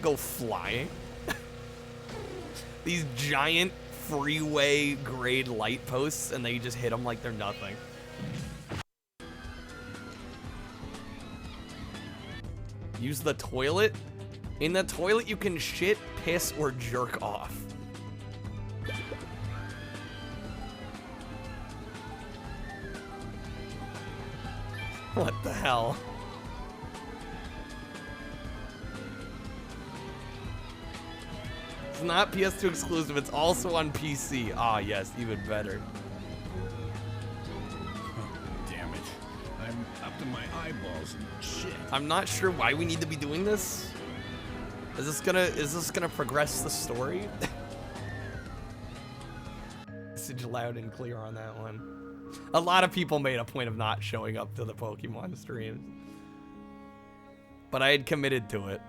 go flying. These giant freeway grade light posts, and they just hit them like they're nothing. Use the toilet. In the toilet, you can shit, piss, or jerk off. What the hell? It's not PS2 exclusive, it's also on PC. Ah, yes, even better. Oh, damn it. I'm up to my eyeballs in shit. I'm not sure why we need to be doing this. Is this gonna progress the story? Message loud and clear on that one. A lot of people made a point of not showing up to the Pokemon streams. But I had committed to it,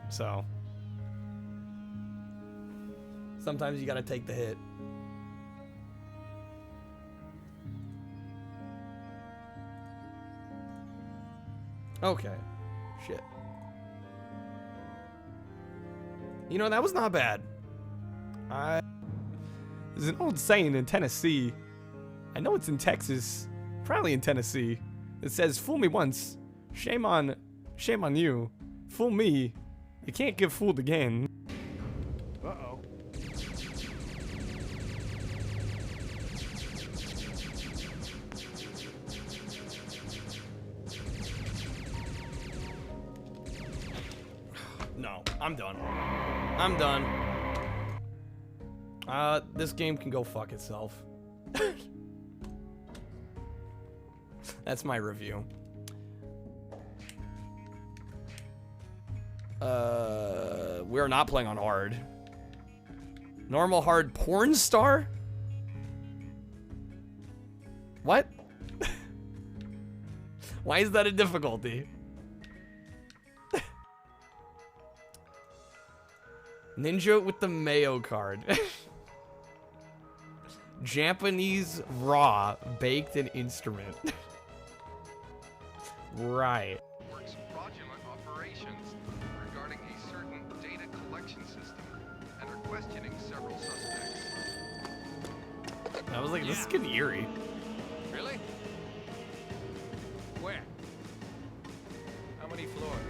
so. Sometimes you gotta take the hit. Okay. Shit. You know, that was not bad. There's an old saying in Tennessee. I know it's in Texas, probably in Tennessee. It says, "Fool me once, shame on you. Fool me, you can't get fooled again." Uh-oh. No, I'm done. I'm done. This game can go fuck itself. That's my review. We're not playing on hard. Normal, hard, porn star? What? Why is that a difficulty? Ninja with the Mayo card. Japanese raw baked an instrument. Right. Works fraudulent operations regarding a certain data collection system and are questioning several suspects. I was like, this is getting eerie. Really? Where? How many floors?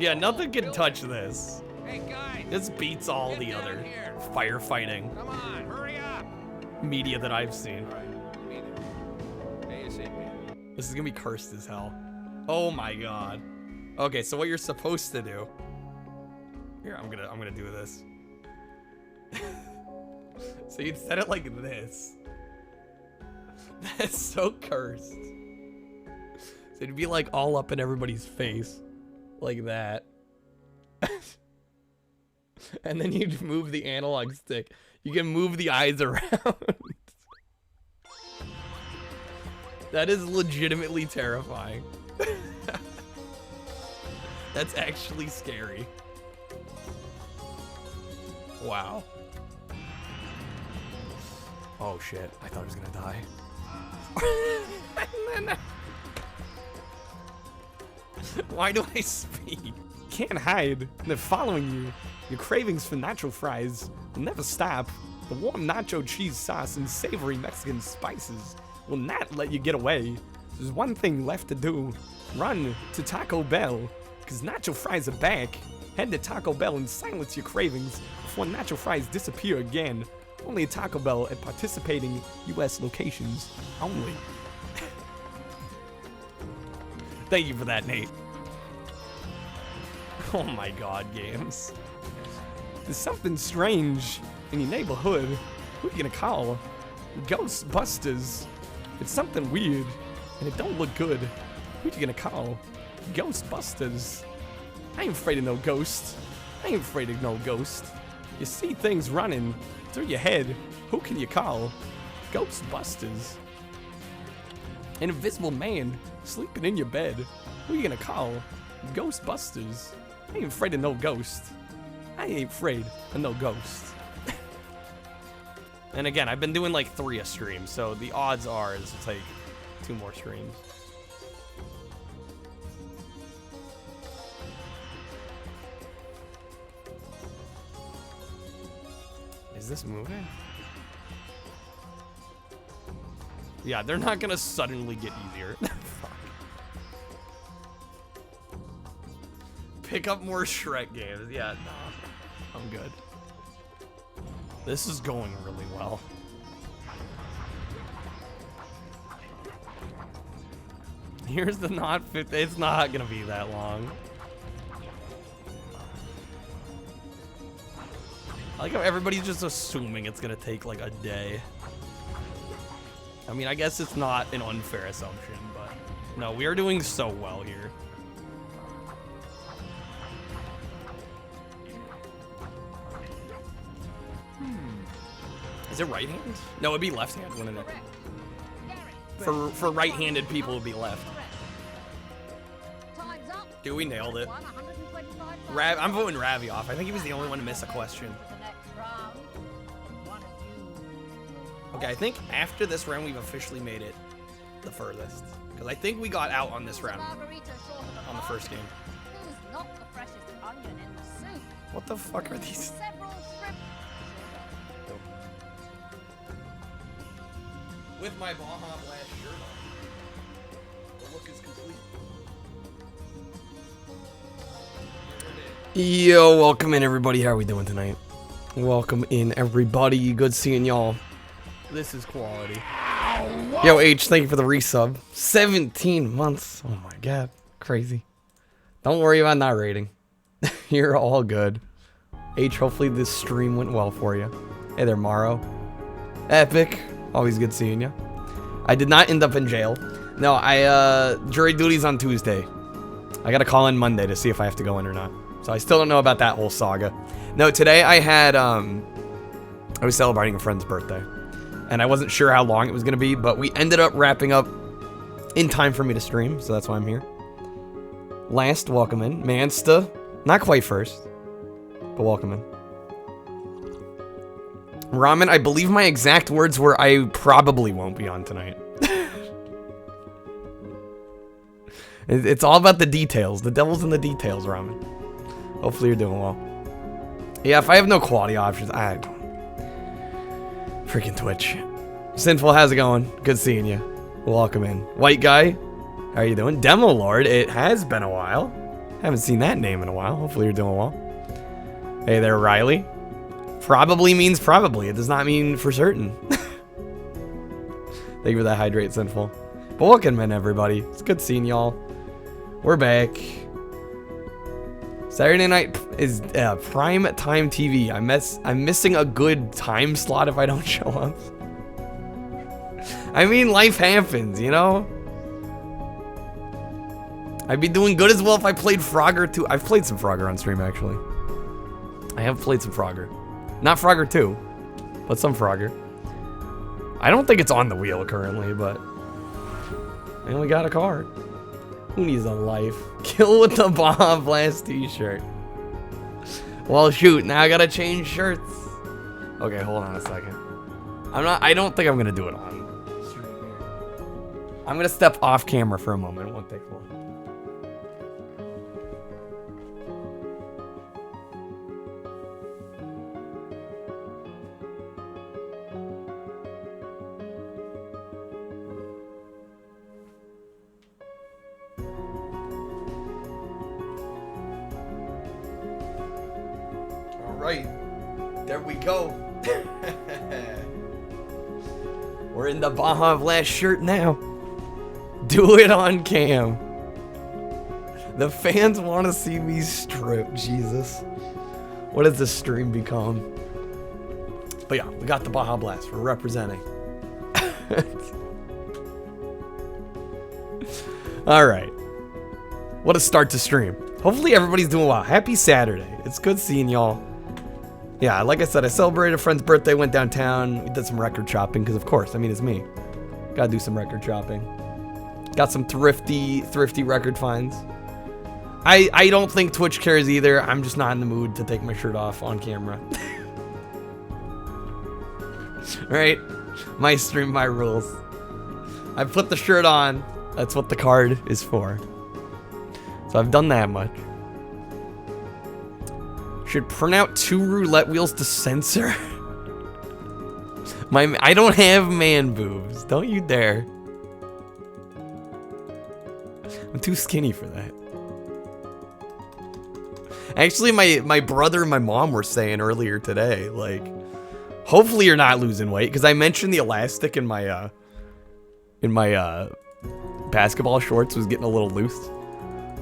Yeah, nothing can touch this. Hey, guys! This beats all Get the down other here. firefighting Come on, hurry up! media that I've seen. All right, be there. ASAP. This is gonna be cursed as hell. Oh my god. Okay, so what you're supposed to do. Here, I'm gonna do this. So you'd set it like this. That's so cursed. So it'd be like all up in everybody's face. Like that. And then you'd move the analog stick. You can move the eyes around. That is legitimately terrifying. That's actually scary. Wow. Oh shit, I thought I was gonna die. And then, why do I speak? Can't hide. They're following you. Your cravings for nacho fries will never stop. The warm nacho cheese sauce and savory Mexican spices will not let you get away. There's one thing left to do. Run to Taco Bell, because nacho fries are back. Head to Taco Bell and silence your cravings before nacho fries disappear again. Only at Taco Bell at participating U.S. locations only. Thank you for that, Nate. Oh my god, games. There's something strange in your neighborhood. Who are you gonna call? Ghostbusters. It's something weird, and it don't look good. Who you gonna call? Ghostbusters. I ain't afraid of no ghost. I ain't afraid of no ghost. You see things running through your head. Who can you call? Ghostbusters. An invisible man sleeping in your bed. Who you gonna call? Ghostbusters. I ain't afraid of no ghost. I ain't afraid of no ghost. And again, I've been doing like 3 a stream, so the odds are this will take 2 more streams. Is this moving? Yeah, they're not gonna suddenly get easier. Fuck. Pick up more Shrek games. Yeah, no. I'm good. This is going really well. Here's the not 50. It's not gonna be that long. I like how everybody's just assuming it's gonna take like a day. I mean, I guess it's not an unfair assumption, but no, we are doing so well here. Is it right hand? No, it'd be left hand, wouldn't it? For right-handed people, it'd be left. Dude, we nailed it. I'm voting Ravi off. I think he was the only one to miss a question. Okay, I think after this round, we've officially made it the furthest. Because I think we got out on this round. On the first game. What the fuck are these? With my Baja Blast shirt on. The look is complete. Yo, welcome in everybody. How are we doing tonight? Welcome in everybody. Good seeing y'all. This is quality. Yo, H, thank you for the resub. 17 months. Oh my god. Crazy. Don't worry about not rating. You're all good. H, hopefully this stream went well for you. Hey there, Morrow. Epic. Always good seeing you. I did not end up in jail. No, jury duty's on Tuesday. I gotta call in Monday to see if I have to go in or not. So I still don't know about that whole saga. No, today I had, I was celebrating a friend's birthday. And I wasn't sure how long it was gonna be, but we ended up wrapping up in time for me to stream, so that's why I'm here. Last, welcome in. Mansta, not quite first, but welcome in. Ramen, I believe my exact words were, I probably won't be on tonight. It's all about the details. The devil's in the details, Ramen. Hopefully you're doing well. Yeah, if I have no quality options, I don't. Freaking Twitch. Sinful, how's it going? Good seeing you. Welcome in. White guy, how are you doing? Demo Lord, it has been a while. Haven't seen that name in a while. Hopefully you're doing well. Hey there, Riley. Probably means probably. It does not mean for certain. Thank you for that hydrate, Sinful. But welcome in, everybody. It's good seeing y'all. We're back. Saturday night is prime time TV. I'm missing a good time slot if I don't show up. I mean, life happens, you know? I'd be doing good as well if I played Frogger 2. I've played some Frogger on stream, actually. I have played some Frogger. Not Frogger 2, but some Frogger. I don't think it's on the wheel currently, but... And we got a card. Who needs a life? Kill with the Baja Blast t-shirt. Well, shoot, now I gotta change shirts. Okay, hold on a second. I don't think I'm gonna do it on. I'm gonna step off camera for a moment. It won't take long. Right, there we go. We're in the Baja Blast shirt now. Do it on cam. The fans want to see me strip. Jesus, what has this stream become? But yeah, we got the Baja Blast. We're representing. All right, what a start to stream. Hopefully everybody's doing well. Happy Saturday. It's good seeing y'all. Yeah, like I said, I celebrated a friend's birthday, went downtown, we did some record shopping, because of course, I mean, it's me. Gotta do some record shopping. Got some thrifty record finds. I don't think Twitch cares either. I'm just not in the mood to take my shirt off on camera. Right? My stream, my rules. I put the shirt on. That's what the card is for. So I've done that much. Should print out 2 roulette wheels to censor. I don't have man boobs. Don't you dare. I'm too skinny for that. Actually, my brother and my mom were saying earlier today, like, hopefully you're not losing weight, because I mentioned the elastic in my basketball shorts was getting a little loose.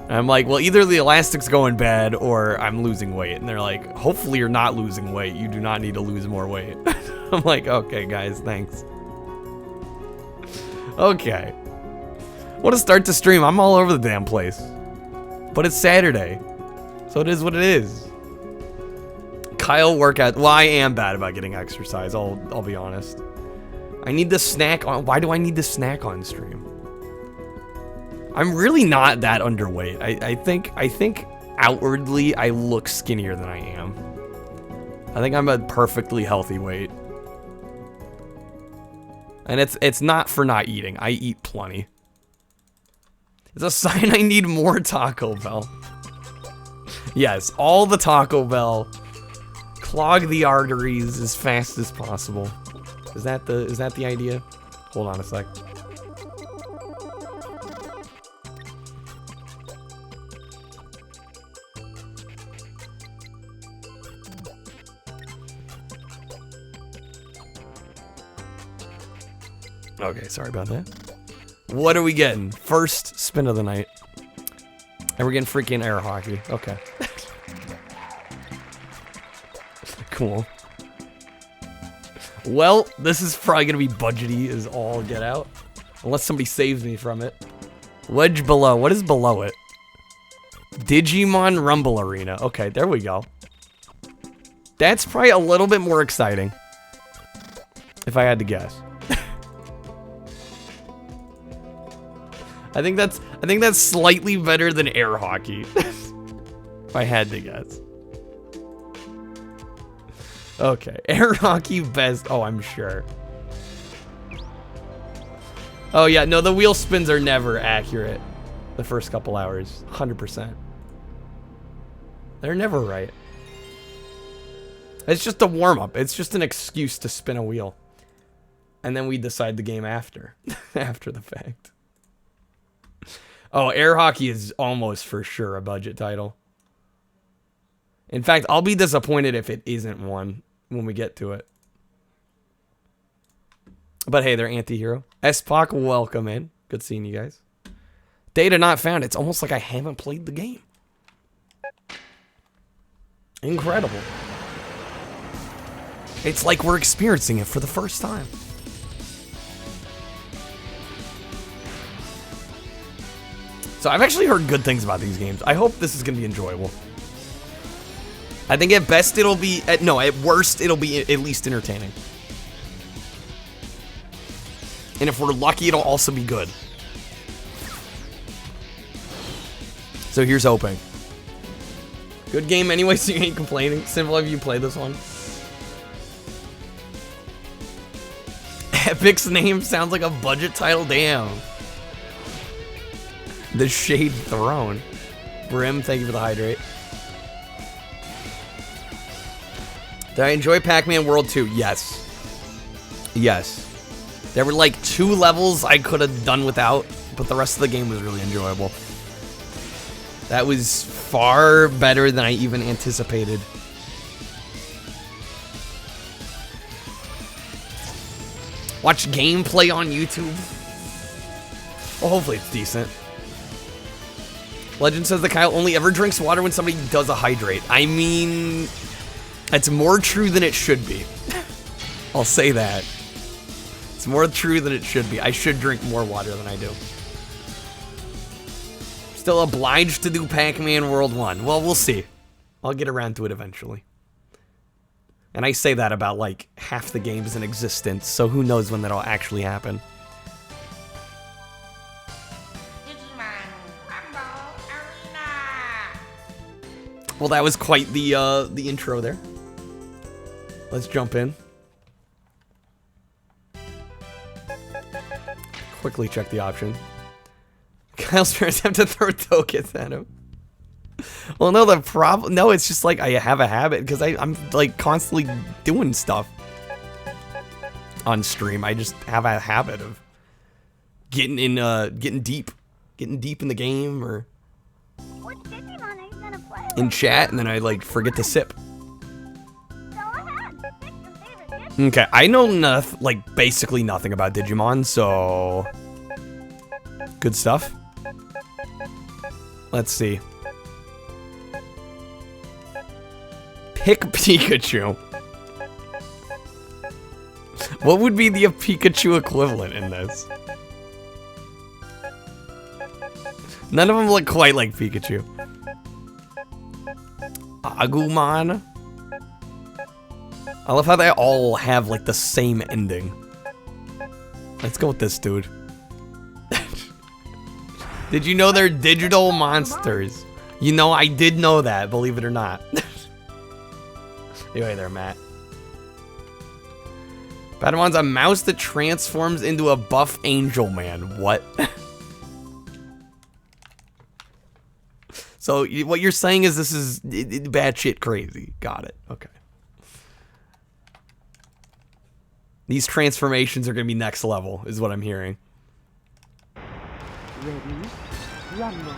And I'm like, well, either the elastic's going bad or I'm losing weight. And they're like, hopefully you're not losing weight. You do not need to lose more weight. I'm like, okay, guys, thanks. Okay. What a start to stream. I'm all over the damn place. But it's Saturday. So it is what it is. Kyle workout. Well, I am bad about getting exercise. I'll be honest. I need to snack on. Why do I need to snack on stream? I'm really not that underweight. I think outwardly I look skinnier than I am. I think I'm a perfectly healthy weight. And it's not for not eating. I eat plenty. It's a sign I need more Taco Bell. Yes, all the Taco Bell. Clog the arteries as fast as possible. Is that the idea? Hold on a sec. Okay, sorry about that. What are we getting? First spin of the night. And we're getting freaking air hockey. Okay. Cool. Well, this is probably gonna be budgety as all get out. Unless somebody saves me from it. Wedge below. What is below it? Digimon Rumble Arena. Okay, there we go. That's probably a little bit more exciting. If I had to guess. I think that's slightly better than air hockey. If I had to guess. Okay, air hockey best. Oh, I'm sure. Oh yeah, no, the wheel spins are never accurate. The first couple hours, 100%. They're never right. It's just a warm-up. It's just an excuse to spin a wheel. And then we decide the game after. After the fact. Oh, air hockey is almost for sure a budget title. In fact, I'll be disappointed if it isn't one when we get to it. But hey, they're anti-hero. S-Pac, welcome in. Good seeing you guys. Data not found. It's almost like I haven't played the game. Incredible. It's like we're experiencing it for the first time. So I've actually heard good things about these games. I hope this is going to be enjoyable. I think at best it'll be... at worst it'll be at least entertaining. And if we're lucky, it'll also be good. So here's hoping. Good game anyway, so you ain't complaining. Simple, have you played this one? Epic's name sounds like a budget title, damn. The Shade Throne. Brim, thank you for the hydrate. Did I enjoy Pac-Man World 2? Yes. Yes. There were like 2 levels I could have done without, but the rest of the game was really enjoyable. That was far better than I even anticipated. Watch gameplay on YouTube. Well, hopefully it's decent. Legend says that Kyle only ever drinks water when somebody does a hydrate. I mean, it's more true than it should be. I'll say that. It's more true than it should be. I should drink more water than I do. Still obliged to do Pac-Man World 1. Well, we'll see. I'll get around to it eventually. And I say that about like half the games in existence, so who knows when that'll actually happen. Well, that was quite the intro there. Let's jump in. Quickly check the option. Kyle's parents have to throw tokens at him. Well, no, the problem... No, it's just like I have a habit because I'm like constantly doing stuff. on stream. I just have a habit of getting deep in the game or Which Digimon are you gonna play? in chat, and then I like forget to sip. Go ahead. Pick your favorite Digimon. Okay, I know basically nothing about Digimon, so good stuff. Let's see. Pick Pikachu. What would be the Pikachu equivalent in this? None of them look quite like Pikachu. Agumon. I love how they all have like the same ending. Let's go with this dude. Did you know they're digital monsters? You know, I did know that, believe it or not. Anyway there, Matt. Padawan's a mouse that transforms into a buff angel man. What? So what you're saying is this is batshit crazy. Got it. Okay. These transformations are gonna be next level, is what I'm hearing. Ready? Rumble.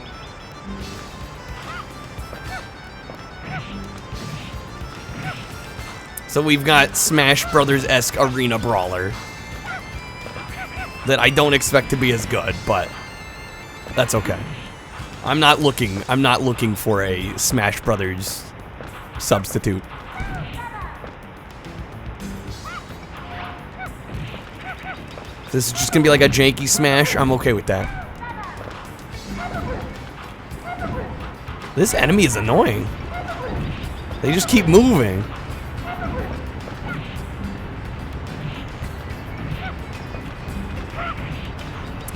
So we've got Smash Brothers-esque arena brawler that I don't expect to be as good, but that's okay. I'm not looking for a Smash Brothers substitute. This is just gonna be like a janky Smash. I'm okay with that. This enemy is annoying. They just keep moving.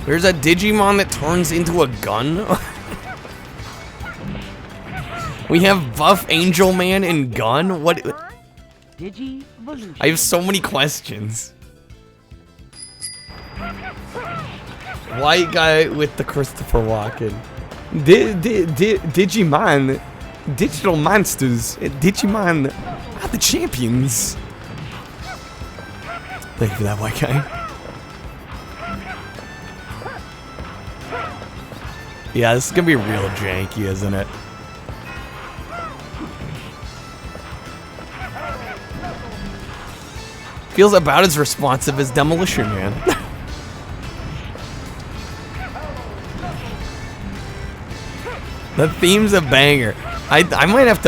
There's a Digimon that turns into a gun. We have Buff Angel Man and gun? What? Digivolution. I have so many questions. White guy with the Christopher Walken. Digimon. Digital monsters. Digimon are the champions. Thank you for that, white guy. Yeah, this is gonna be real janky, isn't it? Feels about as responsive as Demolition Man. The theme's a banger. I might have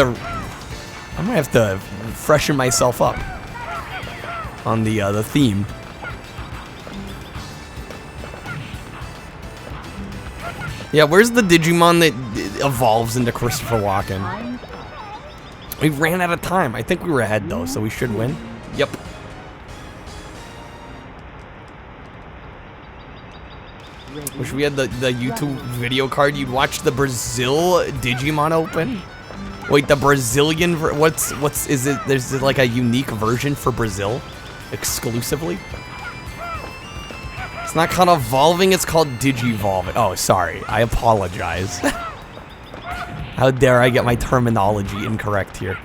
to freshen myself up on the theme. Yeah, where's the Digimon that evolves into Christopher Walken? We ran out of time. I think we were ahead though, so we should win. Yep. Wish we had the YouTube video card. You'd watch the Brazil Digimon Open. Wait, the Brazilian is it? There's like a unique version for Brazil, exclusively. It's not called evolving. It's called Digivolving. Oh, sorry. I apologize. How dare I get my terminology incorrect here?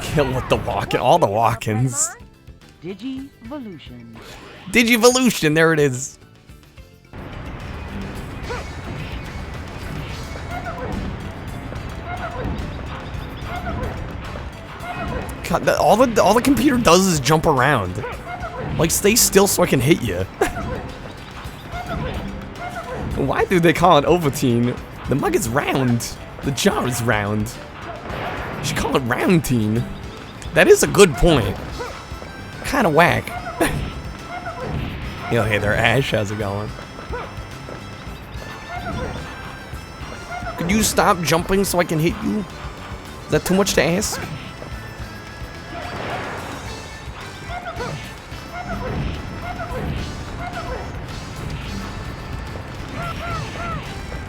Kill with the walk-in, all the walk-ins. Digivolution. Digivolution, there it is. God, all the computer does is jump around. Like, stay still so I can hit you. Why do they call it Ovaltine? The mug is round. The jar is round. You should call it Roundtine. That is a good point. Kind of whack. Yo, hey there, Ash. How's it going? Could you stop jumping so I can hit you? Is that too much to ask?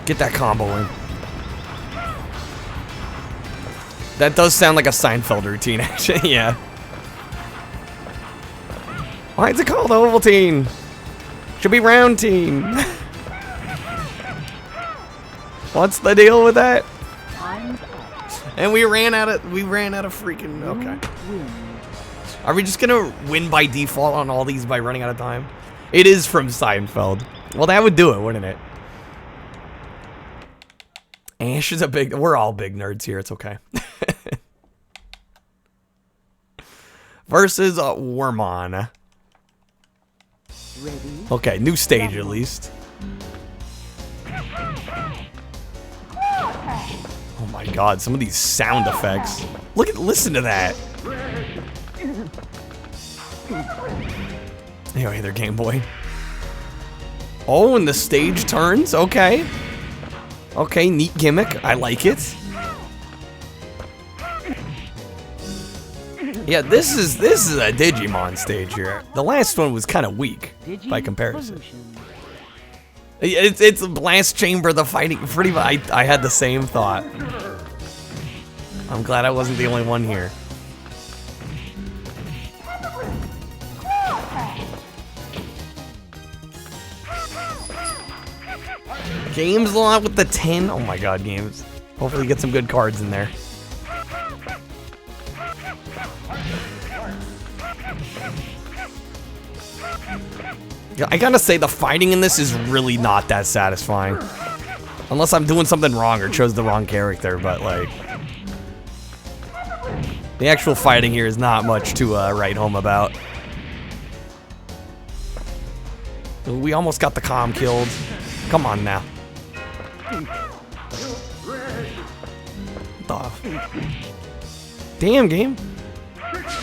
Get that combo in. That does sound like a Seinfeld routine, actually, yeah. Why is it called Ovaltine? Should be Roundtine. What's the deal with that? Time's up. And we ran out of freaking. Okay. Win. Are we just gonna win by default on all these by running out of time? It is from Seinfeld. Well, that would do it, wouldn't it? Ash is a big. We're all big nerds here. It's okay. Versus Wormon. Ready? Okay, new stage at least. Oh my god, some of these sound effects. Listen to that. Anyway, their Game Boy. Oh, and the stage turns. Okay. Okay, neat gimmick. I like it. Yeah, this is a Digimon stage here. The last one was kind of weak by comparison. It's a blast chamber. The fighting, pretty much. I had the same thought. I'm glad I wasn't the only one here. Games a lot with the 10. Oh my god, games. Hopefully get some good cards in there. Yeah, I gotta say the fighting in this is really not that satisfying. Unless I'm doing something wrong or chose the wrong character, but like... the actual fighting here is not much to write home about. We almost got the comm killed. Come on now. Damn, game.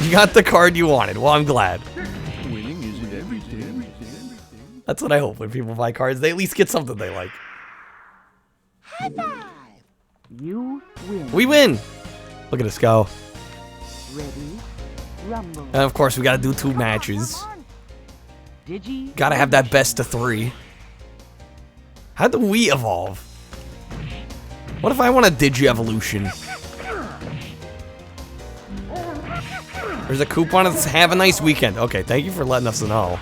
You got the card you wanted. Well, I'm glad. Winning isn't everything. That's what I hope when people buy cards. They at least get something they like. You win. We win. Look at us go. Ready? Rumble. And of course, we gotta do 2 matches. Digi. Gotta have that best of 3. How do we evolve? What if I want a Digi-Evolution? There's a coupon that says, have a nice weekend. Okay, thank you for letting us know.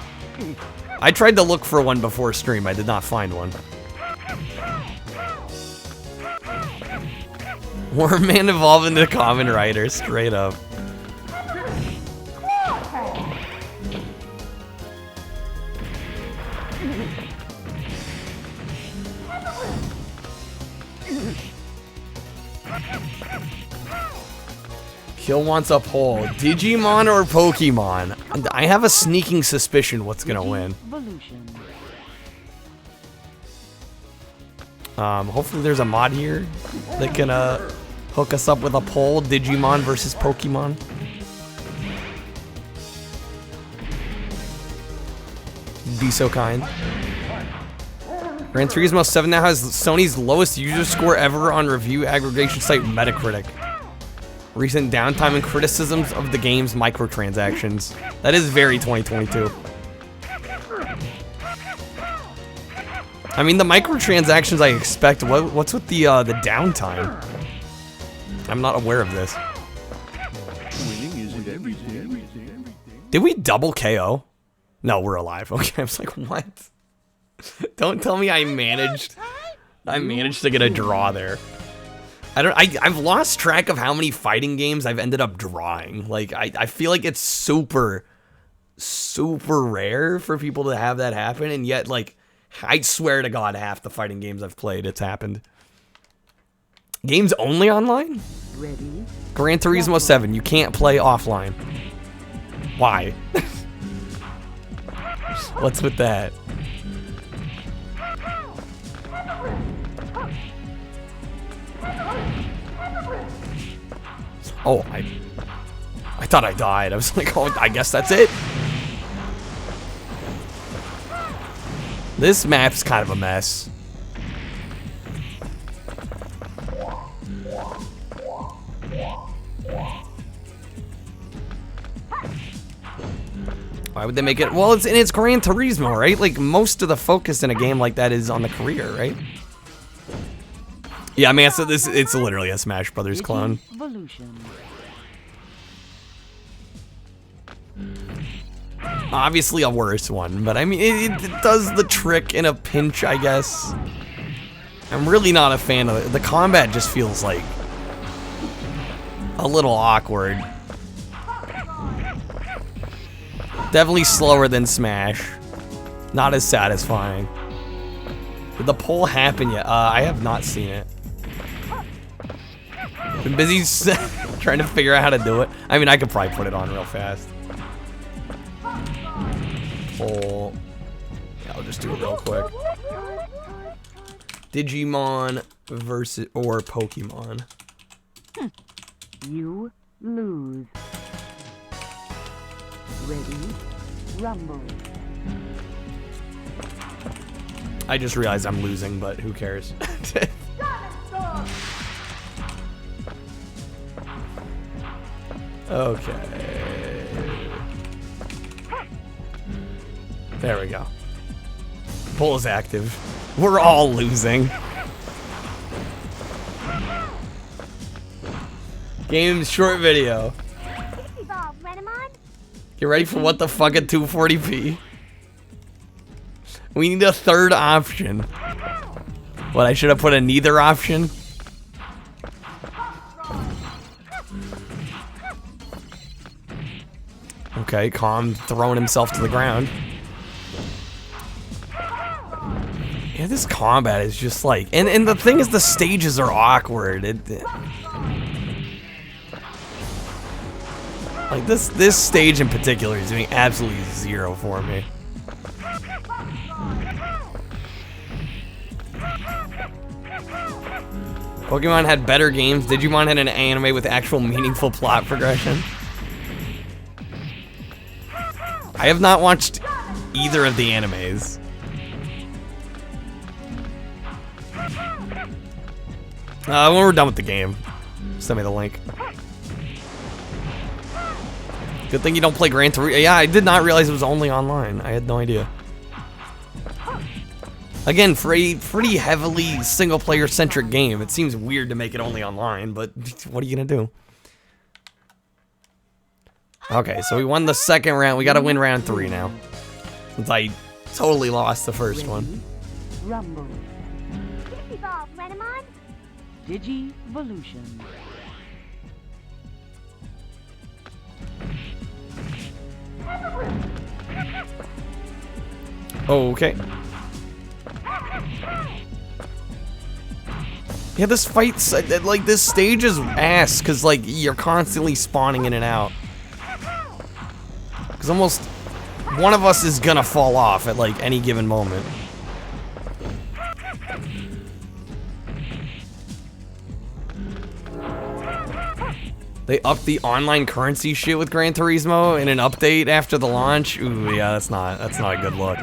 I tried to look for one before stream. I did not find one. Wormman evolve into Common Rider, straight up. Kill wants a poll. Digimon or Pokemon? I have a sneaking suspicion what's gonna win. Hopefully there's a mod here that can hook us up with a poll. Digimon versus Pokemon. Be so kind. Gran Turismo 7 now has Sony's lowest user score ever on review aggregation site Metacritic. Recent downtime and criticisms of the game's microtransactions. That is very 2022. I mean, the microtransactions I expect. What's with the downtime? I'm not aware of this. Winning isn't everything. Did we double KO? No, we're alive. Okay, I was like, what? Don't tell me I managed to get a draw there. I've lost track of how many fighting games I've ended up drawing. Like, I feel like it's super, super rare for people to have that happen, and yet, like, I swear to God, half the fighting games I've played, it's happened. Games only online? Ready? Gran Turismo 7, you can't play offline. Why? What's with that? Oh, I thought I died. I was like, oh, I guess that's it. This map's kind of a mess. Why would they make it? Well, it's Gran Turismo, right? Like, most of the focus in a game like that is on the career, right? Yeah, I mean, it's literally a Smash Brothers clone. obviously a worse one, but I mean, it does the trick in a pinch, I guess. I'm really not a fan of it. The combat just feels like a little awkward. Definitely slower than Smash. Not as satisfying. Did the poll happen yet? I have not seen it. Been busy trying to figure out how to do it. I mean, I could probably put it on real fast. Poll. Yeah, I'll just do it real quick. Digimon versus or Pokemon. You lose. Ready, rumble. I just realized I'm losing, but who cares? Okay. There we go. Poll is active. We're all losing. Game's short video. Get ready for what the fuck at 240p. We need a third option. What, I should have put a neither option? Okay, Calm throwing himself to the ground. Yeah, this combat is just like, and the thing is, the stages are awkward. Like this stage in particular is doing absolutely zero for me. Pokemon had better games. Digimon had an anime with actual meaningful plot progression. I have not watched either of the animes. When we're done with the game, send me the link. Good thing you don't play Gran Turismo. Yeah, I did not realize it was only online. I had no idea. Again, for a pretty heavily single-player centric game, it seems weird to make it only online, but what are you gonna do? Okay, so we won the second round. We gotta win round 3 now, since I totally lost the first one. Rumble. Digivolution. Okay. Yeah, this fight's like this stage is ass because like you're constantly spawning in and out. Because almost one of us is gonna fall off at like any given moment. They upped the online currency shit with Gran Turismo in an update after the launch. Ooh, yeah, that's not a good look.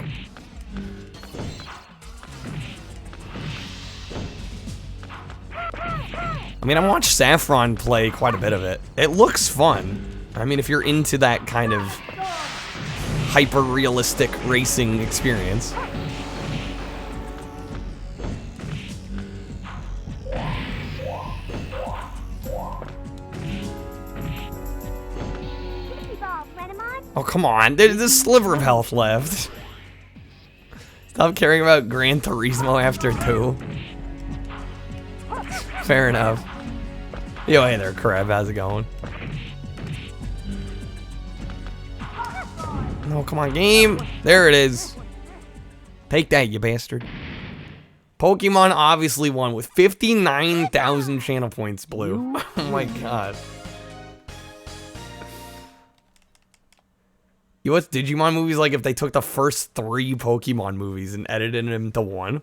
I mean, I watched Saffron play quite a bit of it. It looks fun. I mean, if you're into that kind of hyper-realistic racing experience. Oh, come on. There's a sliver of health left. Stop caring about Gran Turismo after 2. Fair enough. Yo, hey there, Crab. How's it going? No, come on, game. There it is. Take that, you bastard. Pokemon obviously won with 59,000 channel points, Blue. Oh my god. You know what's Digimon movies like if they took the first 3 Pokemon movies and edited them into one?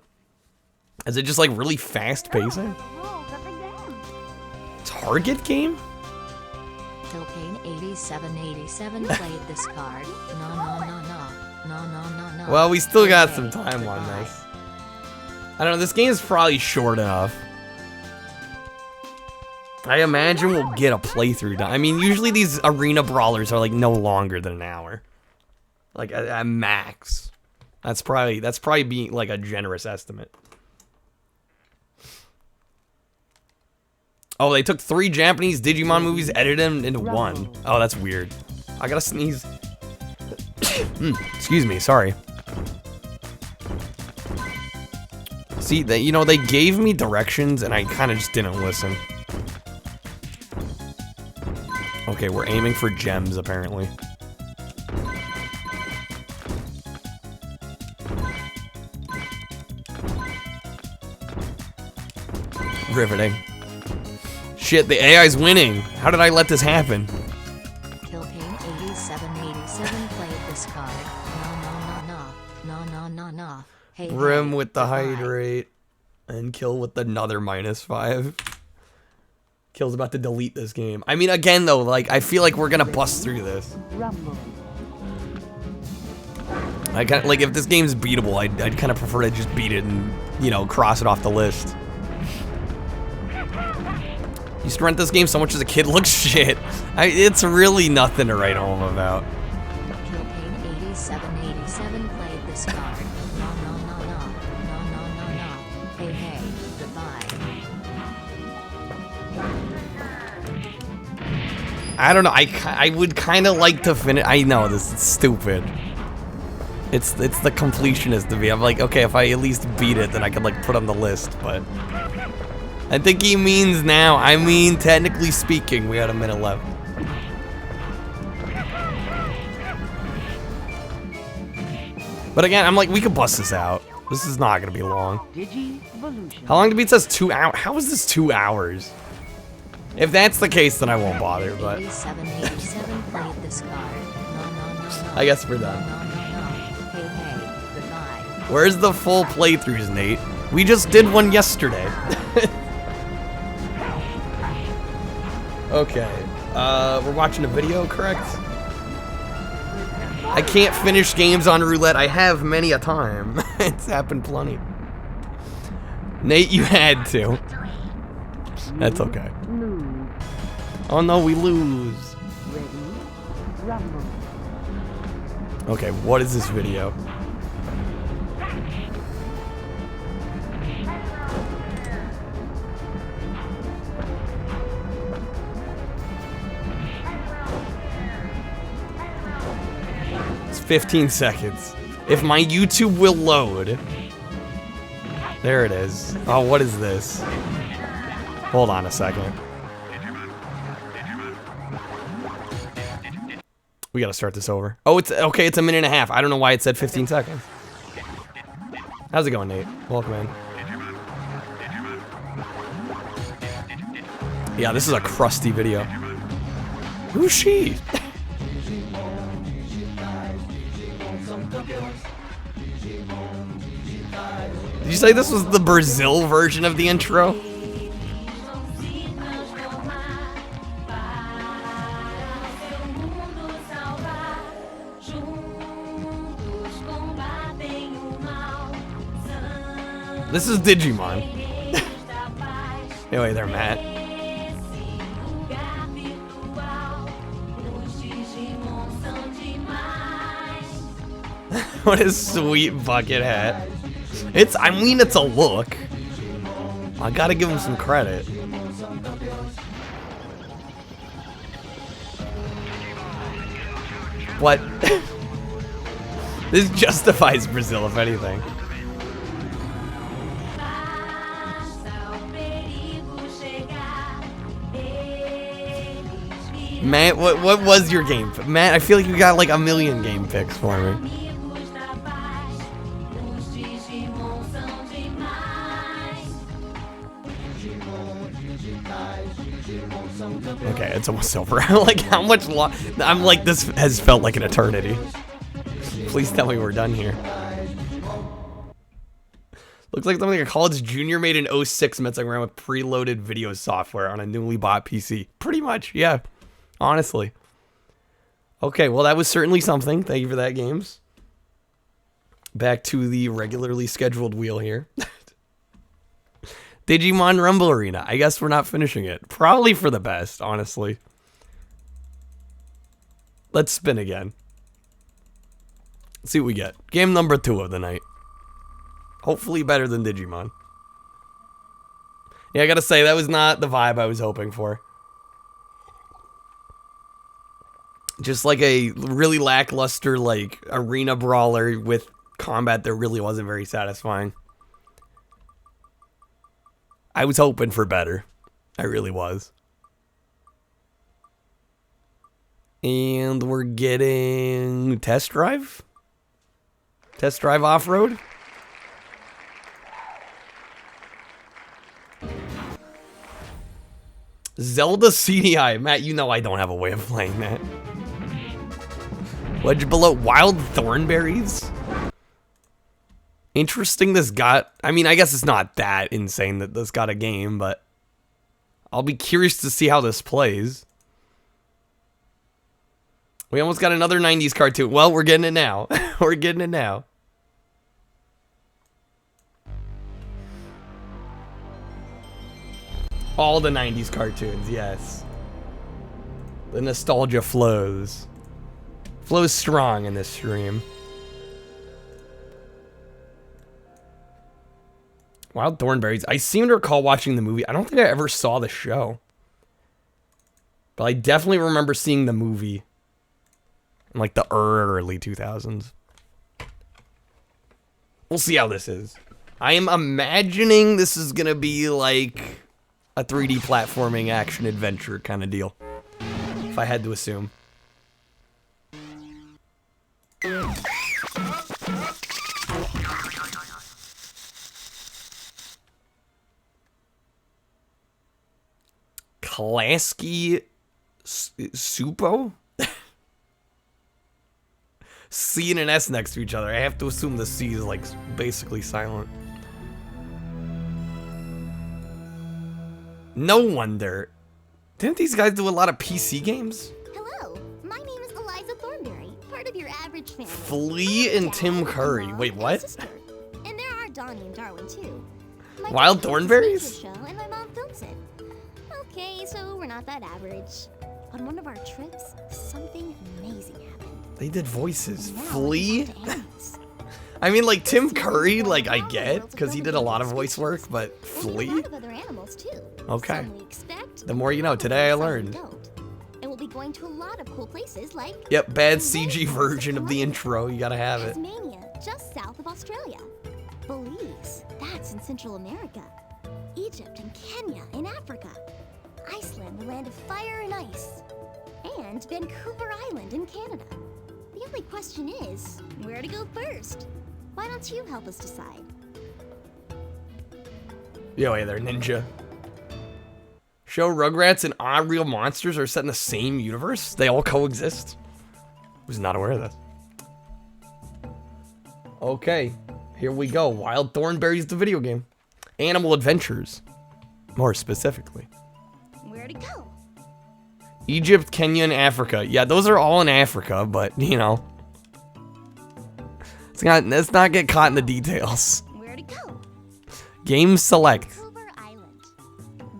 Is it just like really fast pacing? Target game? Cocaine 8787 played this card. No. Well, we still got some time on this. I don't know, this game is probably short enough. I imagine we'll get a playthrough done. I mean, usually these arena brawlers are like no longer than an hour. Like at max. That's probably being like a generous estimate. Oh, they took 3 Japanese Digimon movies, edited them into 1. Oh, that's weird. I gotta sneeze. Excuse me, sorry. See, you know, they gave me directions and I kind of just didn't listen. Okay, we're aiming for gems, apparently. Riveting. Shit, the AI's winning. How did I let this happen? Killpain8787 played this card. No. Hey, Rim hey, with the goodbye. hydrate. And kill with another -5. Kill's about to delete this game. I mean, again, though, like, I feel like we're gonna bust through this. Rumble. I kind of, like, if this game's beatable, I'd kind of prefer to just beat it and, you know, cross it off the list. Used to rent this game so much as a kid. Looks shit. It's really nothing to write home about. Killpain8787 played this card. No. Hey, goodbye. I don't know. I would kind of like to finish. I know this is stupid. It's the completionist to me. I'm like, okay, if I at least beat it, then I could like put on the list. But I think he means now. I mean, technically speaking, we had a minute left. But again, I'm like, we could bust this out. This is not gonna be long. Digi-volution. How long to beat says 2 hours? How is this 2 hours? If that's the case, then I won't bother, but 8787 played this card. No. I guess we're done. No. Hey, goodbye. Where's the full playthroughs, Nate? We just did one yesterday. Okay. We're watching a video, correct? I can't finish games on roulette. I have many a time. It's happened plenty. Nate, you had to. That's okay. Lose. Oh no, we lose. Ready. Rumble. Okay, what is this video? It's 15 seconds. If my YouTube will load. There it is. Oh, what is this? Hold on a second. We gotta start this over. Oh, it's okay. It's a minute and a half. I don't know why it said 15 seconds. How's it going, Nate? Welcome in. Yeah, this is a crusty video. Who's she? Did you say this was the Brazil version of the intro? This is Digimon. Anyway, there, Matt. What a sweet bucket hat. I mean, it's a look. I gotta give him some credit. What? This justifies Brazil, if anything. Matt, what was your game? Matt, I feel like you got like a million game picks for me. Okay, it's almost over. Like, how much I'm like, this has felt like an eternity. Please tell me we're done here. Looks like something a college junior made in 06 messing around with preloaded video software on a newly bought PC. Pretty much, yeah. Honestly. Okay, well, that was certainly something. Thank you for that, games. Back to the regularly scheduled wheel here. Digimon Rumble Arena. I guess we're not finishing it. Probably for the best, honestly. Let's spin again. Let's see what we get. Game number 2 of the night. Hopefully better than Digimon. Yeah, I gotta say, that was not the vibe I was hoping for. Just like a really lackluster, like, arena brawler with combat that really wasn't very satisfying. I was hoping for better. I really was. And we're getting Test Drive? Test Drive Off-Road? Zelda CDI. Matt, you know I don't have a way of playing that. Wedge below Wild Thornberries? Interesting this got... I mean, I guess it's not that insane that this got a game, but... I'll be curious to see how this plays. We almost got another 90s cartoon. Well, we're getting it now. We're getting it now. All the 90s cartoons, yes. The nostalgia flows. Flows strong in this stream. Wild Thornberries. I seem to recall watching the movie. I don't think I ever saw the show. But I definitely remember seeing the movie. In like the early 2000s. We'll see how this is. I am imagining this is gonna be like a 3D platforming action adventure kind of deal. If I had to assume. Klasky Supo? C and an S next to each other. I have to assume the C is like basically silent. No wonder. Didn't these guys do a lot of PC games? Hello, my name is Eliza Thornberry, part of your average family. Flea and Tim Curry. Wait, what? And there are Donnie and Darwin too. My Wild dad makes Thornberries? a show and my mom films it. Okay, so we're not that average. On one of our trips, something amazing happened. They did voices. Now Flea? it's up to animals. I mean, like, Tim Curry, like, I get, because he did a lot of voice work, but We'll meet a Flea? lot of other animals too. Okay. Some we expect, The more you know. Today I some we learned. don't. And we'll be going to a lot of cool places like Yep, bad CG version of the intro. You gotta have it. Tasmania, just south of Australia. Belize, that's in Central America. Egypt and Kenya in Africa. Iceland, the land of fire and ice. And Vancouver Island in Canada. The only question is, where to go first? Why don't you help us decide? Yo, hey there, ninja. Show Rugrats and Odd Real Monsters are set in the same universe? They all coexist? Was not aware of this. Okay, here we go. Wild Thornberries, the video game. Animal Adventures, more specifically. Where to go? Egypt, Kenya, and Africa. Yeah, those are all in Africa, but, you know. Let's not get caught in the details. Where to go? Game select. Vancouver Island.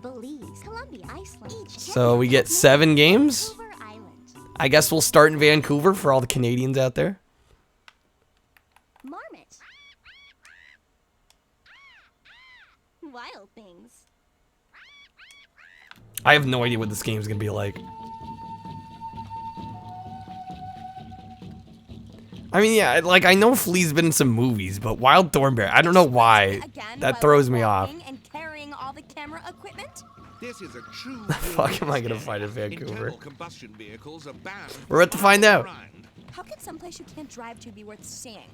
Belize, Colombia, Iceland. Egypt, So we get 7 games. Vancouver Island. I guess we'll start in Vancouver for all the Canadians out there. Marmot. Wild things. I have no idea what this game's gonna be like. I mean, yeah, like, I know Flea's been in some movies, but Wild Thornberry, I don't know why. That throws me off. And carrying all the camera equipment? This is a true. The fuck am I gonna find in Vancouver? Internal combustion vehicles are banned. We're about to find out. How can someplace you can't drive to be worth seeing?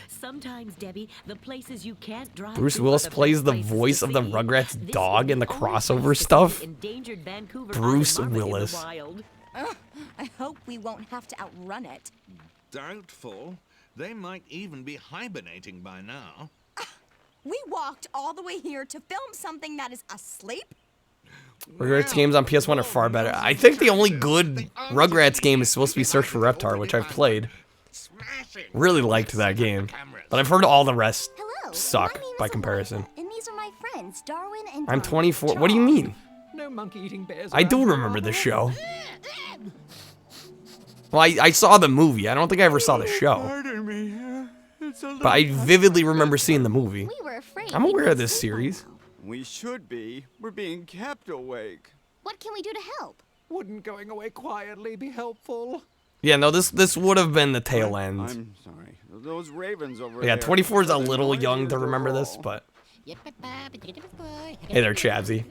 Sometimes, Debbie, the places you can't drive. Bruce to Willis are the plays best the places voice to of the see. Rugrats This dog is in the the only crossover place to see stuff. endangered Vancouver Bruce island marmot in the Willis. wild. I hope we won't have to outrun it. Doubtful. They might even be hibernating by now. We walked all the way here to film something that is asleep? Rugrats games on PS1 are far better. I think the only good Rugrats game is supposed to be Search for Reptar, which I've played. Really liked that game. But I've heard all the rest Hello. suck my name by is comparison. Eliza, and these are my friends, Darwin and I'm Donnie. 24. What do you mean? No monkey-eating bears. I do remember the show. Well, I saw the movie. I don't think I ever saw the show. Pardon me. But I vividly remember seeing the movie. We were afraid. I'm we'd aware go of this sleep by series. now. We should be. We're being kept awake. What can we do to help? Wouldn't going away quietly be helpful? Yeah, no, this would have been the tail end. I'm sorry. Those ravens over Yeah, there. 24 is a are little noisier young to than remember this, all. but... Hey there, Chavsy.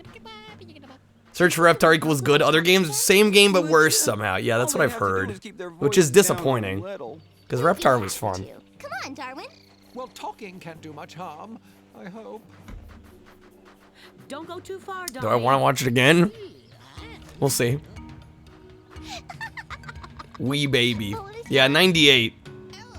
Search for Reptar equals good. Other games, same game but worse somehow. Yeah, that's All what they I've have to do heard. is keep their Which is voices down a disappointing. little. Because We'll be Reptar was happy fun. to. Come on, Darwin. Well, talking can't do much harm, I hope. Don't go too far, Do I darling. want to watch it again? We'll see. Wee baby. Yeah, 98.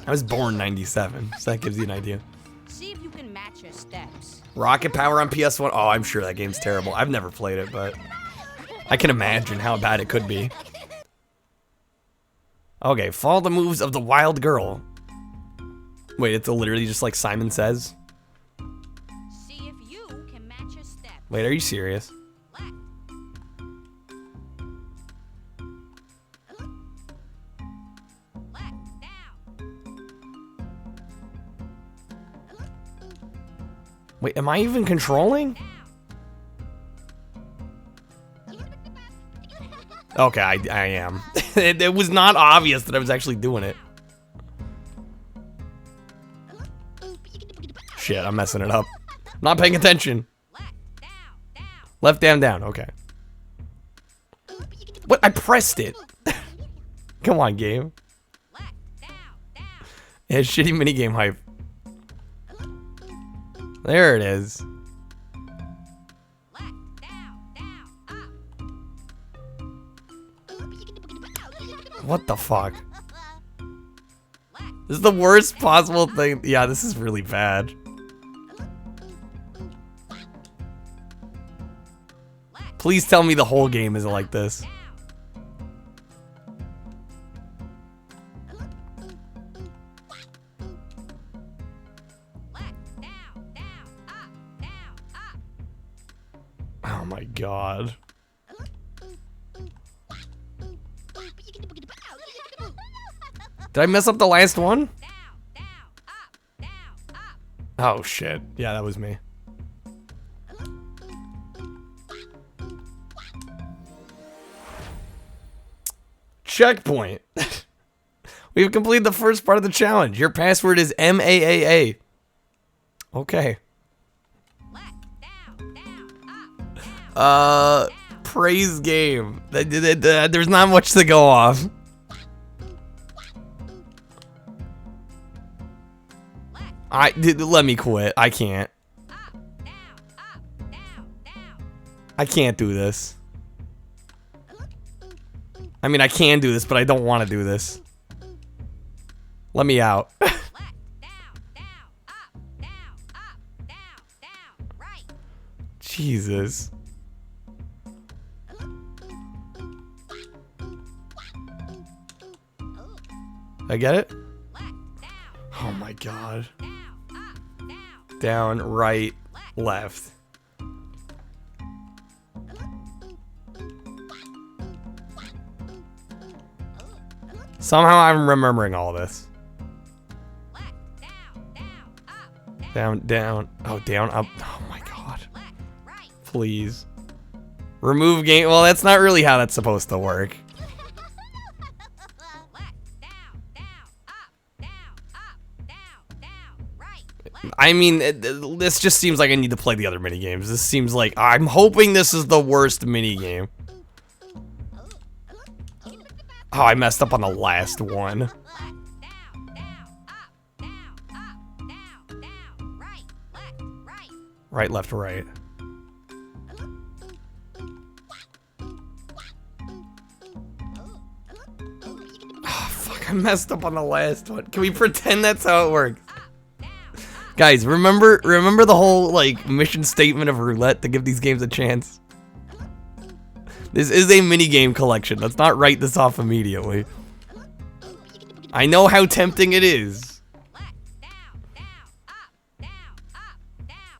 I was born 97, so that gives you an idea. See if you can match your steps. Rocket Power on PS1. Oh, I'm sure that game's terrible. I've never played it, but I can imagine how bad it could be. Okay, follow the moves of the wild girl. Wait, it's literally just like Simon Says? See if you can match your steps. Wait, are you serious? Left. Left, down. Wait, am I even controlling? Okay, I am. It was not obvious that I was actually doing it. Shit, I'm messing it up. Not paying attention. Left, down, down. Okay. What? I pressed it. Come on, game. Yeah, shitty minigame hype. There it is. What the fuck? This is the worst possible thing. Yeah, this is really bad. Please tell me the whole game isn't like this. Oh my god. Did I mess up the last one? Oh shit. Yeah, that was me. Checkpoint. We've completed the first part of the challenge. Your password is MAAA. Okay. Praise game. There's not much to go off. Let me quit. I can't. I can't do this. I mean, I can do this, but I don't want to do this. Let me out. Jesus. I get it? Oh my god. Down, right, left. Somehow I'm remembering all this. Down, down. Oh, down, up. Oh my god. Please. Remove game. Well, that's not really how that's supposed to work. I mean, this just seems like I need to play the other minigames. This seems like I'm hoping this is the worst minigame. Oh, I messed up on the last one. Right, left, right. Oh, fuck, I messed up on the last one. Can we pretend that's how it works? Guys, remember the whole, like, mission statement of Roulette to give these games a chance? This is a minigame collection. Let's not write this off immediately. I know how tempting it is.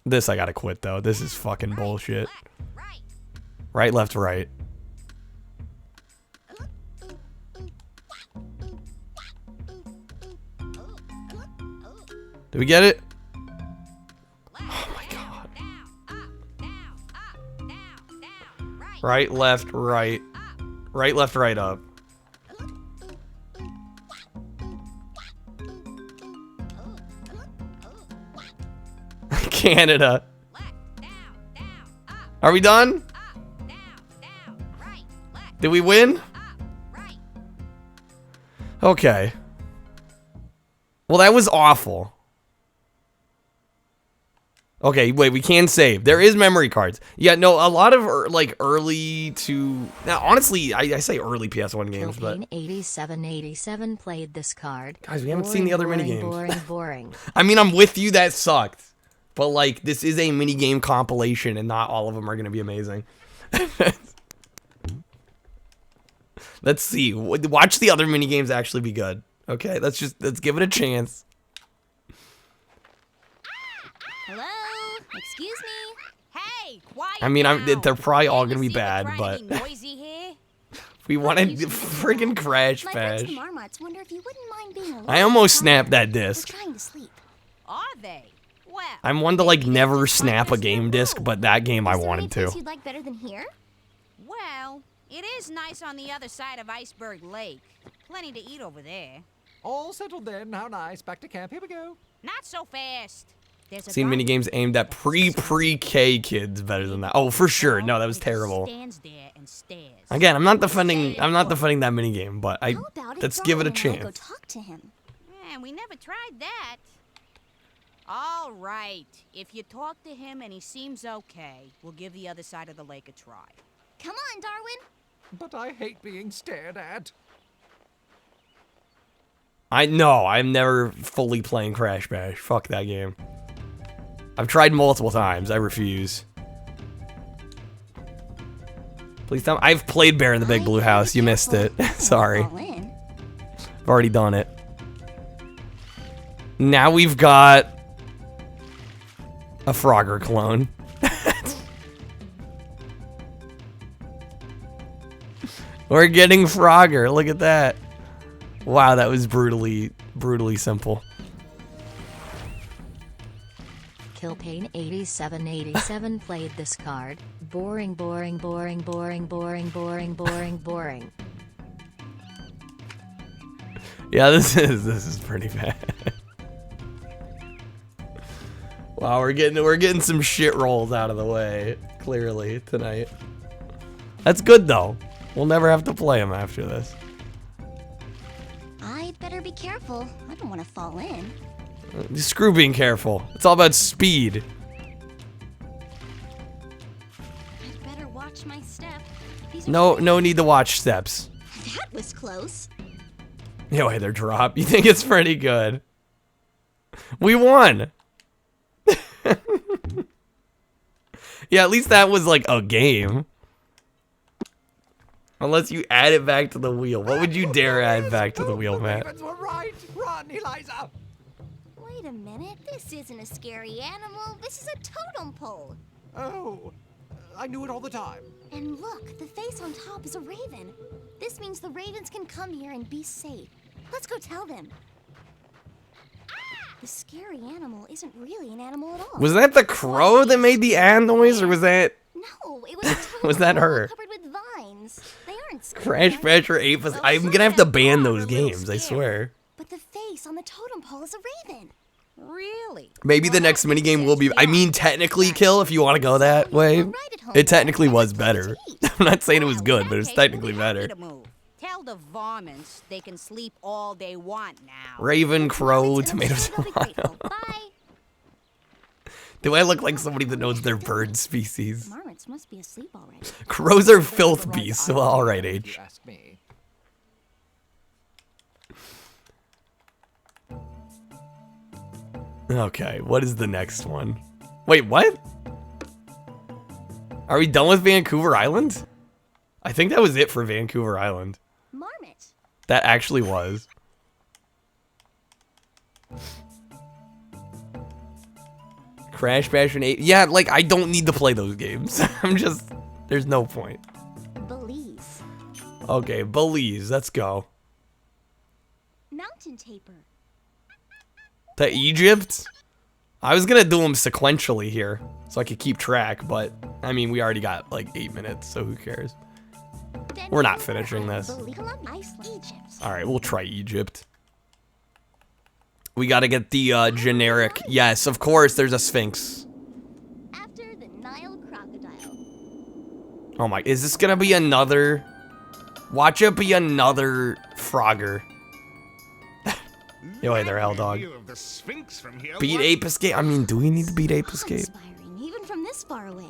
This I gotta quit, though. This is fucking bullshit. Right, left, right. Do we get it? Oh my god. Right, left, right. Right, left, right, up. Canada. Are we done? Did we win? Okay. Well, that was awful. Okay, wait, we can save. There is memory cards. Yeah, no, a lot of like early to now. Honestly, I say early PS1 games, but 8787 played this card. Guys, we haven't seen the other minigames. Boring. I mean, I'm with you. That sucked, but like this is a minigame compilation, and not all of them are gonna be amazing. Let's see. Watch the other minigames actually be good. Okay, let's give it a chance. Hello? Excuse me? Hey, quiet I mean, now. they're probably all Can't gonna be you see we're bad, trying but to be noisy here? we wanted the friggin' Crash My friends Bash. the Marmots wonder if you wouldn't mind being alone. I almost snapped that We're disc. trying to sleep. Are they? Well, I'm one to like maybe never just snap a breakfast game in disc, room. but that game I Is there any wanted place to. you'd like better than here? Well, it is nice on the other side of Iceberg Lake. Plenty to eat over there. All settled then. How nice. Back to camp. Here we go. Not so fast. There's a Seen dog minigames aimed at pre-K kids better than that. Oh, for sure. No, that was just terrible. stands there and stares. Again, I'm not defending that minigame, but How about if let's give it a Brian and I go chance. talk to him? Man, we never tried that. All right. If you talk to him and he seems okay, we'll give the other side of the lake a try. Come on, Darwin. But I hate being stared at. I'm never fully playing Crash Bash. Fuck that game. I've tried multiple times. I refuse. Please tell me. I've played Bear in the Big Blue House. You missed it. Sorry. Fall in. I've already done it. Now we've got a Frogger clone. We're getting Frogger. Look at that. Wow, that was brutally simple. Killpain 8787 played this card. Boring. Yeah, this is pretty bad. Wow, we're getting some shit rolls out of the way clearly tonight. That's good though. We'll never have to play them after this. I'd better be careful. I don't want to fall in. Screw being careful. It's all about speed. I'd better watch my step. No need to watch steps. That was close. Yeah, wait, they're drop. You think it's pretty good? We won. Yeah, at least that was like a game. Unless you add it back to the wheel. What would you dare add back to the wheel, Matt? Ravens were right. Run, Eliza. Wait a minute. This isn't a scary animal. This is a totem pole. Oh, I knew it all the time. And look, the face on top is a raven. This means the ravens can come here and be safe. Let's go tell them. The scary animal isn't really an animal at all. Was that the crow that made the "and" noise, or was that No, it was a totem Was that pole her? covered with vines. They aren't scary. Crash Bash or Apis? I'm gonna have to ban those games, I swear. But the face on the totem pole is a raven. Really? Maybe the next minigame will be, I mean, technically, Kill, if you want to go that way. It technically was better. I'm not saying it was good, but it's technically better. Tell the varmints they can sleep all they want now. Raven, crow, Marmots, and I'm tomato, sure they'll be grateful. tomato. Bye. Do I look like somebody that knows their bird species? Marmots must be asleep already. Crows are filth beasts, so alright, If H. you ask me. Okay, what is the next one? Wait, what? Are we done with Vancouver Island? I think that was it for Vancouver Island. Marmot. That actually was. Crash Bash and 8. Yeah, like, I don't need to play those games. I'm just... There's no point. Belize. Okay, Belize. Let's go. Mountain taper. To Egypt? I was gonna do them sequentially here, so I could keep track, but, I mean, we already got, like, 8 minutes, so who cares? We're not finishing this. Alright, we'll try Egypt. We gotta get the, generic... Yes, of course, there's a Sphinx. Oh my, is this gonna be another? Watch it be another Frogger. Yo, hey there, Hell Dog. View of the Sphinx from here, Beat what? Ape Escape? I mean, do we need to beat Ape Escape? Inspiring, even from this far away.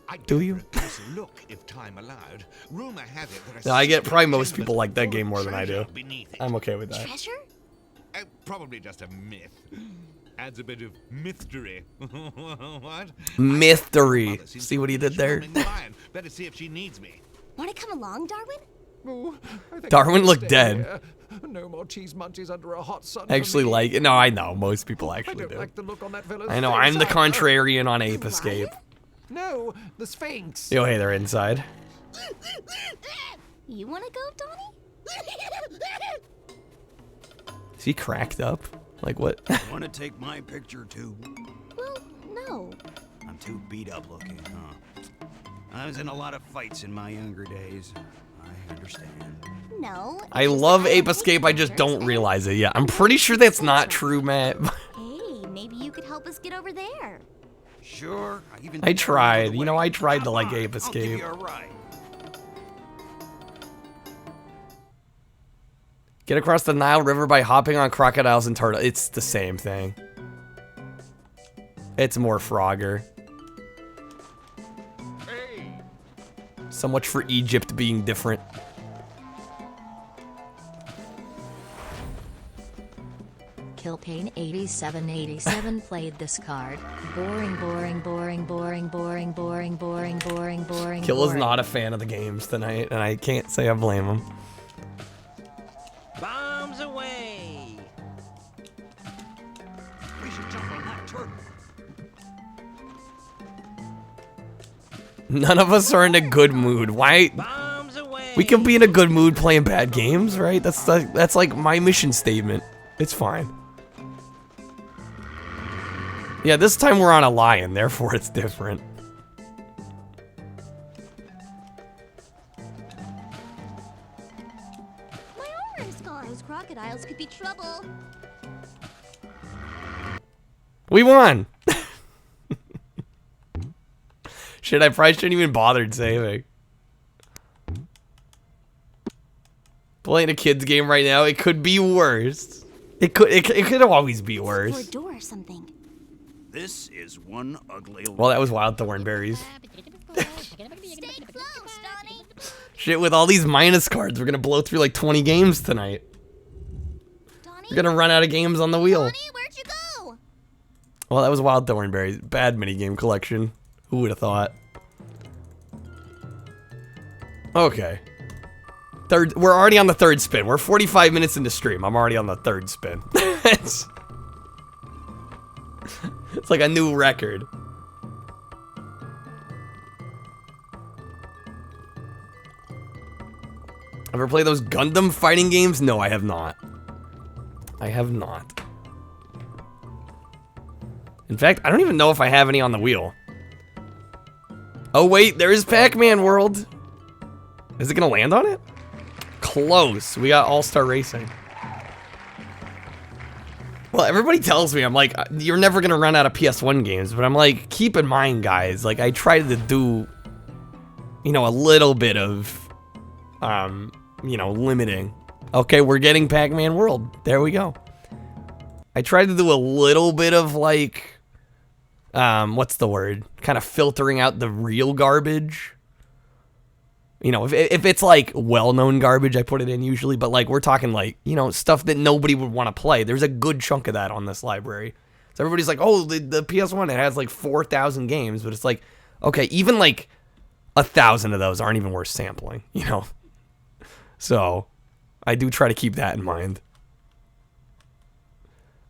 I'd Do give you? her a closer look if time allowed. Rumor has it that a No, I get probably most secret people like that chamber game more than I do. treasure beneath it. I'm okay with that. Treasure? Probably just a myth. Adds a bit of mystery. What? Mystery. Mother seems See to what he be did there? charming lion. Better see if she needs me. Want to come along, Darwin? Ooh, I think Darwin I'll looked stay dead. here. No more cheese munchies under a hot sun. I actually like it. No, I know. Most people I actually don't do. like the look on that villain's I know. face I'm the either. contrarian on Ape Escape. No, the Sphinx. Yo, hey, they're inside. You want to go, Donnie? Is he cracked up? Like what? Want to take my picture too? Well, no. I'm too beat up looking, huh? I was in a lot of fights in my younger days. I understand. No. it's I just love that Ape don't Escape. take I just pictures don't and- realize it. Yeah, I'm pretty sure that's not true, Matt. Hey, maybe you could help us get over there. Sure. I even I think tried. know the You know, way. I tried to Come like on, Ape I'll give Escape. you a ride. Get across the Nile River by hopping on crocodiles and turtles. It's the same thing. It's more Frogger. So much for Egypt being different. Killpain 8787 played this card. Boring, boring, boring, boring, boring, boring, boring, boring, boring. Kill is boring. not a fan of the games tonight, and I can't say I blame him. Bombs away! We should jump on that turtle. None of us are in a good mood. Why? Bombs away! We can be in a good mood playing bad games, right? That's like my mission statement. It's fine. Yeah, this time we're on a lion, therefore it's different. My arm's gone. Those crocodiles could be trouble. We won! Shit, I probably shouldn't even bothered saving. Playing a kid's game right now, it could be worse. It could always be For a worse. door or something. This is one ugly. Well, that was Wild Thornberries. Stay close, Donnie. Shit, with all these minus cards, we're gonna blow through like 20 games tonight. Donnie? We're gonna run out of games on the wheel. Donnie, where'd you go? Well, that was Wild Thornberries. Bad minigame collection. Who would have thought? Okay. We're already on the third spin. We're 45 minutes into stream. I'm already on the third spin. it's like a new record. Ever play those Gundam fighting games? No, I have not. I have not. In fact, I don't even know if I have any on the wheel. Oh wait, there is Pac-Man World. Is it gonna land on it? Close. We got All-Star Racing. Well, everybody tells me, I'm like, you're never gonna run out of PS1 games, but I'm like, keep in mind, guys, like, I tried to do, you know, a little bit of, you know, limiting. Okay, we're getting Pac-Man World. There we go. I tried to do a little bit of, like, what's the word? Kind of filtering out the real garbage. You know, if it's like well-known garbage, I put it in usually, but like we're talking like, you know, stuff that nobody would want to play. There's a good chunk of that on this library. So everybody's like, oh, the PS1, it has like 4,000 games, but it's like, okay, even like 1,000 of those aren't even worth sampling, you know? So I do try to keep that in mind.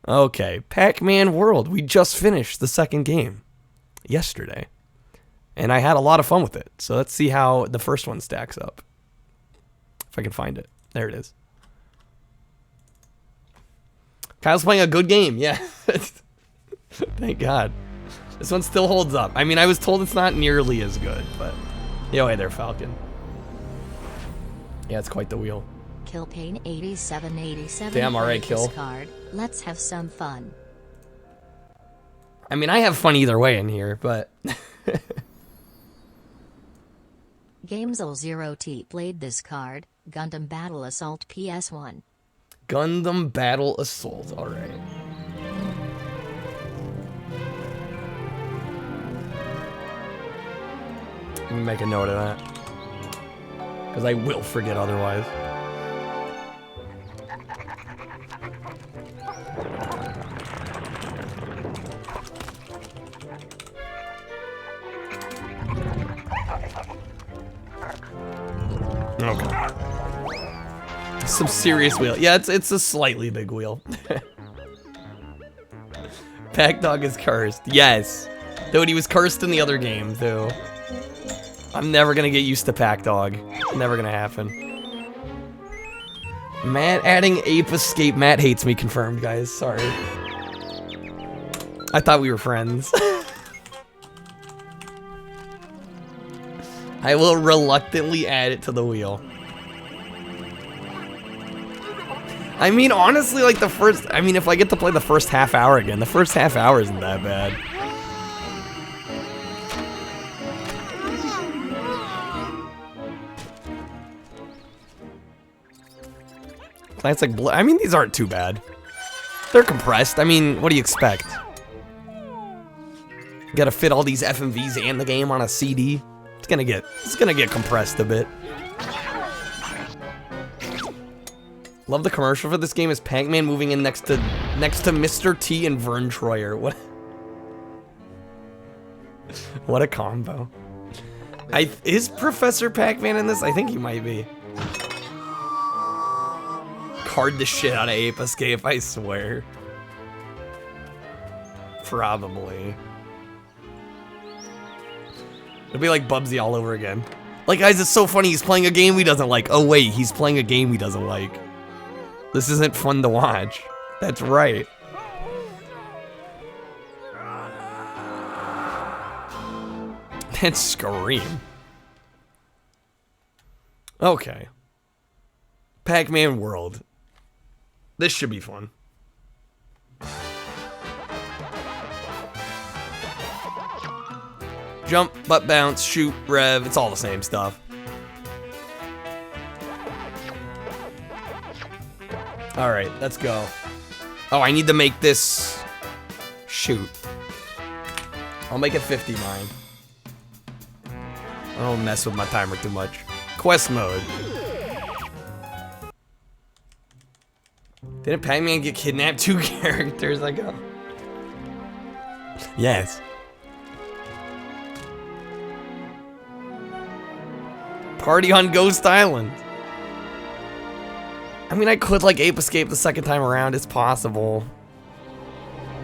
Okay, Pac-Man World. We just finished the second game yesterday. And I had a lot of fun with it. So let's see how the first one stacks up. If I can find it. There it is. Kyle's playing a good game. Yeah. Thank God. This one still holds up. I mean, I was told it's not nearly as good, but... Yo, hey there, Falcon. Yeah, it's quite the wheel. Killpain 8787 Damn, alright, played Kill. this card. Let's have some fun. I mean, I have fun either way in here, but... Gamesel0T played this card. Gundam Battle Assault PS1. Gundam Battle Assault. All right. Let me make a note of that, because I will forget otherwise. Okay. Some serious wheel. Yeah, it's a slightly big wheel. Pac-Dog is cursed. Yes. Dude, he was cursed in the other game, too. I'm never gonna get used to Pac-Dog. Never gonna happen. Matt adding Ape Escape. Matt hates me, confirmed, guys. Sorry. I thought we were friends. I will reluctantly add it to the wheel. I mean, honestly, like if I get to play the first half hour again, the first half hour isn't that bad. Classic Blood. I mean, these aren't too bad. They're compressed. I mean, what do you expect? You gotta fit all these FMVs and the game on a CD. It's gonna get compressed a bit. Love the commercial for this game is Pac-Man moving in next to Mr. T and Vern Troyer. What a combo. Is Professor Pac-Man in this? I think he might be. Card the shit out of Ape Escape, I swear. Probably. It'll be like Bubsy all over again. Like, guys, it's so funny. He's playing a game he doesn't like. Oh, wait, he's playing a game he doesn't like. This isn't fun to watch. That's right. That scream. Okay. Pac-Man World. This should be fun. Jump, butt bounce, shoot, rev. It's all the same stuff. Alright, let's go. Oh, I need to make this... Shoot. I'll make it 50 mine. I don't mess with my timer too much. Quest mode. Didn't Pac-Man get kidnapped? 2 characters ago. Yes. Party on Ghost Island. I mean, I could like Ape Escape the second time around. It's possible.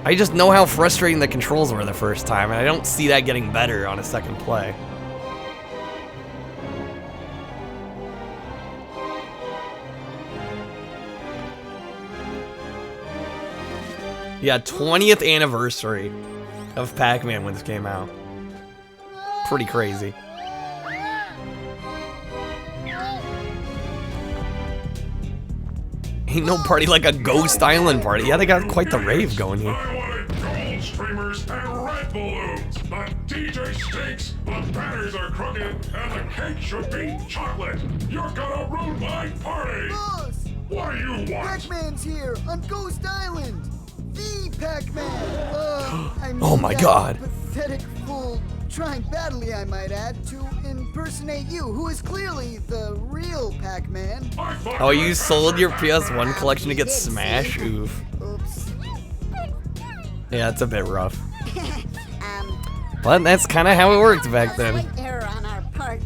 I just know how frustrating the controls were the first time, and I don't see that getting better on a second play. Yeah, 20th anniversary of Pac-Man when this came out. Pretty crazy. Ain't no party like a Ghost Island party. Yeah, they got quite the rave going here. I wanted gold streamers and red balloons. The DJ stinks, the banners are crooked, and the cake should be chocolate. You're gonna ruin my party. Boss! What do you want? Pac-Man's here on Ghost Island. The Pac-Man. I mean, Oh my God. Pathetic fool, trying badly, I might add, to impersonate you, who is clearly the real Pac-Man. Oh, you sold your PS1 collection to get Smash? Oof. Oops. Yeah, it's a bit rough. But that's kind of how it worked back then. Slight error on our part.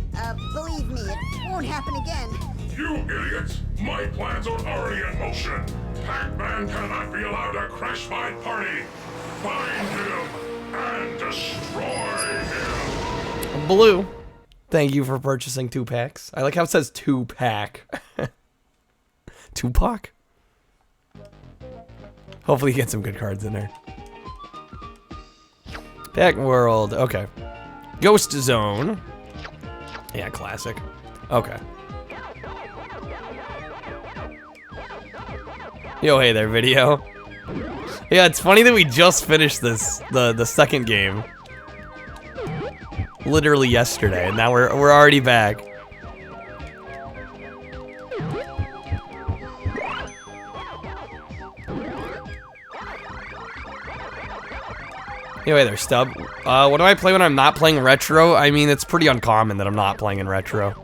Believe me, it won't happen again. You idiots! My plans are already in motion. Pac-Man cannot be allowed to crash my party. Find him and destroy him. Blue, thank you for purchasing 2 packs. I like how it says 2-pack. Tupac? Hopefully you get some good cards in there. Pac World, okay. Ghost Zone. Yeah, classic. Okay. Yo, hey there, video. Yeah, it's funny that we just finished this, the second game. literally yesterday, and now we're already back. Anyway there, Stub. What do I play when I'm not playing retro? I mean, it's pretty uncommon that I'm not playing in retro.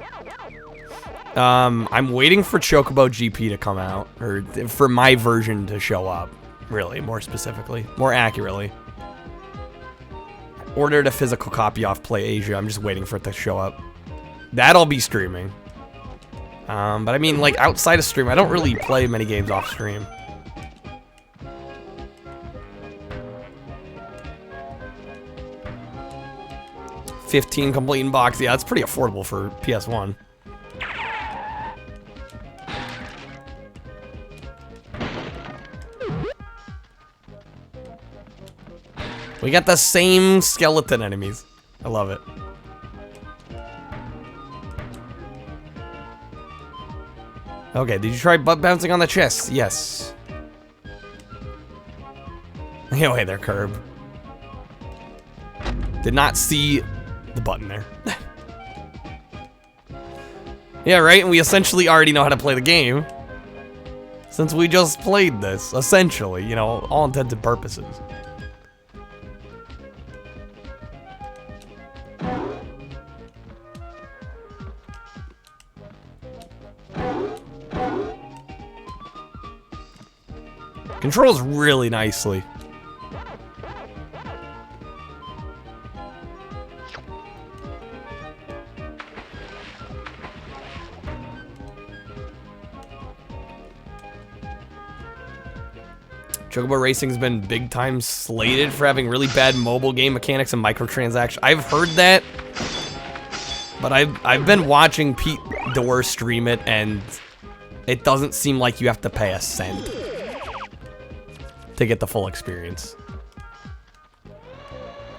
I'm waiting for Chocobo GP to come out, or for my version to show up, really, more specifically, more accurately. Ordered a physical copy off Play Asia. I'm just waiting for it to show up. That'll be streaming. But I mean, like, outside of stream, I don't really play many games off stream. $15 complete in box. Yeah, that's pretty affordable for PS1. We got the same skeleton enemies. I love it. Okay, did you try butt bouncing on the chest? Yes. Oh, hey there, Curb. Did not see the button there. Yeah, right? And we essentially already know how to play the game. Since we just played this, essentially, you know, all intents and purposes. Controls really nicely. Chocobo Racing's been big time slated for having really bad mobile game mechanics and microtransactions. I've heard that, but I've been watching Pete Dorr stream it, and it doesn't seem like you have to pay a cent to get the full experience.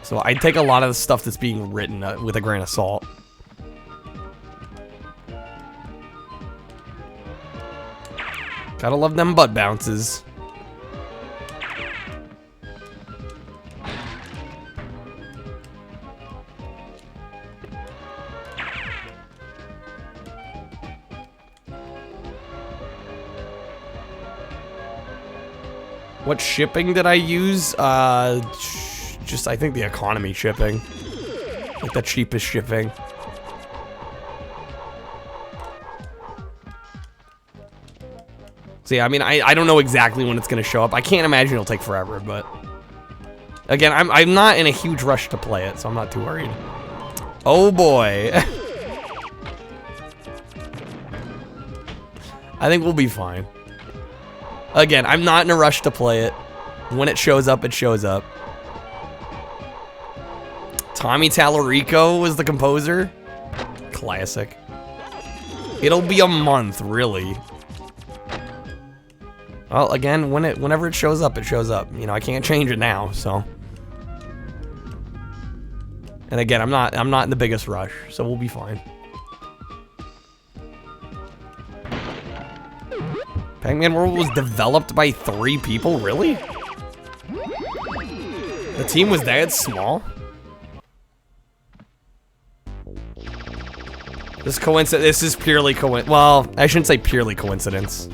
So I take a lot of the stuff that's being written with a grain of salt. Gotta love them butt bounces. What shipping did I use? Just, I think the economy shipping. Like the cheapest shipping. So yeah, I mean, I don't know exactly when it's gonna show up. I can't imagine it'll take forever, but... Again, I'm not in a huge rush to play it, so I'm not too worried. Oh boy. I think we'll be fine. Again, I'm not in a rush to play it. When it shows up, it shows up. Tommy Tallarico was the composer. Classic. It'll be a month, really. Well, again, whenever it shows up, it shows up. You know, I can't change it now, so. And again, I'm not in the biggest rush, so we'll be fine. Pac-Man World was developed by 3 people? Really? The team was that small? This is purely coincidence. Well, I shouldn't say purely coincidence.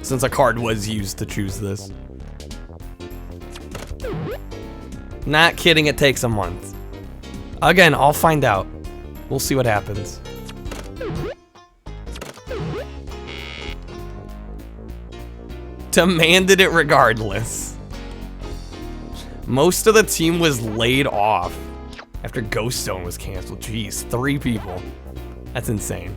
Since a card was used to choose this. Not kidding, it takes a month. Again, I'll find out. We'll see what happens. Demanded it regardless. Most of the team was laid off after Ghost Zone was canceled. Jeez, 3 people. That's insane.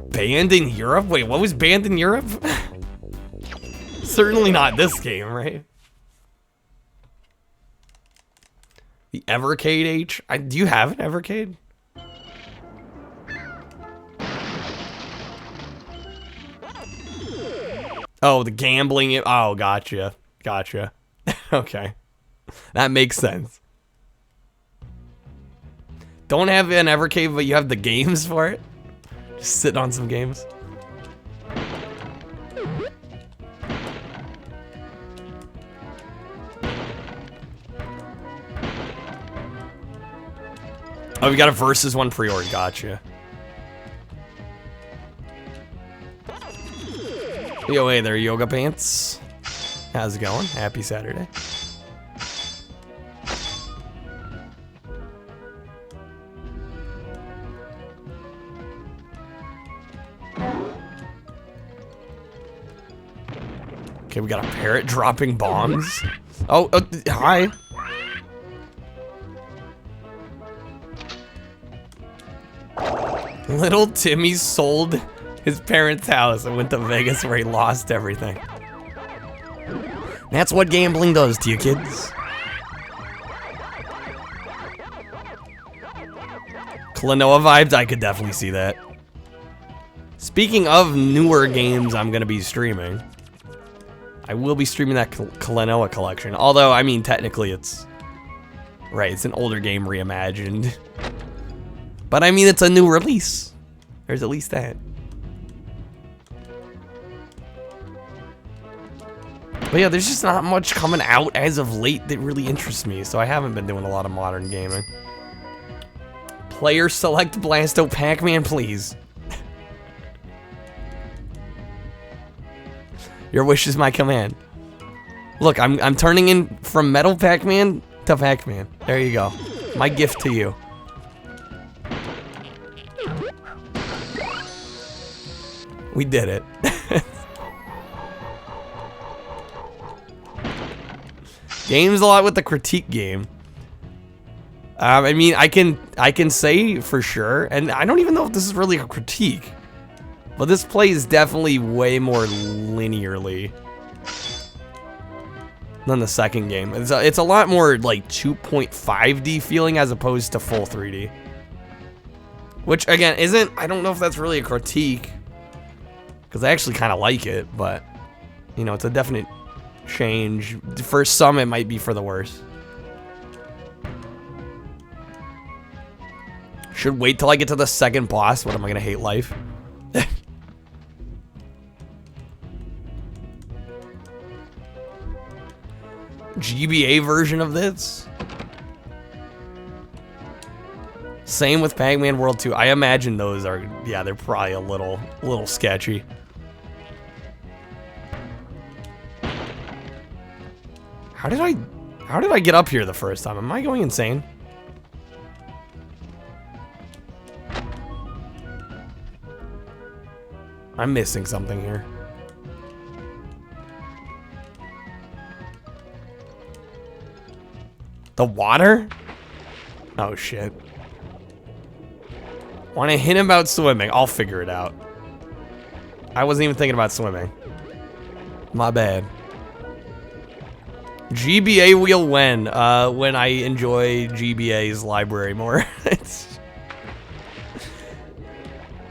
Banned in Europe? Wait, what was banned in Europe? Certainly not this game, right? The Evercade H? Do you have an Evercade? Oh, the gambling. Oh, gotcha. Gotcha. Okay. That makes sense. Don't have an Evercade, but you have the games for it? Just sitting on some games. Oh, we got a versus one pre-order. Gotcha. Yo, hey there, Yoga Pants. How's it going? Happy Saturday. Okay, we got a parrot dropping bombs. Oh, hi. Little Timmy sold his parents' house and went to Vegas where he lost everything. That's what gambling does to you kids. Klonoa vibes, I could definitely see that. Speaking of newer games I'm gonna be streaming, I will be streaming that Klonoa collection. Although, I mean, technically it's... Right, it's an older game reimagined. But I mean, it's a new release. There's at least that. But yeah, there's just not much coming out as of late that really interests me, so I haven't been doing a lot of modern gaming. Player select Blasto Pac-Man, please. Your wish is my command. Look, I'm turning in from Metal Pac-Man to Pac-Man. There you go. My gift to you. We did it. Games a lot with the critique game. I mean, I can say for sure, and I don't even know if this is really a critique, but this plays definitely way more linearly than the second game. It's a lot more like 2.5D feeling as opposed to full 3D. Which again isn't, I don't know if that's really a critique, because I actually kind of like it, but you know, it's a definite change. For some it might be for the worse. Should wait till I get to the second boss. What am I gonna hate life? GBA version of this? Same with Pac-Man World 2. I imagine those are, yeah, they're probably a little sketchy. How did I get up here the first time? Am I going insane? I'm missing something here. The water? Oh shit. Want to hint about swimming? I'll figure it out. I wasn't even thinking about swimming. My bad. GBA wheel when I enjoy GBA's library more.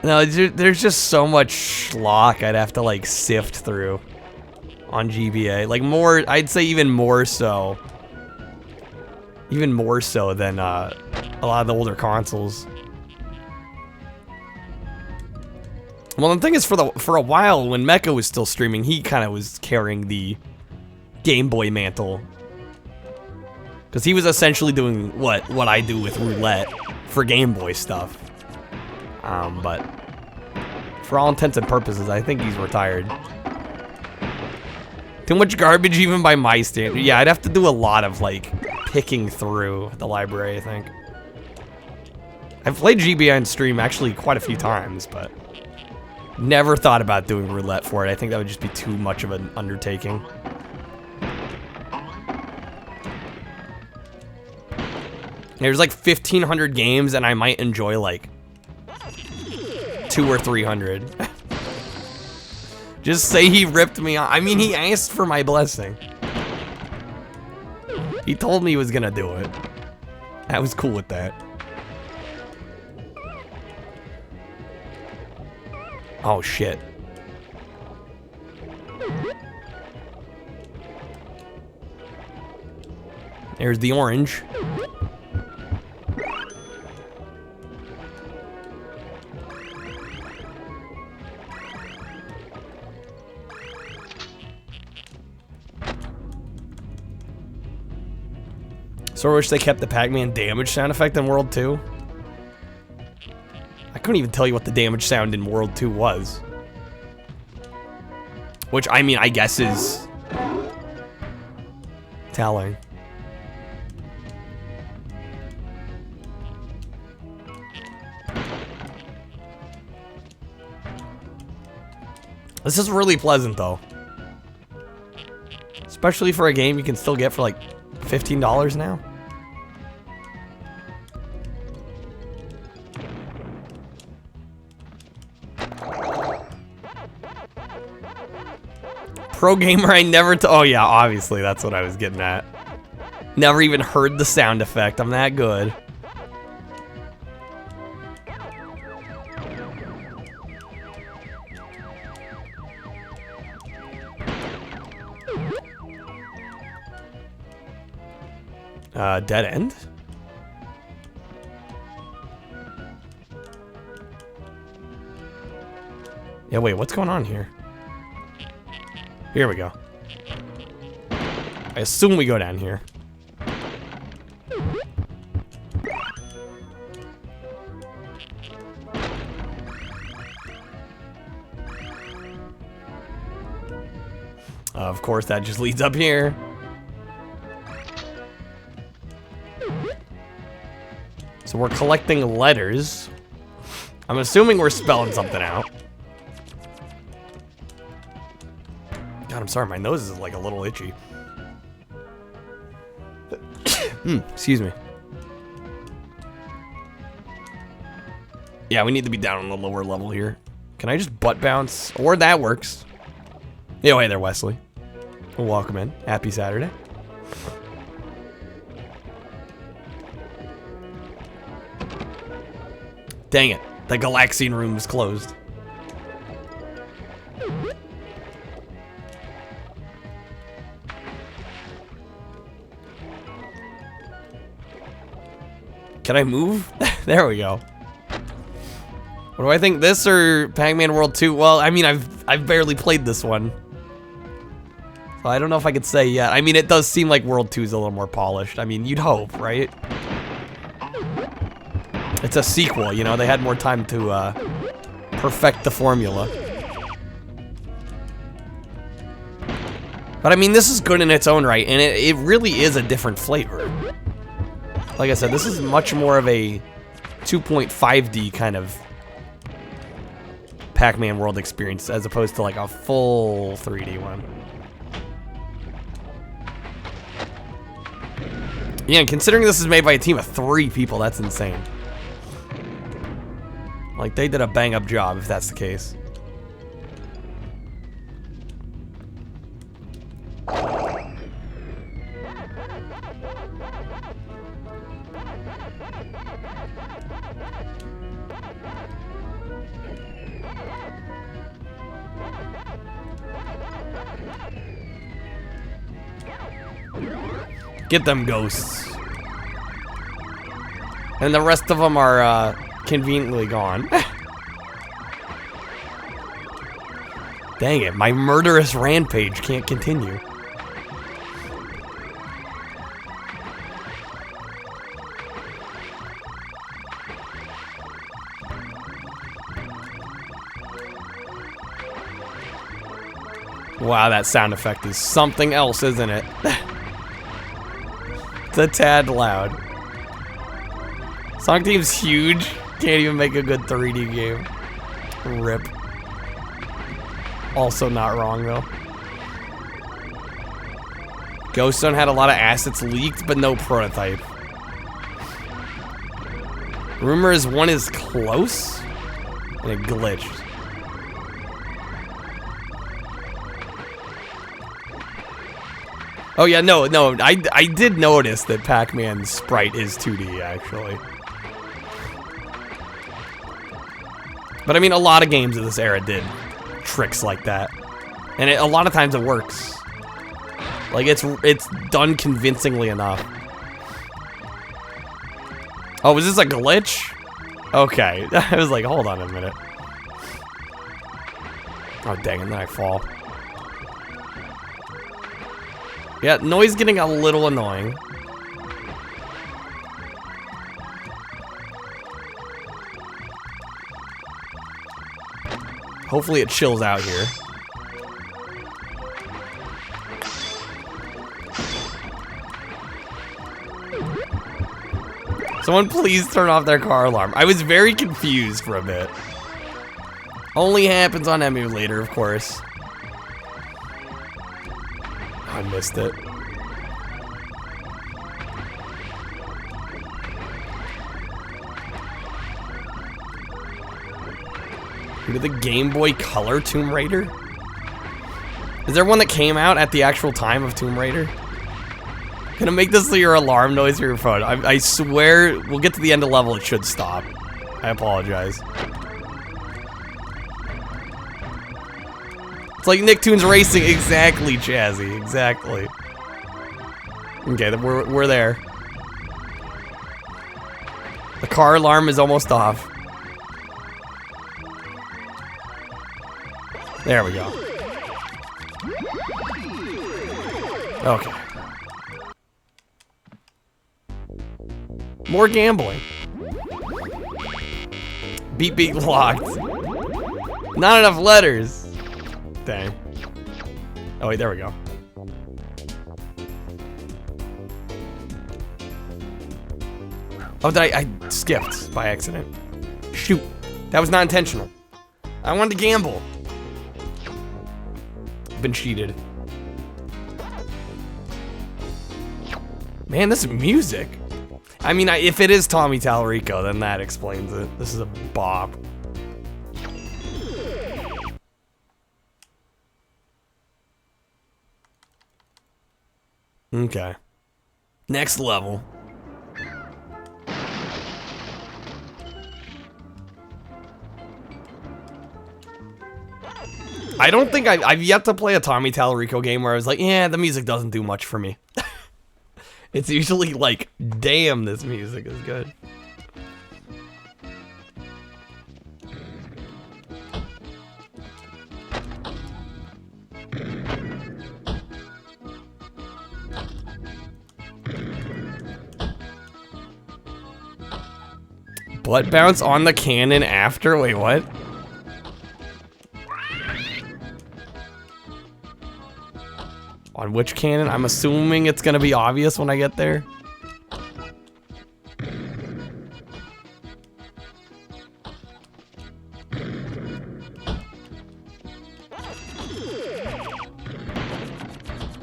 No, there's just so much schlock I'd have to like sift through on GBA. Like more, I'd say even more so. Even more so than a lot of the older consoles. Well, the thing is, for a while when Mecha was still streaming, he kind of was carrying the Game Boy mantle, because he was essentially doing what I do with Roulette for Game Boy stuff. But for all intents and purposes, I think he's retired. Too much garbage even by my standard. Yeah, I'd have to do a lot of like picking through the library, I think. I've played GBA on stream actually quite a few times, but never thought about doing Roulette for it. I think that would just be too much of an undertaking. There's like 1,500 games, and I might enjoy like 200 or 300. Just say he ripped me off. I mean, he asked for my blessing. He told me he was gonna do it. I was cool with that. Oh shit. There's the orange. So I wish they kept the Pac-Man damage sound effect in World 2. couldn't even tell you what the damage sound in World 2 was. Which, I mean, I guess is telling. This is really pleasant, though. Especially for a game you can still get for like $15 now. Pro gamer, I never oh yeah, obviously that's what I was getting at. Never even heard the sound effect. I'm that good. Dead end? Yeah, wait, what's going on here? Here we go. I assume we go down here. Of course, that just leads up here. So we're collecting letters. I'm assuming we're spelling something out. God, I'm sorry, my nose is like a little itchy. Excuse me. Yeah, we need to be down on the lower level here. Can I just butt bounce? Or that works. Yo, hey there, Wesley. Well, welcome in. Happy Saturday. Dang it. The Galaxian room is closed. Can I move? There we go. What do I think, this or Pac-Man World 2? Well, I mean, I've barely played this one. So I don't know if I could say yet. I mean, it does seem like World 2 is a little more polished. I mean, you'd hope, right? It's a sequel, you know, they had more time to perfect the formula. But I mean, this is good in its own right, and it really is a different flavor. Like I said, this is much more of a 2.5D kind of Pac-Man World experience as opposed to like a full 3D one. Yeah, and considering this is made by a team of 3 people, that's insane. Like, they did a bang-up job, if that's the case. Get them ghosts. And the rest of them are, conveniently gone. Dang it, my murderous rampage can't continue. Wow, that sound effect is something else, isn't it? It's a tad loud. Sonic Team's huge. Can't even make a good 3D game. RIP. Also not wrong, though. Ghost Zone had a lot of assets leaked, but no prototype. Rumor is one is close, and it glitched. Oh yeah, no, I did notice that Pac-Man's sprite is 2D, actually. But I mean, a lot of games of this era did tricks like that. And a lot of times it works. Like, it's done convincingly enough. Oh, was this a glitch? Okay, I was like, hold on a minute. Oh, dang it, then I fall. Yeah, noise getting a little annoying. Hopefully it chills out here. Someone please turn off their car alarm. I was very confused for a bit. Only happens on emulator, of course. I missed it. Did the Game Boy Color Tomb Raider? Is there one that came out at the actual time of Tomb Raider? Gonna make this your alarm noise for your phone. I swear, we'll get to the end of level, it should stop. I apologize. It's like Nicktoons Racing. Exactly, Chazzy. Exactly. Okay, we're there. The car alarm is almost off. There we go. Okay. More gambling. Beep beep locked. Not enough letters. Dang. Oh wait, there we go. Oh, I skipped by accident. Shoot. That was not intentional. I wanted to gamble. Been cheated. Man, this music. I mean, if it is Tommy Tallarico, then that explains it. This is a bop. Okay. Next level. I don't think I've yet to play a Tommy Tallarico game where I was like, yeah, the music doesn't do much for me. It's usually like, damn, this music is good. Butt bounce on the cannon after? Wait, what? On which cannon? I'm assuming it's gonna be obvious when I get there.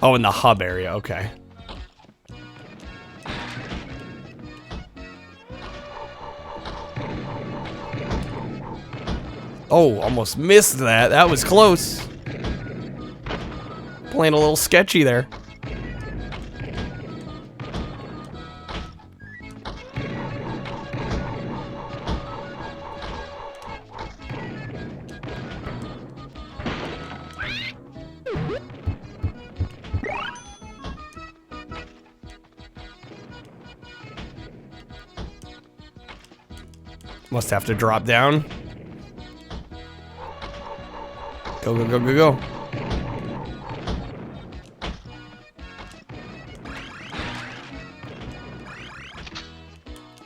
Oh, in the hub area, okay. Oh, almost missed that. That was close. Playing a little sketchy there. Must have to drop down. Go, go, go, go, go.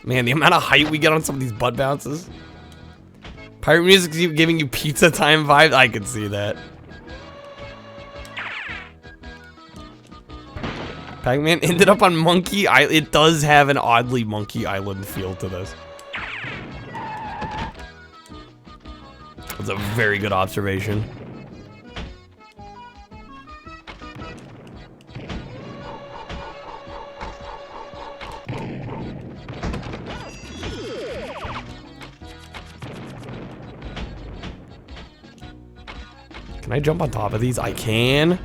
Man, the amount of height we get on some of these butt bounces. Pirate music's giving you pizza time vibes. I can see that. Pac-Man ended up on Monkey Island. It does have an oddly Monkey Island feel to this. That's a very good observation. Can I jump on top of these? I can.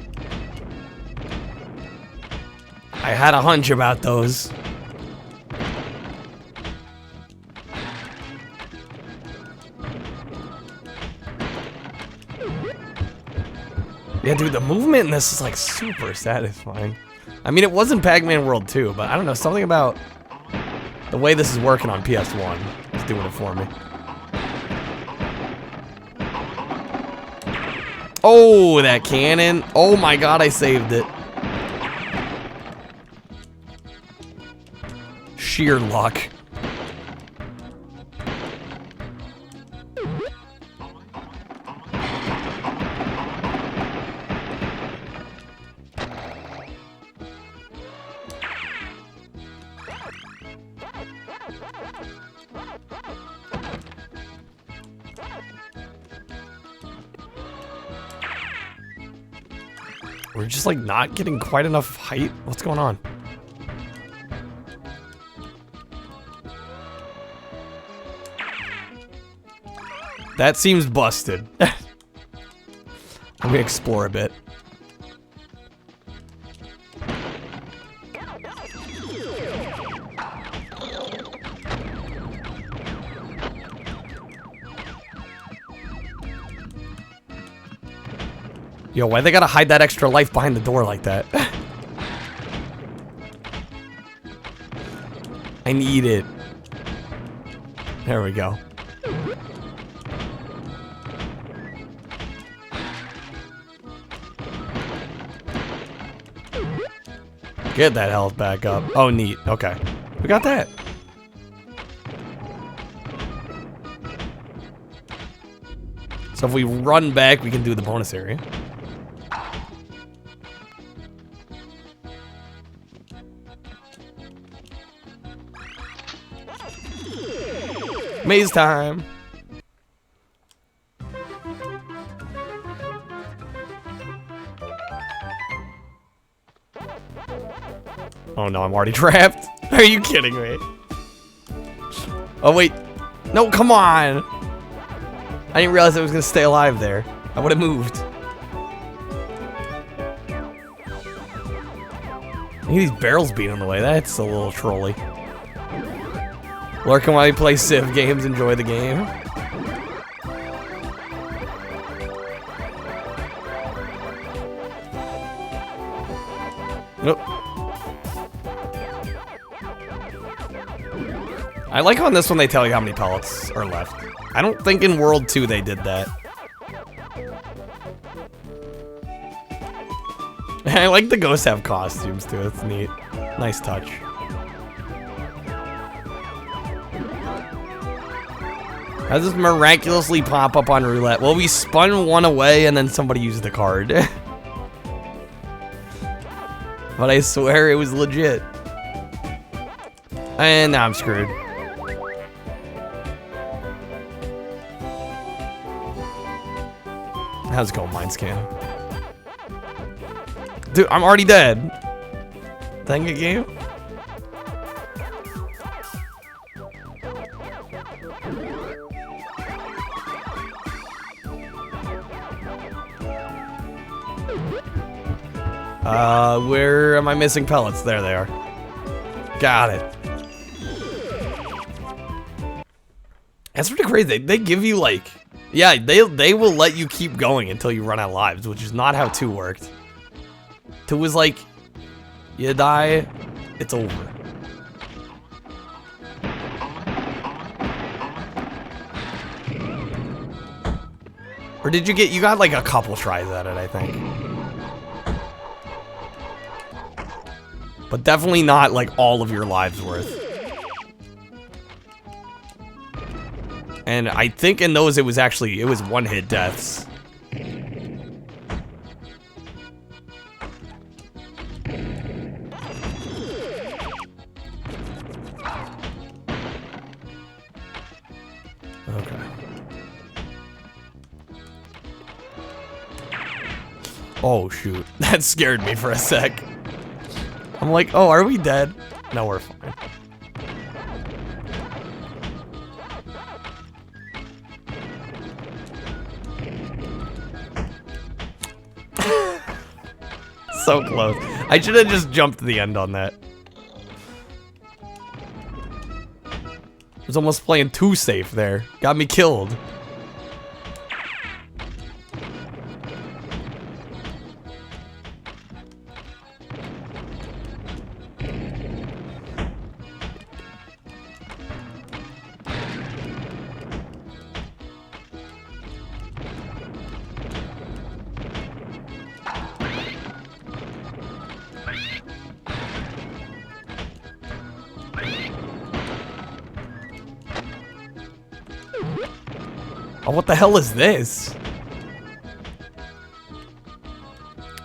I had a hunch about those. Yeah, dude, the movement in this is like super satisfying. I mean, it was in Pac-Man World 2, but I don't know, something about the way this is working on PS1 is doing it for me. Oh, that cannon. Oh my god, I saved it. Sheer luck. We're just like not getting quite enough height. What's going on? That seems busted. I'm gonna explore a bit. Yo, why they gotta hide that extra life behind the door like that? I need it. There we go. Get that health back up. Oh, neat. Okay. We got that. So if we run back, we can do the bonus area. Maze time. Oh no, I'm already trapped. Are you kidding me? Oh wait. No, come on. I didn't realize I was gonna stay alive there. I would have moved. Look at these barrels being in the way. That's a little trolly. Lurking while you play Civ games, enjoy the game. Nope. I like on this one they tell you how many pellets are left. I don't think in World 2 they did that. I like the ghosts have costumes too, it's neat. Nice touch. How does this miraculously pop up on Roulette? Well, we spun one away and then somebody used the card. But I swear it was legit. And now I'm screwed. How's it going, mind scan? Dude, I'm already dead. Dang it, game. Where am I missing pellets? There they are. Got it. That's pretty crazy. They give you like, yeah, they will let you keep going until you run out of lives, which is not how 2 worked. 2 was like, you die, it's over. Or did you got like a couple tries at it, I think. But definitely not like all of your lives worth. And I think in those it was one-hit deaths. Okay. Oh shoot, that scared me for a sec. I'm like, oh, are we dead? No, we're fine. So close. I should have just jumped to the end on that. I was almost playing too safe there. Got me killed. Oh, what the hell is this?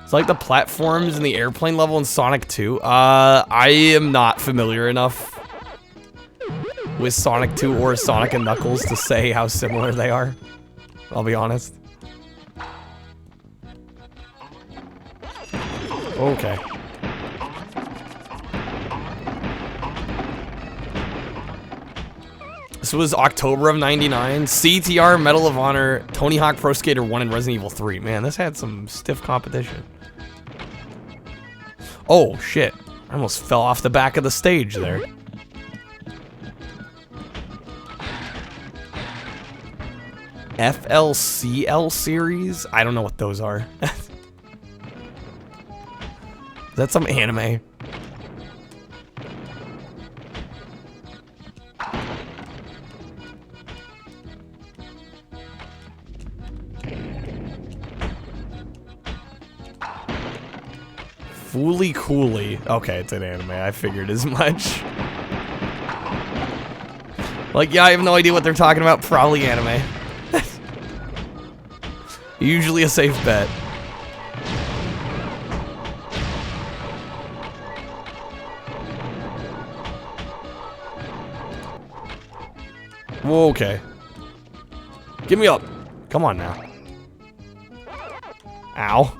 It's like the platforms in the airplane level in Sonic 2. I am not familiar enough with Sonic 2 or Sonic and Knuckles to say how similar they are. I'll be honest. Okay. This was October of '99. CTR, Medal of Honor, Tony Hawk Pro Skater 1, and Resident Evil 3. Man, this had some stiff competition. Oh, shit. I almost fell off the back of the stage there. FLCL series? I don't know what those are. Is that some anime? Fooly Cooley. Okay, it's an anime. I figured as much. Like, yeah, I have no idea what they're talking about. Probably anime. Usually a safe bet. Whoa, okay. Give me up. Come on now. Ow.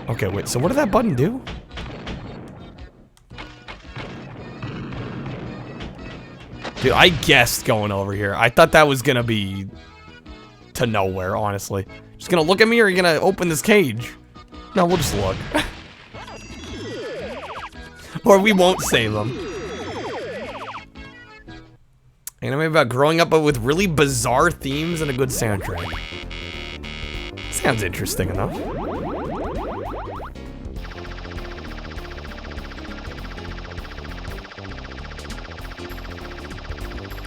Okay, wait, so what did that button do? Dude, I guessed going over here. I thought that was gonna be to nowhere, honestly. Just gonna look at me or are you gonna open this cage? No, we'll just look. Or we won't save them. Anime about growing up with really bizarre themes and a good soundtrack. Sounds interesting enough.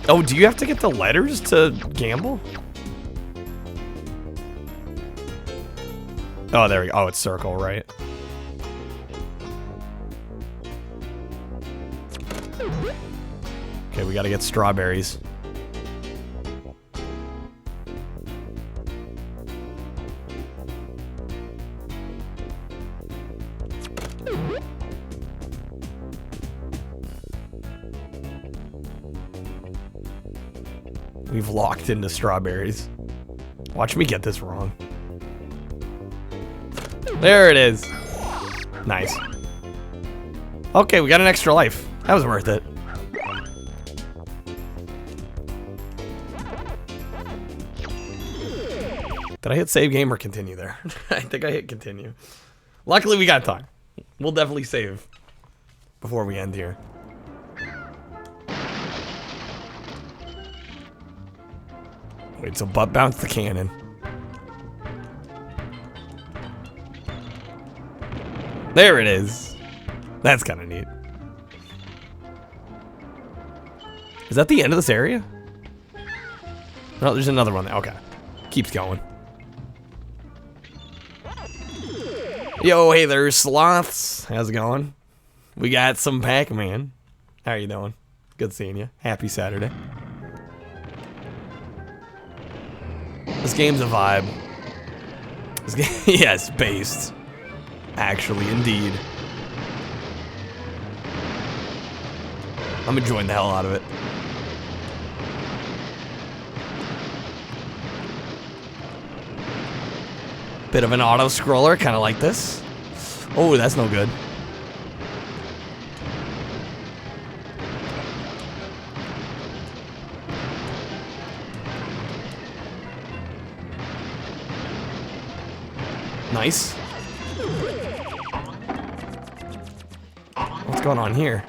Oh, do you have to get the letters to gamble? Oh, there we go. Oh, it's circle, right? Okay, we gotta get strawberries. We've locked into strawberries. Watch me get this wrong. There it is. Nice. Okay, we got an extra life. That was worth it. Did I hit save game or continue there? I think I hit continue. Luckily, we got time. We'll definitely save before we end here. Wait, so butt bounce the cannon. There it is. That's kind of neat. Is that the end of this area? No, there's another one there. Okay. Keeps going. Yo, hey there, sloths. How's it going? We got some Pac-Man. How are you doing? Good seeing you. Happy Saturday. This game's a vibe. This game, yes, based. Actually, indeed. I'm enjoying the hell out of it. Bit of an auto-scroller, kind of like this. Oh, that's no good. Nice. What's going on here?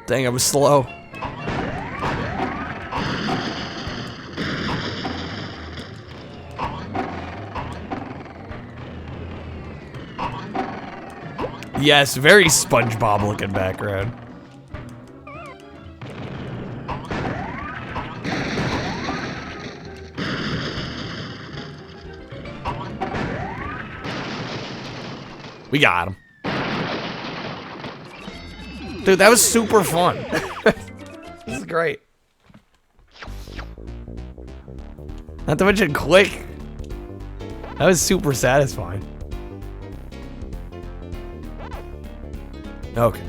Dang, I was slow. Yes, very SpongeBob looking background. We got him. Dude, that was super fun. This is great. Not to mention quick. That was super satisfying. Okay.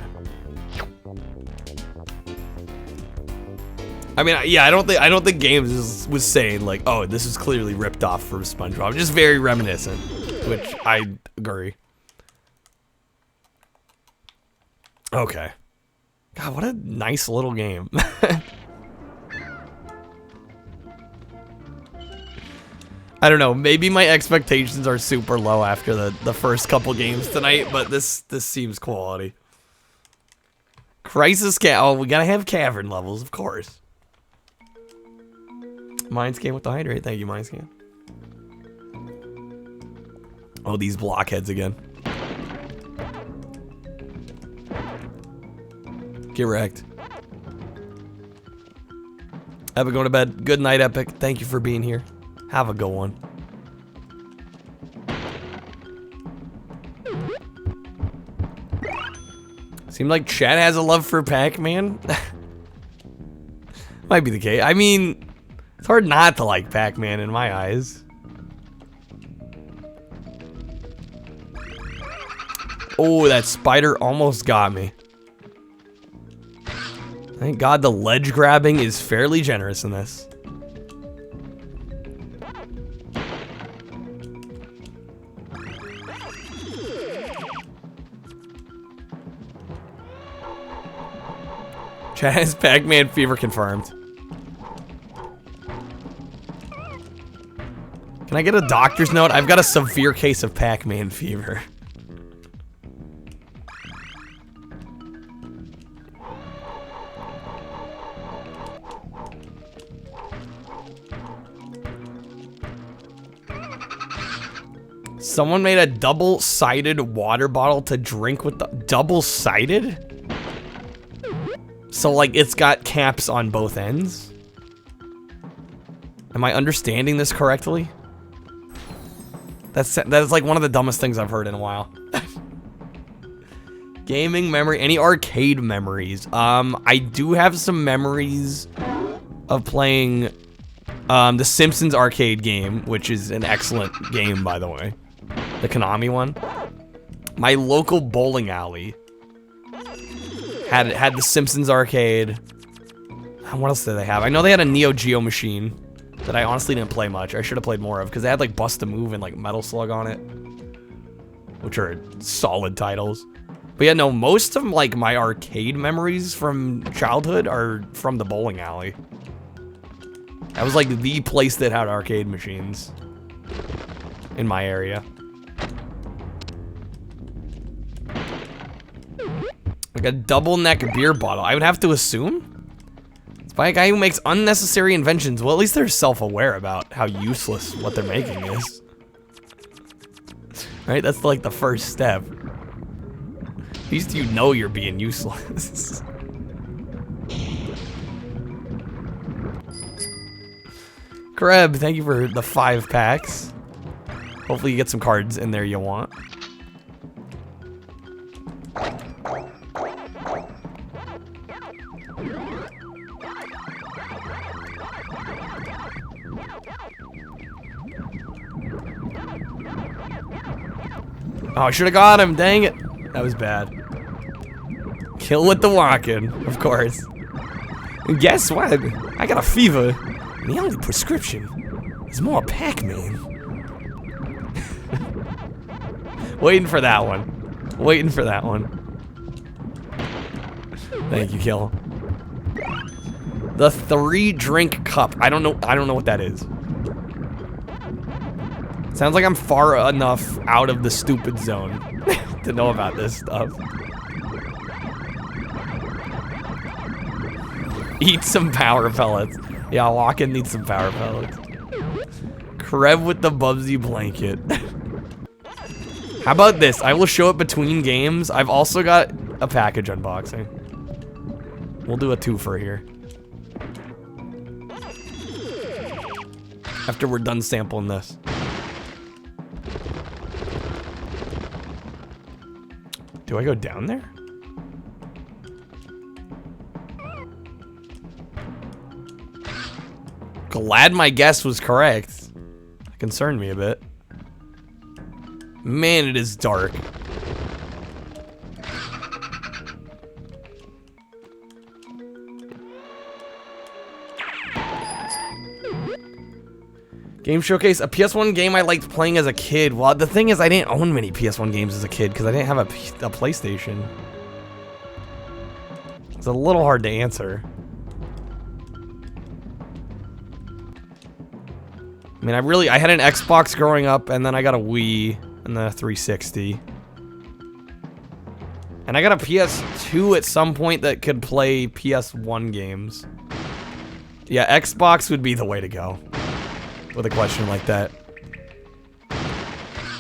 I mean, yeah, I don't think Games was saying like, oh, this is clearly ripped off from SpongeBob. Just very reminiscent, which I agree. Okay. God, what a nice little game. I don't know, maybe my expectations are super low after the first couple games tonight, but this seems quality. Crisis oh, we gotta have cavern levels, of course. Mindscan with the hydrate, thank you, Mindscan. Oh, these blockheads again. Get wrecked. Epic, going to bed. Good night, Epic. Thank you for being here. Have a good one. Seemed like Chad has a love for Pac-Man. Might be the case. I mean, it's hard not to like Pac-Man in my eyes. Oh, that spider almost got me. Thank God the ledge grabbing is fairly generous in this. Chad has Pac-Man fever confirmed. Can I get a doctor's note? I've got a severe case of Pac-Man fever. Someone made a double-sided water bottle to drink with the double-sided? So like it's got caps on both ends? Am I understanding this correctly? That is like one of the dumbest things I've heard in a while. Gaming memory, any arcade memories? I do have some memories of playing the Simpsons arcade game, which is an excellent game, by the way. The Konami one. My local bowling alley had the Simpsons arcade. What else did they have? I know they had a Neo Geo machine that I honestly didn't play much. I should have played more of because they had like Bust a Move and like Metal Slug on it, which are solid titles. But yeah, no, most of like my arcade memories from childhood are from the bowling alley. That was like the place that had arcade machines in my area. Like a double neck beer bottle. I would have to assume it's by a guy who makes unnecessary inventions. Well, at least they're self-aware about how useless what they're making is. Right? That's like the first step. At least you know you're being useless. Kreb, thank you for the 5 packs. Hopefully you get some cards in there you want. Oh, I should have got him, dang it. That was bad. Kill with the walking, of course. And guess what? I got a fever. And the only prescription is more Pac-Man. Waiting for that one. Waiting for that one. Thank you, Kill. The 3-drink cup. I don't know what that is. Sounds like I'm far enough out of the stupid zone to know about this stuff. Eat some power pellets. Yeah, Walken needs some power pellets. Krev with the Bubsy blanket. How about this? I will show it between games. I've also got a package unboxing. We'll do a 2-fer here. After we're done sampling this. Do I go down there? Glad my guess was correct. That concerned me a bit. Man, it is dark. Game Showcase, a PS1 game I liked playing as a kid. Well, the thing is, I didn't own many PS1 games as a kid because I didn't have a PlayStation. It's a little hard to answer. I mean, I had an Xbox growing up, and then I got a Wii, and then a 360. And I got a PS2 at some point that could play PS1 games. Yeah, Xbox would be the way to go. With a question like that.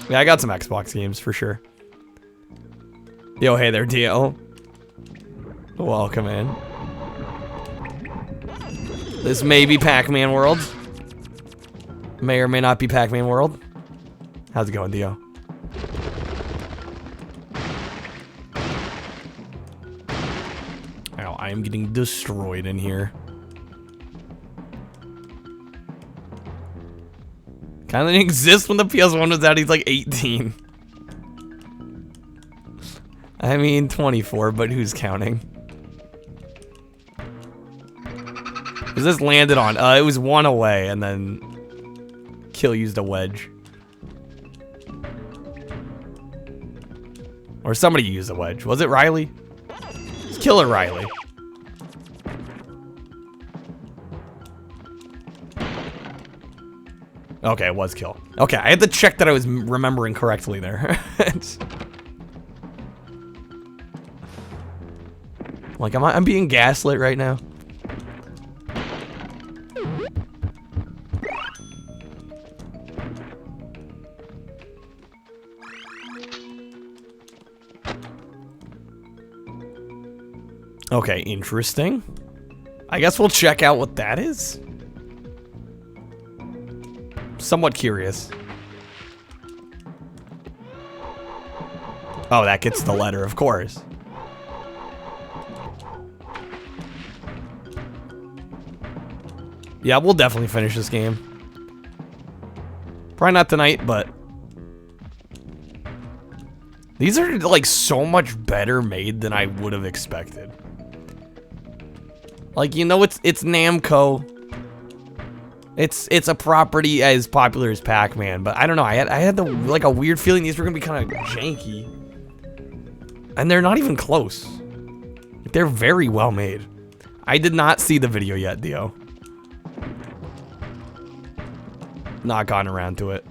Yeah, I got some Xbox games for sure. Yo, hey there, Dio. Welcome in. This may be Pac-Man World. May or may not be Pac-Man World. How's it going, Dio? Ow, I am getting destroyed in here. Kind of didn't exist when the PS1 was out. He's like 18. I mean, 24, but who's counting? Because this landed on, it was one away, and then Kill used a wedge. Or somebody used a wedge. Was it Riley? It's Killer Riley. Okay, it was Kill. Okay, I had to check that I was remembering correctly there. Like, I'm being gaslit right now. Okay, interesting. I guess we'll check out what that is. Somewhat curious. Oh, that gets the letter, of course. Yeah, we'll definitely finish this game. Probably not tonight, but these are like so much better made than I would have expected. Like, you know, it's Namco. It's a property as popular as Pac-Man, but I don't know. I had like a weird feeling these were gonna be kind of janky, and they're not even close. They're very well made. I did not see the video yet, Dio. Not gotten around to it.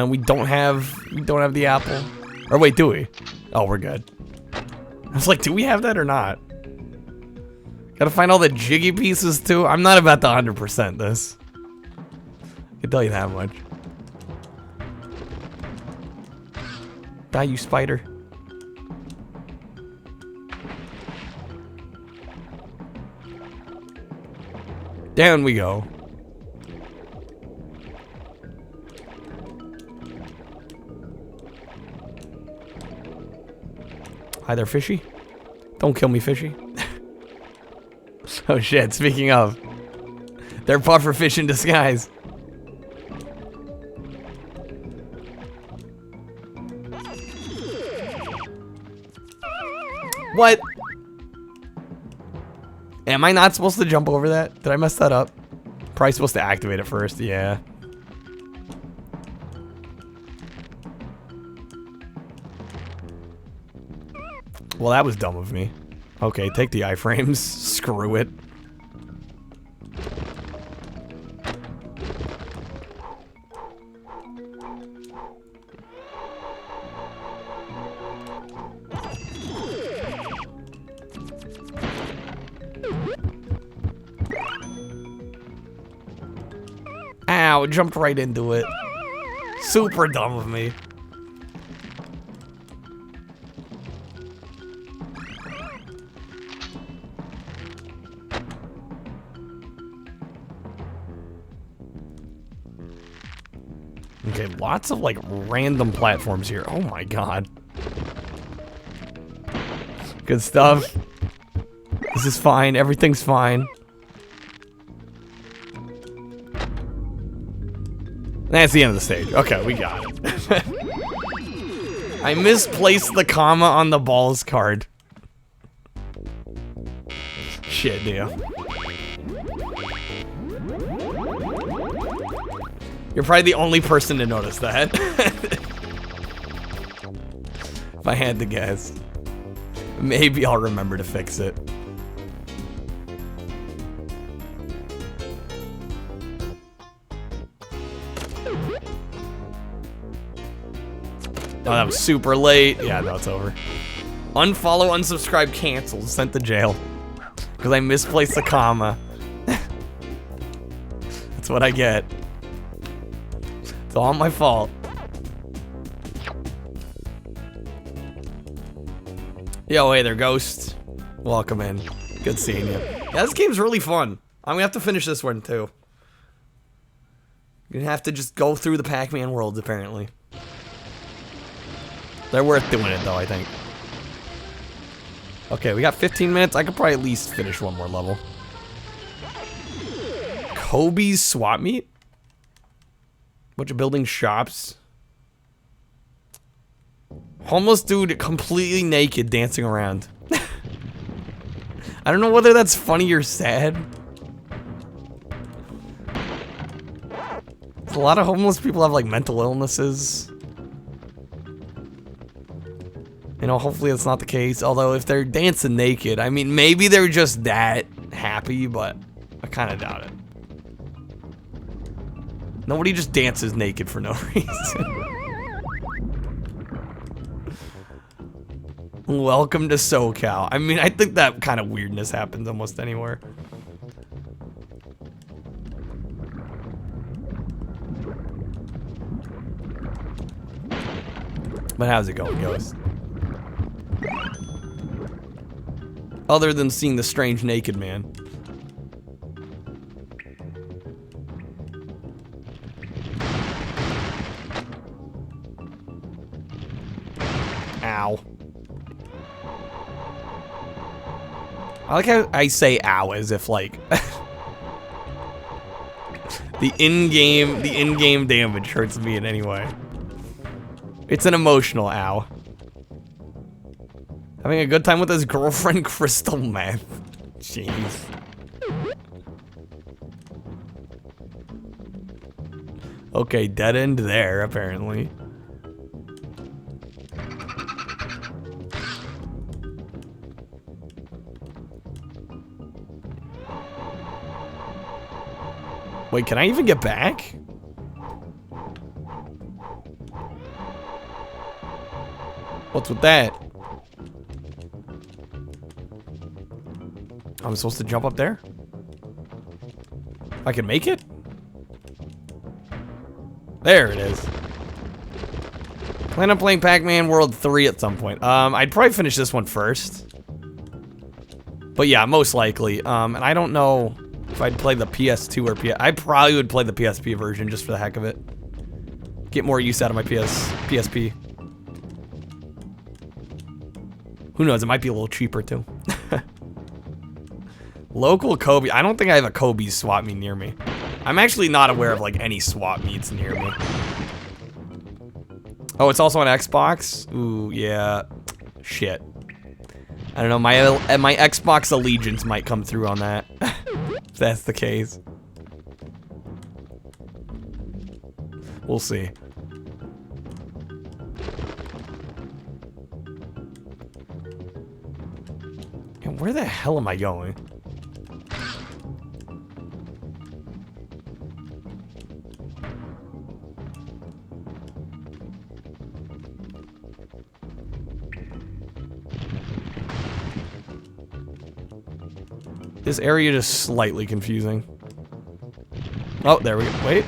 We don't have the apple. Or wait, do we? Oh, we're good. I was like, do we have that or not? Gotta find all the jiggy pieces too. I'm not about to 100% this. I can tell you that much. Die, you spider. Down we go. Hi there, fishy. Don't kill me, fishy. Oh shit, speaking of. They're puffer fish in disguise. What? Am I not supposed to jump over that? Did I mess that up? Probably supposed to activate it first, yeah. Well, that was dumb of me. Okay, take the iframes. Screw it. Ow, it jumped right into it. Super dumb of me. Okay, lots of like random platforms here. Oh my god. Good stuff. This is fine. Everything's fine. That's the end of the stage. Okay, we got it. I misplaced the comma on the balls card. Shit, dude. You're probably the only person to notice that. If I had to guess. Maybe I'll remember to fix it. Oh, that was super late. Yeah, no, it's over. Unfollow, unsubscribe, cancel, sent to jail. Because I misplaced the comma. That's what I get. It's all my fault. Yo, hey there, Ghost. Welcome in. Good seeing you. Yeah, this game's really fun. I'm gonna have to finish this one, too. You're gonna have to just go through the Pac-Man worlds, apparently. They're worth doing it, though, I think. Okay, we got 15 minutes. I could probably at least finish one more level. Kobe's swap meet? Bunch of building shops. Homeless dude completely naked dancing around. I don't know whether that's funny or sad. A lot of homeless people have like mental illnesses. You know, hopefully that's not the case. Although if they're dancing naked, I mean, maybe they're just that happy, but I kind of doubt it. Nobody just dances naked for no reason. Welcome to SoCal. I mean, I think that kind of weirdness happens almost anywhere. But how's it going, Ghost? Other than seeing the strange naked man. Ow. I like how I say ow as if like the in-game damage hurts me in any way. It's an emotional ow. Having a good time with his girlfriend, Crystal Meth. Jeez. Okay, dead end there, apparently. Wait, can I even get back? What's with that? I'm supposed to jump up there? I can make it? There it is. Plan on playing Pac-Man World 3 at some point. I'd probably finish this one first. But yeah, most likely. And I don't know if I'd play the PS2 or PS. I probably would play the PSP version just for the heck of it. Get more use out of my PSP. Who knows? It might be a little cheaper too. Local Kobe. I don't think I have a Kobe's swap meet near me. I'm actually not aware of like any swap meets near me. Oh, it's also on Xbox? Ooh, yeah. Shit. I don't know. My Xbox allegiance might come through on that. If that's the case. We'll see. And where the hell am I going? This area is slightly confusing. Oh, there we go. Wait.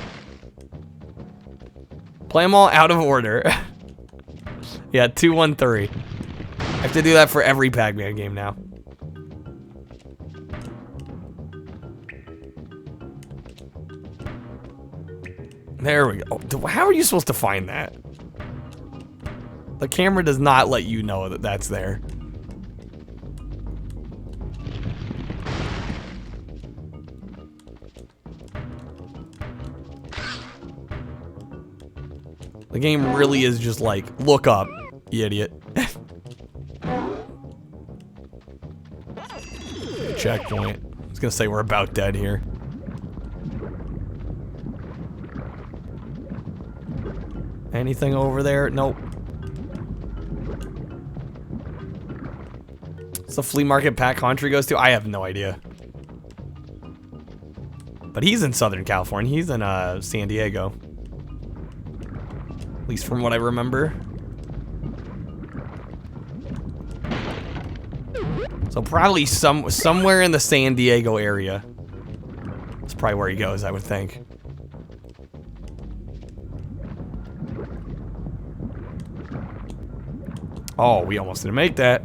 Play them all out of order. Yeah, 2, 1, 3. I have to do that for every Pac-Man game now. There we go. How are you supposed to find that? The camera does not let you know that that's there. The game really is just like, look up, you idiot. Checkpoint. I was gonna say we're about dead here. Anything over there? Nope. What's the flea market Pat Country goes to? I have no idea. But he's in Southern California. He's in San Diego. At least from what I remember. So probably somewhere in the San Diego area. That's probably where he goes, I would think. Oh, we almost didn't make that.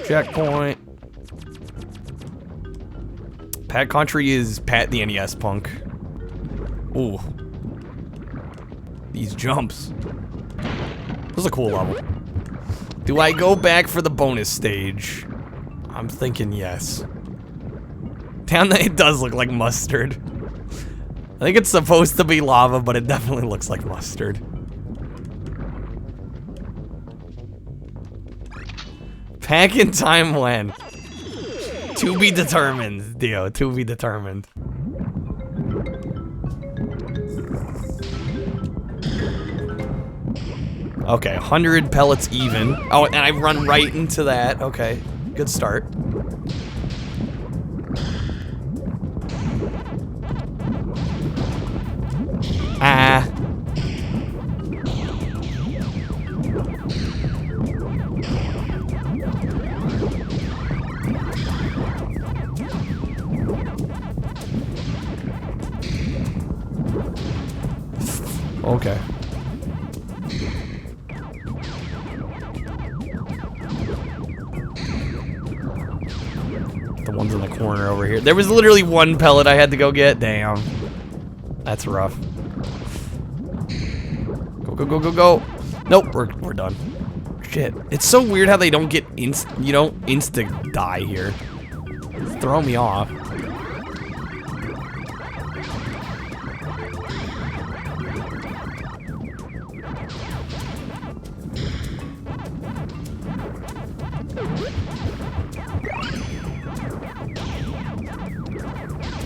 Checkpoint. Pat Country is Pat the NES punk. Ooh. These jumps. This is a cool level. Do I go back for the bonus stage? I'm thinking yes. Down there, it does look like mustard. I think it's supposed to be lava, but it definitely looks like mustard. Back in time when? To be determined, Dio. To be determined. Okay, 100 pellets even. Oh, and I run right into that. Okay, good start. Ah. Okay. The ones in the corner over here. There was literally one pellet I had to go get. Damn. That's rough. Go, go, go, go, go. Nope, we're done. Shit. It's so weird how they don't get you don't insta die here. Throw me off.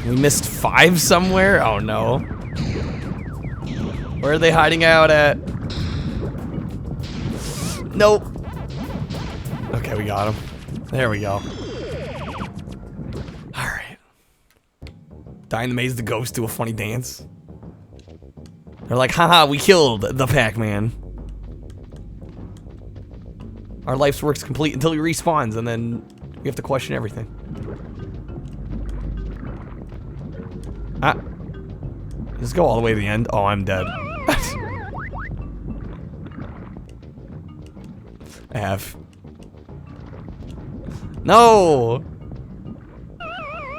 We missed 5 somewhere? Oh no. Where are they hiding out at? Nope. Okay, we got him. There we go. Alright. Die in the maze, the ghosts do a funny dance. They're like, haha, we killed the Pac-Man. Our life's work's complete until he respawns, and then we have to question everything. Ah. Let's go all the way to the end. Oh, I'm dead. I have. No!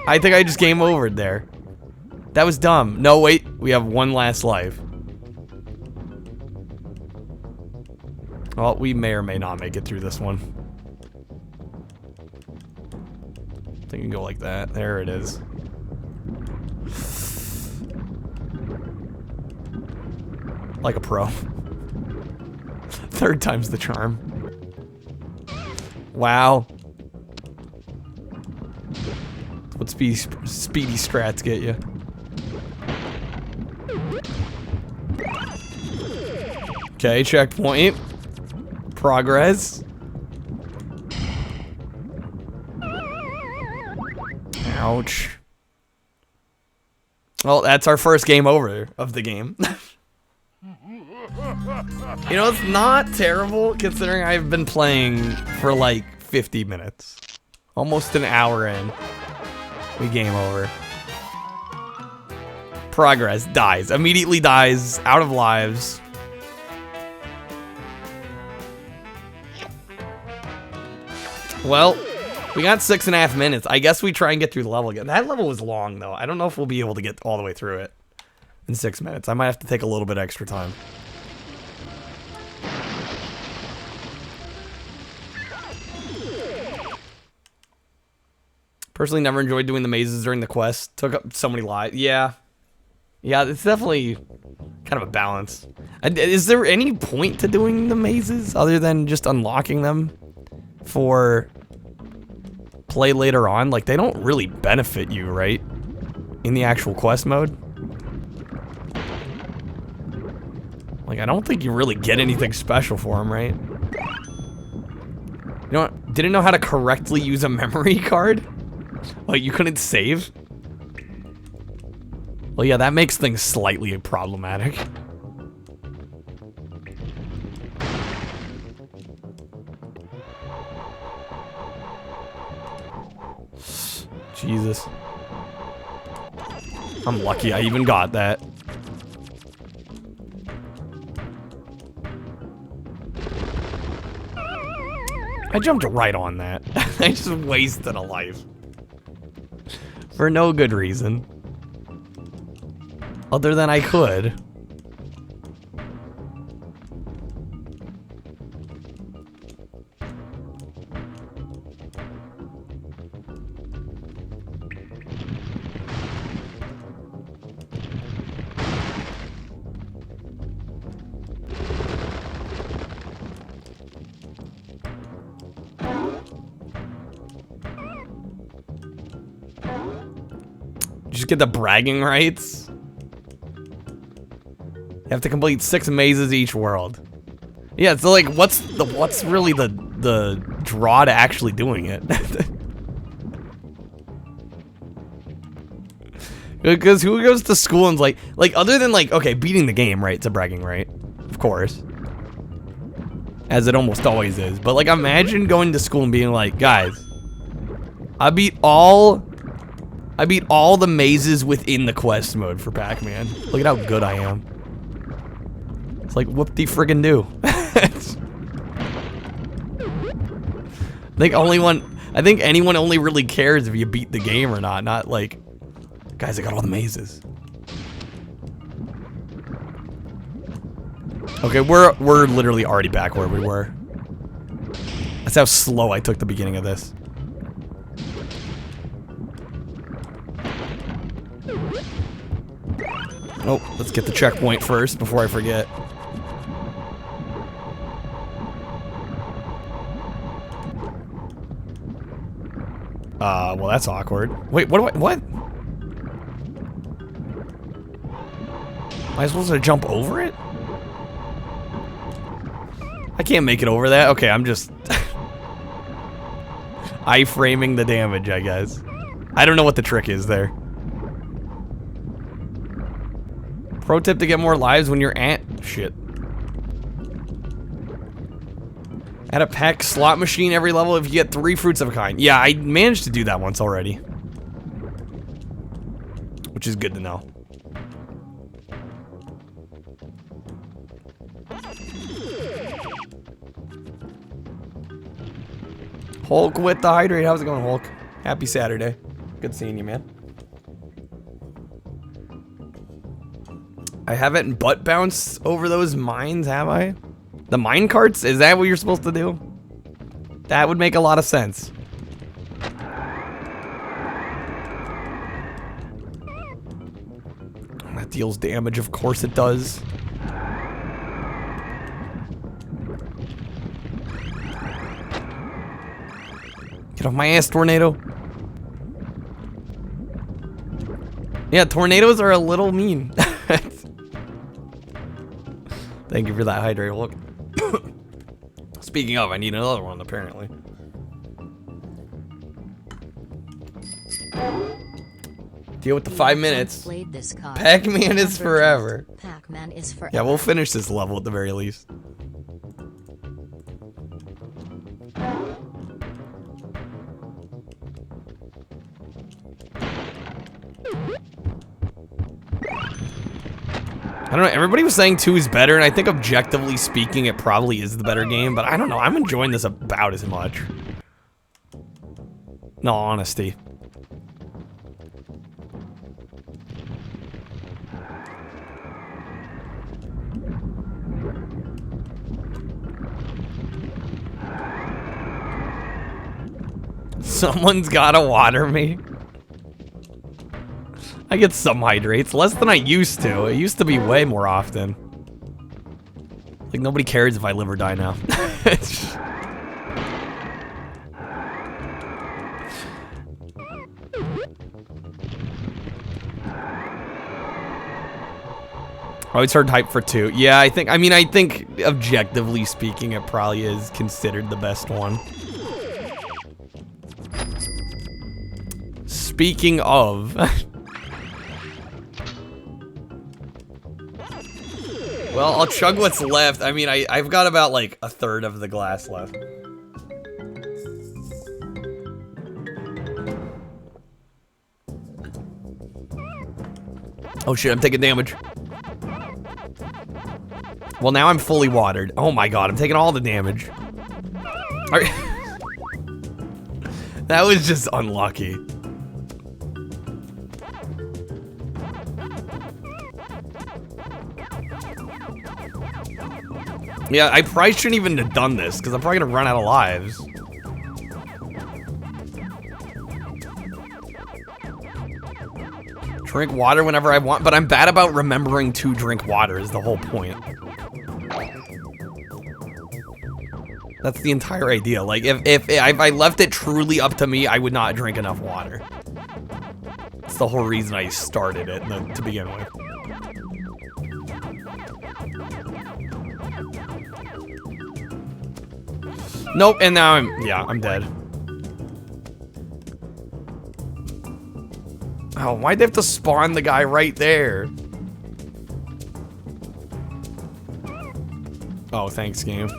I think I just game overed there. That was dumb. No, wait. We have one last life. Well, we may or may not make it through this one. I think we can go like that. There it is. Like a pro. Third time's the charm. Wow. What speedy strats get you? Okay, checkpoint. Progress. Ouch. Well, that's our first game over of the game. You know, it's not terrible considering I've been playing for like 50 minutes. Almost an hour in. We game over. Progress. Dies. Immediately dies. Out of lives. Well, we got 6.5 minutes. I guess we try and get through the level again. That level was long, though. I don't know if we'll be able to get all the way through it in 6 minutes. I might have to take a little bit extra time. Personally, never enjoyed doing the mazes during the quest. Took up so many lives. Yeah. Yeah, it's definitely kind of a balance. Is there any point to doing the mazes other than just unlocking them for play later on? Like, they don't really benefit you, right? In the actual quest mode? Like, I don't think you really get anything special for them, right? You know what? Didn't know how to correctly use a memory card? Like, you couldn't save? Well, yeah, that makes things slightly problematic. Jesus. I'm lucky I even got that. I jumped right on that. I just wasted a life. For no good reason. Other than I could. Just get the bragging rights. You have to complete 6 mazes each world. Yeah, so like, what's really the draw to actually doing it? Because who goes to school and's like other than like, okay, beating the game, right? It's a bragging right, of course, as it almost always is. But like, imagine going to school and being like, guys, I beat all the mazes within the quest mode for Pac-Man. Look at how good I am. It's like, whoop-de-friggin' do. I think anyone only really cares if you beat the game or not. Not like, guys, I got all the mazes. Okay, we're literally already back where we were. That's how slow I took the beginning of this. Oh, let's get the checkpoint first before I forget. Well, that's awkward. Wait, what? Am I supposed to jump over it? I can't make it over that. Okay, I'm just iframing the damage, I guess. I don't know what the trick is there. Pro tip to get more lives when you're at shit. At a pack slot machine every level if you get 3 fruits of a kind. Yeah, I managed to do that once already. Which is good to know. Hulk with the hydrate. How's it going, Hulk? Happy Saturday. Good seeing you, man. I haven't butt bounced over those mines, have I? The mine carts? Is that what you're supposed to do? That would make a lot of sense. That deals damage, of course it does. Get off my ass, tornado. Yeah, tornadoes are a little mean. Thank you for that hydrate, Hulk. Speaking of, I need another one, apparently. Deal with the 5 minutes. Pac-Man is forever. Pac-Man is forever. Yeah, we'll finish this level at the very least. I don't know, everybody was saying 2 is better, and I think objectively speaking, it probably is the better game, but I don't know, I'm enjoying this about as much. No, honesty. Someone's gotta water me. I get some hydrates, less than I used to. It used to be way more often. Like, nobody cares if I live or die now. I always heard hype for 2. Yeah, I think objectively speaking, it probably is considered the best one. Speaking of... well, I'll chug what's left. I mean, I've got about, like, a third of the glass left. Oh shit, I'm taking damage. Well, now I'm fully watered. Oh my god, I'm taking all the damage. That was just unlucky. Yeah, I probably shouldn't even have done this, because I'm probably gonna run out of lives. Drink water whenever I want, but I'm bad about remembering to drink water is the whole point. That's the entire idea. Like, if I left it truly up to me, I would not drink enough water. That's the whole reason I started it to begin with. Nope, and now I'm dead. Oh, why'd they have to spawn the guy right there? Oh, thanks, game.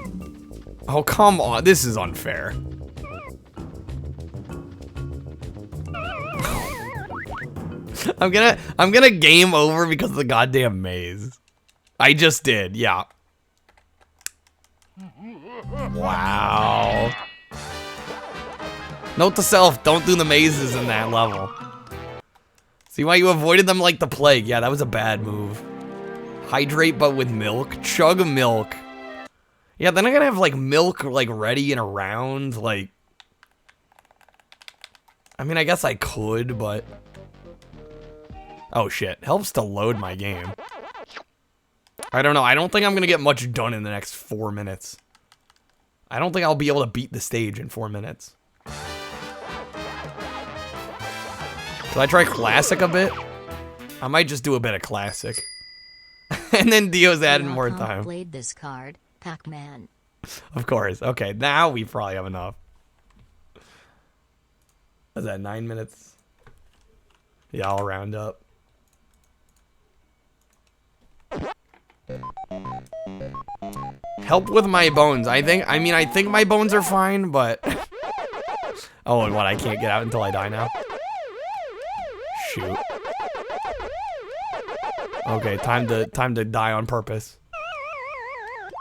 Oh, come on, this is unfair. I'm gonna game over because of the goddamn maze. I just did, yeah. Wow. Note to self, don't do the mazes in that level. See why you avoided them like the plague? Yeah, that was a bad move. Hydrate, but with milk. Chug milk. Yeah, then I'm gonna have, like, milk, like, ready and around, like... I mean, I guess I could, but... Oh, shit. Helps to load my game. I don't know. I don't think I'm gonna get much done in the next 4 minutes. I don't think I'll be able to beat the stage in 4 minutes. Should I try Classic a bit? I might just do a bit of Classic. And then Dio's adding more time. Played this card, Pac-Man. Of course. Okay, now we probably have enough. What's that, 9 minutes? Yeah, I'll round up. Help with my bones. I think my bones are fine, but... Oh, and what, I can't get out until I die now? Shoot. Okay, time to die on purpose.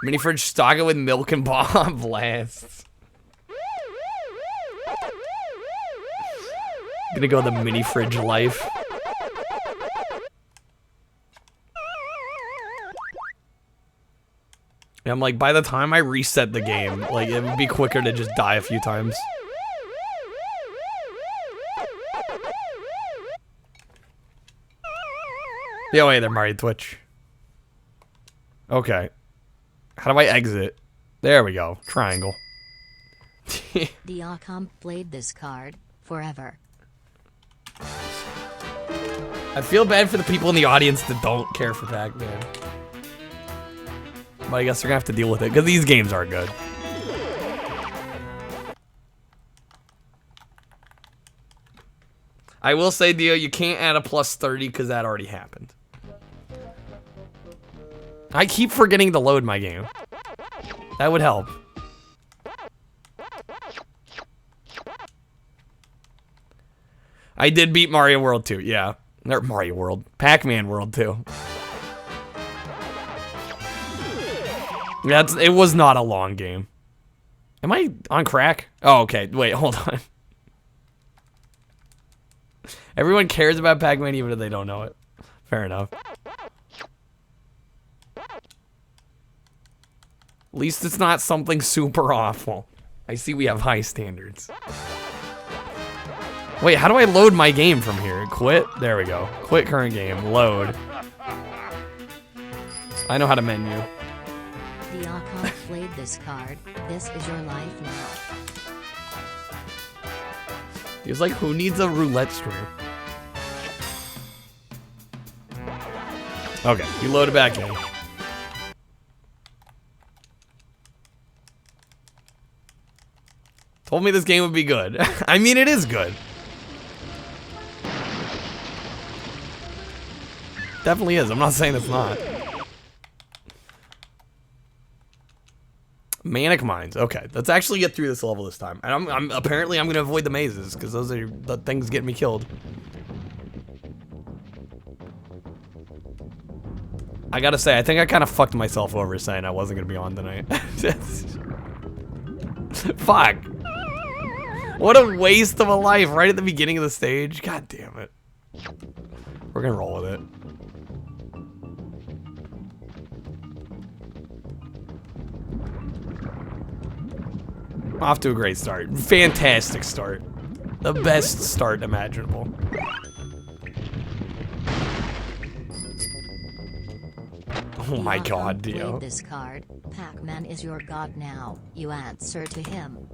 Mini fridge, stock it with milk and bomb blasts. Gonna go the mini fridge life. And I'm like, by the time I reset the game, like, it would be quicker to just die a few times. Yeah, wait, they're Mario Twitch. Okay. How do I exit? There we go. Triangle. Diacom played this card forever. I feel bad for the people in the audience that don't care for Pac-Man. But I guess they're gonna have to deal with it, because these games are good. I will say, Dio, you can't add a +30 because that already happened. I keep forgetting to load my game. That would help. I did beat Mario World 2, yeah. Or Mario World. Pac-Man World 2. It was not a long game. Am I on crack? Oh, okay. Wait, hold on. Everyone cares about Pac-Man even if they don't know it. Fair enough. At least it's not something super awful. I see we have high standards. Wait, how do I load my game from here? Quit? There we go. Quit current game. Load. I know how to menu. The Archon played this card. This is your life now. He was like, who needs a roulette stream? Okay, you load it back in. Told me this game would be good. I mean, it is good. Definitely is. I'm not saying it's not. Manic Mines. Okay, let's actually get through this level this time. And I'm apparently I'm gonna avoid the mazes because those are the things getting me killed. I gotta say, I think I kind of fucked myself over saying I wasn't gonna be on tonight. Fuck. What a waste of a life right at the beginning of the stage. God damn it. We're gonna roll with it. Off to a great start. Fantastic start. The best start imaginable. Oh my god, Dio. This card. Pac-Man is your god now. You answer to him.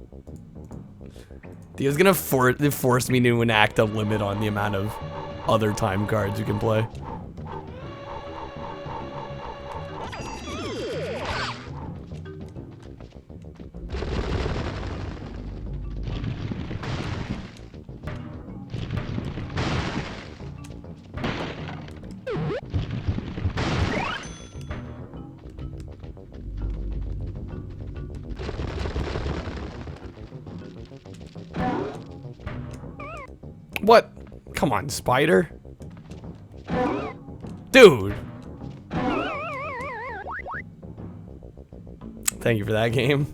Dio's gonna force me to enact a limit on the amount of other time cards you can play. What? Come on, spider. Dude. Thank you for that game.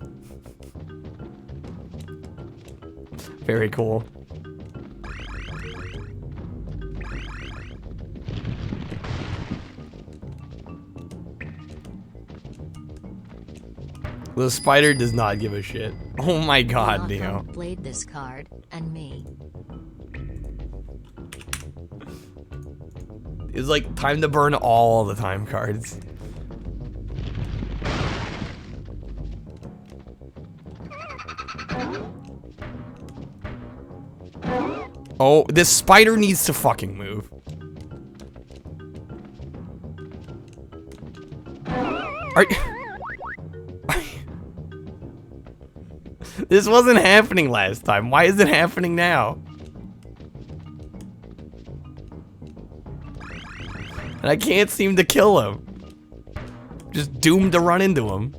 Very cool. The spider does not give a shit. Oh my god, Dio. Played this card, and me. It's like time to burn all the time cards. Oh, this spider needs to fucking move. This wasn't happening last time. Why is it happening now? And I can't seem to kill him. Just doomed to run into him.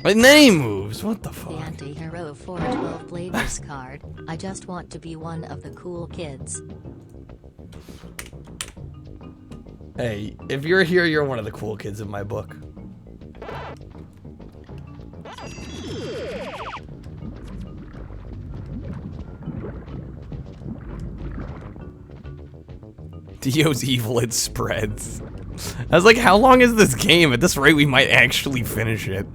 And then he moves. What the fuck? The anti-hero 412 played this card. I just want to be one of the cool kids. Hey, if you're here, you're one of the cool kids in my book. Dio's evil, it spreads. I was like, how long is this game? At this rate, we might actually finish it.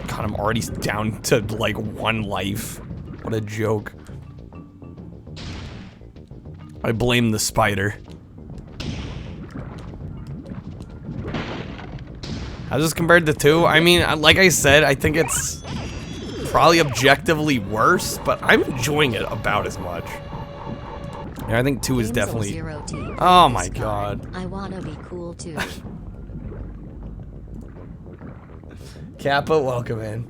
God, I'm already down to like 1 life. What a joke. I blame the spider. How's this compared to 2? I mean, like I said, I think it's probably objectively worse, but I'm enjoying it about as much. Yeah, I think 2 is definitely... Oh my god. I wanna be cool too. Kappa, welcome in.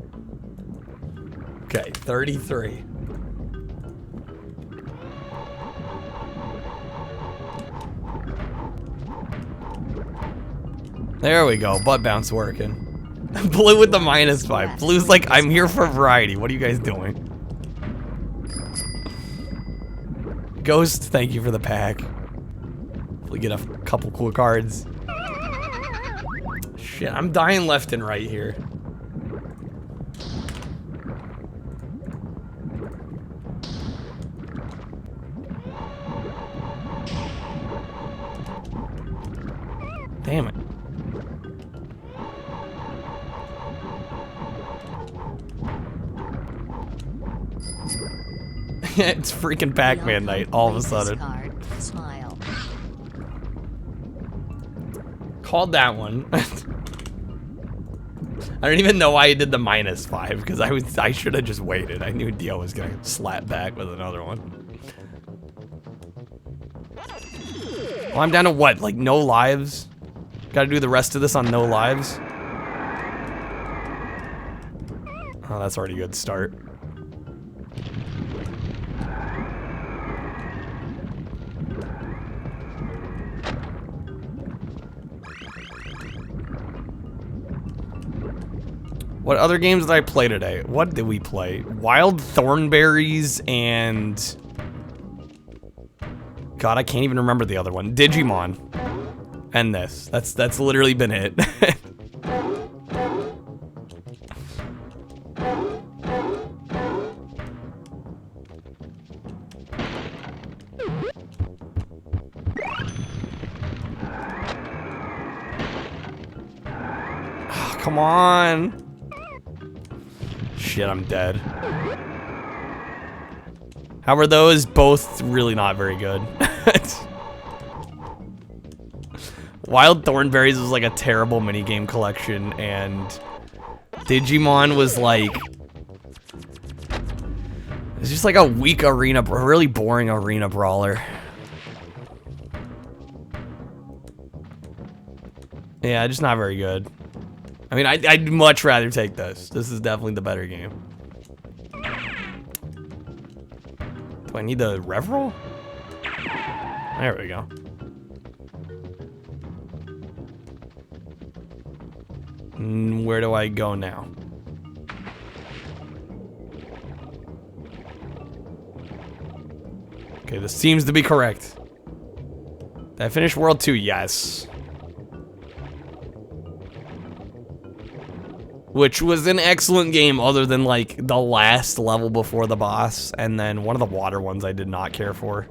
Okay, 33. There we go, butt bounce working. Blue with the -5. Blue's like, I'm here for variety. What are you guys doing? Ghost, thank you for the pack. We get a couple cool cards. Shit, I'm dying left and right here. Damn it. It's freaking Pac-Man night all of a sudden. Smile. Called that one. I don't even know why he did the -5 because I should have just waited. I knew Dio was gonna slap back with another one. Well, I'm down to what? Like no lives? Gotta do the rest of this on no lives? Oh, that's already a good start. What other games did I play today? What did we play? Wild Thornberries and... God, I can't even remember the other one. Digimon. And this. That's literally been it. Oh, come on. Shit, I'm dead. How are those? Both really not very good. Wild Thornberries was like a terrible minigame collection, and Digimon was like... It's just like a weak arena, a really boring arena brawler. Yeah, just not very good. I mean, I'd much rather take this. This is definitely the better game. Do I need the rev roll? There we go. Where do I go now? Okay, this seems to be correct. Did I finish World 2? Yes. Which was an excellent game other than like the last level before the boss, and then one of the water ones I did not care for.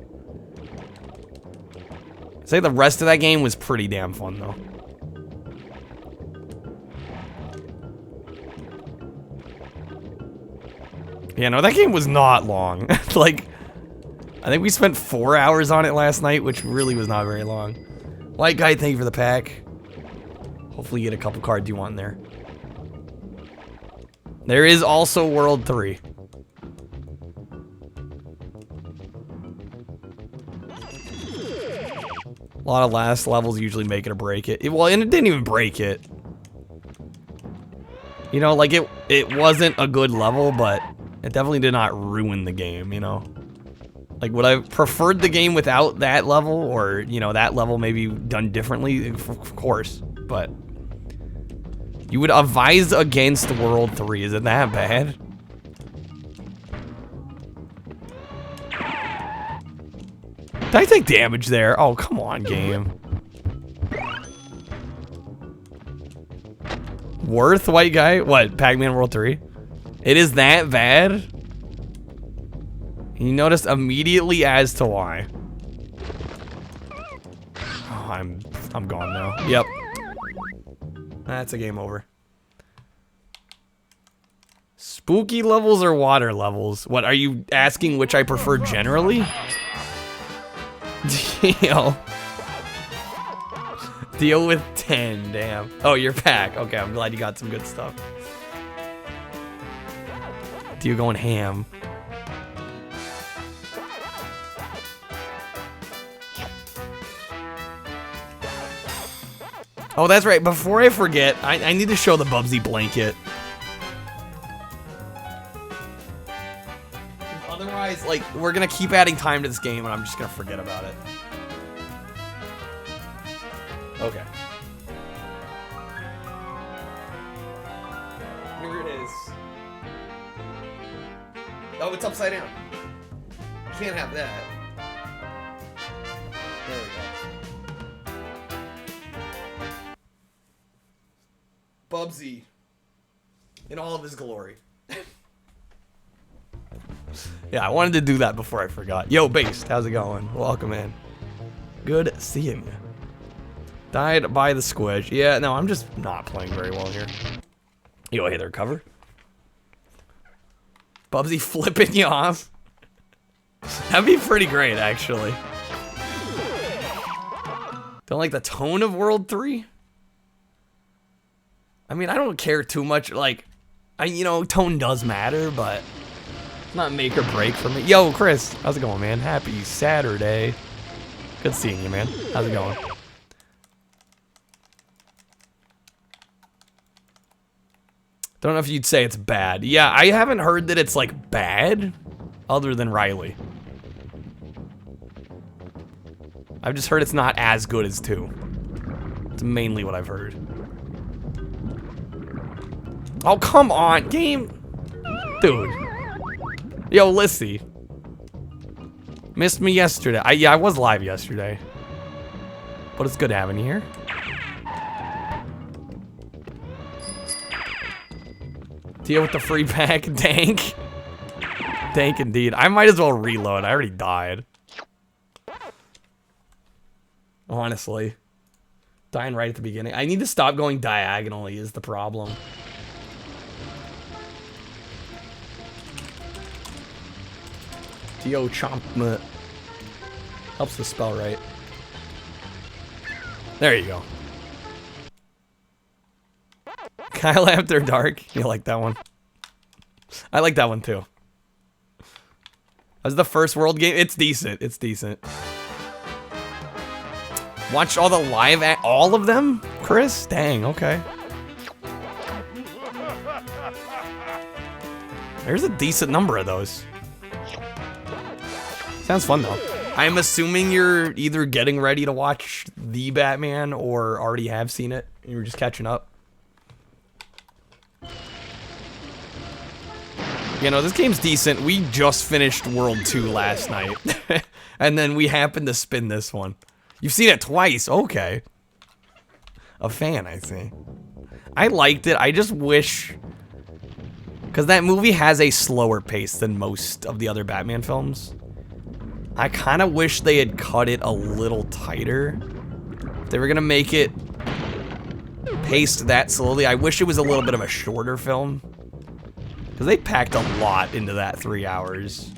I'd say the rest of that game was pretty damn fun though. Yeah, no, that game was not long. Like, I think we spent 4 hours on it last night, which really was not very long. White Guy, thank you for the pack. Hopefully you get a couple cards you want in there. There is also World 3. A lot of last levels usually make it or break it. Well, and it didn't even break it. You know, like it wasn't a good level, but it definitely did not ruin the game, you know? Like, would I have preferred the game without that level? Or, you know, that level maybe done differently? Of course, but... You would advise against World 3, is it that bad? Did I take damage there? Oh, come on, game. Worth, White Guy? What, Pac-Man World 3? It is that bad? You noticed immediately as to why. Oh, I'm gone now. Yep. That's a game over. Spooky levels or water levels? What, are you asking which I prefer generally? Deal with 10, damn. Oh, you're back. Okay, I'm glad you got some good stuff. Dio going ham. Oh, that's right. Before I forget, I need to show the Bubsy blanket. Otherwise, like, we're gonna keep adding time to this game, and I'm just gonna forget about it. Okay. Here it is. Oh, it's upside down. You can't have that. There we go. Bubsy. In all of his glory. Yeah, I wanted to do that before I forgot. Yo, Based, how's it going? Welcome in. Good seeing you. Died by the squish. Yeah, no, I'm just not playing very well here. Yo, hey there, cover. Bubsy flipping you off. That'd be pretty great, actually. Don't like the tone of World 3? I mean, I don't care too much, like, you know, tone does matter, but it's not make or break for me. Yo, Chris, how's it going, man? Happy Saturday. Good seeing you, man. How's it going? Don't know if you'd say it's bad. Yeah, I haven't heard that it's, like, bad, other than Riley. I've just heard it's not as good as 2. It's mainly what I've heard. Oh, come on, game. Dude. Yo, Lissy. Missed me yesterday. Yeah, I was live yesterday. But it's good having you here. Deal with the free pack, dank. Dank indeed. I might as well reload. I already died. Honestly. Dying right at the beginning. I need to stop going diagonally is the problem. Dio Chomp helps the spell right. There you go. Kyle After Dark. You like that one? I like that one too. That was the first World game. It's decent. It's decent. Watched all the live all of them? Chris? Dang, okay. There's a decent number of those. Sounds fun though. I'm assuming you're either getting ready to watch The Batman or already have seen it and you're just catching up. You know, this game's decent. We just finished World 2 last night. And then we happened to spin this one. You've seen it twice. Okay. A fan, I see. I liked it. I just wish... because that movie has a slower pace than most of the other Batman films. I kind of wish they had cut it a little tighter. If they were going to make it paced that slowly, I wish it was a little bit of a shorter film. Because they packed a lot into that 3 hours.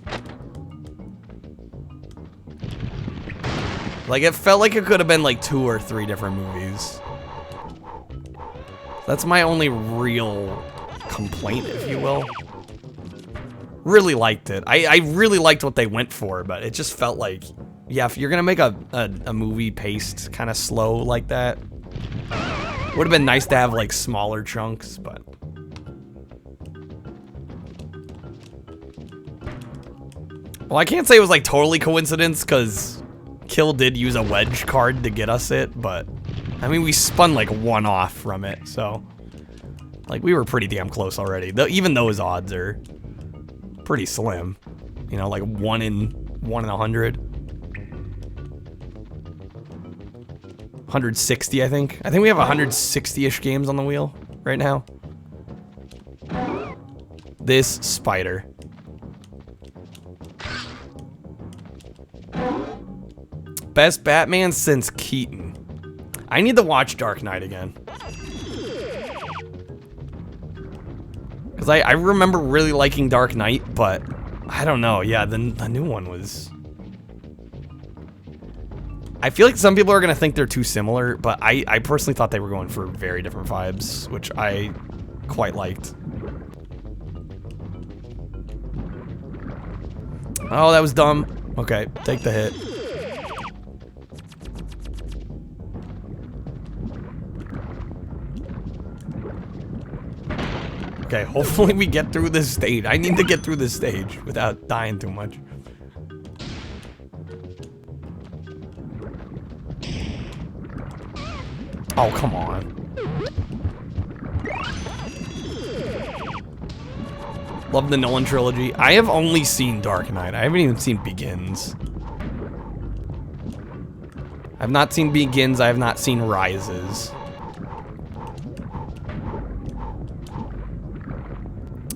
Like, it felt like it could have been like 2 or 3 different movies. That's my only real complaint, if you will. Really liked it. I really liked what they went for, but it just felt like, yeah, if you're gonna make a movie paced kind of slow like that, would have been nice to have like smaller chunks, but. Well, I can't say it was like totally coincidence, because Kill did use a wedge card to get us it, but I mean, we spun like 1 off from it, so like we were pretty damn close already. Even those odds are pretty slim, you know, like 1 in 100. 160, I think. I think we have 160-ish games on the wheel right now. This spider. Best Batman since Keaton. I need to watch Dark Knight again. Because I remember really liking Dark Knight, but I don't know. Yeah, the new one was... I feel like some people are going to think they're too similar, but I personally thought they were going for very different vibes, which I quite liked. Oh, that was dumb. Okay, take the hit. Okay, hopefully we get through this stage. I need to get through this stage without dying too much. Oh, come on. Love the Nolan trilogy. I have only seen Dark Knight. I haven't even seen Begins. I've not seen Begins, I have not seen Rises.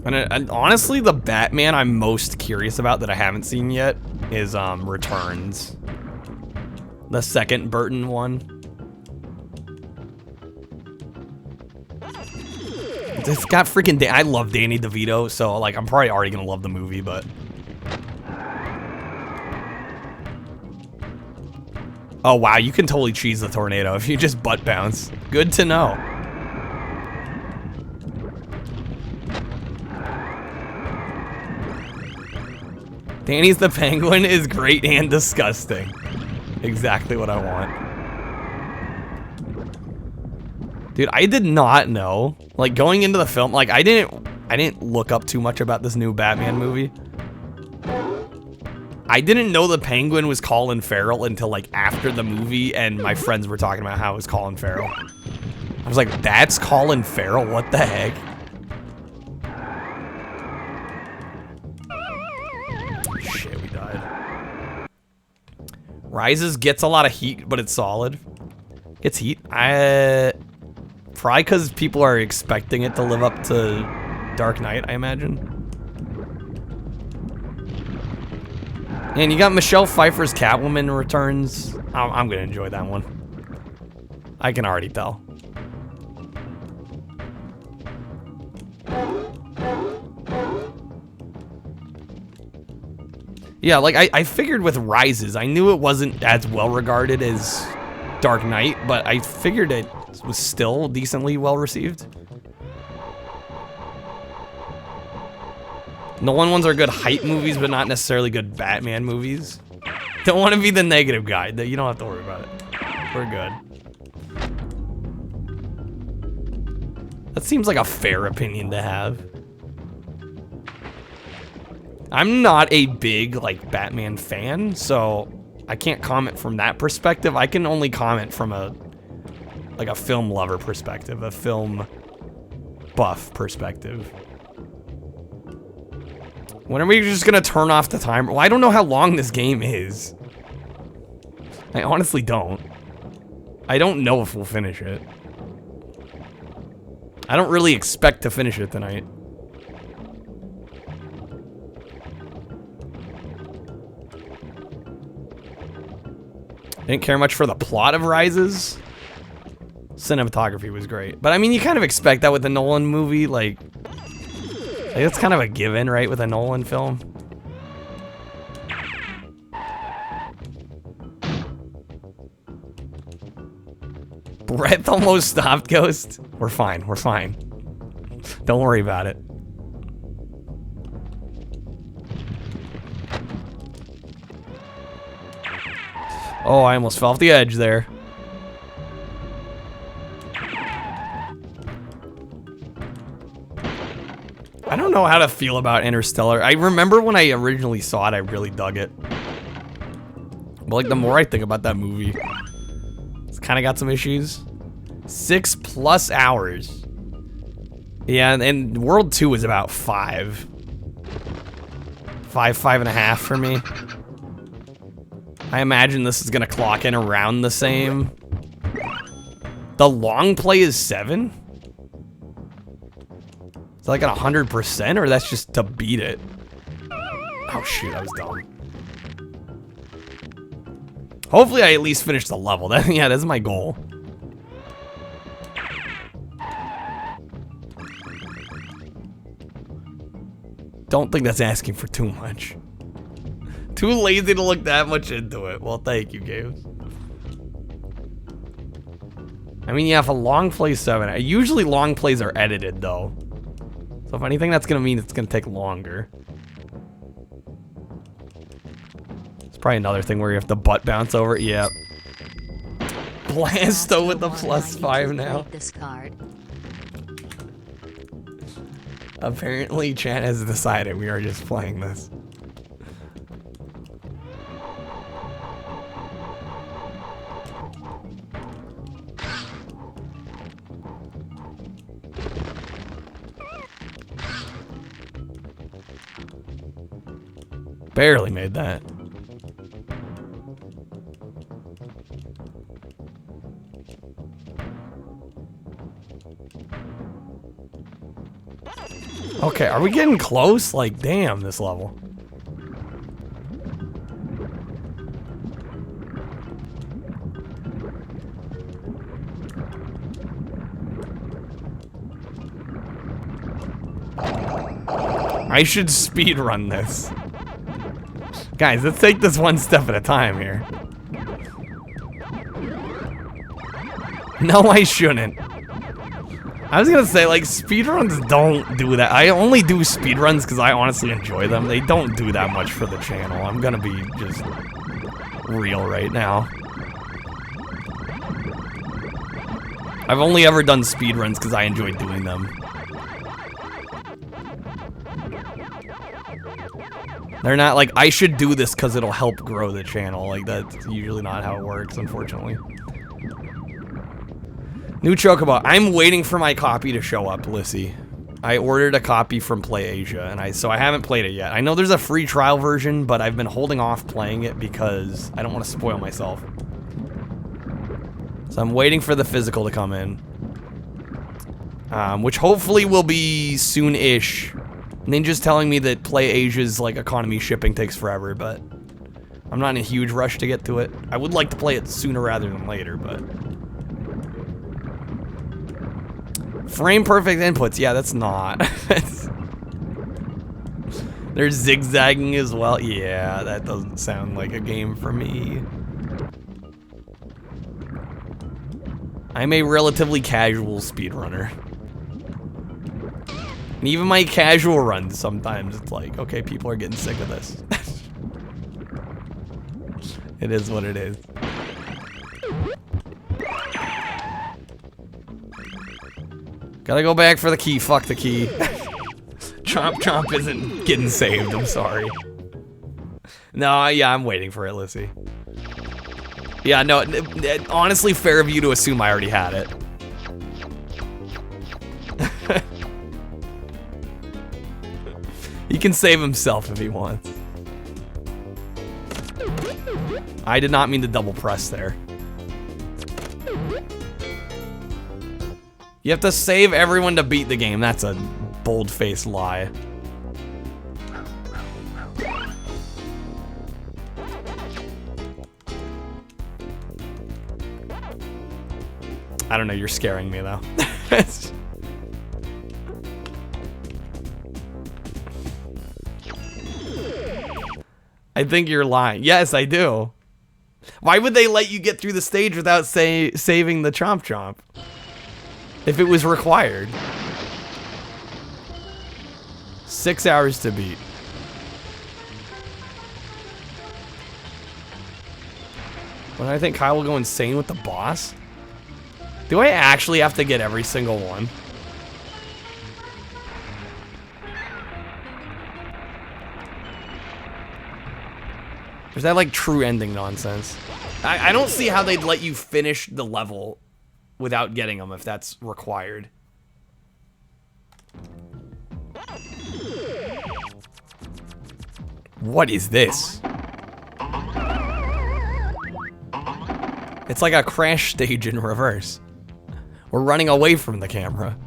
And honestly, the Batman I'm most curious about that I haven't seen yet is Returns. The second Burton one. It's got freaking I love Danny DeVito, so like I'm probably already gonna love the movie, but oh wow, you can totally cheese the tornado if you just butt bounce. Good to know. Danny's the Penguin is great and disgusting. Exactly what I want. Dude, I did not know. Like going into the film, like I didn't look up too much about this new Batman movie. I didn't know the Penguin was Colin Farrell until like after the movie and my friends were talking about how it was Colin Farrell. I was like, that's Colin Farrell? What the heck? Shit, we died. Rises gets a lot of heat, but it's solid. Gets heat. Probably because people are expecting it to live up to Dark Knight, I imagine. And you got Michelle Pfeiffer's Catwoman Returns. I'm gonna enjoy that one. I can already tell. Yeah, like I figured with Rises, I knew it wasn't as well regarded as Dark Knight, but I figured it was still decently well received. Nolan ones are good hype movies, but not necessarily good Batman movies. Don't want to be the negative guy. You don't have to worry about it. We're good. That seems like a fair opinion to have. I'm not a big, like, Batman fan, so I can't comment from that perspective. I can only comment from a film lover perspective, a film buff perspective. When are we just gonna turn off the timer? Well, I don't know how long this game is. I honestly don't. I don't know if we'll finish it. I don't really expect to finish it tonight. Didn't care much for the plot of Rises. Cinematography was great. But I mean, you kind of expect that with the Nolan movie, like it's kind of a given, right, with a Nolan film. Breath almost stopped, Ghost. We're fine, we're fine. Don't worry about it. Oh, I almost fell off the edge there. I don't know how to feel about Interstellar. I remember when I originally saw it, I really dug it. But like the more I think about that movie, it's kind of got some issues. 6+ hours. Yeah, and World 2 was about 5. 5.5 for me. I imagine this is gonna clock in around the same. The long play is 7? Is that like at 100%, or that's just to beat it? Oh shoot, I was dumb. Hopefully I at least finish the level. Yeah, that's my goal. Don't think that's asking for too much. Too lazy to look that much into it. Well, thank you, games. I mean, yeah, if a long play 7. Usually long plays are edited, though. So if anything, that's gonna mean it's gonna take longer. It's probably another thing where you have to butt bounce over it. Yep. Blasto with the +5 now. This card. Apparently, Chan has decided we are just playing this. Barely made that. Okay, are we getting close? Like, damn, this level. I should speedrun this. Guys, let's take this one step at a time here. No, I shouldn't. I was gonna say, like, speedruns don't do that. I only do speedruns because I honestly enjoy them. They don't do that much for the channel. I'm gonna be just real right now. I've only ever done speedruns because I enjoy doing them. They're not like, I should do this because it'll help grow the channel. Like, that's usually not how it works, unfortunately. New Chocobo. I'm waiting for my copy to show up, Lissy. I ordered a copy from PlayAsia, and so I haven't played it yet. I know there's a free trial version, but I've been holding off playing it because I don't want to spoil myself. So I'm waiting for the physical to come in. Which hopefully will be soon-ish. Ninja's telling me that PlayAsia's like economy shipping takes forever, but I'm not in a huge rush to get to it. I would like to play it sooner rather than later, but... Frame perfect inputs. Yeah, that's not. They're zigzagging as well. Yeah, that doesn't sound like a game for me. I'm a relatively casual speedrunner. And even my casual runs, sometimes it's like, okay, people are getting sick of this. It is what it is. Gotta go back for the key. Fuck the key. Chomp Chomp isn't getting saved. I'm sorry. No, yeah, I'm waiting for it, Lissy. Yeah, no, honestly, fair of you to assume I already had it. He can save himself if he wants. I did not mean to double press there. You have to save everyone to beat the game. That's a bold-faced lie. I don't know, you're scaring me though. I think you're lying. Yes, I do. Why would they let you get through the stage without saving the Chomp Chomp? If it was required. 6 hours to beat. But I think Kyle will go insane with the boss. Do I actually have to get every single one? Or is that like true ending nonsense? I don't see how they'd let you finish the level without getting them if that's required. What is this? It's like a crash stage in reverse. We're running away from the camera.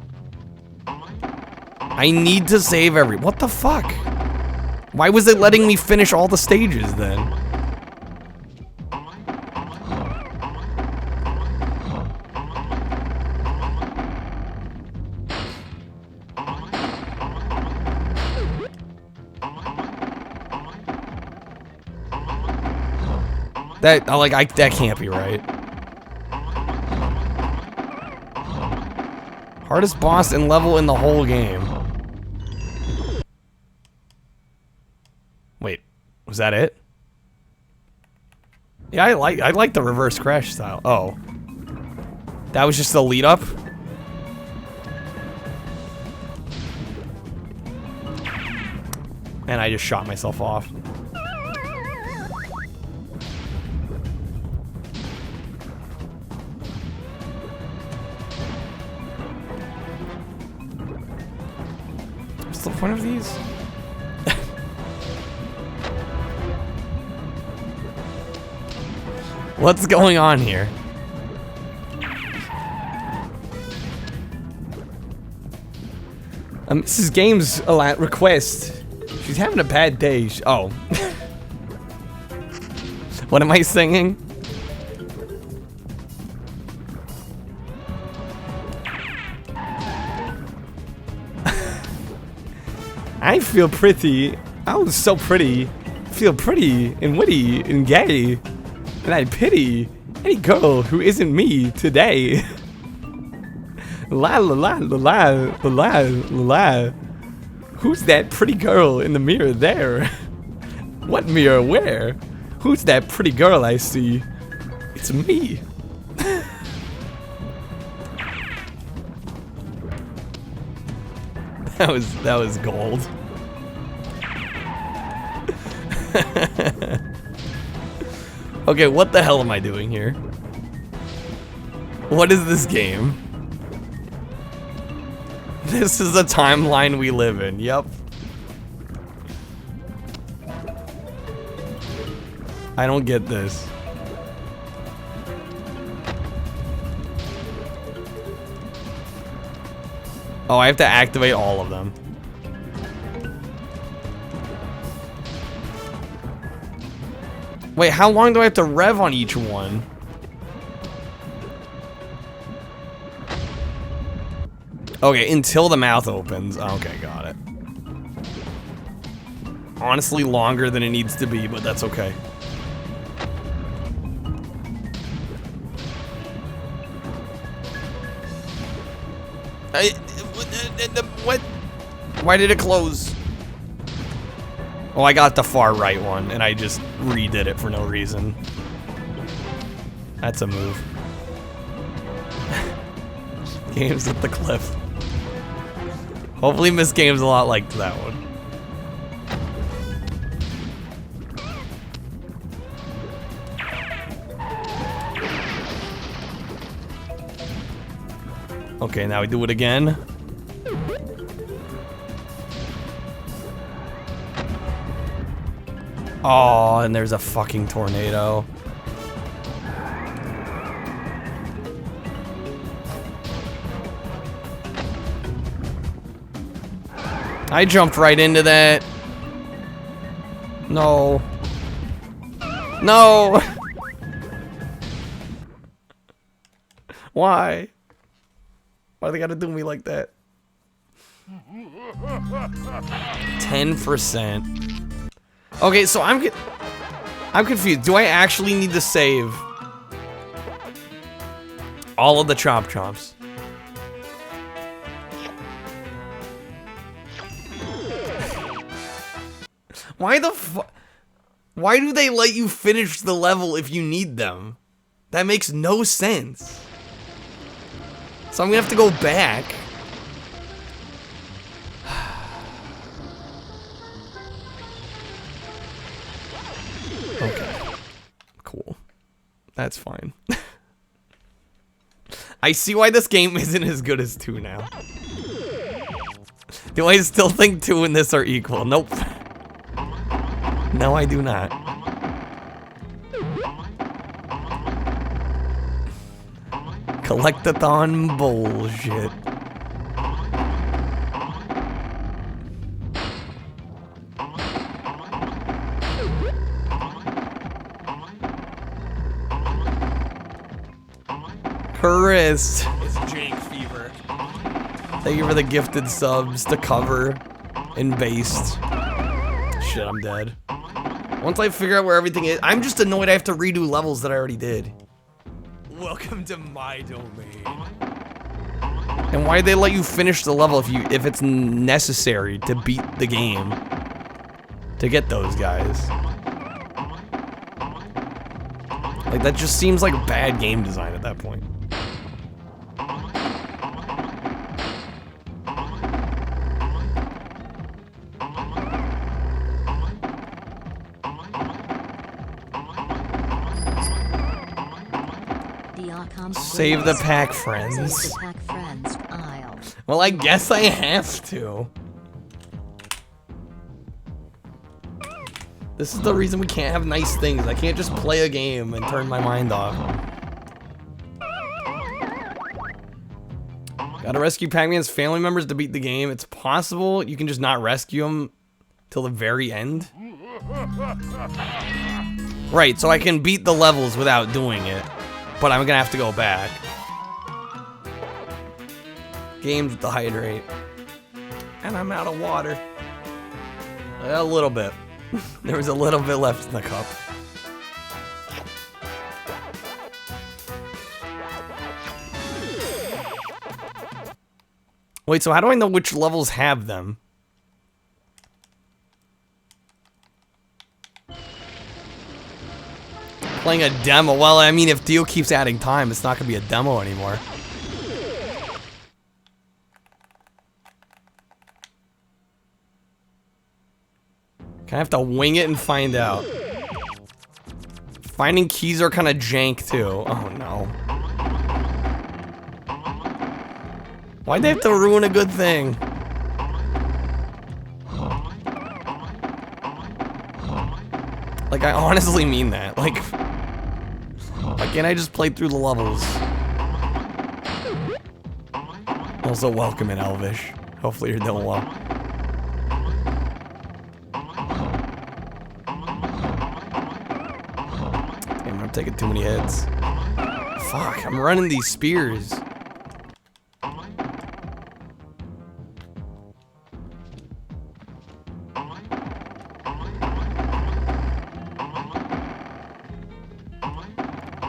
I need to save what the fuck? Why was it letting me finish all the stages then? That can't be right. Hardest boss and level in the whole game. Wait, was that it? Yeah, I like the reverse crash style. Oh. That was just the lead up? And I just shot myself off. What's the point of these? What's going on here? Mrs. Games request. She's having a bad day. Oh. What am I singing? I feel pretty. I was so pretty. Feel pretty and witty and gay. And I pity any girl who isn't me today. La la la la la la la la. Who's that pretty girl in the mirror there? What mirror where? Who's that pretty girl I see? It's me. That was gold. Okay, what the hell am I doing here? What is this game? This is the timeline we live in, yep. I don't get this. Oh, I have to activate all of them. Wait, how long do I have to rev on each one? Okay, until the mouth opens. Okay, got it. Honestly, longer than it needs to be, but that's okay. What? Why did it close? Oh, I got the far right one, and I just redid it for no reason. That's a move. Games at the cliff. Hopefully Miss Game's a lot like that one. Okay, now we do it again. Oh, and there's a fucking tornado. I jumped right into that. No. No. Why? Why they gotta do me like that? 10%. Okay, so I'm confused. Do I actually need to save all of the Chomp Chomps? Why the fuck? Why do they let you finish the level if you need them? That makes no sense. So I'm gonna have to go back. Okay. Cool. That's fine. I see why this game isn't as good as 2 now. Do I still think 2 and this are equal? Nope. No, I do not. Collectathon bullshit. Chris. It's Jake Fever. Thank you for the gifted subs to cover and based. Shit, I'm dead. Once I figure out where everything is, I'm just annoyed I have to redo levels that I already did. Welcome to my domain. And why they let you finish the level if it's necessary to beat the game to get those guys? Like, that just seems like bad game design at that point. Save the pack friends. Save the pack friends aisle. Well, I guess I have to. This is the reason we can't have nice things. I can't just play a game and turn my mind off. Gotta rescue Pac-Man's family members to beat the game. It's possible you can just not rescue them till the very end. Right, so I can beat the levels without doing it, but I'm gonna have to go back. Games with the hydrate. And I'm out of water. A little bit. There was a little bit left in the cup. Wait, so how do I know which levels have them? Playing a demo. Well, I mean, if Dio keeps adding time, it's not gonna be a demo anymore. I have to wing it and find out. Finding keys are kind of jank too. Oh no. Why'd they have to ruin a good thing? Like, I honestly mean that. Like, why can't I just play through the levels? Also, welcome in Elvish. Hopefully you're doing well. Damn, I'm taking too many hits. Fuck, I'm running these spears.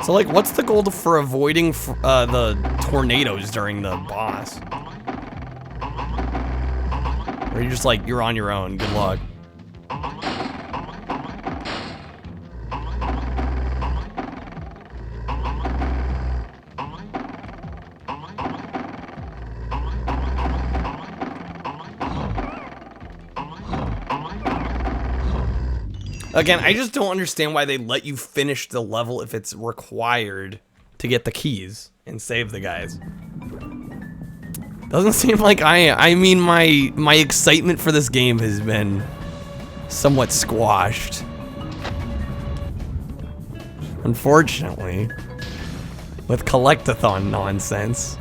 So, like, what's the goal for avoiding the tornadoes during the boss? Or you're just like, you're on your own, good luck. Again, I just don't understand why they let you finish the level if it's required to get the keys and save the guys. Doesn't seem like I mean, my excitement for this game has been somewhat squashed. Unfortunately. With collectathon nonsense.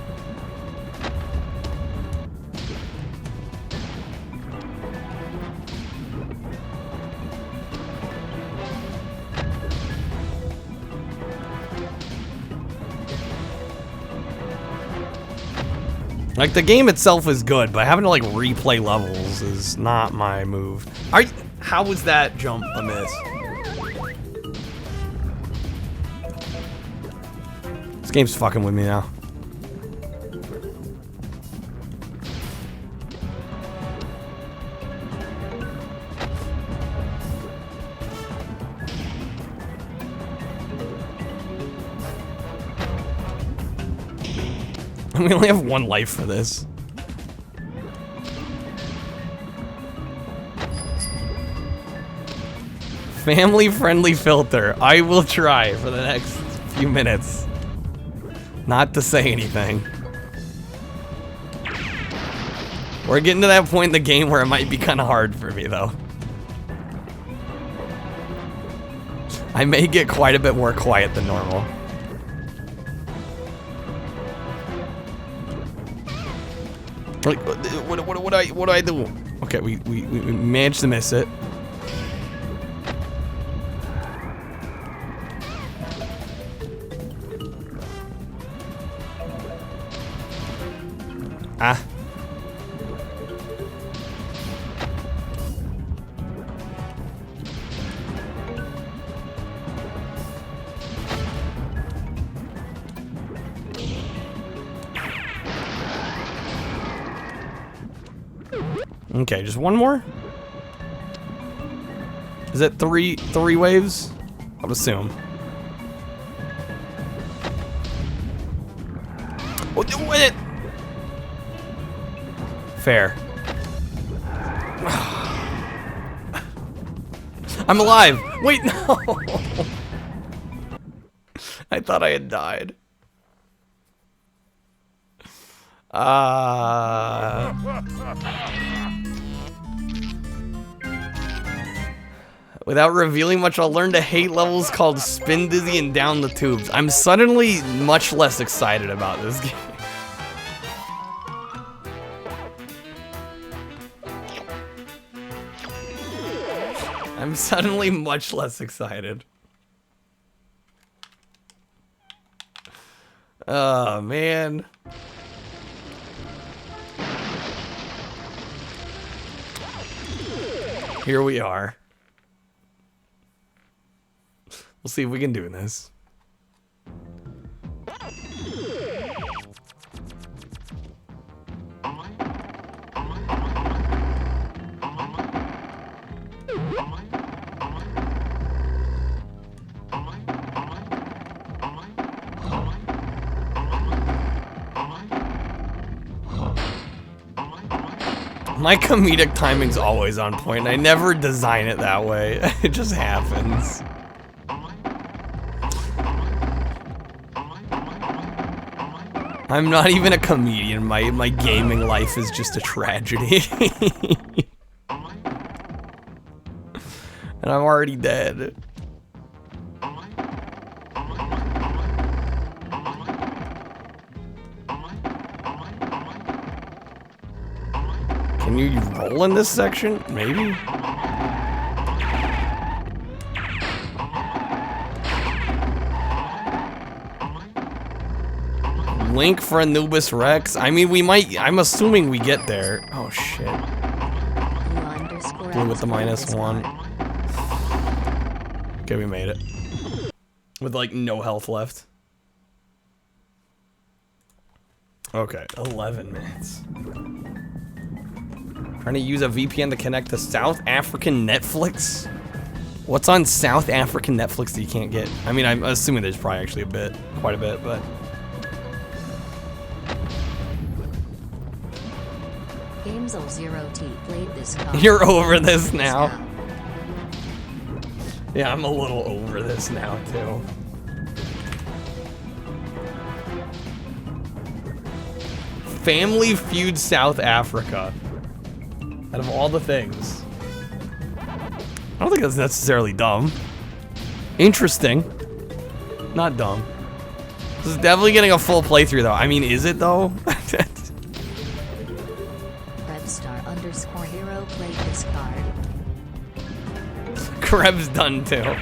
Like, the game itself is good, but having to, like, replay levels is not my move. How was that jump a miss? This game's fucking with me now. We only have one life for this. Family-friendly filter. I will try for the next few minutes not to say anything. We're getting to that point in the game where it might be kind of hard for me, though. I may get quite a bit more quiet than normal. What do I do? Okay, we managed to miss it. Ah. Okay, just one more? Is it three waves? I would assume. Oh, do it! Fair. I'm alive! Wait, no! I thought I had died. Without revealing much, I'll learn to hate levels called Spin Dizzy and Down the Tubes. I'm suddenly much less excited about this game. I'm suddenly much less excited. Oh, man. Here we are. We'll see if we can do this. My comedic timing's always on point. I never design it that way. It just happens. I'm not even a comedian. My gaming life is just a tragedy. And I'm already dead. Can you roll in this section? Maybe? Link for Anubis Rex? I mean, we might. I'm assuming we get there. Oh, shit. Blue with the -1. Okay, we made it. With, like, no health left. Okay, 11 minutes. Trying to use a VPN to connect to South African Netflix? What's on South African Netflix that you can't get? I mean, I'm assuming there's probably actually quite a bit, but... Gamesel0T played this card. You're over this now. Yeah, I'm a little over this now, too. Family Feud South Africa. Out of all the things. I don't think that's necessarily dumb. Interesting. Not dumb. This is definitely getting a full playthrough, though. I mean, is it, though? Rebstar_hero played this card. Krebs done, too.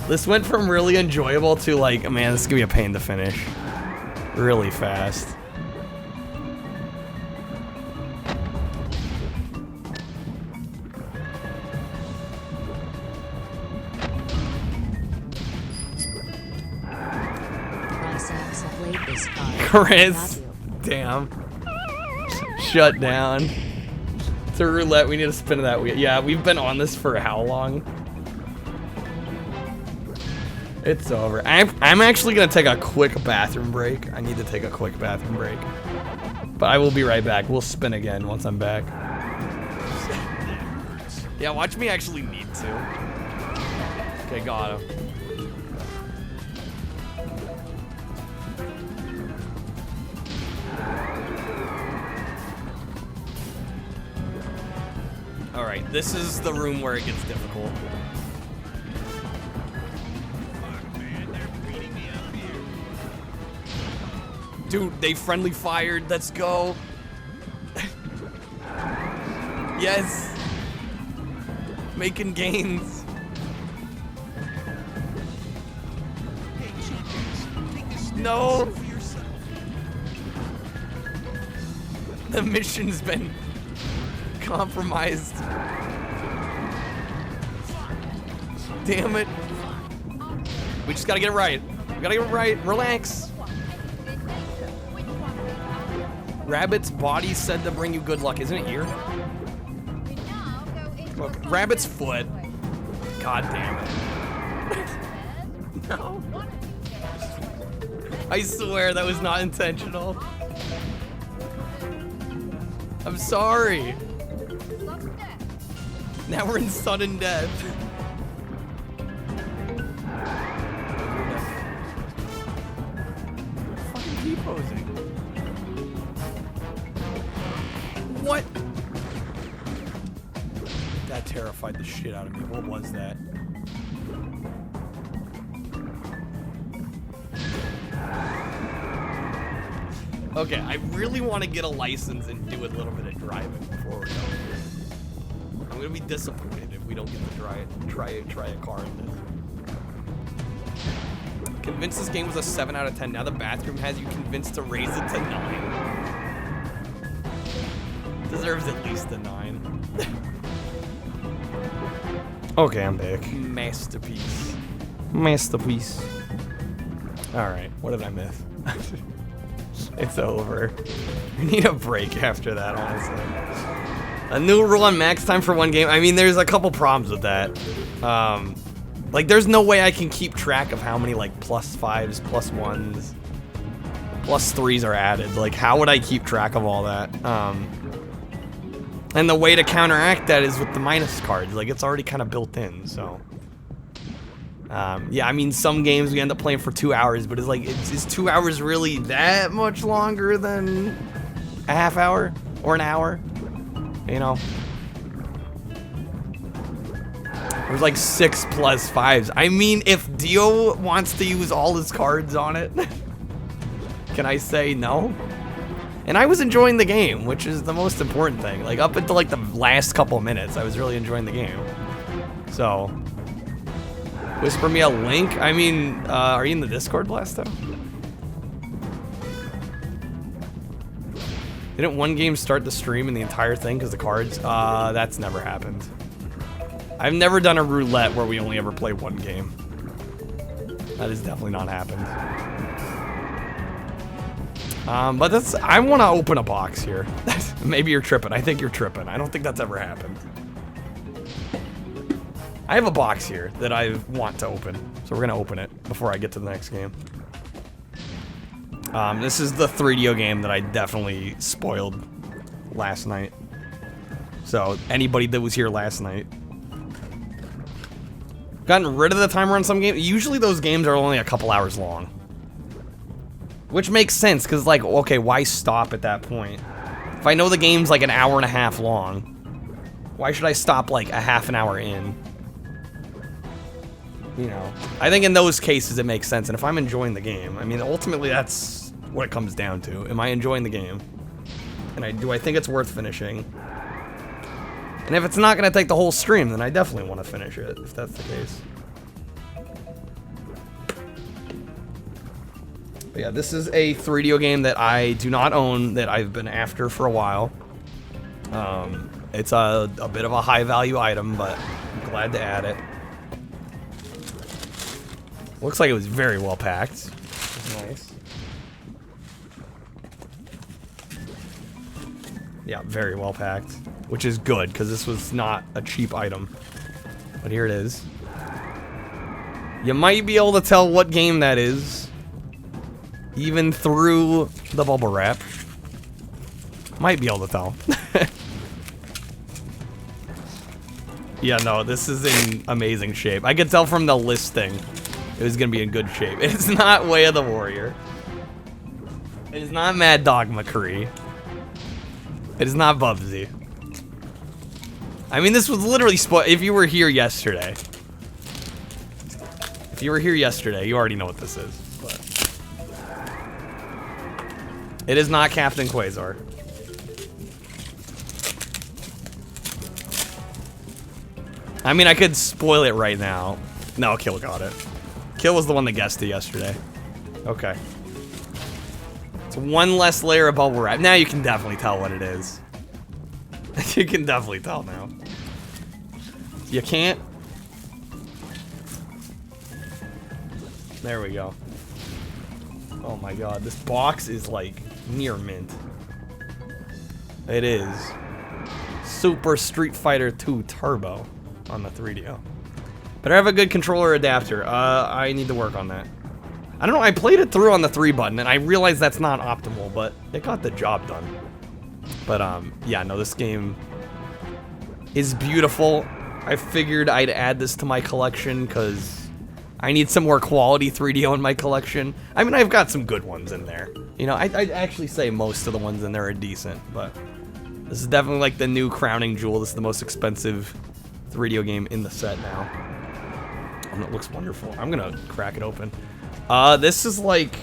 This went from really enjoyable to, like, man, this is gonna be a pain to finish. Really fast. Chris, damn. Shut down. It's a roulette. We need to spin that wheel. Yeah, we've been on this for how long? It's over. I'm actually gonna take a quick bathroom break. I need to take a quick bathroom break. But I will be right back. We'll spin again once I'm back. Yeah, watch me actually need to. Okay, got him. Alright, this is the room where it gets difficult. Dude, they friendly fired. Let's go. Yes. Making gains. No. The mission's been compromised. Damn it. We just gotta get it right. We gotta get it right. Relax. Rabbit's body said to bring you good luck. Isn't it here? Look, Rabbit's foot. God damn it. No. I swear that was not intentional. I'm sorry. Now we're in sudden death. Fucking T-posing. What? That terrified the shit out of me. What was that? Okay, I really want to get a license and do a little bit of driving before we go. I'm gonna be disappointed if we don't get to try a car in this. Convinced this game was a 7 out of 10. Now the bathroom has you convinced to raise it to 9. Deserves at least a 9. Okay, I'm back. Masterpiece. Masterpiece. Alright, what did I miss? It's over. We need a break after that, honestly. A new rule on max time for one game. I mean, there's a couple problems with that. Like, there's no way I can keep track of how many, like, +5s, +1s, +3s are added. Like, how would I keep track of all that? And the way to counteract that is with the minus cards. Like, it's already kind of built in, so. Yeah, I mean, some games we end up playing for 2 hours, but it's like, is 2 hours really that much longer than a half hour or an hour? You know? There's like 6 +5s. I mean, if Dio wants to use all his cards on it, can I say no? And I was enjoying the game, which is the most important thing. Like, up until like the last couple minutes, I was really enjoying the game. So, whisper me a link? I mean, are you in the Discord, Blasto? Didn't one game start the stream and the entire thing because the cards? That's never happened. I've never done a roulette where we only ever play one game. That has definitely not happened. But that's, I want to open a box here. Maybe you're tripping. I think you're tripping. I don't think that's ever happened. I have a box here that I want to open. So we're going to open it before I get to the next game. This is the 3DO game that I definitely spoiled last night. So anybody that was here last night. Gotten rid of the timer on some games. Usually those games are only a couple hours long. Which makes sense, because, like, okay, why stop at that point? If I know the game's like an hour and a half long, why should I stop like a half an hour in? You know, I think in those cases it makes sense, and if I'm enjoying the game, I mean, ultimately that's what it comes down to. Am I enjoying the game? And do I think it's worth finishing? And if it's not going to take the whole stream, then I definitely want to finish it, if that's the case. But yeah, this is a 3DO game that I do not own, that I've been after for a while. It's a bit of a high-value item, but I'm glad to add it. Looks like it was very well packed. That's nice. Yeah, very well packed. Which is good, because this was not a cheap item. But here it is. You might be able to tell what game that is, even through the bubble wrap. Might be able to tell. Yeah, no, this is in amazing shape. I could tell from the listing it was going to be in good shape. It's not Way of the Warrior. It is not Mad Dog McCree. It is not Bubsy. I mean, this was literally spoiled. If you were here yesterday. If you were here yesterday, you already know what this is. But it is not Captain Quasar. I mean, I could spoil it right now. No, Kill got it. Kill was the one that guessed it yesterday. Okay. It's one less layer of bubble wrap. Now you can definitely tell what it is. You can definitely tell now. You can't? There we go. Oh my god, this box is like near mint. It is. Super Street Fighter 2 Turbo on the 3DO. But I have a good controller adapter. I need to work on that. I don't know, I played it through on the 3 button and I realized that's not optimal, but it got the job done. But yeah, no, this game is beautiful. I figured I'd add this to my collection because I need some more quality 3DO in my collection. I mean, I've got some good ones in there. You know, I'd actually say most of the ones in there are decent, but this is definitely like the new crowning jewel. This is the most expensive 3DO game in the set now. And it looks wonderful. I'm gonna crack it open. This is like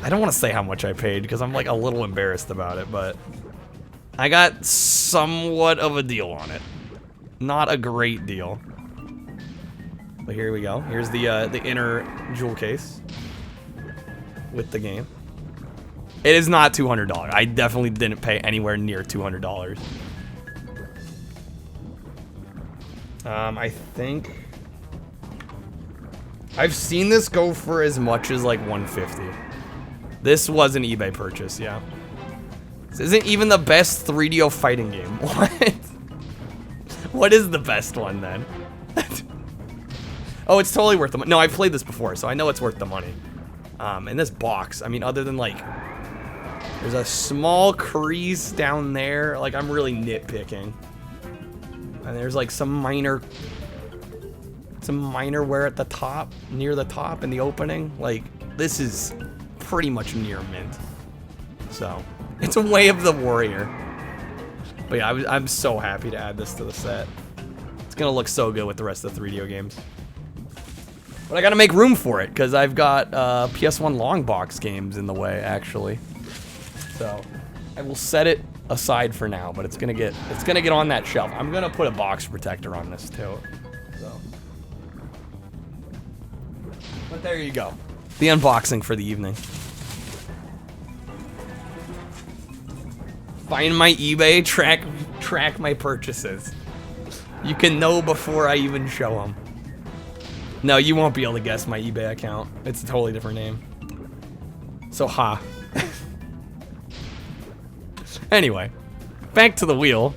I don't want to say how much I paid because I'm like a little embarrassed about it, but I got somewhat of a deal on it. Not a great deal. But here we go. Here's the inner jewel case with the game. It is not $200. I definitely didn't pay anywhere near $200. I think I've seen this go for as much as like $150. This was an eBay purchase, yeah. This isn't even the best 3DO fighting game. What? What is the best one then? Oh, it's totally worth the money. No, I've played this before, so I know it's worth the money. And this box, I mean, other than like, there's a small crease down there. Like, I'm really nitpicking. And there's like some minor wear at the top, near the top in the opening. Like, this is pretty much near mint. So, it's a Way of the Warrior. But yeah, I'm so happy to add this to the set. It's gonna look so good with the rest of the 3DO games. But I gotta make room for it, because I've got PS1 long box games in the way, actually. So, I will set it aside for now, but it's gonna get on that shelf. I'm gonna put a box protector on this too. So. But there you go. The unboxing for the evening. Find my eBay, track my purchases. You can know before I even show them. No, you won't be able to guess my eBay account. It's a totally different name. So, ha. Anyway, back to the wheel.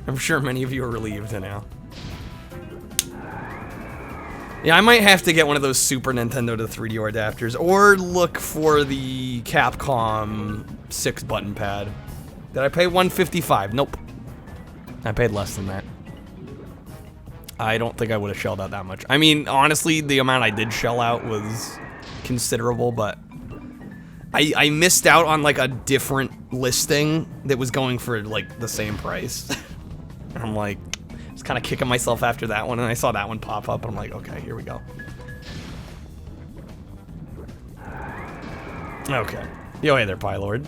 I'm sure many of you are relieved now. Yeah, I might have to get one of those Super Nintendo to 3DO adapters, or look for the Capcom 6-button pad. Did I pay $155? Nope. I paid less than that. I don't think I would have shelled out that much. I mean, honestly, the amount I did shell out was considerable, but I missed out on like a different listing that was going for like the same price. I'm like, just kind of kicking myself after that one, and I saw that one pop up, and I'm like, okay, here we go. Okay. Yo, hey there, Pylord.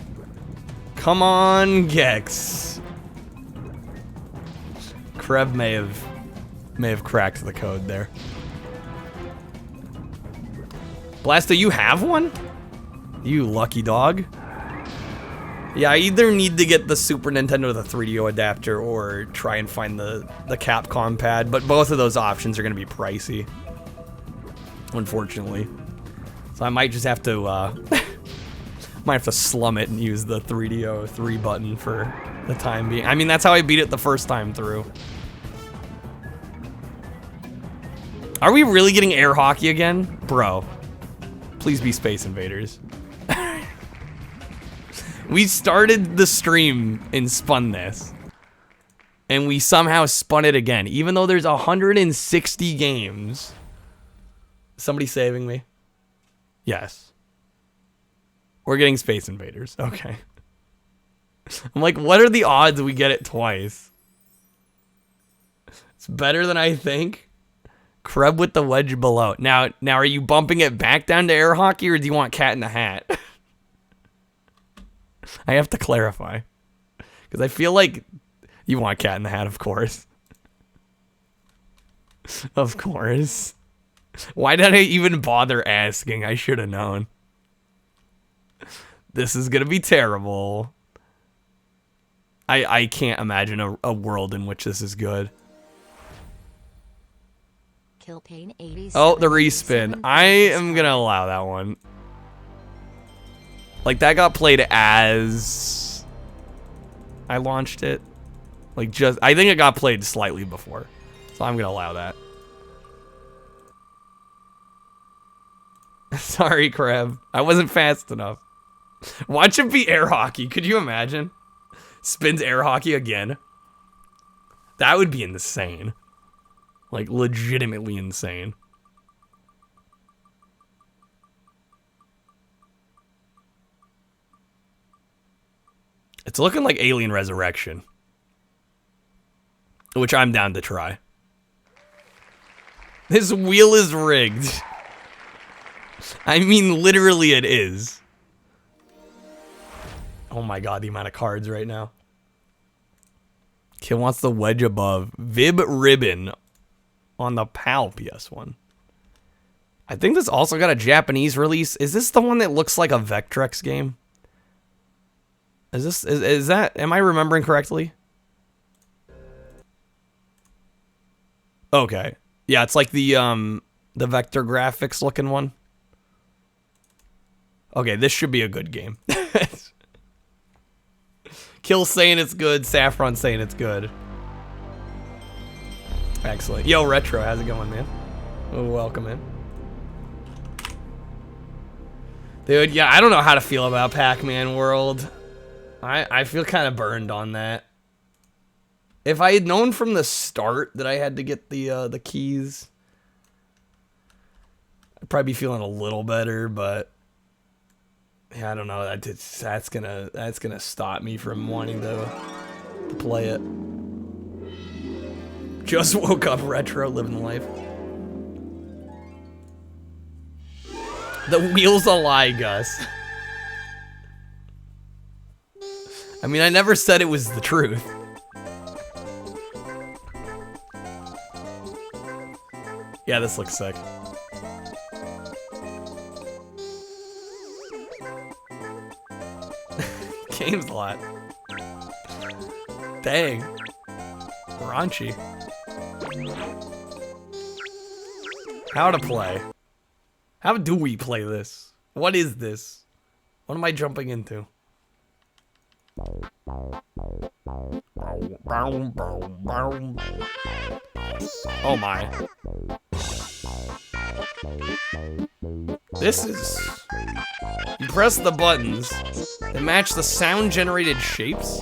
Come on, Gex. Kreb may have cracked the code there. Blasta, you have one? You lucky dog. Yeah, I either need to get the Super Nintendo to the 3DO adapter or try and find the Capcom pad, but both of those options are going to be pricey, unfortunately. So I might just have to, might have to slum it and use the 3DO 3 button for the time being. I mean, that's how I beat it the first time through. Are we really getting air hockey again? Bro, please be Space Invaders. We started the stream and spun this, and we somehow spun it again, even though there's 160 games. Somebody saving me? Yes. We're getting Space Invaders. Okay. I'm like, what are the odds we get it twice? It's better than I think. Kreb with the wedge below. Now, are you bumping it back down to air hockey, or do you want Cat in the Hat? I have to clarify, because I feel like you want Cat in the Hat, of course. Of course. Why did I even bother asking? I should have known. This is gonna be terrible. I can't imagine a world in which this is good. Oh, the respin. I am gonna allow that one. Like, that got played as I launched it. Like, just, I think it got played slightly before. So I'm gonna allow that. Sorry, Kreb. I wasn't fast enough. Watch it be air hockey. Could you imagine? Spins air hockey again. That would be insane. Like, legitimately insane. It's looking like Alien Resurrection, which I'm down to try. This wheel is rigged. I mean, literally it is. Oh my god, the amount of cards right now. Kid wants the wedge above. Vib-Ribbon on the PAL PS1. I think this also got a Japanese release. Is this the one that looks like a Vectrex game? Is that, am I remembering correctly? Okay. Yeah, it's like the vector graphics looking one. Okay, this should be a good game. Kill saying it's good, Saffron saying it's good. Excellent. Yo, Retro, how's it going, man? Oh, welcome in. Dude, yeah, I don't know how to feel about Pac-Man World. I feel kind of burned on that. If I had known from the start that I had to get the keys, I'd probably be feeling a little better, but yeah, I don't know. That's gonna stop me from wanting to play it. Just woke up, Retro, living life. The wheel's a lie, Gus. I mean, I never said it was the truth. Yeah, this looks sick. Game's a lot. Dang. Raunchy. How to play. How do we play this? What is this? What am I jumping into? Oh my. This is... You press the buttons that match the sound-generated shapes?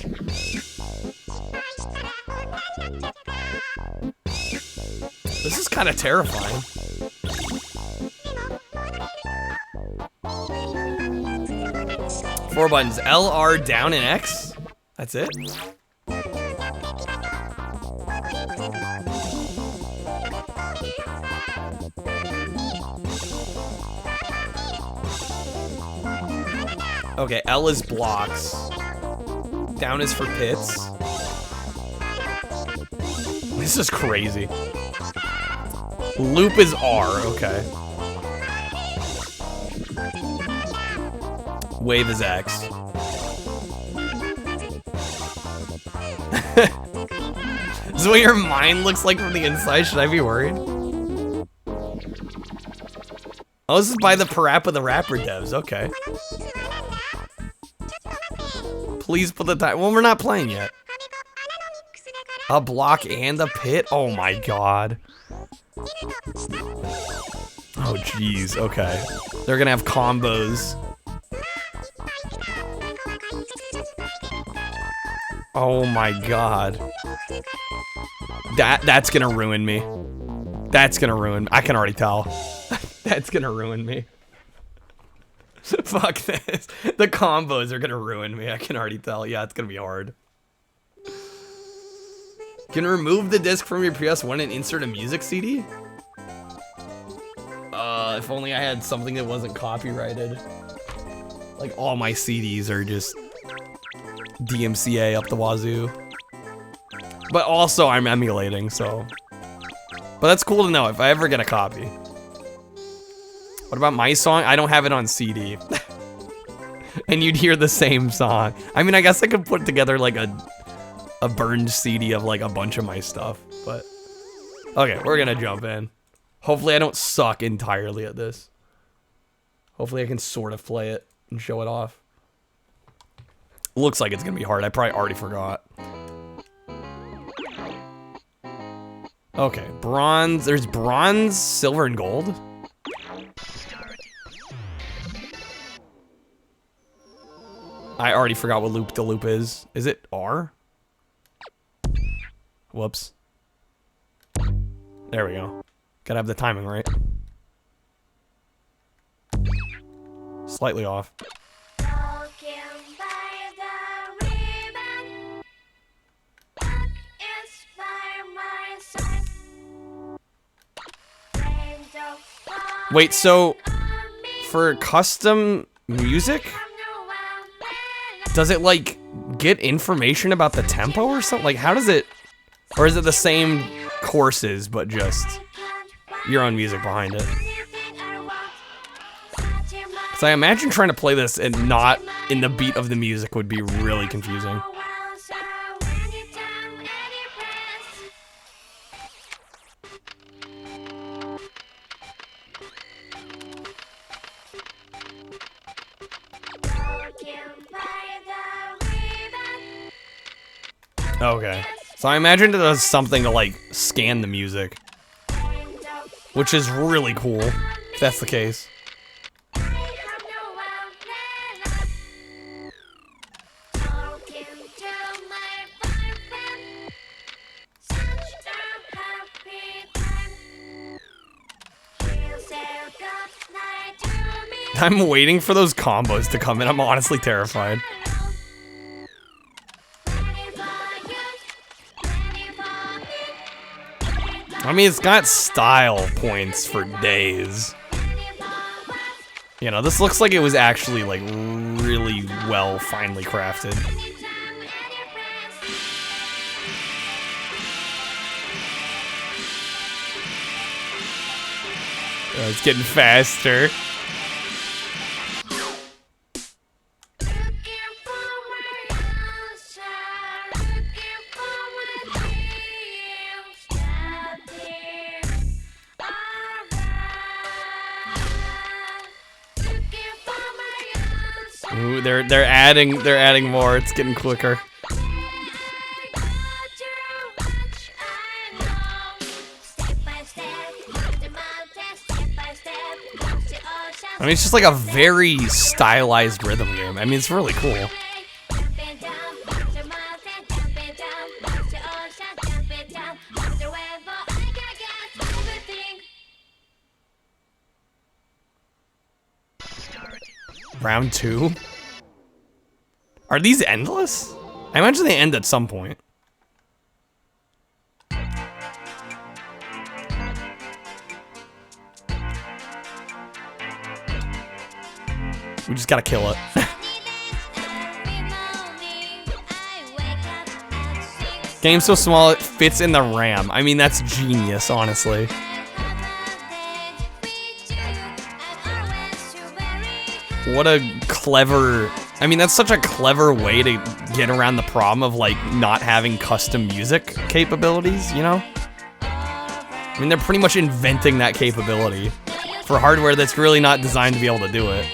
This is kind of terrifying. Four buttons, L, R, down, and X? That's it? Okay, L is blocks. Down is for pits. This is crazy. Loop is R, okay. Wave is X. This is what your mind looks like from the inside. Should I be worried? Oh, this is by the Parappa the Rapper devs. Okay. Please put the time. Well, we're not playing yet. A block and a pit? Oh my god. Oh jeez. Okay. They're gonna have combos. Oh my god. That's gonna ruin me. That's gonna ruin me. I can already tell. That's gonna ruin me. Fuck this. The combos are gonna ruin me. I can already tell. Yeah, it's gonna be hard. Can remove the disc from your PS1 and insert a music CD? If only I had something that wasn't copyrighted. Like, all my CDs are just DMCA up the wazoo. But also, I'm emulating, so... But that's cool to know if I ever get a copy. What about my song? I don't have it on CD. And you'd hear the same song. I mean, I guess I could put together, like, a burned CD of, like, a bunch of my stuff, but... Okay, we're gonna jump in. Hopefully I don't suck entirely at this. Hopefully I can sort of play it and show it off. Looks like it's gonna be hard. I probably already forgot. Okay, bronze. There's bronze, silver, and gold. I already forgot what loop-de-loop is. Is it R? Whoops. There we go. Gotta have the timing right. Slightly off. Wait, so for custom music, does it like get information about the tempo or something? Like, how does it, or is it the same courses but just your own music behind it? Because I imagine trying to play this and not in the beat of the music would be really confusing. Okay. So I imagine it does something to like scan the music, which is really cool if that's the case. I'm waiting for those combos to come in. I'm honestly terrified. I mean, it's got style points for days. You know, this looks like it was actually, like, really well, finely crafted. Oh, it's getting faster. Ooh, they're adding more. It's getting quicker. I mean, it's just like a very stylized rhythm game. I mean, it's really cool. Round 2? Are these endless? I imagine they end at some point. We just gotta kill it. Game's so small it fits in the RAM. I mean, that's genius, honestly. What a clever... I mean, that's such a clever way to get around the problem of, like, not having custom music capabilities, you know? I mean, they're pretty much inventing that capability for hardware that's really not designed to be able to do it.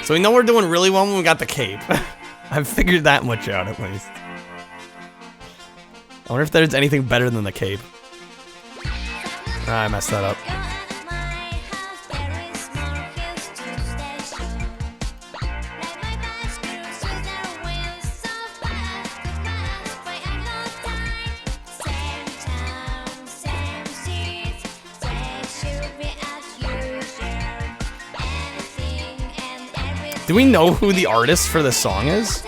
So we know we're doing really well when we got the cape. I've figured that much out, at least. I wonder if there's anything better than the cape. Ah, I messed that up. Do we know who the artist for this song is?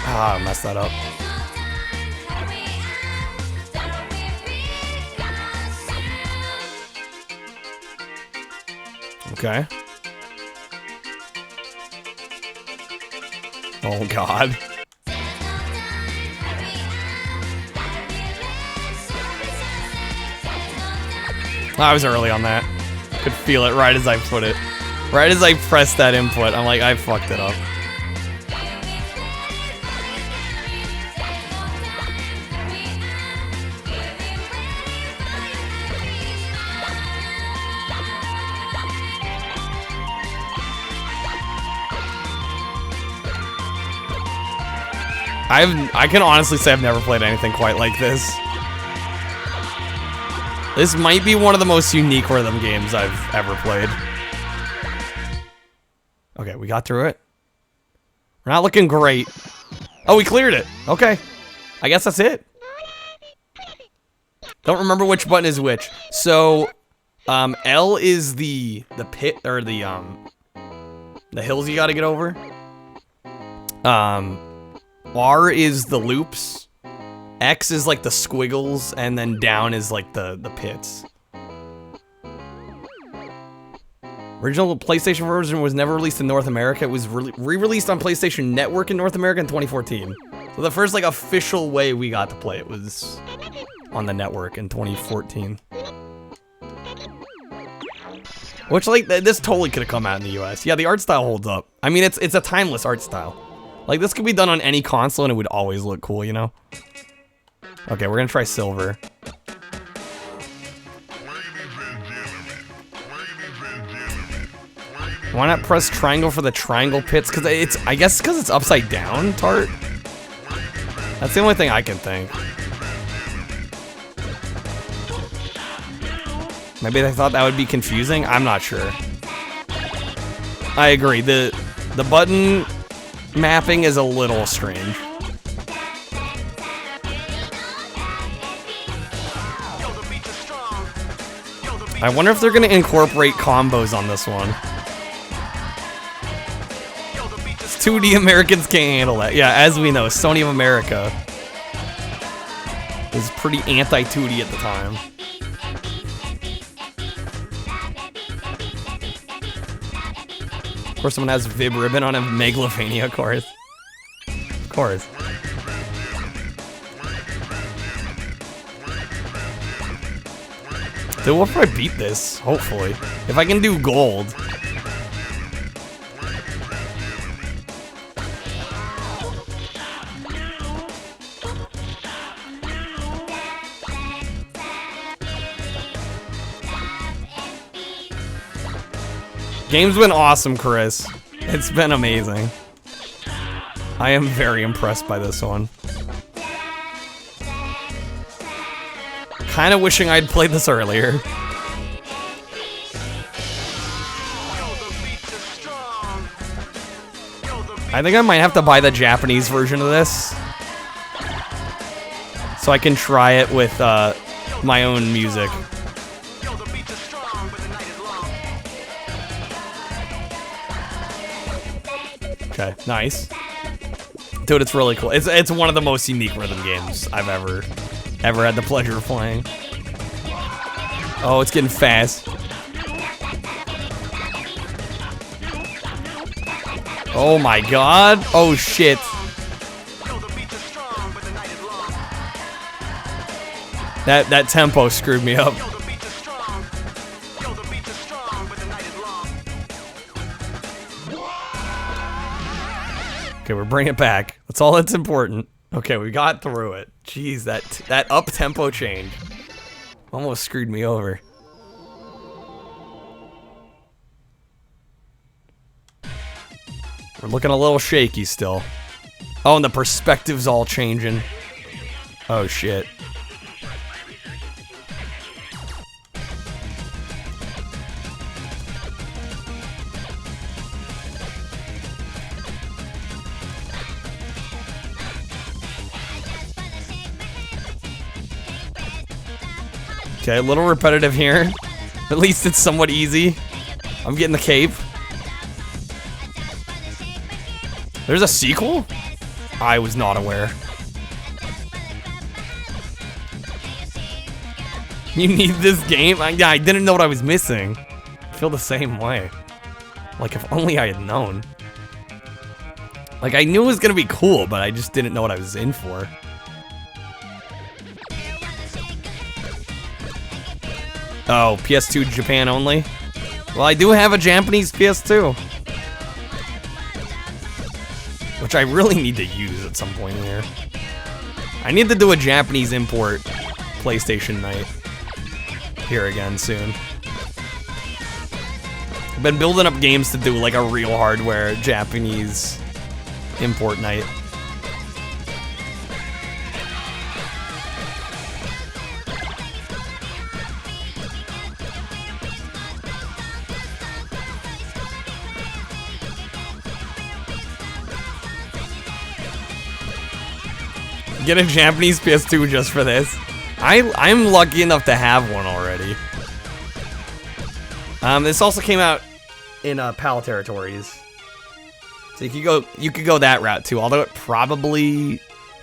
Ah, I messed that up. Okay. Oh, God. I was early on that. Could feel it right as I put it. Right as I pressed that input, I'm like, I fucked it up. I can honestly say I've never played anything quite like this. This might be one of the most unique rhythm games I've ever played. Okay, we got through it. We're not looking great. Oh, we cleared it. Okay. I guess that's it. Don't remember which button is which. So, L is the pit, or the hills you gotta get over. R is the loops. X is like the squiggles, and then down is like the pits. Original PlayStation version was never released in North America. It was re-released on PlayStation Network in North America in 2014. So the first like official way we got to play it was on the network in 2014. Which like this totally could have come out in the US. Yeah, the art style holds up. I mean, it's a timeless art style. Like this could be done on any console and it would always look cool, you know? Okay, we're gonna try silver. Why not press triangle for the triangle pits? Cause I guess because it's upside down, Tart? That's the only thing I can think. Maybe they thought that would be confusing? I'm not sure. I agree, the button mapping is a little strange. I wonder if they're gonna incorporate combos on this one. 2D Americans can't handle that. Yeah, as we know, Sony of America was pretty anti-2D at the time. Of course, someone has Vib-Ribbon on a Megalovania, of course. Of course. Dude, we'll probably beat this, hopefully. If I can do gold. Game's been awesome, Chris. It's been amazing. I am very impressed by this one. Kinda wishing I'd played this earlier. I think I might have to buy the Japanese version of this, so I can try it with my own music. Okay, nice. Dude, it's really cool. It's one of the most unique rhythm games I've ever had the pleasure of playing. Oh, it's getting fast. Oh my god. Oh shit. That tempo screwed me up. Okay, we're bringing it back. That's all that's important. Okay, we got through it. Jeez, that up-tempo change almost screwed me over. We're looking a little shaky still. Oh, and the perspective's all changing. Oh, shit. Okay, a little repetitive here. At least it's somewhat easy. I'm getting the cape. There's a sequel? I was not aware. You need this game? Yeah, I didn't know what I was missing. I feel the same way. Like, if only I had known. Like, I knew it was gonna be cool, but I just didn't know what I was in for. Oh, PS2 Japan only? Well, I do have a Japanese PS2. Which I really need to use at some point here. I need to do a Japanese import PlayStation night here again soon. I've been building up games to do like a real hardware Japanese import night. Get a Japanese PS2 just for this. I'm lucky enough to have one already. This also came out in PAL territories, so you could go that route too. Although it probably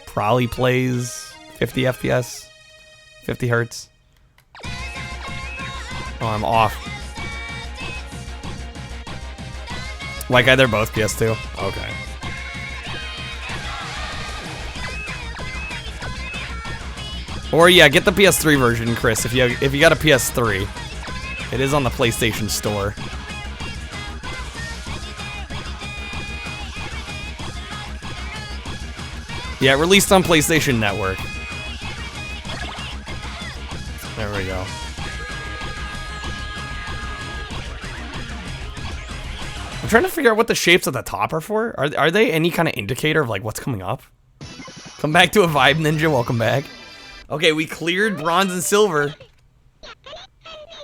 plays 50 FPS, 50 hertz. Oh, I'm off. Like they're both PS2. Okay. Or yeah, get the PS3 version, Chris. If you got a PS3, it is on the PlayStation Store. Yeah, released on PlayStation Network. There we go. I'm trying to figure out what the shapes at the top are for. Are they any kind of indicator of like what's coming up? Come back to a Vibe Ninja. Welcome back. Okay, we cleared bronze and silver.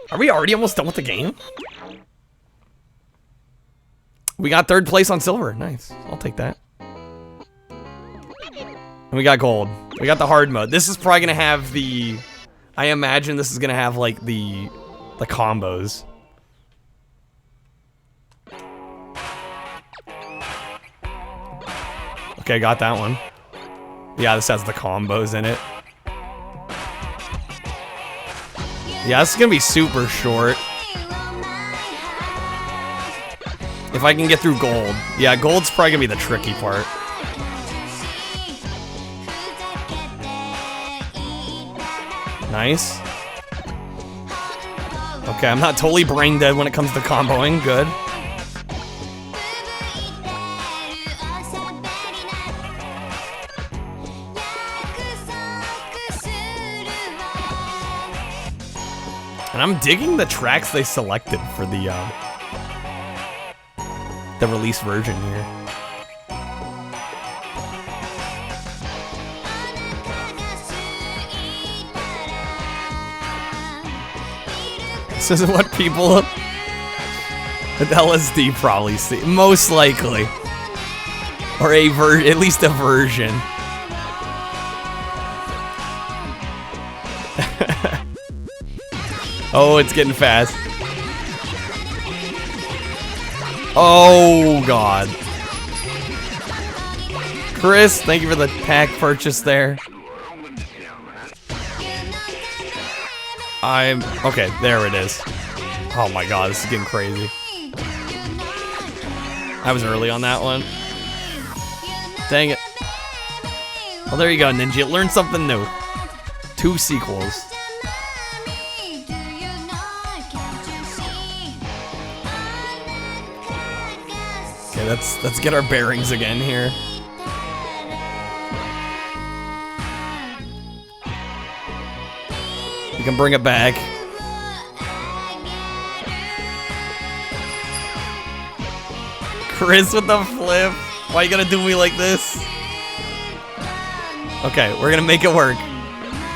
Are we already almost done with the game? We got 3rd place on silver. Nice. I'll take that. And we got gold. We got the hard mode. This is probably gonna have the... I imagine this is gonna have like the combos. Okay, got that one. Yeah, this has the combos in it. Yeah, this is gonna be super short. If I can get through gold. Yeah, gold's probably gonna be the tricky part. Nice. Okay, I'm not totally brain dead when it comes to comboing. Good. And I'm digging the tracks they selected for the release version here. This isn't what people with LSD probably see. Most likely. Or at least a version. Oh, it's getting fast. Oh, God. Chris, thank you for the pack purchase there. Okay, there it is. Oh my God, this is getting crazy. I was early on that one. Dang it. Well, there you go, Ninja. Learn something new. 2 sequels. Okay, let's get our bearings again here. You can bring it back. Chris with the flip. Why you gotta do me like this? Okay, we're gonna make it work.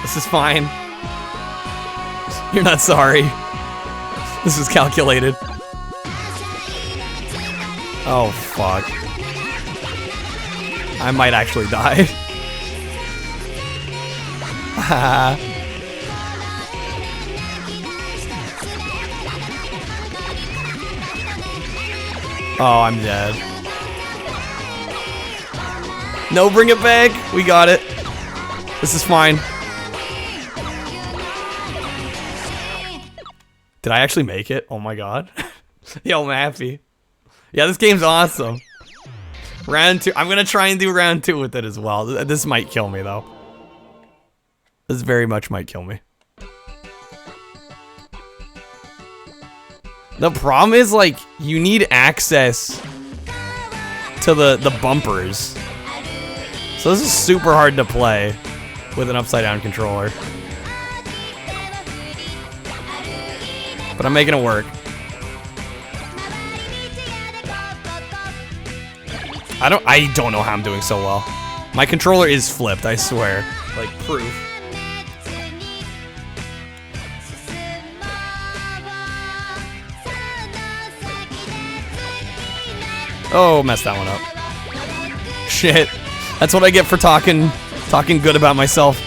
This is fine. You're not sorry. This is calculated. Oh, fuck. I might actually die. Oh, I'm dead. No, bring it back. We got it. This is fine. Did I actually make it? Oh my God. Yo, I'm happy. Yeah, this game's awesome. Round 2. I'm gonna try and do round 2 with it as well. This might kill me though. This very much might kill me. The problem is, like, you need access to the bumpers. So this is super hard to play with an upside down controller. But I'm making it work. I don't know how I'm doing so well. My controller is flipped, I swear. Like, proof. Oh, messed that one up. Shit. That's what I get for talking Talking good about myself.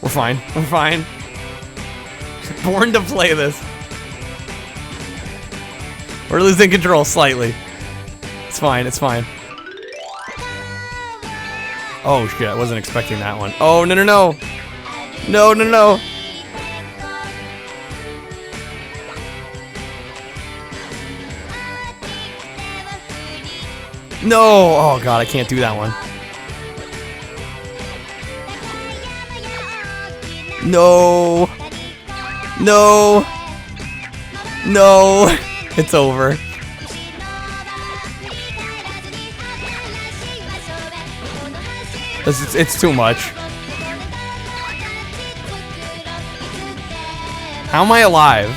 We're fine. We're fine. Born to play this. We're losing control slightly. It's fine. It's fine. Oh shit! I wasn't expecting that one. Oh no no no! No no no! No! Oh god, I can't do that one. No! No! No! It's over. It's too much. How am I alive?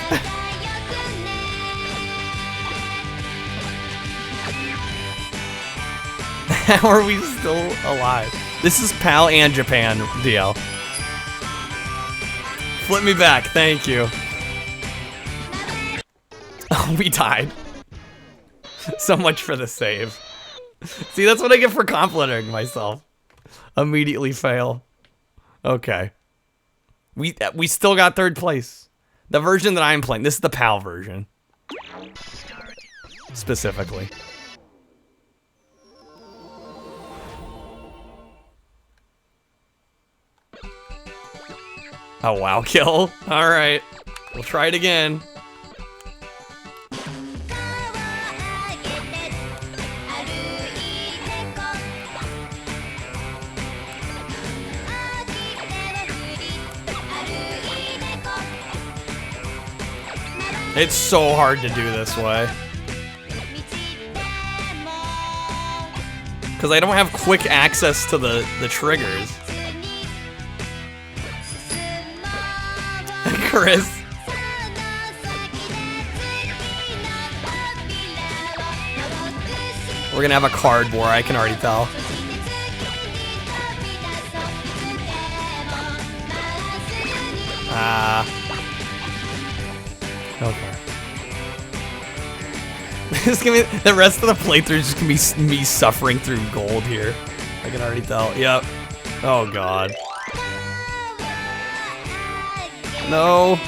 How are we still alive? This is PAL and Japan, DL. Flip me back, thank you. Oh, we died. So much for the save. See, that's what I get for complimenting myself. Immediately fail. Okay. We still got third place. The version that I'm playing, this is the PAL version. Specifically. Oh wow, kill. Alright. We'll try it again. It's so hard to do this way. Because I don't have quick access to the triggers. Chris. We're gonna have a card war, I can already tell. Okay. This is gonna be, the rest of the playthrough is just gonna be me suffering through gold here. I can already tell. Yep. Oh god. No.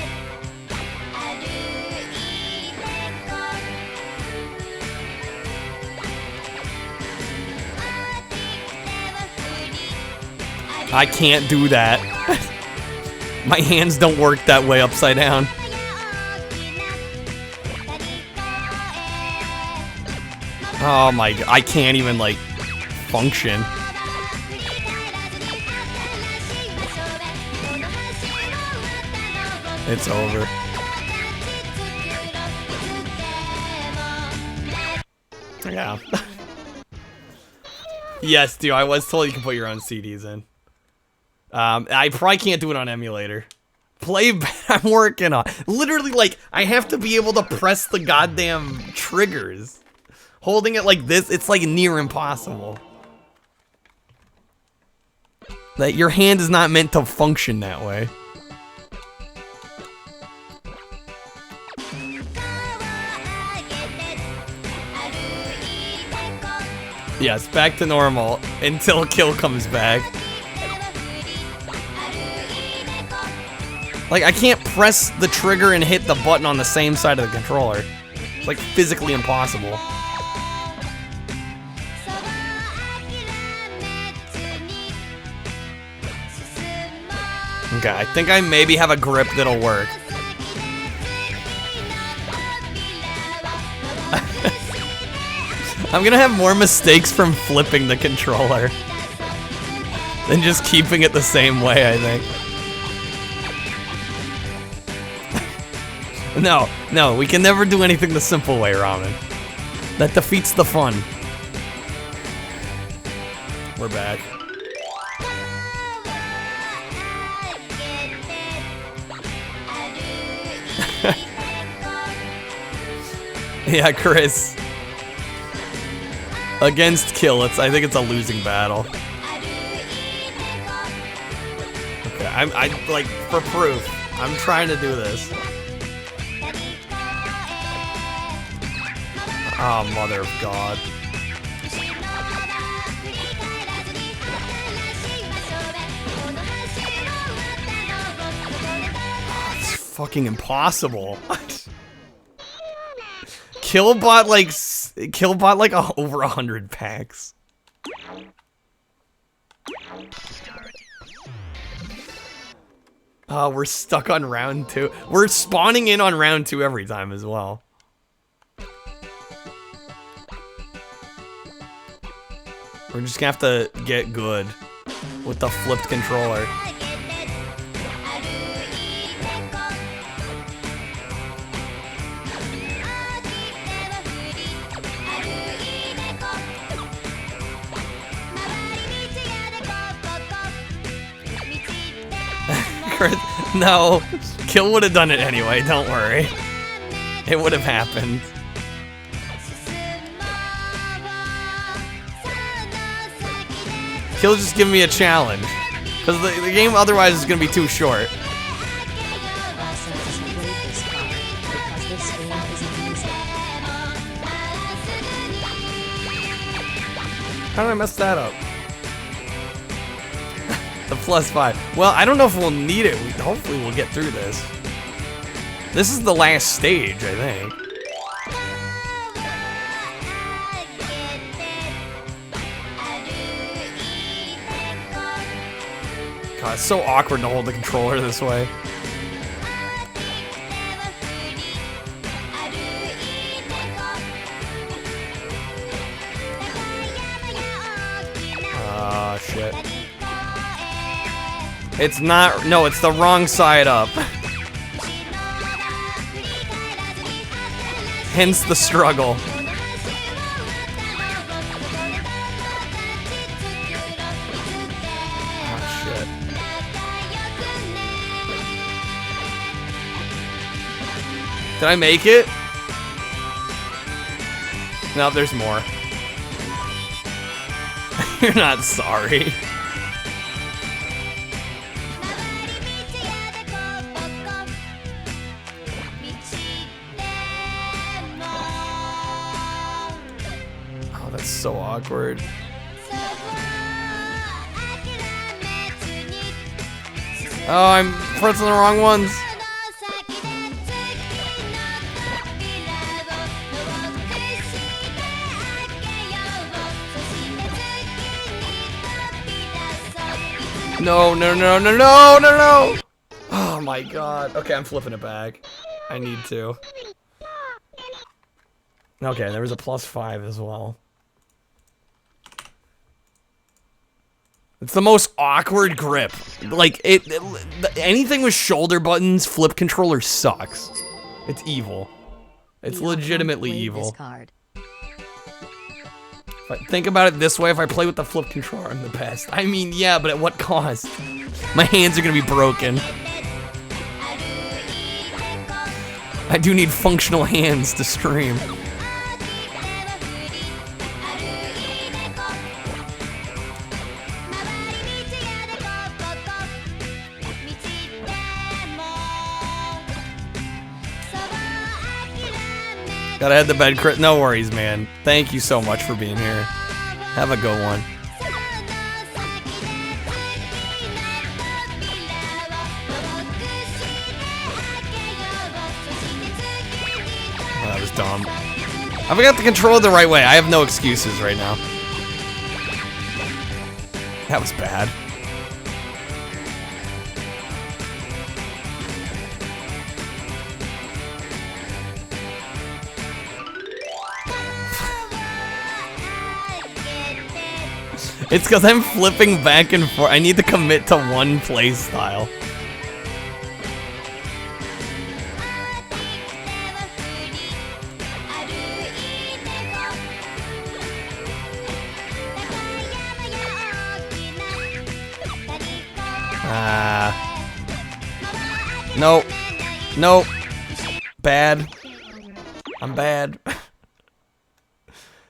I can't do that. My hands don't work that way upside down. Oh my god, I can't even like function. It's over. Yeah. Yes, dude, I was told you can put your own CDs in. I probably can't do it on emulator. I'm working on. Literally, like, I have to be able to press the goddamn triggers. Holding it like this, it's like near impossible. Like, your hand is not meant to function that way. Yes, back to normal until kill comes back. Like, I can't press the trigger and hit the button on the same side of the controller. It's like physically impossible. Okay, I think I maybe have a grip that'll work. I'm gonna have more mistakes from flipping the controller than just keeping it the same way, I think. No, we can never do anything the simple way, Ramen. That defeats the fun. We're back. Yeah, Chris. Against Kill, I think it's a losing battle. Okay, I like, for proof, I'm trying to do this. Oh, mother of God. It's fucking impossible. Killbot like over 100 packs. Oh, we're stuck on round 2. We're spawning in on round 2 every time as well. We're just gonna have to get good with the flipped controller. No, Kill would have done it anyway, don't worry. It would have happened. Kill just give me a challenge. Because the game otherwise is going to be too short. How did I mess that up? The +5. Well, I don't know if we'll need it. Hopefully we'll get through this. This is the last stage, I think. God, it's so awkward to hold the controller this way. Oh, shit. It's not, no, it's the wrong side up. Hence the struggle. Oh, shit. Did I make it? No, there's more. You're not sorry. So awkward. Oh, I'm pressing the wrong ones. No, no, no, no, no, no, no! Oh my god. Okay, I'm flipping it back. I need to. Okay, there was a +5 as well. It's the most awkward grip. Like, anything with shoulder buttons, flip controller sucks. It's evil. It's legitimately evil. If I think about it this way, if I play with the flip controller, I'm the best. I mean, yeah, but at what cost? My hands are gonna be broken. I do need functional hands to stream. Gotta head to bed, Crit. No worries, man. Thank you so much for being here. Have a good one. Oh, that was dumb. I forgot to control it the right way. I have no excuses right now. That was bad. It's because I'm flipping back and forth. I need to commit to one play style. Nope. Nope. Bad. I'm bad.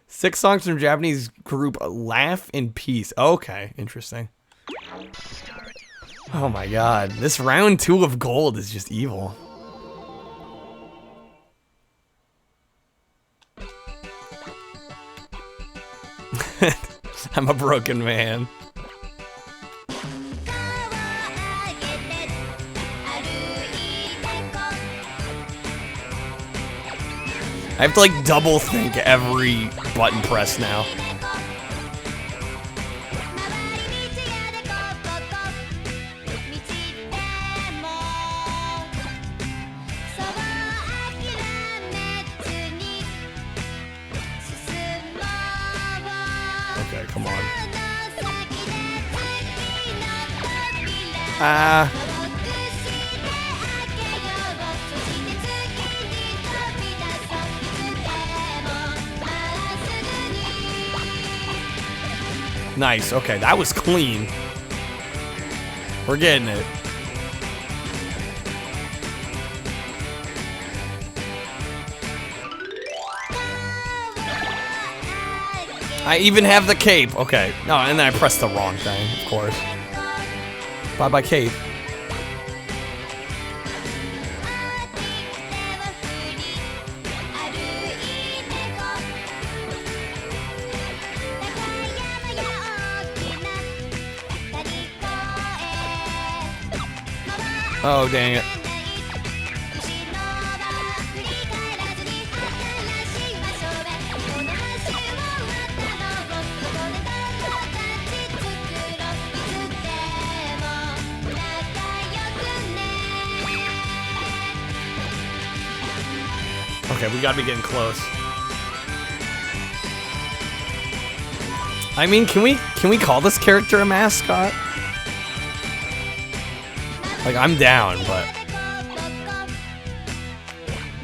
6 songs from Japanese group Laugh in Peace. Okay, interesting. Oh my god. This round 2 of gold is just evil. I'm a broken man. I have to like double think every button press now. Okay, come on. Nice, okay, that was clean. We're getting it. I even have the cape. Okay. No, and then I pressed the wrong thing, of course. Bye-bye cape. Oh, dang it. Okay, we gotta be getting close. I mean, can we call this character a mascot? Like, I'm down, but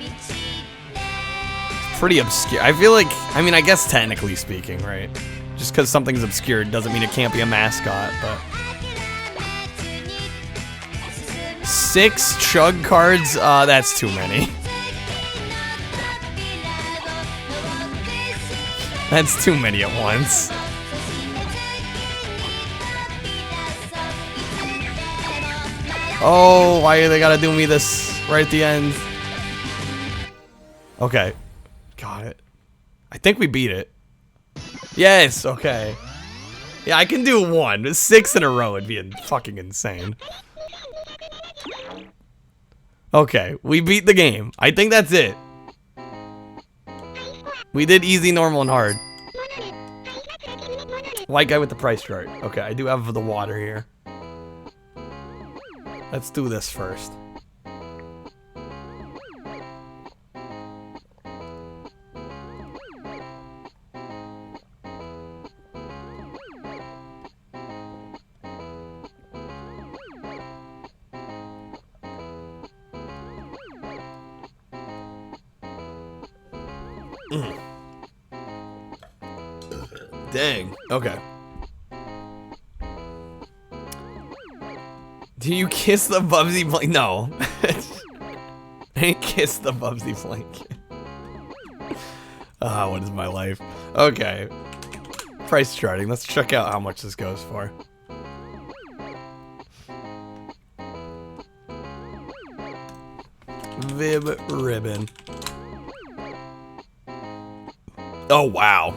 it's pretty obscure. I feel like, I mean, I guess technically speaking, right? Just because something's obscure doesn't mean it can't be a mascot, but 6 chug cards, that's too many. That's too many at once. Oh, why they gotta do me this right at the end? Okay. Got it. I think we beat it. Yes, okay. Yeah, I can do 1. 6 in a row would be fucking insane. Okay, we beat the game. I think that's it. We did easy, normal, and hard. White guy with the price chart. Okay, I do have the water here. Let's do this first. Dang. Okay. Do you kiss the Bubsy blanket? No. I ain't kiss the Bubsy blanket. Ah, what is my life? Okay. Price charting. Let's check out how much this goes for. Vib-Ribbon. Oh, wow.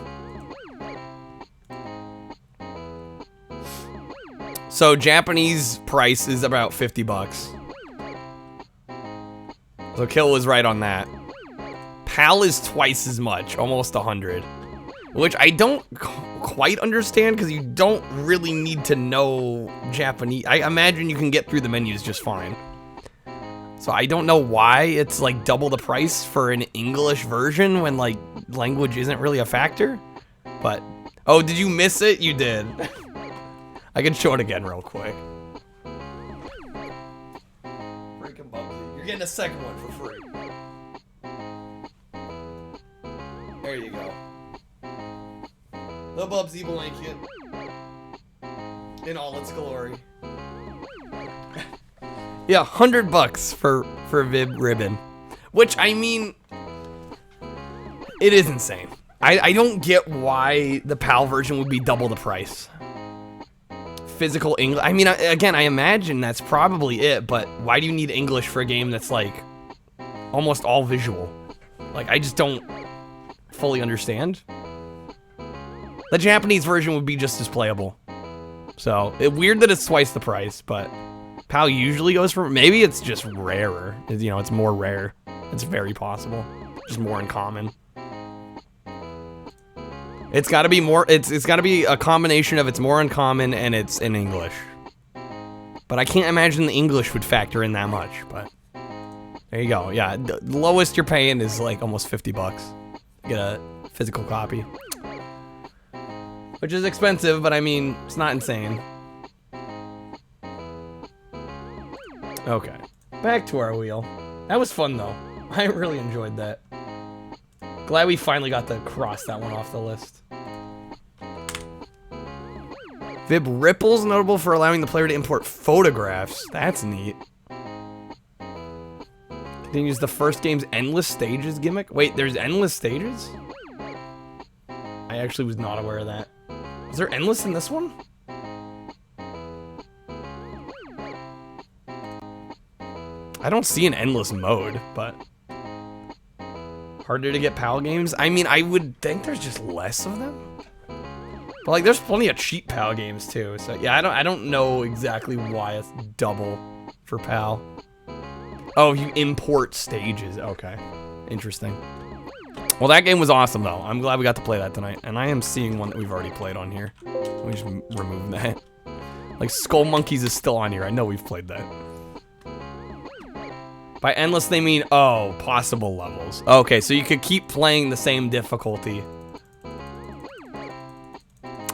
So Japanese price is about 50 bucks. So Kill was right on that. PAL is twice as much, almost 100. Which I don't quite understand because you don't really need to know Japanese. I imagine you can get through the menus just fine. So I don't know why it's like double the price for an English version when like language isn't really a factor. But, oh, did you miss it? You did. I can show it again real quick. You're getting a second one for free. There you go. The Bubsy blanket. In all its glory. Yeah, 100 bucks for Vib-Ribbon. Which, I mean, it is insane. I don't get why the PAL version would be double the price. Physical English. I mean, again, I imagine that's probably it, but why do you need English for a game that's like almost all visual? Like, I just don't fully understand. The Japanese version would be just as playable. So, weird that it's twice the price, but PAL usually goes for, maybe it's just rarer. You know, it's more rare. It's very possible. Just more uncommon. It's gotta be more, it's gotta be a combination of it's more uncommon and it's in English. But I can't imagine the English would factor in that much, but there you go. Yeah, the lowest you're paying is like almost 50 bucks. Get a physical copy. Which is expensive, but I mean, it's not insane. Okay, back to our wheel. That was fun though. I really enjoyed that. Glad we finally got to cross that one off the list. Vib-Ribbon's notable for allowing the player to import photographs. That's neat. Continues the first game's endless stages gimmick. Wait, there's endless stages? I actually was not aware of that. Is there endless in this one? I don't see an endless mode, but harder to get PAL games? I mean, I would think there's just less of them. But like, there's plenty of cheap PAL games too. So yeah, I don't know exactly why it's double for PAL. Oh, you import stages. Okay, interesting. Well, that game was awesome though. I'm glad we got to play that tonight. And I am seeing one that we've already played on here. Let me just remove that. Like, Skull Monkeys is still on here. I know we've played that. By endless, they mean, oh, possible levels. Okay, so you could keep playing the same difficulty.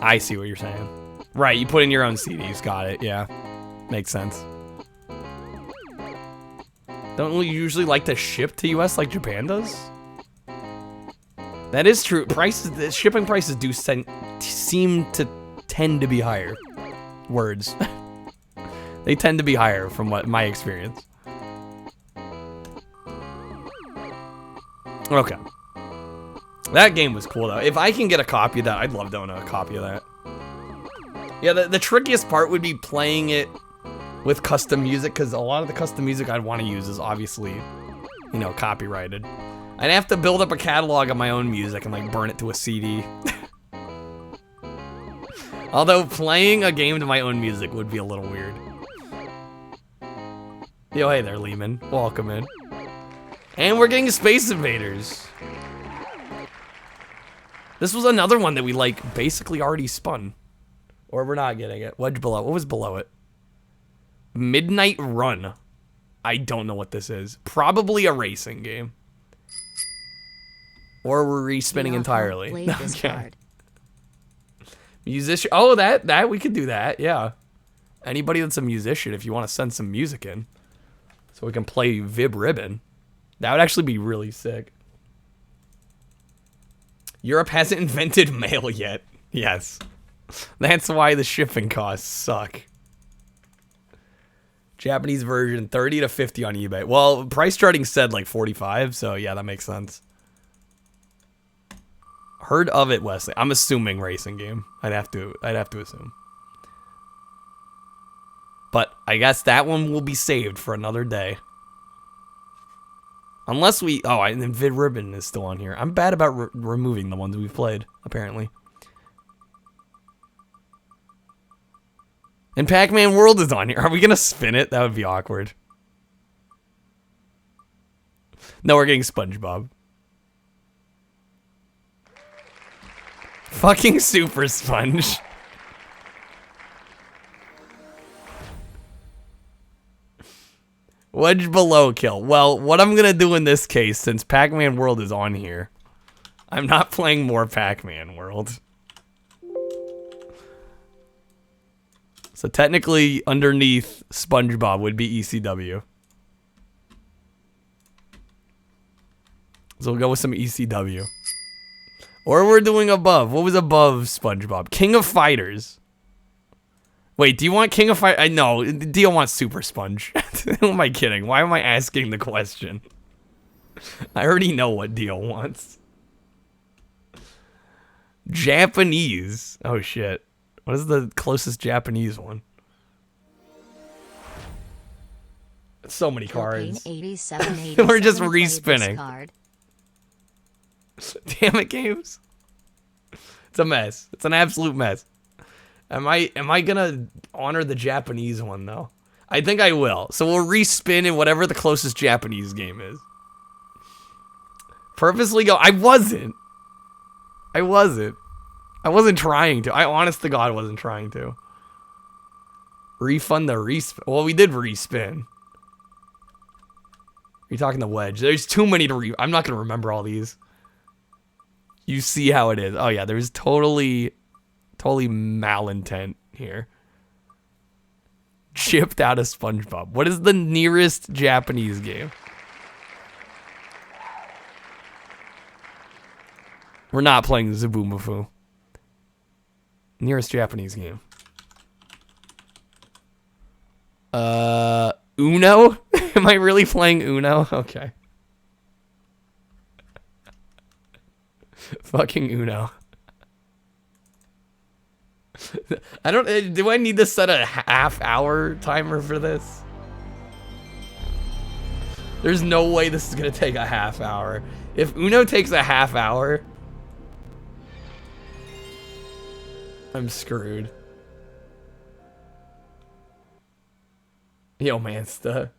I see what you're saying. Right, you put in your own CDs. Got it, yeah. Makes sense. Don't we usually like to ship to US like Japan does? That is true. Prices, the shipping prices do seem to tend to be higher. Words. They tend to be higher from what my experience. Okay. That game was cool though. If I can get a copy of that, I'd love to own a copy of that. Yeah, the trickiest part would be playing it with custom music, because a lot of the custom music I'd want to use is obviously, you know, copyrighted. I'd have to build up a catalog of my own music and like burn it to a CD. Although playing a game to my own music would be a little weird. Yo, hey there, Lehman. Welcome in. And we're getting Space Invaders. This was another one that we, like, basically already spun. Or we're not getting it. Wedge below. What was below it? Midnight Run. I don't know what this is. Probably a racing game. Or we're respinning entirely. Okay. Musician. Oh, that we could do that. Yeah. Anybody that's a musician, if you want to send some music in, so we can play Vib-Ribbon, that would actually be really sick. Europe hasn't invented mail yet. Yes. That's why the shipping costs suck. Japanese version, 30 to 50 on eBay. Well, price charting said like 45, so yeah, that makes sense. Heard of it, Wesley. I'm assuming racing game. I'd have to assume. But I guess that one will be saved for another day. Unless we... Oh, and then Vib-Ribbon is still on here. I'm bad about removing the ones we've played, apparently. And Pac-Man World is on here. Are we going to spin it? That would be awkward. No, we're getting SpongeBob. Fucking Super Sponge. Wedge below kill. Well, what I'm gonna do in this case, since Pac-Man World is on here, I'm not playing more Pac-Man World. So technically, underneath SpongeBob would be ECW. So we'll go with some ECW. Or we're doing above. What was above SpongeBob? King of Fighters. Wait, do you want King of Fighters? No, Dio wants Super Sponge. Who am I kidding? Why am I asking the question? I already know what Dio wants. Japanese. Oh shit. What is the closest Japanese one? So many cards. 87, We're just respinning. Damn it, games. It's a mess. It's an absolute mess. Am I gonna honor the Japanese one though? I think I will. So we'll respin in whatever the closest Japanese game is. Purposely go. I wasn't trying to. I honest to God wasn't trying to. Refund the respin. Well, we did respin. You're talking the wedge. There's too many to I'm not gonna remember all these. You see how it is. Oh yeah, there's totally malintent here. Chipped out of SpongeBob. What is the nearest Japanese game? We're not playing Zabumafu. Nearest Japanese game. Uno? Am I really playing Uno? Okay. Fucking Uno. I don't. Do I need to set a half-hour timer for this? There's no way this is gonna take a half hour. If Uno takes a half hour, I'm screwed. Yo, Mansta.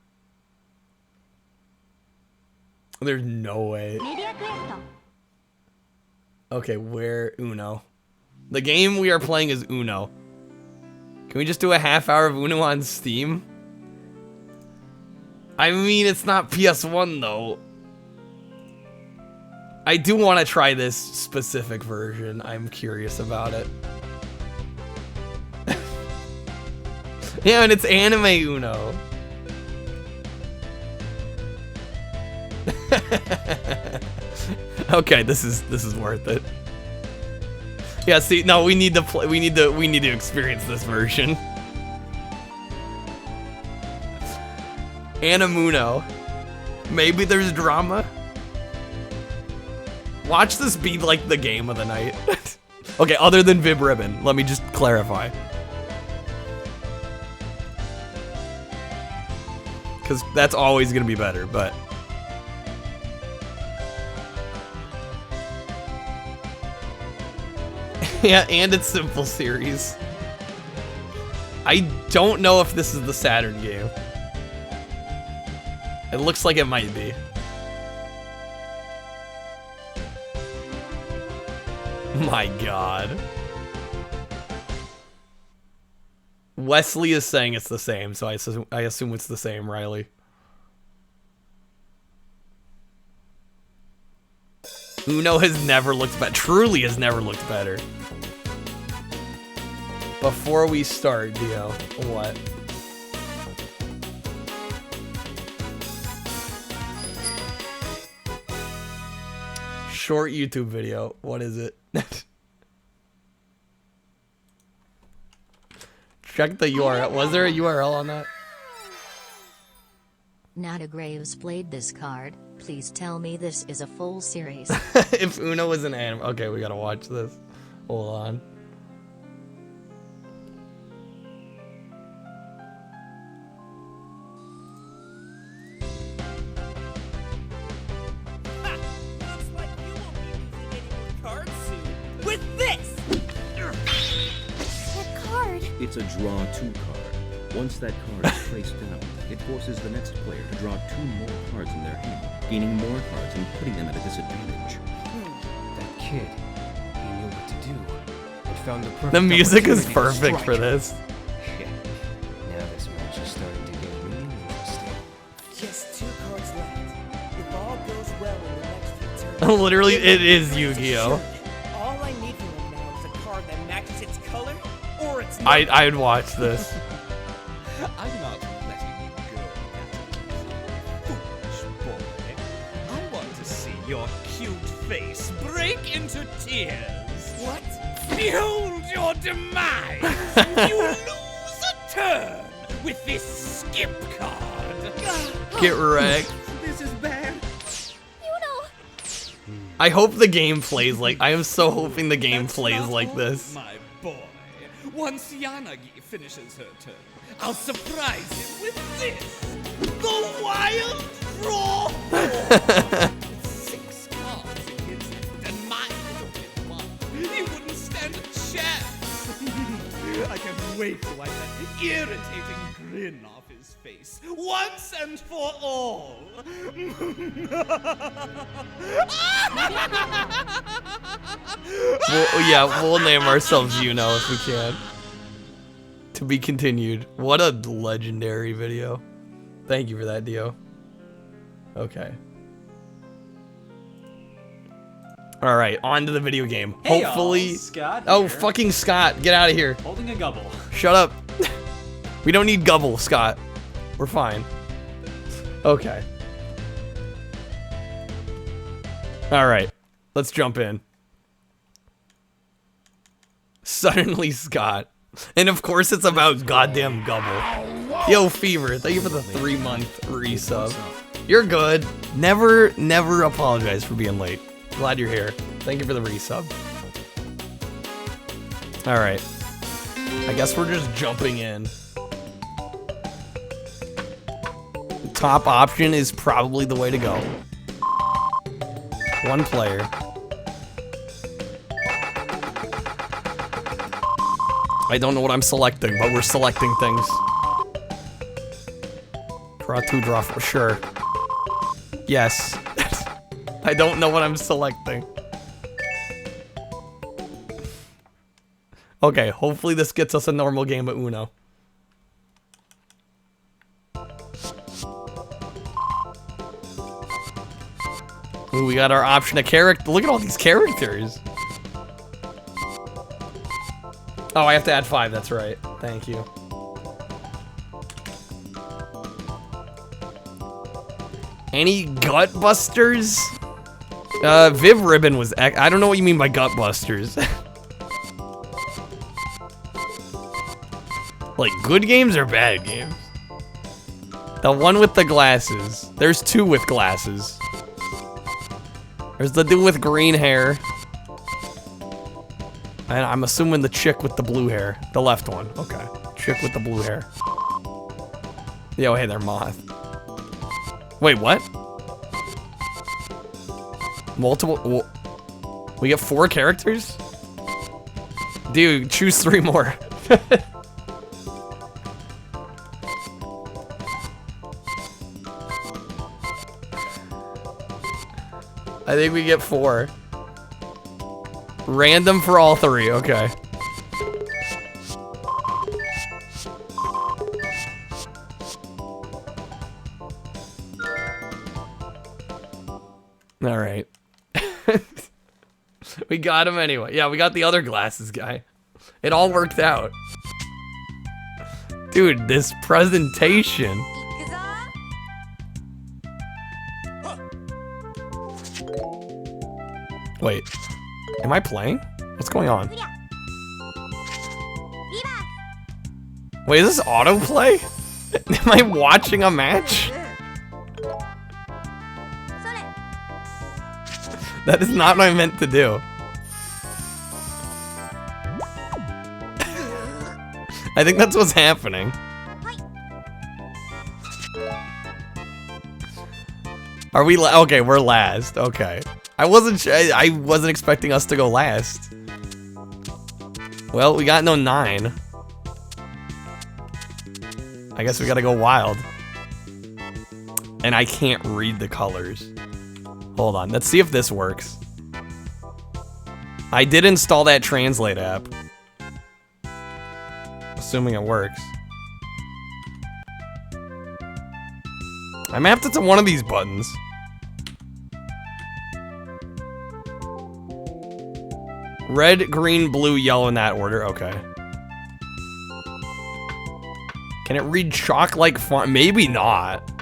There's no way. Okay, where Uno? The game we are playing is Uno. Can we just do a half hour of Uno on Steam? I mean, it's not PS1 though. I do want to try this specific version. I'm curious about it. Yeah, and it's anime Uno. Okay, this is worth it. Yeah, see, no, we need to play. We need to experience this version. Animuno. Maybe there's drama. Watch this be like the game of the night. Okay, other than Vib-Ribbon, let me just clarify. Because that's always gonna be better, but. Yeah, and it's Simple Series. I don't know if this is the Saturn game. It looks like it might be. My God. Wesley is saying it's the same, so I assume it's the same, Riley. Uno has never looked better. Truly has never looked better. Before we start, Dio, what? Short YouTube video. What is it? Check the URL. Was there a URL on that? Nada Graves played this card. Please tell me this is a full series. If Uno was an anime. Okay, we gotta watch this. Hold on. Looks like you won't be using any more cards soon. With this! That card. It's a draw 2 card. Once that card is placed down, it forces the next player to draw 2 more cards in their hand, gaining more cards and putting them at a disadvantage. That kid, he knew what to do. It found the perfect The music is opportunity to perfect for strike. this. Shit. Now this match is starting to get really interesting. Just 2 cards left. If all goes well in the next few turns. Literally, it is Yu-Gi-Oh. All I need from him now is a card that matches its color, or it's not. I'd watch this. I'm not letting you go, foolish boy. I want to see your cute face break into tears. What? Behold your demise! You lose a turn with this skip card. Get wrecked. This is bad. I hope the game plays like. I am so hoping the game plays like this. My boy. Once Yanagi finishes her turn, I'll surprise him with this. The Wild Draw 4. 6 cards in his hand, and mine would have been 1. He wouldn't stand face once and for all. Well, yeah, we'll name ourselves Yuno if we can. To be continued. What a legendary video. Thank you for that, Dio. Okay. Alright, on to the video game. Hey, Hopefully. y'all, Scott Oh, here. fucking Scott. Get out of here. Holding a gobble. Shut up. We don't need gobble, Scott. We're fine. Okay. Alright. Let's jump in. Suddenly Scott. And of course it's about goddamn gobble. Yo, Fever, thank you for the 3-month resub. You're good. Never apologize for being late. Glad you're here. Thank you for the resub. Alright. I guess we're just jumping in. Top option is probably the way to go. One player. I don't know what I'm selecting, but we're selecting things. Draw 2, draw 4, sure. Yes. I don't know what I'm selecting. Okay, hopefully this gets us a normal game of Uno. Ooh, we got our option of character. Look at all these characters. Oh, I have to add 5, that's right. Thank you. Any gut busters? Vib-Ribbon was I don't know what you mean by gut busters. Like good games or bad games? The one with the glasses. There's 2 with glasses. There's the dude with green hair. And I'm assuming the chick with the blue hair. The left one. Okay. Chick with the blue hair. Yo, hey there, Moth. Wait, what? Multiple... We get 4 characters? Dude, choose 3 more. I think we get 4. Random for all 3, okay. Alright. We got him anyway. Yeah, we got the other glasses guy. It all worked out. Dude, this presentation. Wait, am I playing? What's going on? Wait, is this autoplay? Am I watching a match? That is not what I meant to do. I think that's what's happening. Are we okay, we're last. Okay. I wasn't expecting us to go last. Well, we got no 9. I guess we gotta go wild. And I can't read the colors. Hold on, let's see if this works. I did install that translate app. Assuming it works. I mapped it to one of these buttons. Red, green, blue, yellow in that order. Okay. Can it read chalk-like font? Maybe not.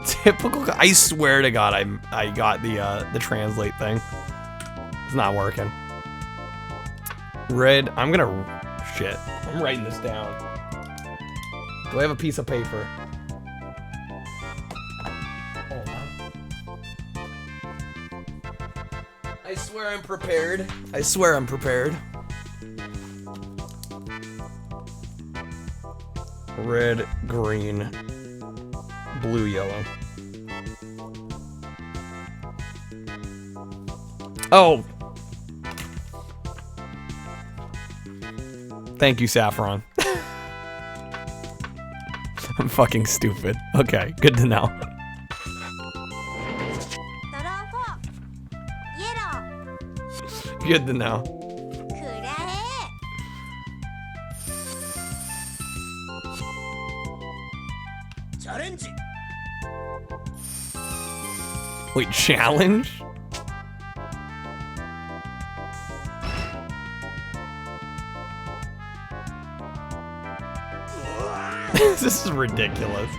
Typical. I swear to God, I got the translate thing. It's not working. Red. I'm gonna. Shit. I'm writing this down. Do I have a piece of paper? Hold on. I swear I'm prepared. I swear I'm prepared. Red, green, blue, yellow. Oh! Thank you, Saffron. I'm fucking stupid. Okay, good to know. Good to know. Wait, challenge? This is ridiculous.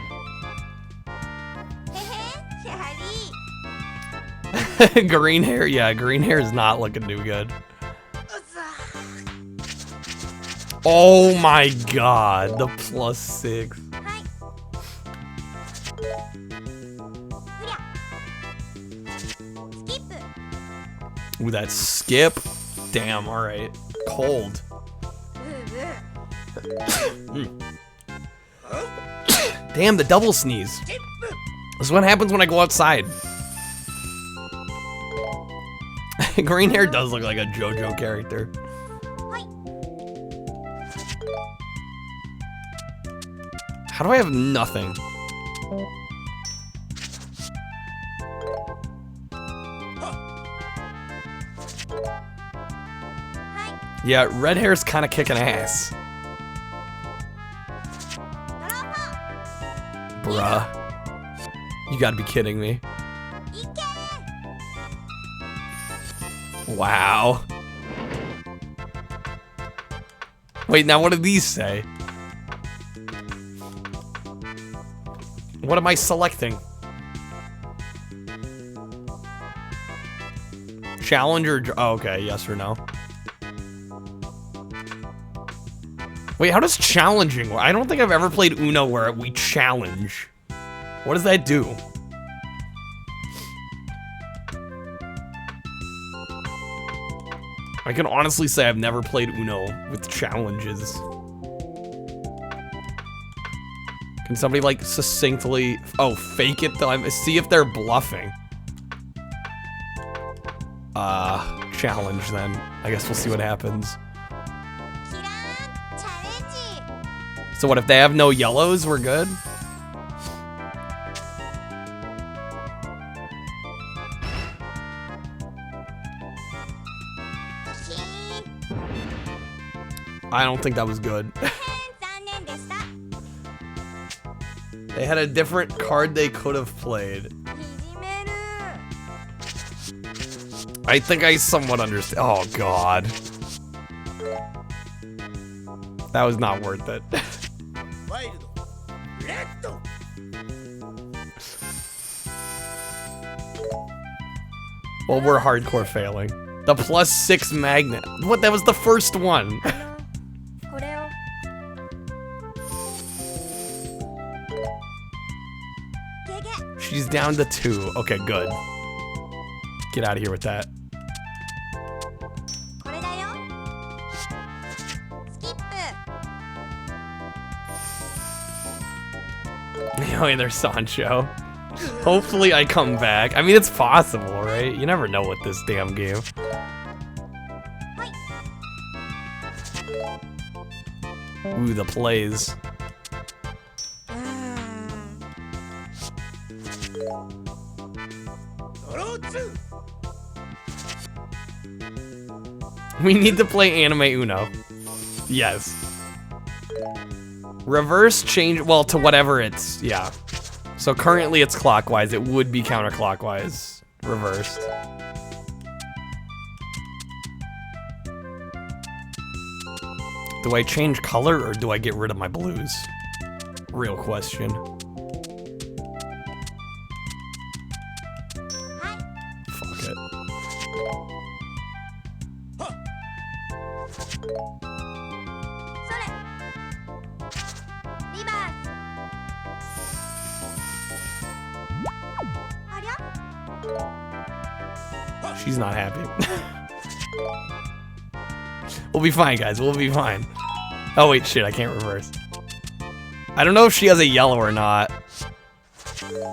Green hair, yeah, green hair is not looking too good. Oh my god, the +6. Ooh, that skip. Damn, alright. Cold. Damn, the double sneeze. This is what happens when I go outside. Green hair does look like a JoJo character. How do I have nothing? Yeah, red hair's kind of kicking ass. Bruh. You gotta be kidding me. Wow. Wait, now what did these say? What am I selecting? Challenger? Oh, okay, yes or no. Wait, how does challenging work? I don't think I've ever played Uno where we challenge. What does that do? I can honestly say I've never played Uno with challenges. Can somebody like succinctly, oh, fake it though? See if they're bluffing. Challenge then. I guess we'll see what happens. So what if they have no yellows, we're good? I don't think that was good. They had a different card they could have played. I think I somewhat understand. Oh god. That was not worth it. Well, we're hardcore failing. The +6 magnet. What? That was the first one. She's down to 2. Okay, good. Get out of here with that. Oh, there's Sancho. Hopefully I come back. I mean, it's possible, right? You never know with this damn game. Ooh, the plays. We need to play Anime Uno. Yes. Reverse change, well, to whatever it's, yeah. So currently it's clockwise, it would be counterclockwise, reversed. Do I change color or do I get rid of my blues? Real question. Fuck it. She's not happy. We'll be fine, guys. We'll be fine. Oh, wait, shit. I can't reverse. I don't know if she has a yellow or not.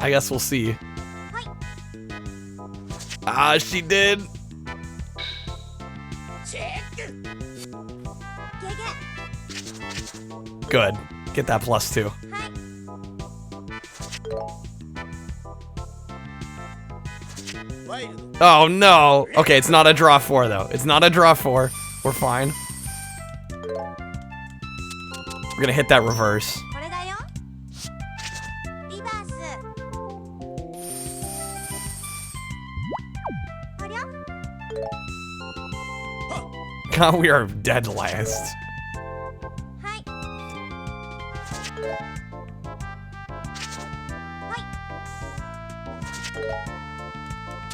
I guess we'll see. Ah, she did. Good. Get that +2. Oh no. Okay, it's not a draw 4 though. It's not a draw 4. We're fine. We're gonna hit that reverse. God, we are dead last.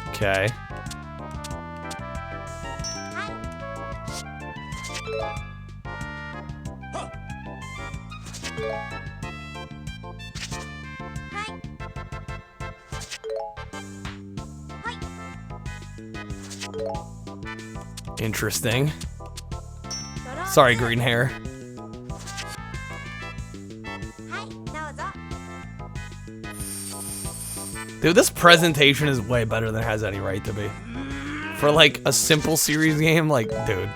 Okay. Interesting. Sorry, green hair. Dude, this presentation is way better than it has any right to be. For like a simple series game, like, dude.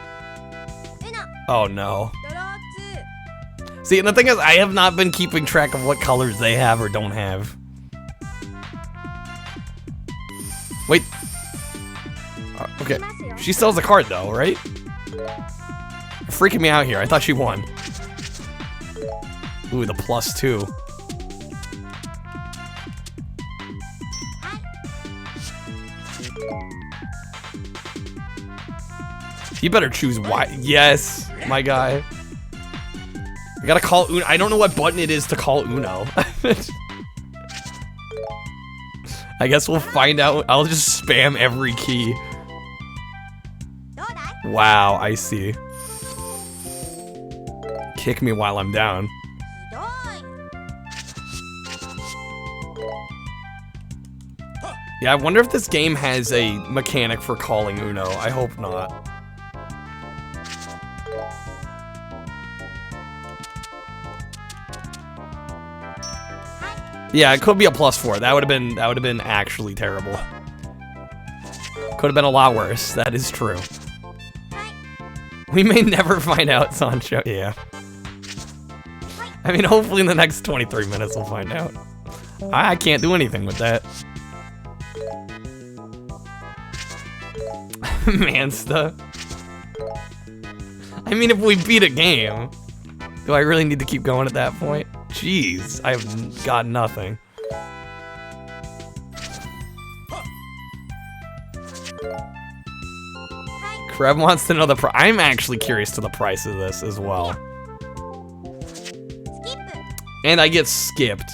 Oh no. See, and the thing is, I have not been keeping track of what colors they have or don't have. Wait. Okay. She sells a card though, right? Freaking me out here. I thought she won. Ooh, the +2. You better choose Y. Yes, my guy. I gotta call Uno. I don't know what button it is to call Uno. I guess we'll find out. I'll just spam every key. Wow, I see. Kick me while I'm down. Yeah, I wonder if this game has a mechanic for calling Uno. I hope not. Yeah, it could be a +4. That would have been actually terrible. Could have been a lot worse. That is true. We may never find out, Sancho. Yeah. I mean, hopefully in the next 23 minutes we'll find out. I can't do anything with that. Mansta. I mean, if we beat a game, do I really need to keep going at that point? Jeez, I've got nothing. Kreb wants to know the price. I'm actually curious to the price of this as well. And I get skipped.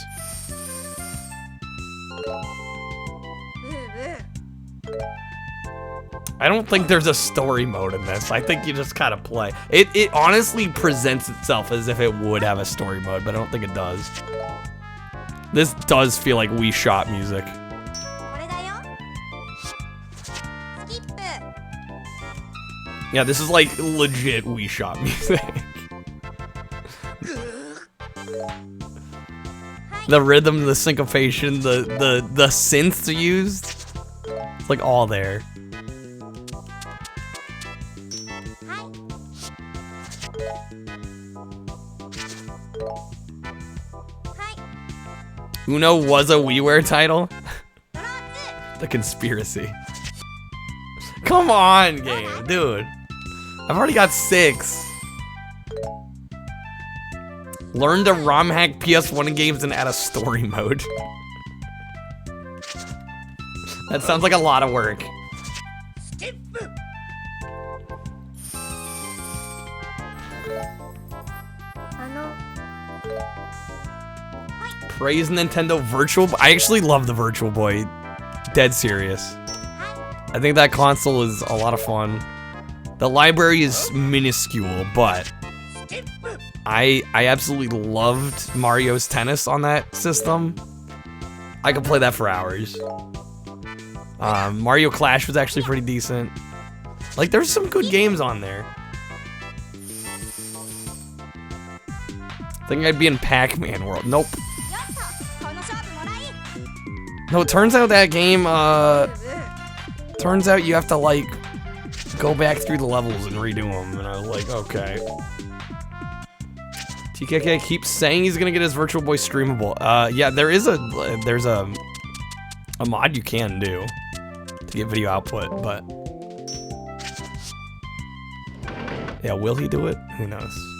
I don't think there's a story mode in this. I think you just kind of play. It honestly presents itself as if it would have a story mode, but I don't think it does. This does feel like Wii Shop music. Yeah, this is like legit Wii Shop music. The rhythm, the syncopation, the synths used. It's like all there. Uno was a WiiWare title? The conspiracy. Come on, game, dude. I've already got 6. Learn to ROM hack PS1 games and add a story mode. That sounds like a lot of work. Praise Nintendo Virtual Boy. I actually love the Virtual Boy. Dead serious. I think that console is a lot of fun. The library is minuscule, but I absolutely loved Mario's Tennis on that system. I could play that for hours. Mario Clash was actually pretty decent. Like, there's some good games on there. I think I'd be in Pac-Man World. Nope. No, it turns out that game, turns out you have to, like, go back through the levels and redo them, and I was like, okay. TKK keeps saying he's gonna get his Virtual Boy streamable. Yeah, there's a mod you can do. to get video output, but yeah, will he do it? Who knows?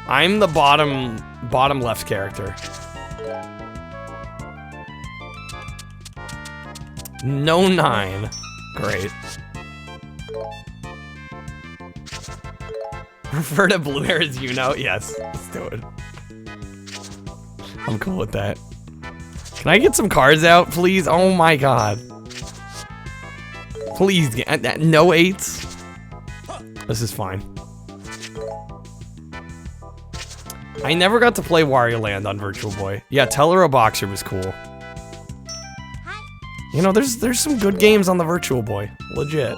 I'm the bottom left character. No 9. Great. Refer to blue hair as you know? Yes, let's do it. I'm cool with that. Can I get some cards out, please? Oh my god. Please get no 8s. This is fine. I never got to play Wario Land on Virtual Boy. Yeah, Tellero Boxer was cool. You know, there's some good games on the Virtual Boy. Legit.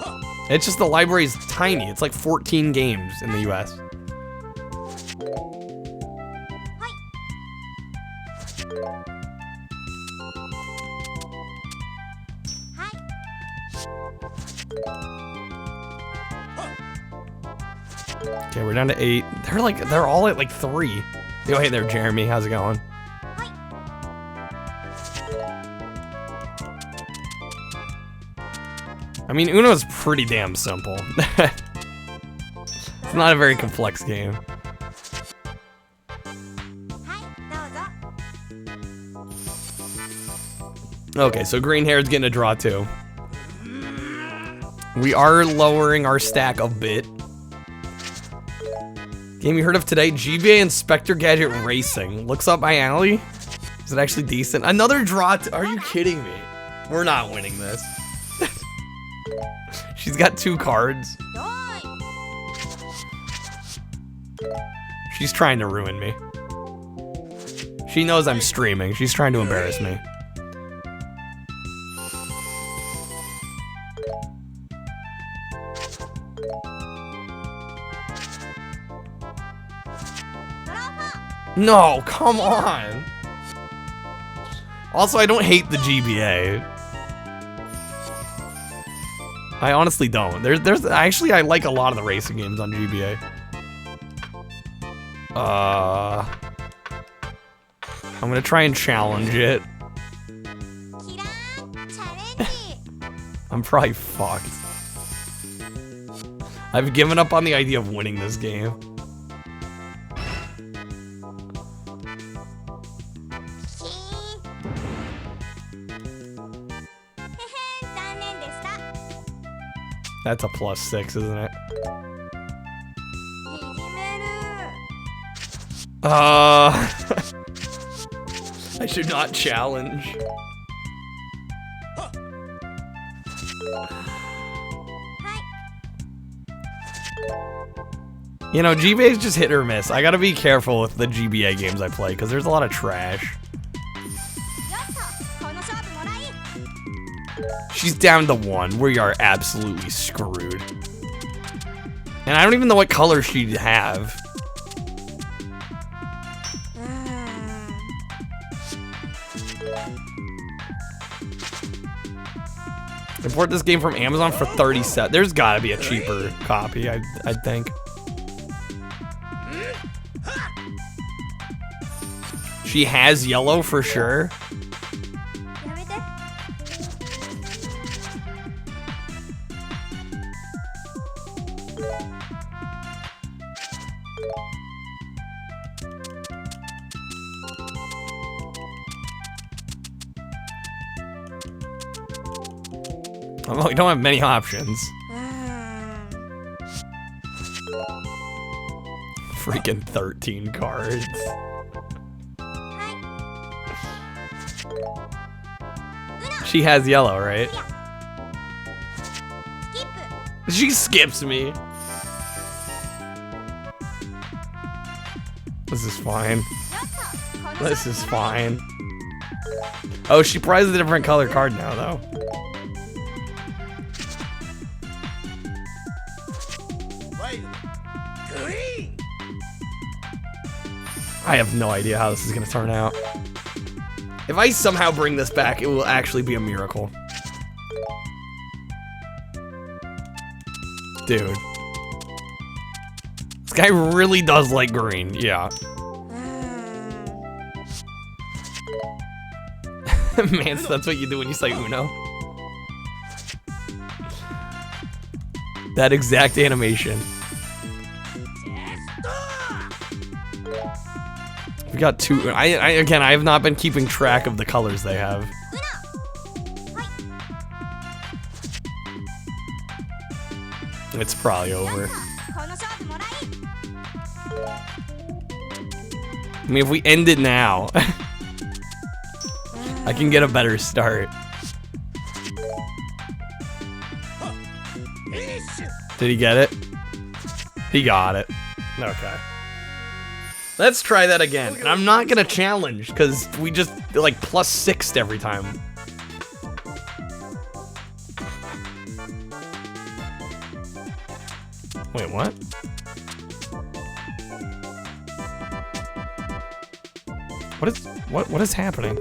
It's just the library's tiny. It's like 14 games in the US. Okay, we're down to 8. They're all at like 3. Yo, hey there, Jeremy. How's it going? I mean, Uno's pretty damn simple. It's not a very complex game. Okay, so green hair's getting a draw too. We are lowering our stack a bit. Game you heard of today, GBA Inspector Gadget Racing. Looks up my alley. Is it actually decent? Another draw. Are you kidding me? We're not winning this. She's got 2 cards. She's trying to ruin me. She knows I'm streaming. She's trying to embarrass me. No, come on. Also, I don't hate the GBA. I honestly don't. There's actually, I like a lot of the racing games on GBA. I'm gonna try and challenge it. I'm probably fucked. I've given up on the idea of winning this game. That's a +6, isn't it? I should not challenge. You know, GBA is just hit or miss. I gotta be careful with the GBA games I play, because there's a lot of trash. She's down to 1. We are absolutely screwed. And I don't even know what color she'd have. Import this game from Amazon for 30 cents. There's gotta be a cheaper copy, I'd think. She has yellow for sure. Well, we don't have many options. Freaking 13 cards. She has yellow, right? She skips me. This is fine. This is fine. Oh, she prizes a different color card now, though. I have no idea how this is gonna turn out. If I somehow bring this back, it will actually be a miracle. Dude. guy really does like green, yeah. Man, so that's what you do when you say Uno. That exact animation. We got two. Again, I have not been keeping track of the colors they have. It's probably over. I mean, if we end it now, I can get a better start. Did he get it? He got it. Okay. Let's try that again. And I'm not gonna challenge, because we just, like, +6'd every time. Wait, what? What is happening?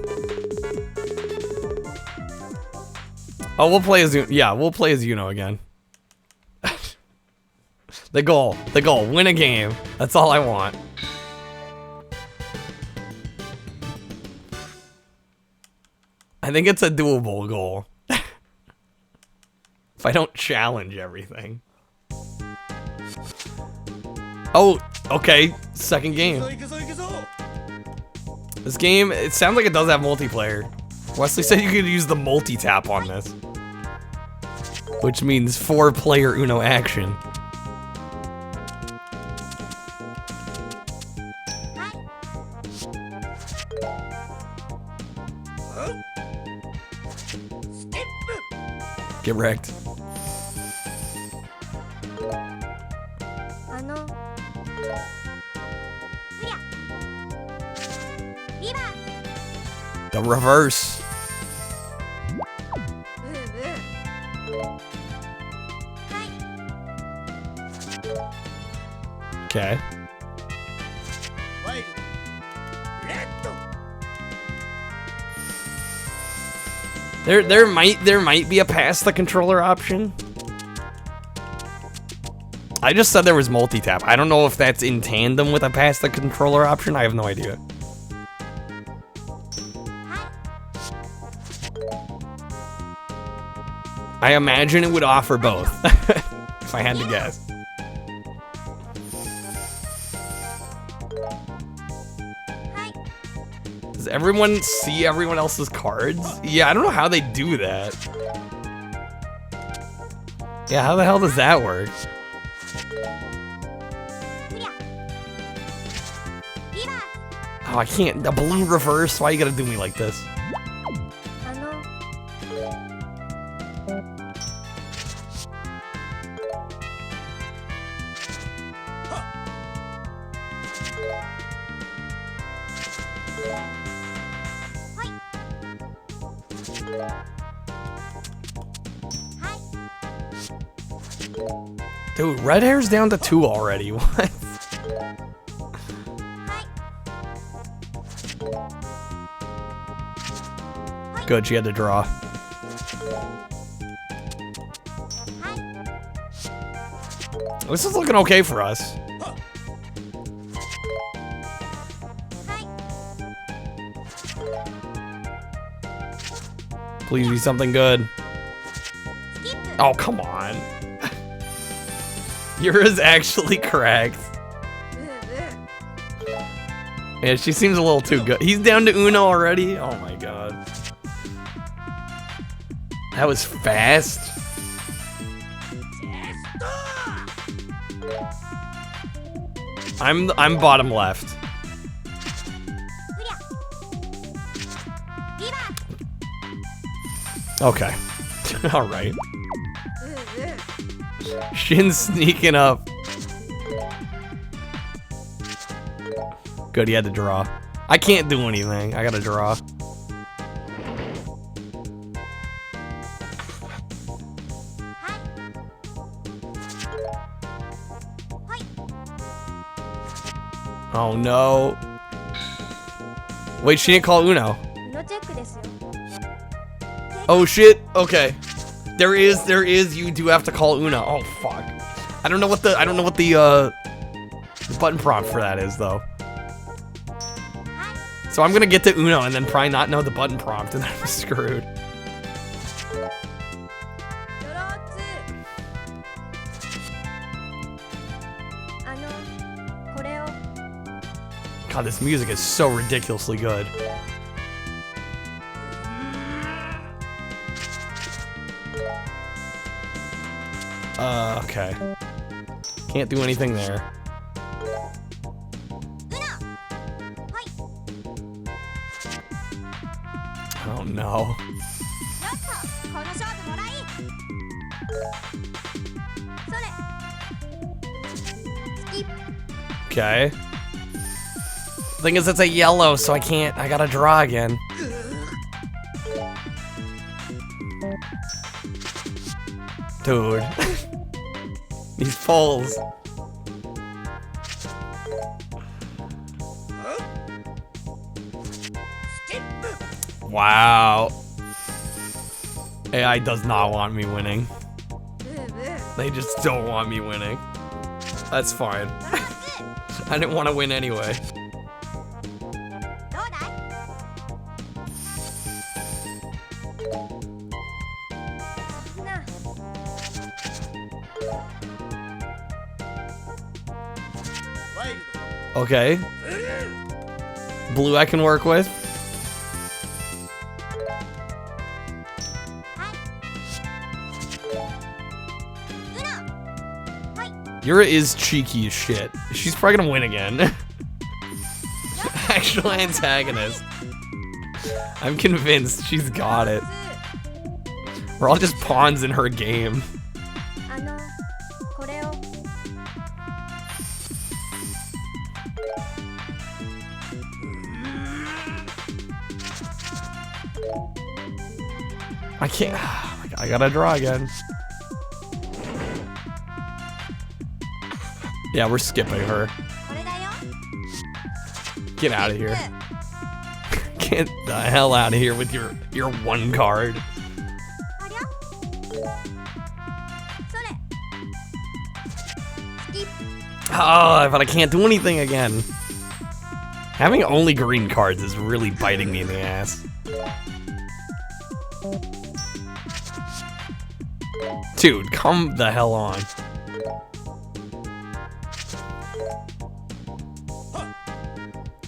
Oh, we'll play as we'll play as Uno again. The goal, win a game. That's all I want. I think it's a doable goal. If I don't challenge everything. Oh, okay, second game. This game, it sounds like it does have multiplayer. Wesley said you could use the multi-tap on this. Which means 4-player Uno action. Get wrecked. The reverse. Okay. There might be a pass the controller option. I just said there was multi-tap. I don't know if that's in tandem with a pass the controller option. I have no idea. I imagine it would offer both, if I had to guess. Does everyone see everyone else's cards? Yeah, I don't know how they do that. Yeah, how the hell does that work? Oh, I can't. The blue reverse? Why you gotta do me like this? Dude, red hair's down to 2 already. What? Good, she had to draw. This is looking okay for us. Please be something good. Oh, come on. Yours actually correct. Yeah, she seems a little too good. He's down to Uno already? Oh my god. That was fast. I'm bottom left. Okay. Alright. Shin sneaking up. Good, he had to draw. I can't do anything. I gotta draw. Oh no. Wait, she didn't call Uno. Oh shit. Okay. There is, you do have to call Uno. Oh fuck. I don't know what the The button prompt for that is, though. So I'm gonna get to Uno and then probably not know the button prompt, and then I'm screwed. God, this music is so ridiculously good. Okay. Can't do anything there. Oh no. Okay. Thing is, it's a yellow, so I can't. I gotta draw again. Dude. These poles. Wow. AI does not want me winning. They just don't want me winning. That's fine. I didn't want to win anyway. Okay. Blue I can work with. Yura is cheeky as shit. She's probably gonna win again. Actual antagonist. I'm convinced she's got it. We're all just pawns in her game. I can't. I gotta draw again. Yeah, we're skipping her. Get out of here. Get the hell out of here with your one card. Oh, but I can't do anything again. Having only green cards is really biting me in the ass. Dude, come the hell on.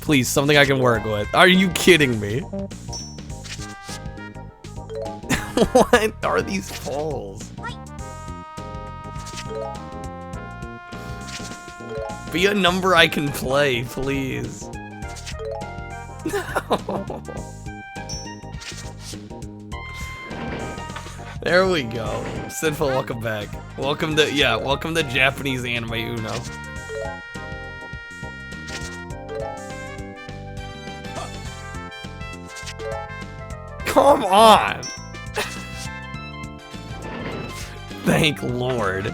Please, something I can work with. Are you kidding me? What are these falls? Be a number I can play, please. No. There we go. Sinful, welcome back. Welcome to Japanese anime Uno. Come on! Thank Lord.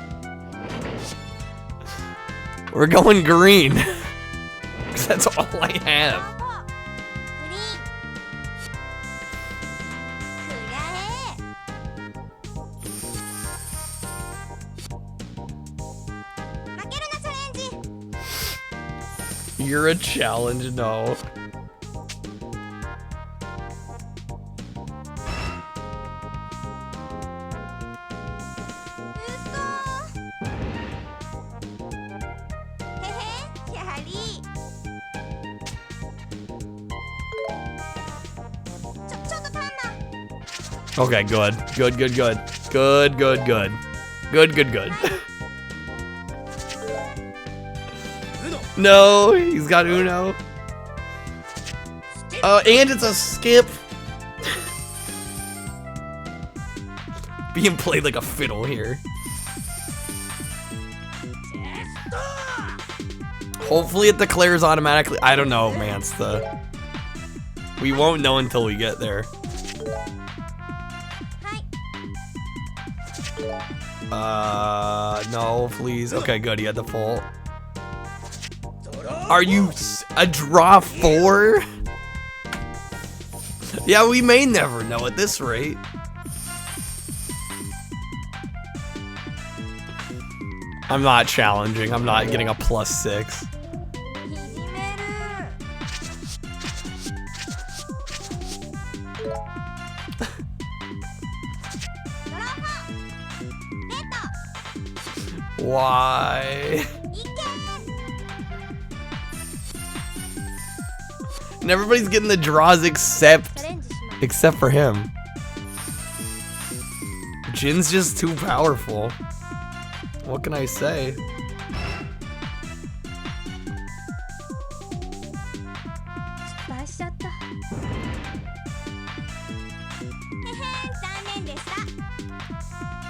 We're going green. 'Cause that's all I have. You're a challenge, no. Okay, good. Good. No, he's got Uno. Oh, and it's a skip. Being played like a fiddle here. Hopefully it declares automatically. I don't know, man. We won't know until we get there. No, please. Okay, good. He had the full. Are you a draw 4? Yeah, we may never know at this rate. I'm not challenging. I'm not getting a +6. Why? And everybody's getting the draws except for him. Jin's just too powerful. What can I say?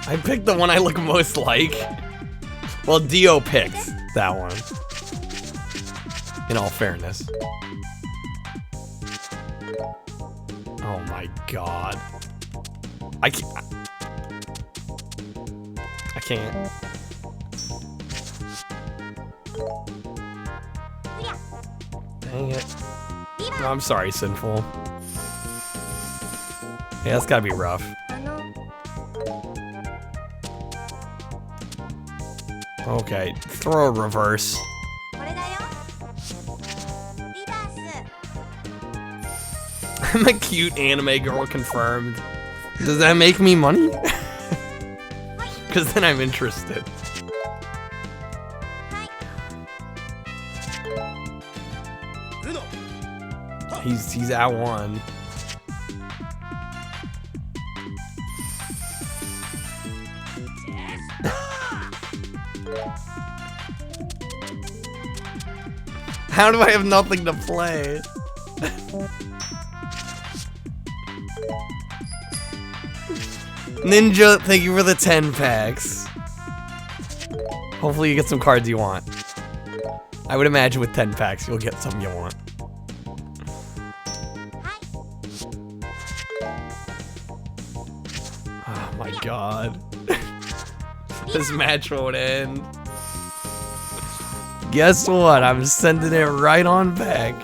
I picked the one I look most like. Well, Dio picked that one. In all fairness. Oh my god. I can't. Dang it. No, I'm sorry, Sinful. Yeah, that's gotta be rough. Okay, throw a reverse. I'm a cute anime girl confirmed. Does that make me money? Because then I'm interested. He's at one. How do I have nothing to play? Ninja, thank you for the 10 packs. Hopefully you get some cards you want. I would imagine with 10 packs you'll get some you want. Oh my god. This match won't end. Guess what? I'm sending it right on back.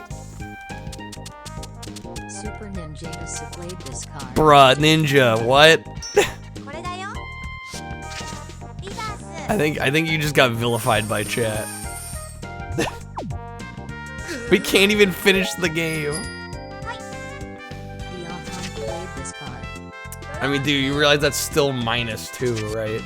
Super Ninja displayed this card. Bruh, Ninja, what? I think you just got vilified by chat. We can't even finish the game. I mean, dude, you realize that's still -2, right?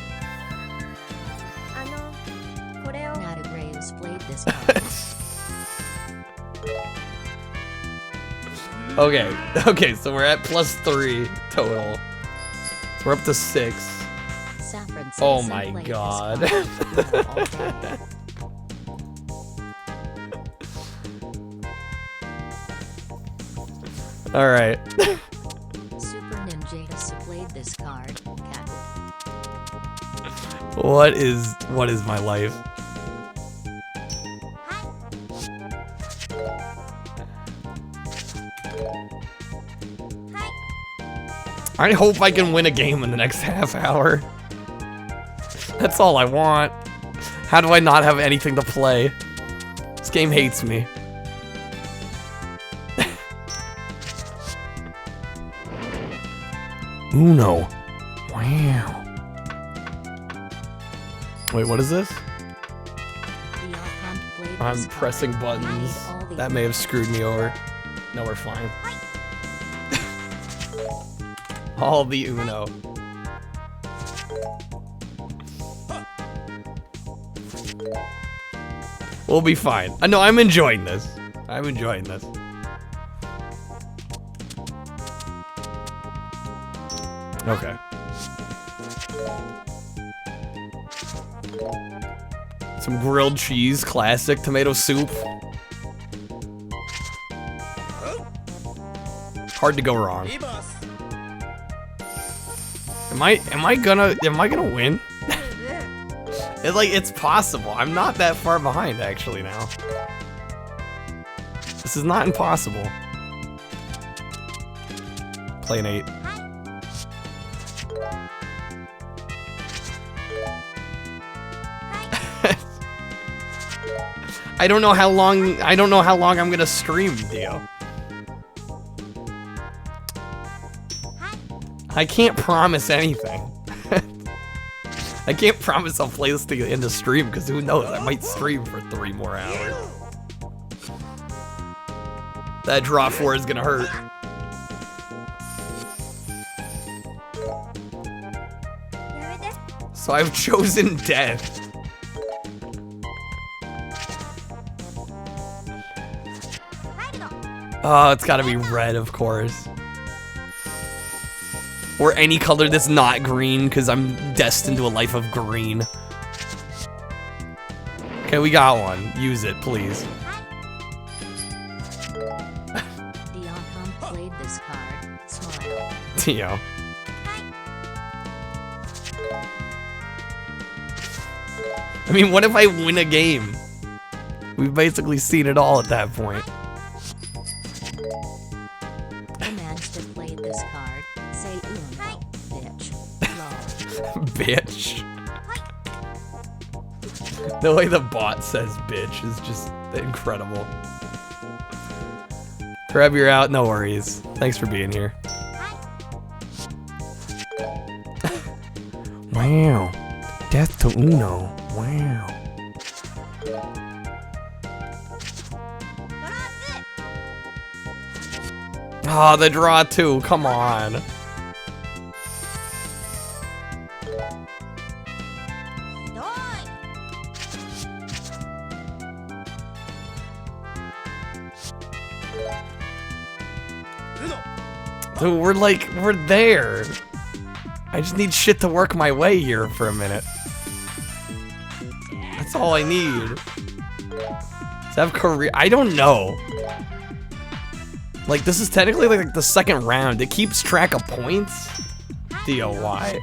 Okay, so we're at +3 total. So we're up to 6. Oh my god. Alright. Super Ninja displayed this card. Cat. What is my life? I hope I can win a game in the next half hour. That's all I want. How do I not have anything to play? This game hates me. Uno. Wow. Wait, what is this? I'm pressing buttons. That may have screwed me over. No, we're fine. All the Uno. We'll be fine. No, I'm enjoying this. I'm enjoying this. Okay. Some grilled cheese, classic tomato soup. Hard to go wrong. Am I gonna win? It's possible. I'm not that far behind actually now. This is not impossible. Play an 8. I don't know how long I'm gonna stream, Dio. I can't promise anything. I can't promise I'll play this thing in the stream because who knows? I might stream for 3 more hours. That draw 4 is gonna hurt. So I've chosen death. Oh, it's gotta be red, of course. Or any color that's not green, because I'm destined to a life of green. Okay, we got one. Use it, please. Dion played this card. Smile. Tio. I mean, what if I win a game? We've basically seen it all at that point. Amanda played this card. Say uno, bitch. Lol. Bitch. The way the bot says bitch is just incredible. Crab, you're out. No worries. Thanks for being here. Wow. Death to Uno. Wow. Oh, the draw too. Come on. Dude, we're there. I just need shit to work my way here for a minute. That's all I need. To have career, I don't know. Like, this is technically like the second round. It keeps track of points. DOY.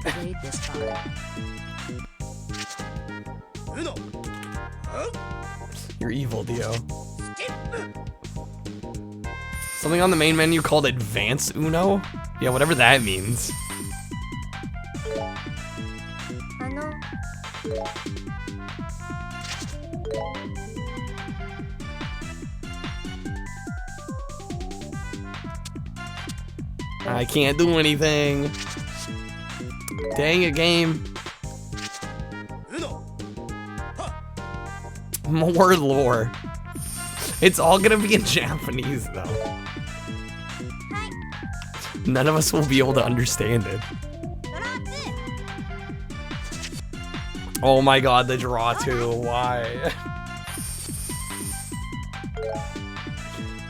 You're evil, Dio. Something on the main menu called Advance Uno? Yeah, whatever that means. I can't do anything. Dang it, game. More lore. It's all gonna be in Japanese, though. None of us will be able to understand it. Oh my god, the draw too. Why?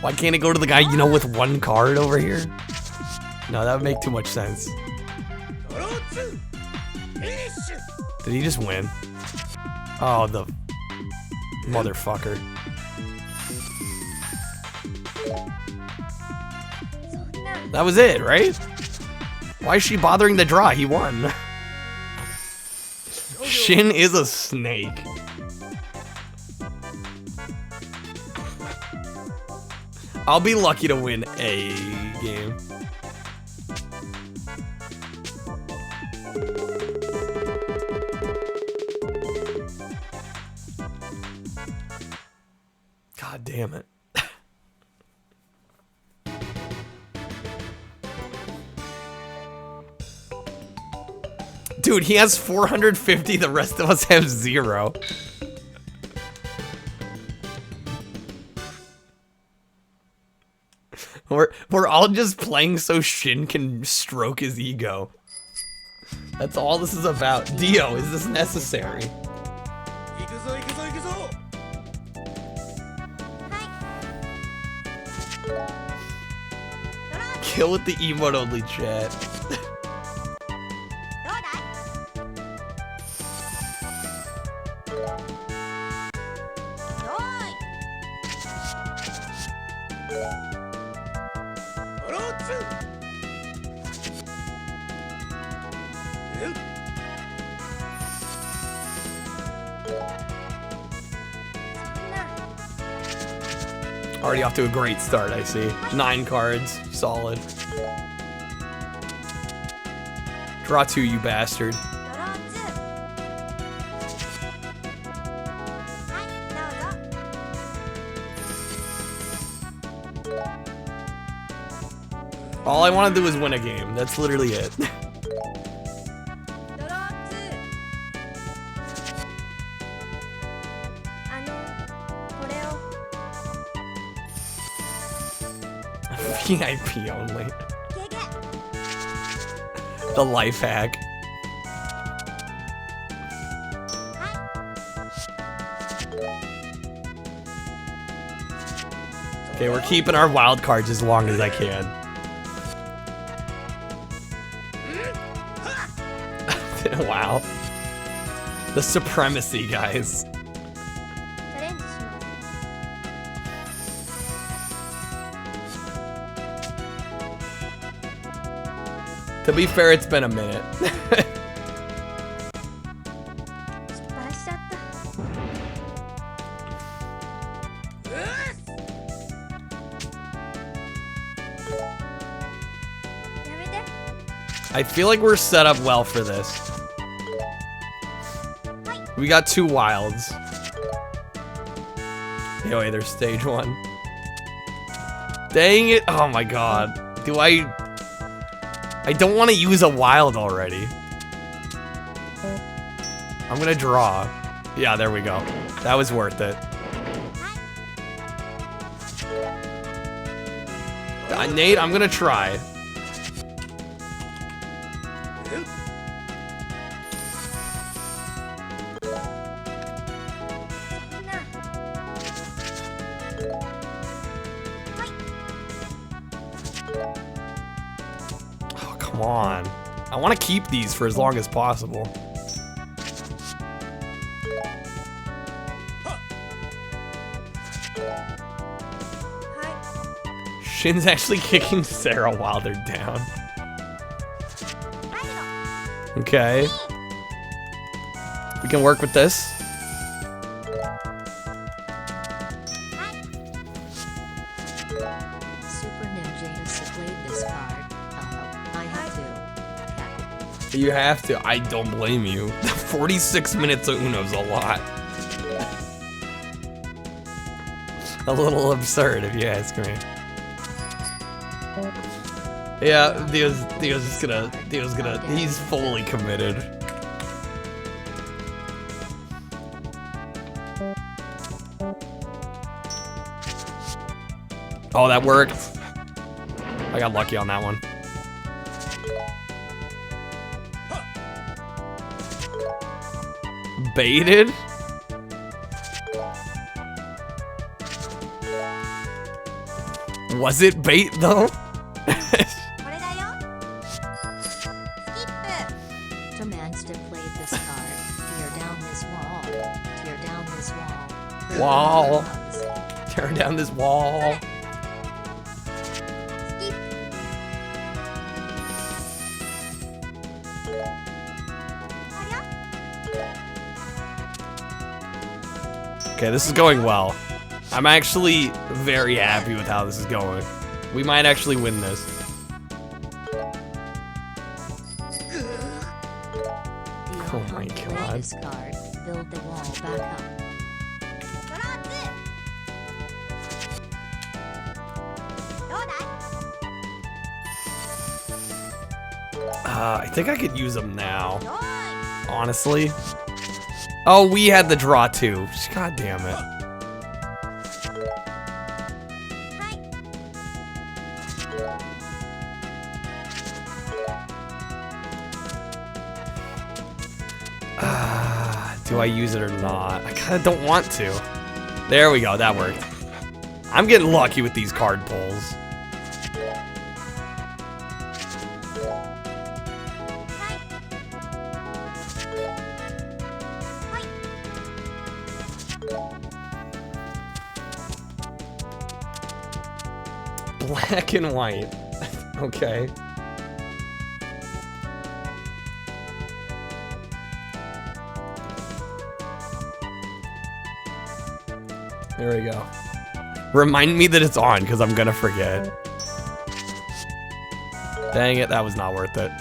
Why can't it go to the guy, you know, with one card over here? No, that would make too much sense. Did he just win? Oh, the motherfucker. That was it, right? Why is she bothering the draw? He won. Shin is a snake. I'll be lucky to win a game. God damn it. Dude, he has 450, the rest of us have 0. We're all just playing so Shin can stroke his ego. That's all this is about. Dio, is this necessary? Kill with the emote only chat. Already off to a great start, I see. 9 cards, solid. Draw 2, you bastard. All I want to do is win a game. That's literally it. VIP only. The life hack. Okay, we're keeping our wild cards as long as I can. Wow. The supremacy, guys. To be fair, it's been a minute. I feel like we're set up well for this. We got 2 wilds. Anyway, there's stage 1. Dang it. Oh my god. I don't want to use a wild already. I'm gonna draw. Yeah, there we go. That was worth it. Nate, I'm gonna try. Oh, come on. I want to keep these for as long as possible. Shin's actually kicking Sarah while they're down. Okay. We can work with this. Super Ninja has played this card. I have to. You have to. I don't blame you. 46 minutes of Uno's a lot. A little absurd, if you ask me. Yeah, Theo's gonna, he's fully committed. Oh, that worked. I got lucky on that one. Baited? Was it bait though? Tomansta played this card. Tear down this wall. Tear down this wall. Wall. Tear down this wall. Okay, this is going well. I'm actually very happy with how this is going. We might actually win this. Oh my god. This card. Build the wall back up. I think I could use them now. Honestly. Oh, we had the draw too. God damn it. Do I use it or not? I kind of don't want to. There we go. That worked. I'm getting lucky with these card pulls. Black and white. Okay. There we go. Remind me that it's on, because I'm gonna forget. Dang it, that was not worth it.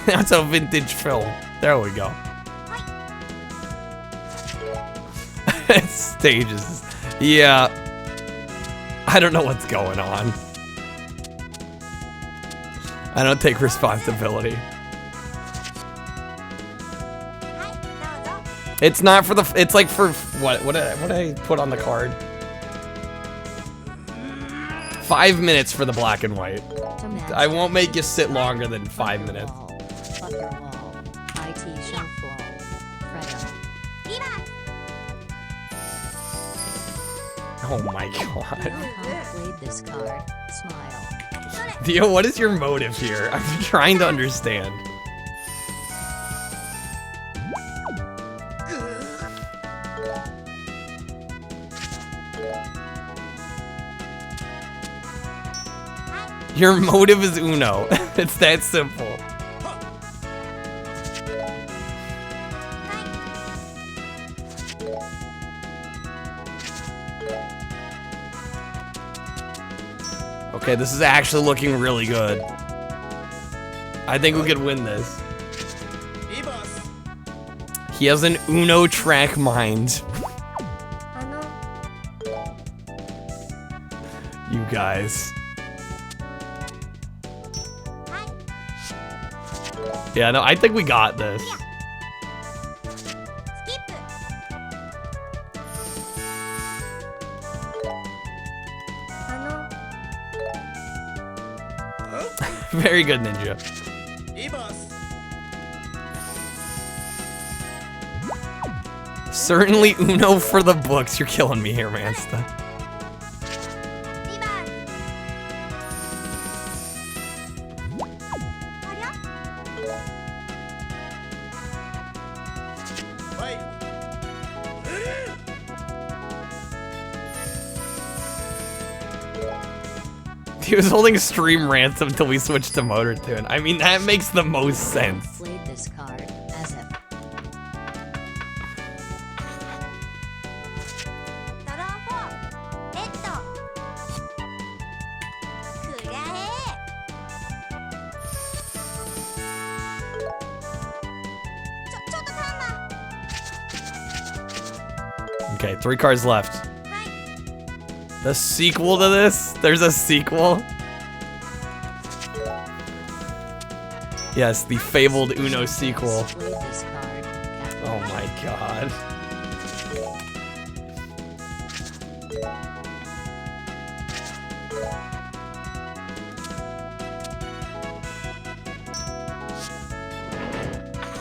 That's a vintage film. There we go. Stages. Yeah. I don't know what's going on. I don't take responsibility. It's not for the. It's like for what? What did I put on the card? 5 minutes for the black and white. I won't make you sit longer than 5 minutes. Fuck your wall. IT shelf wall. Fredo. Oh my god. Played this card. Smile. Theo, what is your motive here? I'm trying to understand. Your motive is Uno. It's that simple. Okay, this is actually looking really good. I think we could win this. He has an Uno track mind. You guys. Yeah, no, I think we got this. Very good, Ninja. Certainly Uno for the books. You're killing me here, Mansta. He was holding stream ransom until we switched to motor tune. I mean, that makes the most sense. Played this card as if. Okay, 3 cards left. The sequel to this? There's a sequel? Yes, the fabled Uno sequel. Oh my god.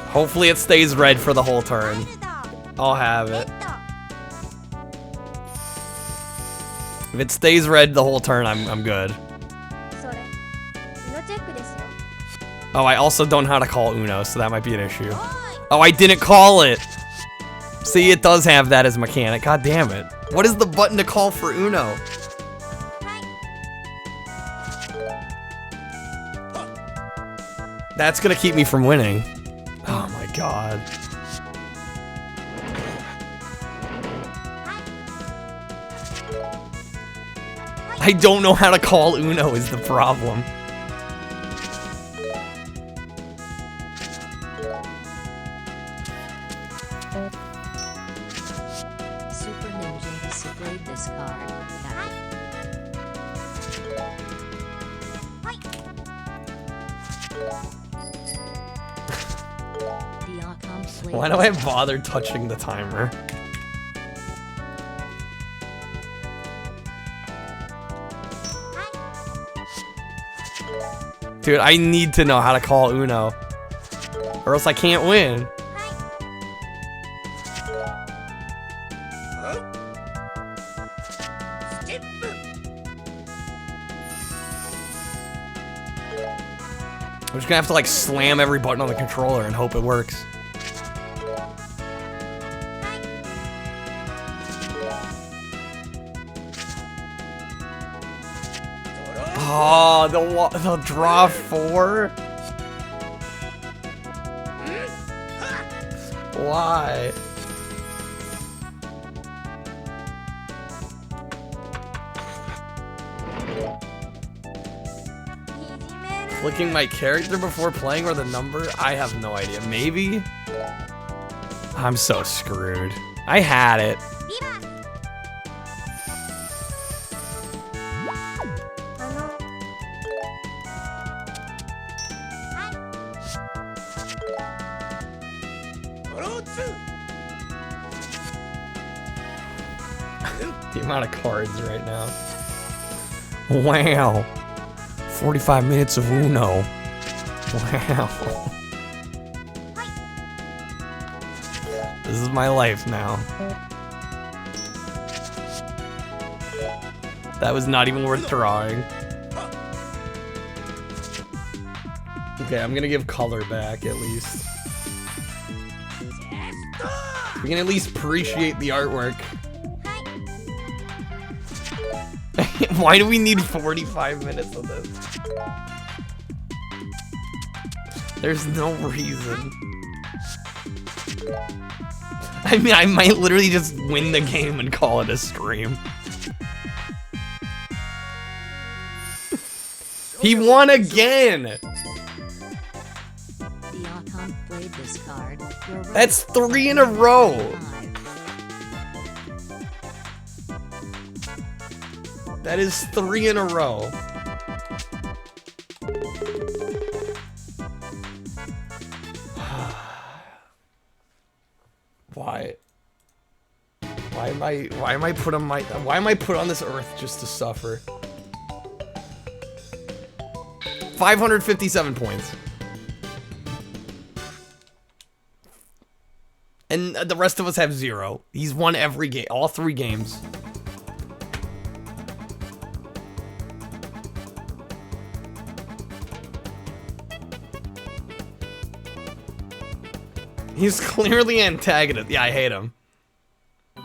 Hopefully it stays red for the whole turn. I'll have it. If it stays red the whole turn, I'm good. Oh, I also don't know how to call Uno, so that might be an issue. Oh, I didn't call it! See, it does have that as mechanic. God damn it. What is the button to call for Uno? That's gonna keep me from winning. Oh my god. I don't know how to call Uno is the problem. Super Ninja displayed this card. Why do I bother touching the timer? Dude, I need to know how to call Uno, or else I can't win. I'm just gonna have to like slam every button on the controller and hope it works. Oh, the draw 4? Why? Flicking my character before playing or the number? I have no idea. Maybe? I'm so screwed. I had it. The amount of cards right now. Wow. 45 minutes of Uno. Wow. This is my life now. That was not even worth drawing. Okay, I'm gonna give color back at least. We can at least appreciate the artwork. Why do we need 45 minutes of this? There's no reason. I mean, I might literally just win the game and call it a stream. He won again! Played this card. That's 3 in a row! That is 3 in a row. Why? Why am I put on this earth just to suffer? 557 points. And the rest of us have 0. He's won every game, all 3 games. He's clearly antagonist. Yeah, I hate him. I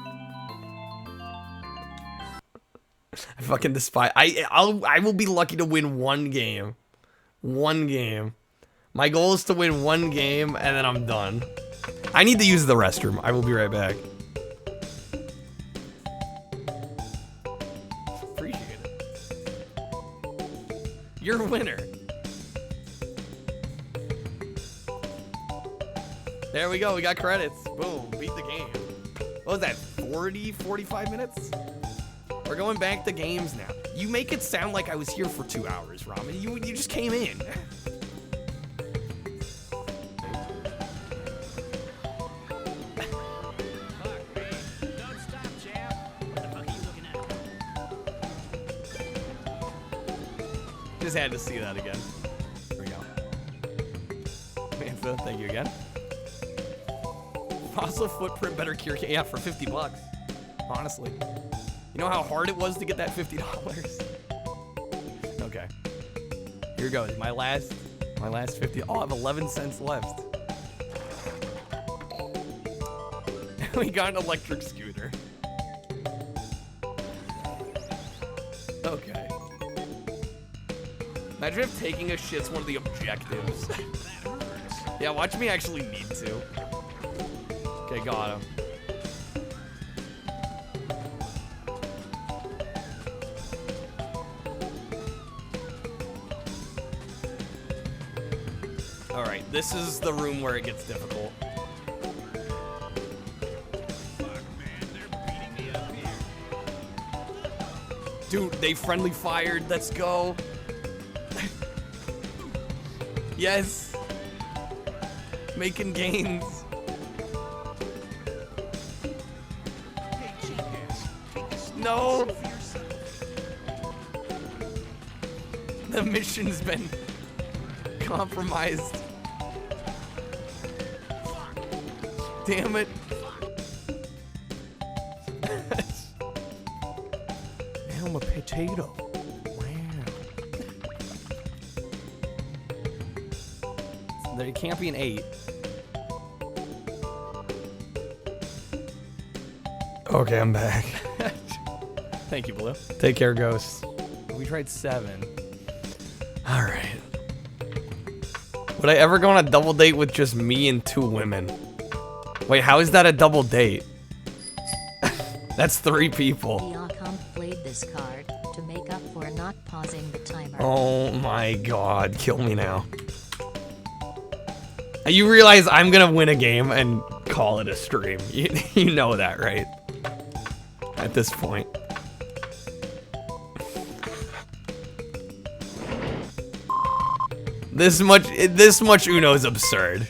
fucking despise. I will be lucky to win 1 game. 1 game. My goal is to win 1 game and then I'm done. I need to use the restroom. I will be right back. Appreciate it. You're a winner. There we go. We got credits. Boom. Beat the game. What was that? 40, 45 minutes? We're going back to games now. You make it sound like I was here for 2 hours, Ramen. You just came in. Just had to see that again. There we go. Mantha, thank you again. Fossil footprint better cure. Yeah, for 50 bucks. Honestly. You know how hard it was to get that $50? Okay. Here goes. My last 50. Oh, I have 11 cents left. We got an electric scooter. Okay. Imagine if taking a shit's one of the objectives. Yeah, watch me actually need to. Okay, got him. Alright, this is the room where it gets difficult. Dude, they friendly fired. Let's go. Yes. Making gains. No. The mission's been compromised. Damn it. Now I'm a potato. There can't be an 8. Okay, I'm back. Thank you, Blue. Take care, Ghost. We tried 7. Alright. Would I ever go on a double date with just me and 2 women? Wait, how is that a double date? That's 3 people. Diacom played this card to make up for not pausing the timer. Oh my god, kill me now. You realize I'm gonna win a game and call it a stream. You know that, right? At this point. This much Uno is absurd.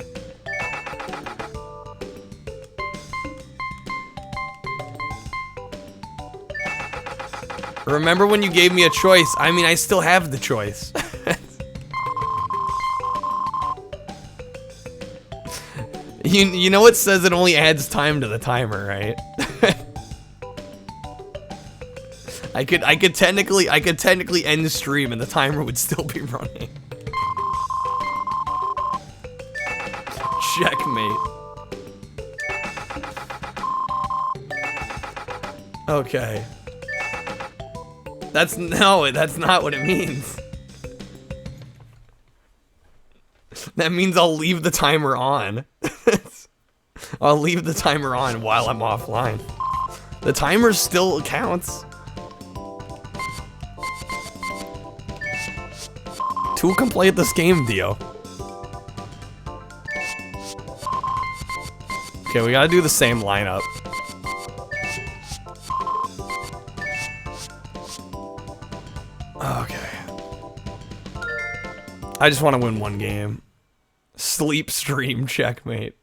Remember when you gave me a choice? I mean, I still have the choice. You know it says it only adds time to the timer, right? I could technically end the stream and the timer would still be running. Checkmate. Okay. That's not what it means. That means I'll leave the timer on. I'll leave the timer on while I'm offline. The timer still counts. Two can play at this game, Dio. Okay, we gotta do the same lineup. Okay. I just want to win one game. Sleep stream checkmate.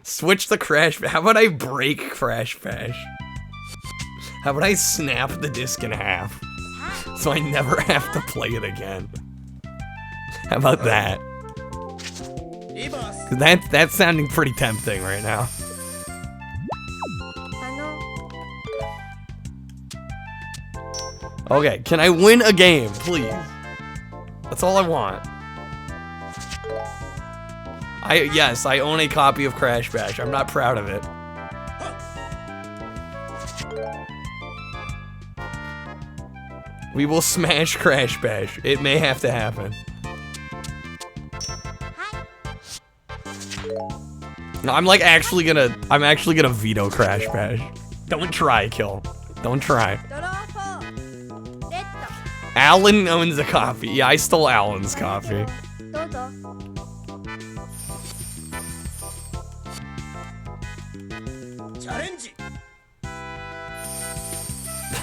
Switch the Crash. How about I break Crash Bash? How about I snap the disc in half? So I never have to play it again. How about that? 'Cause that's sounding pretty tempting right now. Okay, can I win a game, please? That's all I want. Yes, I own a copy of Crash Bash. I'm not proud of it. We will smash Crash Bash. It may have to happen. No, I'm actually gonna veto Crash Bash. Don't try, Kill. Don't try. Alan owns a copy. Yeah, I stole Alan's copy.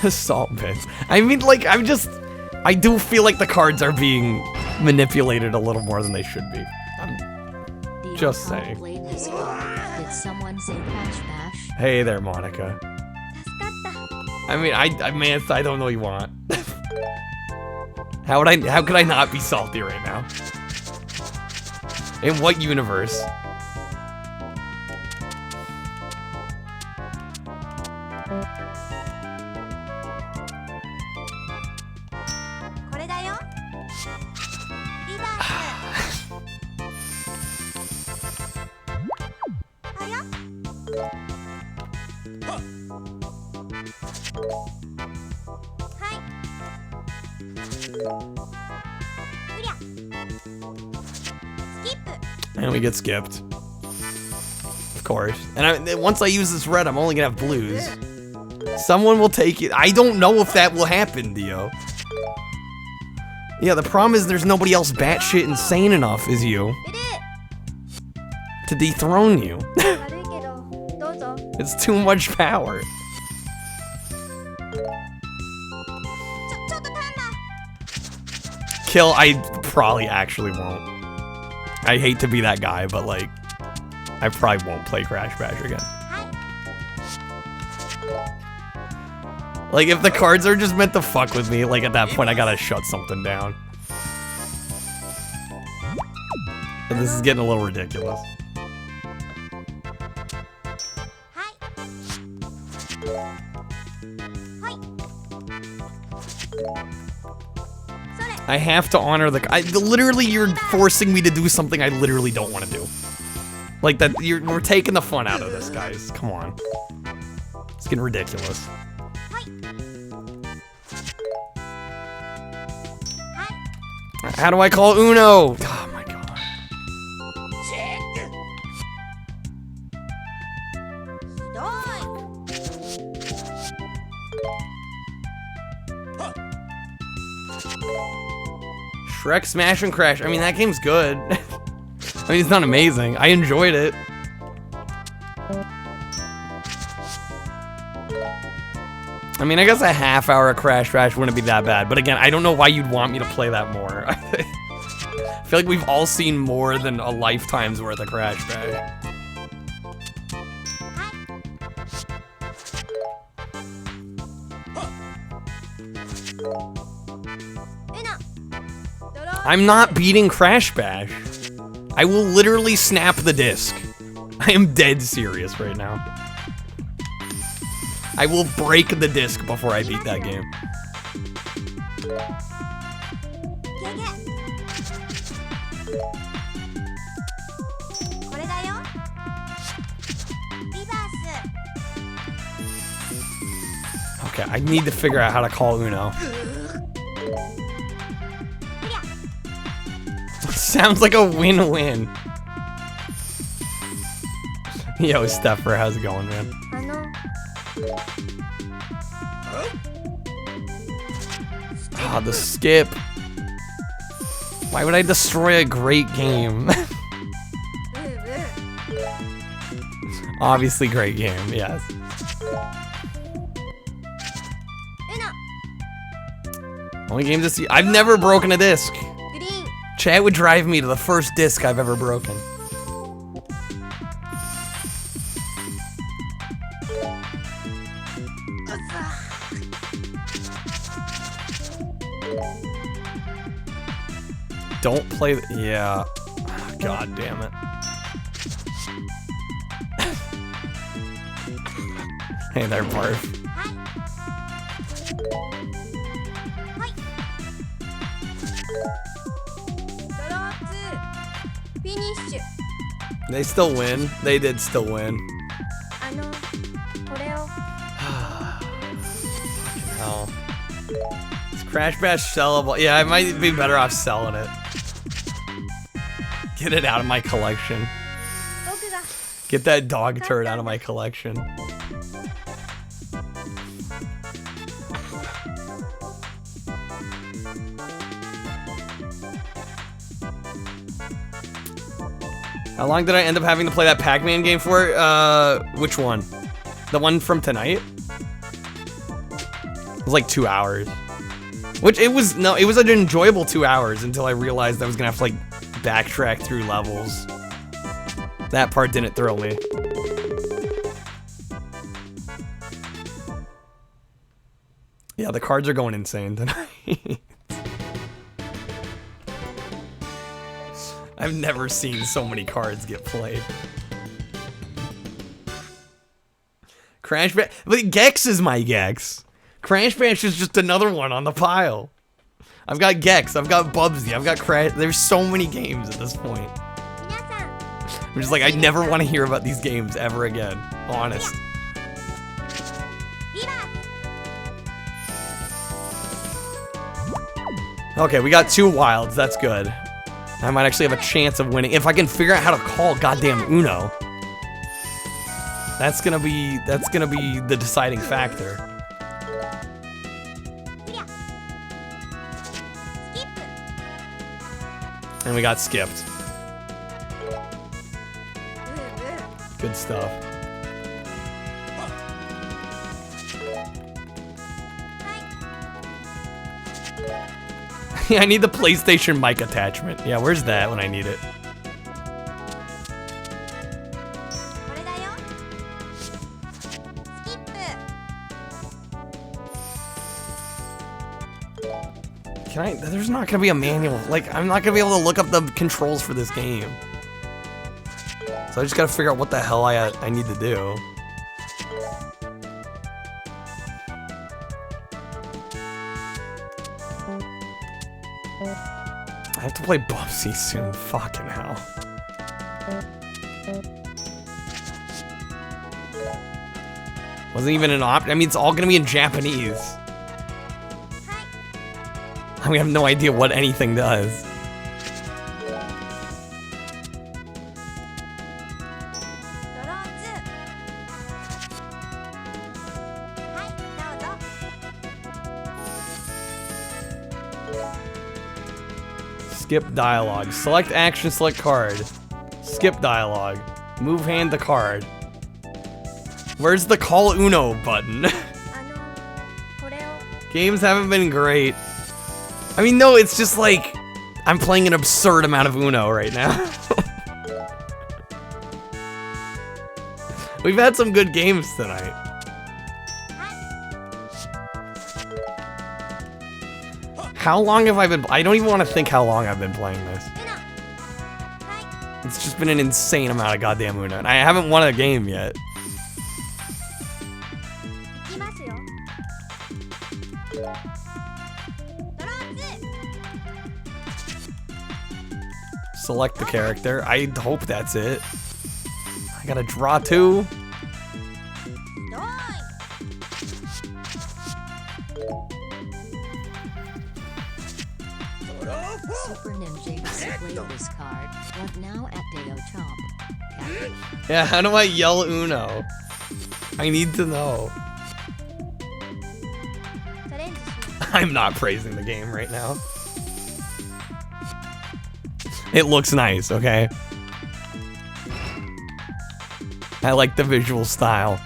Salt bits. I mean, like, I do feel like the cards are being manipulated a little more than they should be. I'm just saying. Did someone say Crash Bash? Hey there, Monica. I mean, I don't know what you want. How could I not be salty right now? In what universe? And we get skipped. Of course. And once I use this red, I'm only gonna have blues. Someone will take it. I don't know if that will happen, Dio. Yeah, the problem is there's nobody else batshit insane enough as you to dethrone you. It's too much power. Kill, I probably actually won't. I hate to be that guy, but like, I probably won't play Crash Bash again. Like, if the cards are just meant to fuck with me, like at that point I gotta shut something down. And this is getting a little ridiculous. I have to honor literally, you're forcing me to do something I literally don't want to do. Like that, we're taking the fun out of this, guys. Come on. It's getting ridiculous. How do I call Uno? Oh my god. Shrek Smash and Crash. I mean, that game's good. I mean, it's not amazing. I enjoyed it. I mean, I guess a half-hour of Crash Bash wouldn't be that bad. But again, I don't know why you'd want me to play that more. I feel like we've all seen more than a lifetime's worth of Crash Bash. I'm not beating Crash Bash. I will literally snap the disc. I am dead serious right now. I will break the disc before I beat that game. Okay, I need to figure out how to call Uno. Sounds like a win-win. Yo, Stepper, how's it going, man? Ah, the skip. Why would I destroy a great game? Obviously, great game, yes. Only game to see. I've never broken a disc. Chat would drive me to the first disc I've ever broken. Don't play the, yeah. God damn it. Hey there, Barf. They still win. They did still win. Hell. Is Crash Bash sellable? Yeah, I might be better off selling it. Get it out of my collection. Get that dog turd out of my collection. How long did I end up having to play that Pac-Man game for? Which one? The one from tonight? It was like 2 hours. Which it was an enjoyable 2 hours until I realized I was gonna have to like backtrack through levels. That part didn't thrill me. Yeah, the cards are going insane tonight. I've never seen so many cards get played. Crash Bash, but Gex is my Gex. Crash Bash is just another one on the pile. I've got Gex, I've got Bubsy, I've got Crash. There's so many games at this point. I'm just like, I never want to hear about these games ever again. Honest. Okay, we got 2 wilds, that's good. I might actually have a chance of winning if I can figure out how to call goddamn Uno. That's gonna be the deciding factor. And we got skipped. Good stuff. I need the PlayStation mic attachment. Yeah, where's that when I need it? Can I? There's not gonna be a manual. Like, I'm not gonna be able to look up the controls for this game. So I just gotta figure out what the hell I need to do. I have to play Bubsy soon. Fucking hell. Wasn't even an option. I mean, it's all gonna be in Japanese. We have no idea what anything does. Skip dialogue. Select action, select card. Skip dialogue. Move hand to card. Where's the call Uno button? Games haven't been great. I mean, no, it's just like I'm playing an absurd amount of Uno right now. We've had some good games tonight. How long have I been? I don't even want to think how long I've been playing this. It's just been an insane amount of goddamn Uno, and I haven't won a game yet. select the character. I hope that's it. I gotta draw 2. Super Ninja displayed this card. What now at Deo Chomp? Yeah, how do I yell Uno? I need to know. I'm not praising the game right now. It looks nice, okay? I like the visual style.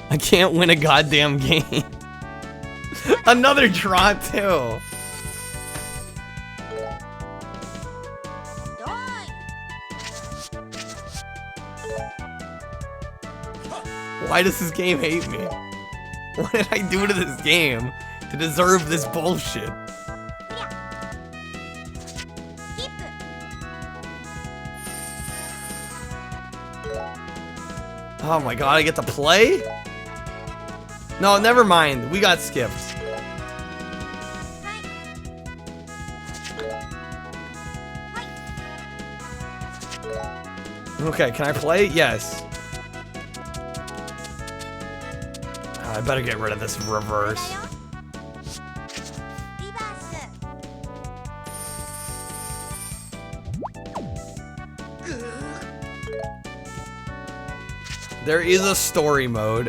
I can't win a goddamn game. Another draw too. Why does this game hate me? What did I do to this game to deserve this bullshit? Oh my god, I get to play? No, never mind. We got skipped. Okay, can I play? Yes. I better get rid of this reverse. There is a story mode.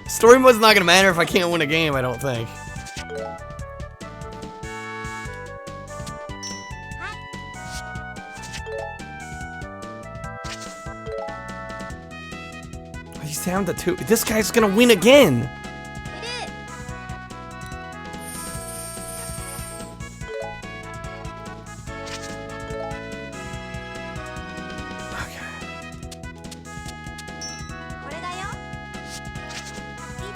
Story mode's not gonna matter if I can't win a game, I don't think. He's down to 2. This guy's gonna win again.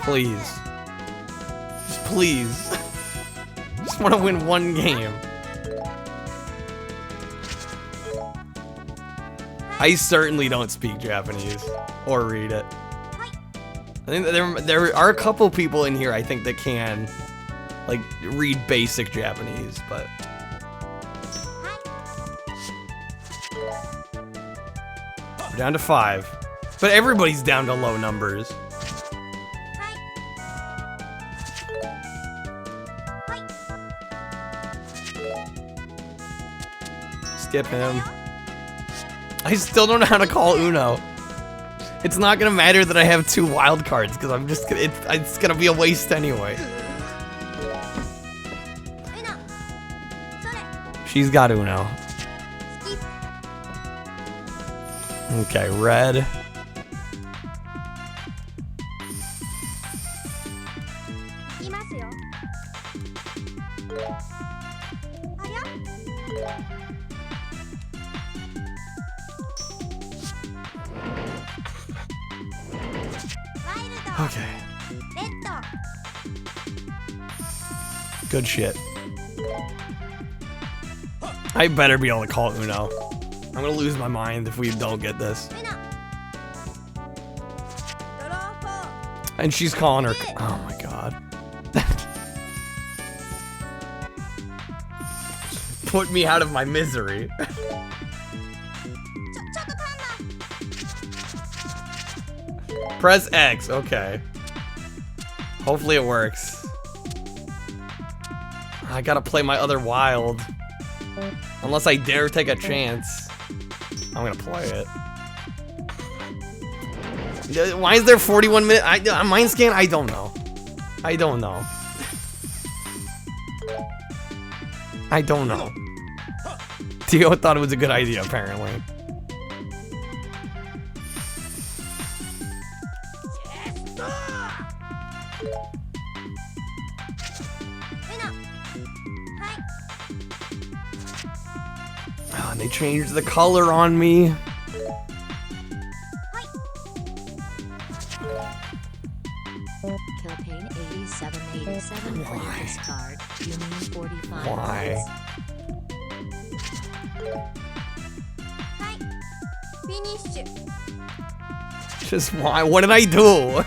Please. Just please. Just want to win one game. I certainly don't speak Japanese or read it. I think that there are a couple people in here I think that can like read basic Japanese, but we're down to 5. But everybody's down to low numbers. Skip him. I still don't know how to call Uno. It's not gonna matter that I have 2 wild cards because I'm just gonna, it's gonna be a waste anyway. She's got Uno. Okay, red. Okay. Good shit. I better be able to call Uno. I'm gonna lose my mind if we don't get this. And she's calling her. Oh my god. Put me out of my misery. Press X, okay. Hopefully it works. I gotta play my other wild. Unless I dare take a chance. I'm gonna play it. Why is there 41 minutes? Mind scan? I don't know. I don't know. I don't know. Tio thought it was a good idea, apparently. Oh, and they changed the color on me. 8787 played this card. You mean 45 Why? Just why? What did I do?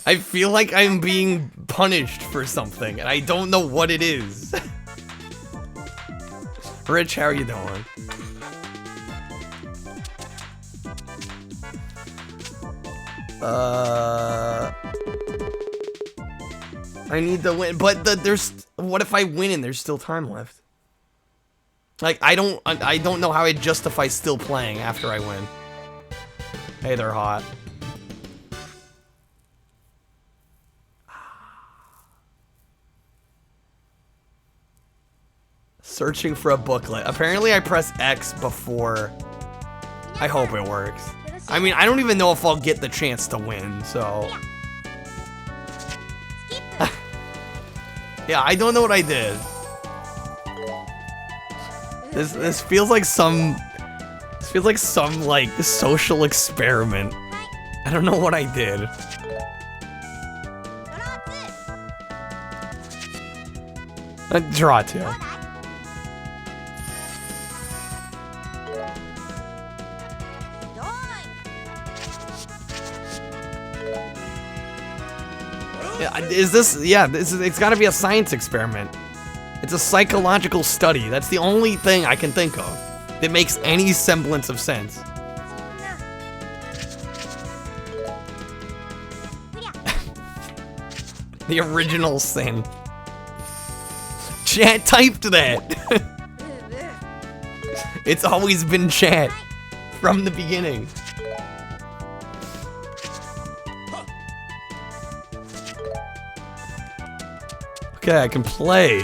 I feel like I'm being punished for something, and I don't know what it is. Rich, how are you doing? I need to win, but there's. What if I win and there's still time left? Like I don't know how I justify still playing after I win. Hey, they're hot. Searching for a booklet. Apparently I press X before. I hope it works. I mean, I don't even know if I'll get the chance to win, so. Yeah, I don't know what I did. This feels like some. This feels like some like social experiment. I don't know what I did. Draw two. Yeah, is this? Yeah, this is. It's got to be a science experiment. It's a psychological study. That's the only thing I can think of that makes any semblance of sense. The original sin. Chat typed that. It's always been chat from the beginning. Okay, I can play.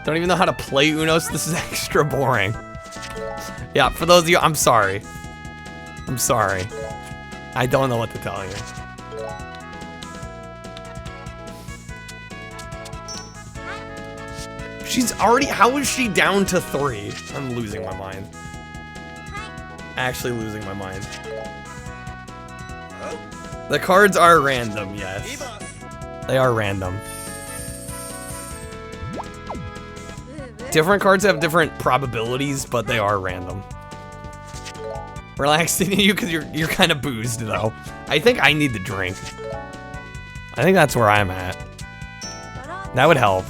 Don't even know how to play Uno, so this is extra boring. Yeah, for those of you, I'm sorry. I'm sorry. I don't know what to tell you. She's already, how is she down to 3? I'm losing my mind. Actually losing my mind. The cards are random, yes. They are random. Different cards have different probabilities, but they are random. Relaxing you because you're kind of boozed though. I think I need to drink. I think that's where I'm at. That would help.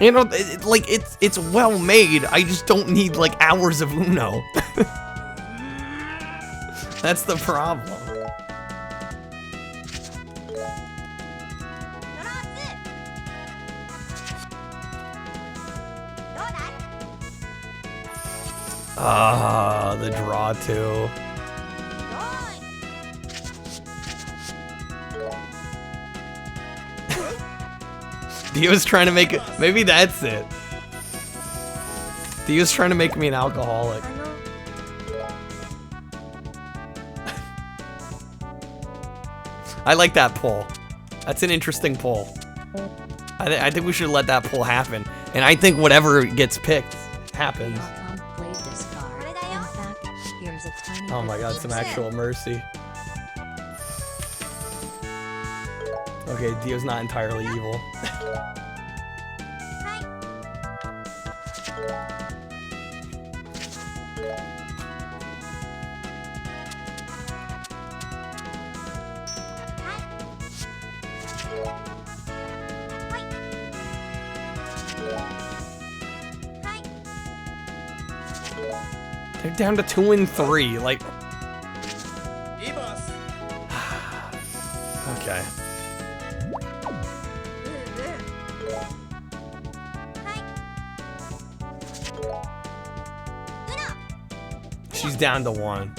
You know, it's well made. I just don't need like hours of Uno. That's the problem. Ah, the draw two. Dio's trying to make it. Maybe that's it. Dio's trying to make me an alcoholic. I like that pull. That's an interesting pull. I think we should let that pull happen. And I think whatever gets picked happens. Oh my god, some actual mercy. Okay, Dio's not entirely evil. They're down to 2 and 3, like. Okay. She's down to 1.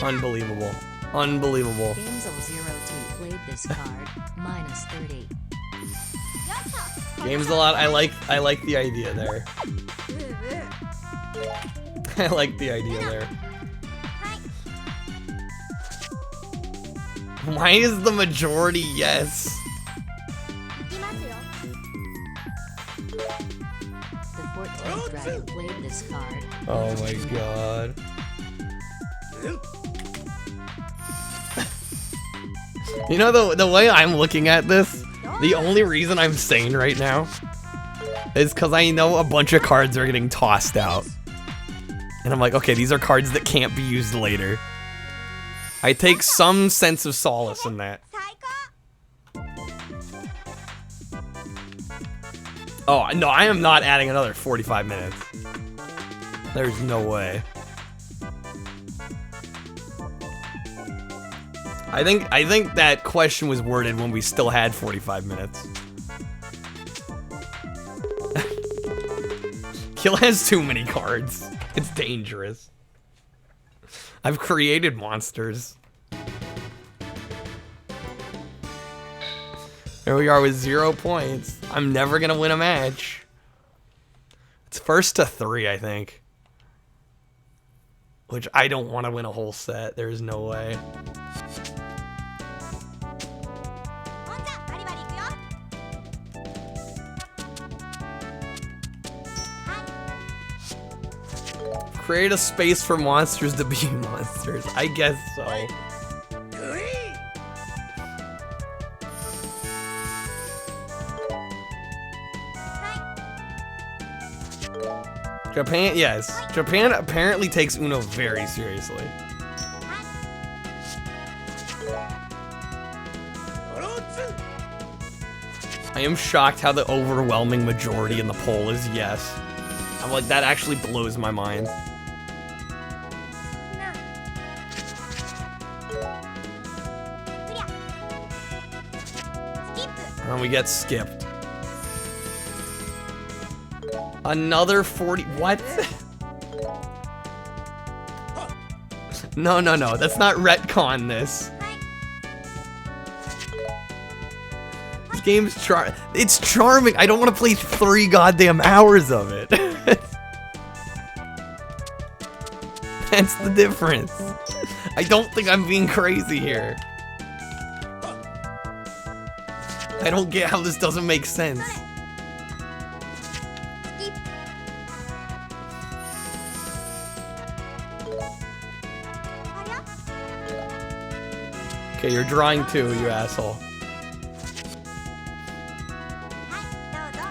Unbelievable. Unbelievable. Games02 played this card, minus 30. Games a lot. I like the idea there. I like the idea there. Why is the majority yes? The 14 Dragon played this card. Oh my god. You know, the way I'm looking at this, the only reason I'm sane right now is because I know a bunch of cards are getting tossed out. And I'm like, okay, these are cards that can't be used later. I take some sense of solace in that. Oh, no, I am not adding another 45 minutes. There's no way. I think that question was worded when we still had 45 minutes. Kill has too many cards. It's dangerous. I've created monsters. There we are with 0 points. I'm never gonna win a match. It's first to 3, I think. Which I don't want to win a whole set. There's no way. Create a space for monsters to be monsters. I guess so. Japan, yes. Japan apparently takes Uno very seriously. I am shocked how the overwhelming majority in the poll is yes. I'm like, that actually blows my mind. And we get skipped. Another 40. What? No, no, no. That's not retcon this. This game's it's charming. I don't want to play 3 goddamn hours of it. That's the difference. I don't think I'm being crazy here. I don't get how this doesn't make sense. Okay, you're drawing 2, you asshole.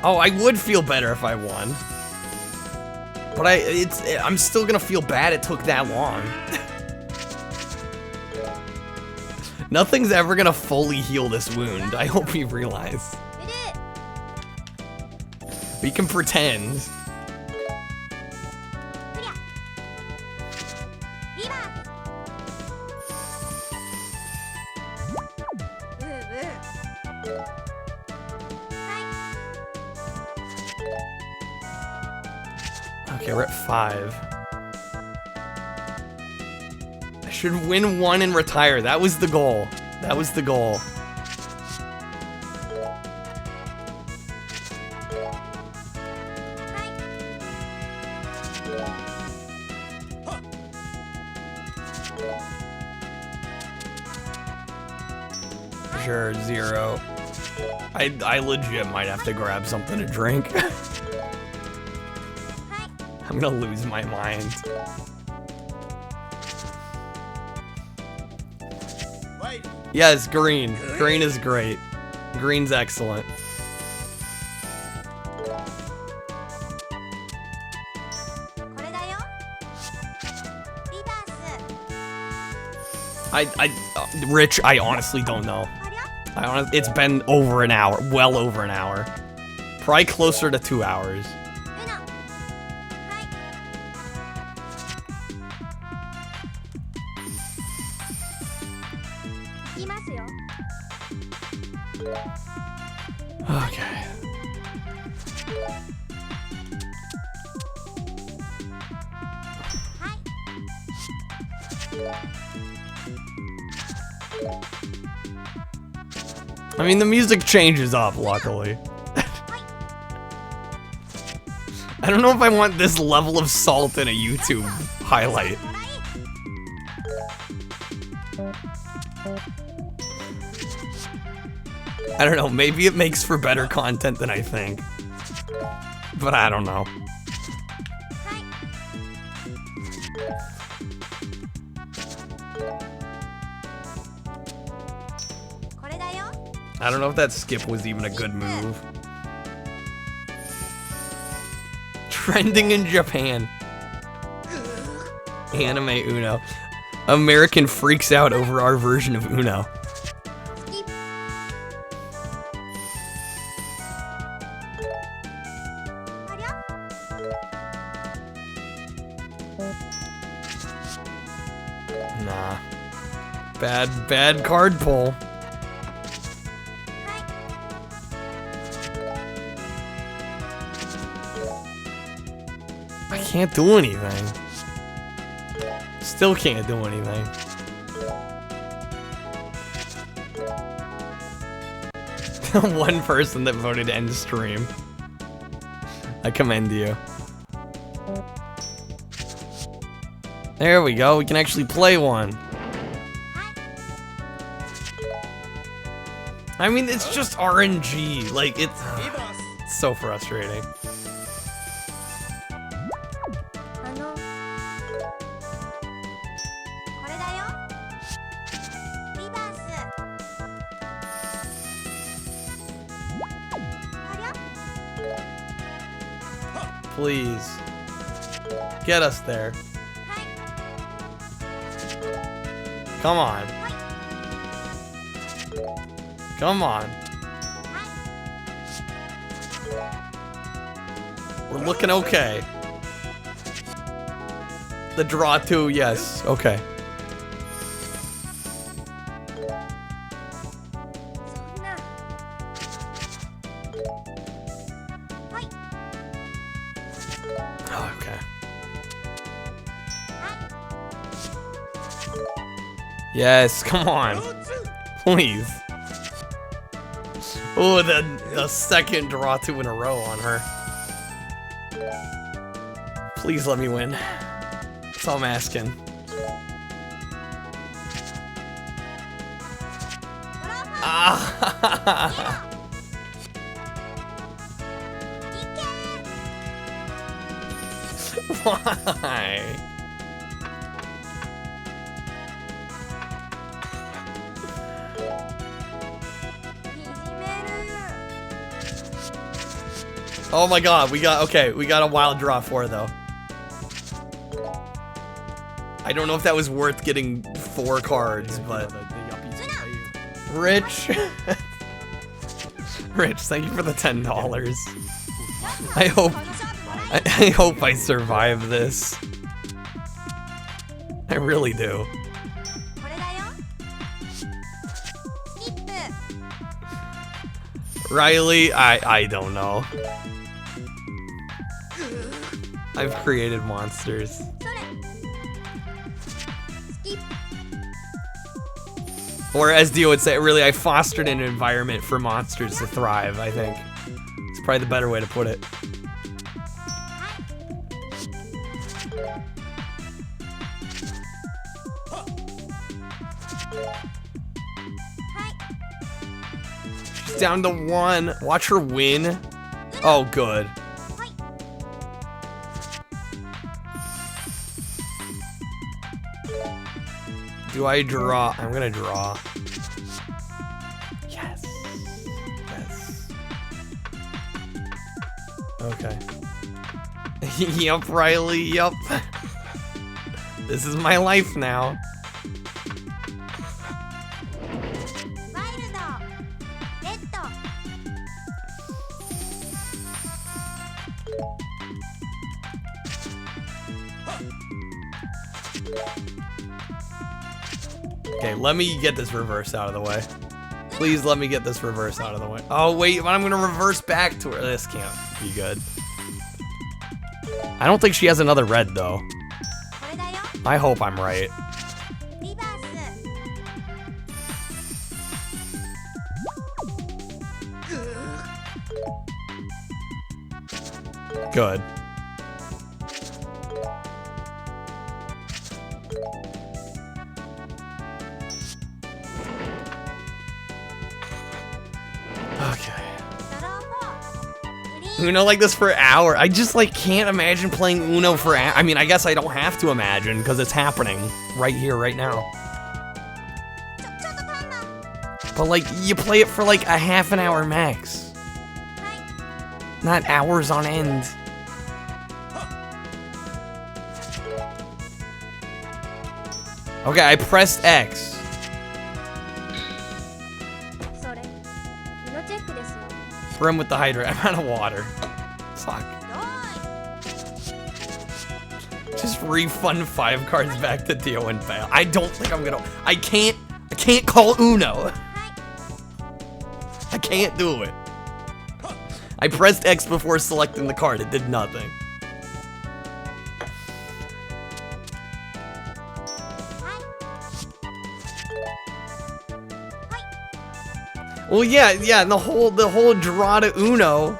Oh, I would feel better if I won. But I'm still gonna feel bad it took that long. Nothing's ever gonna fully heal this wound. I hope you realize. We can pretend. Okay, we're at 5. I should win 1 and retire. That was the goal. That was the goal. Sure, 0. I legit might have to grab something to drink. I'm gonna lose my mind. Yes, green. Green is great. Green's excellent. Rich, I honestly don't know. It's been over an hour, well over an hour. Probably closer to 2 hours. Okay. I mean, the music changes up, luckily. I don't know if I want this level of salt in a YouTube highlight. I don't know, maybe it makes for better content than I think. But I don't know. I don't know if that skip was even a good move. Trending in Japan. Anime Uno. American freaks out over our version of Uno. Nah. Bad card pull. I can't do anything. Still can't do anything. One person that voted end stream. I commend you. There we go, we can actually play one. I mean, it's just RNG. Like, it's so frustrating. Please. Get us there. Come on. Come on. We're looking okay. The draw too, yes. Okay. Yes, come on. Please. Oh, the second draw two in a row on her. Please let me win. That's all I'm asking. Ah. Why? Oh my god, we got a wild draw 4 though. I don't know if that was worth getting 4 cards, but Rich. Rich, thank you for the $10. I hope I survive this. I really do. Riley, I don't know. I've created monsters. Or as Dio would say, really, I fostered an environment for monsters to thrive, I think. It's probably the better way to put it. She's down to 1. Watch her win. Oh, good. Do I draw? I'm gonna draw. Yes. Yes. Okay. Yup, Riley, yup. This is my life now. Okay, let me get this reverse out of the way. Please let me get this reverse out of the way. Oh, wait, I'm gonna reverse back to her. This can't be good. I don't think she has another red, though. I hope I'm right. Good. Uno like this for an hour. I just like can't imagine playing Uno for I mean, I guess I don't have to imagine because it's happening right here, right now. But like, you play it for like a half an hour max. Not hours on end. Okay, I pressed X. Brim with the hydrant. I'm out of water. Fuck. Just refund 5 cards back to Dio and fail. I don't think I'm gonna. I can't call Uno. I can't do it. I pressed X before selecting the card. It did nothing. Well, yeah, and the whole draw to Uno.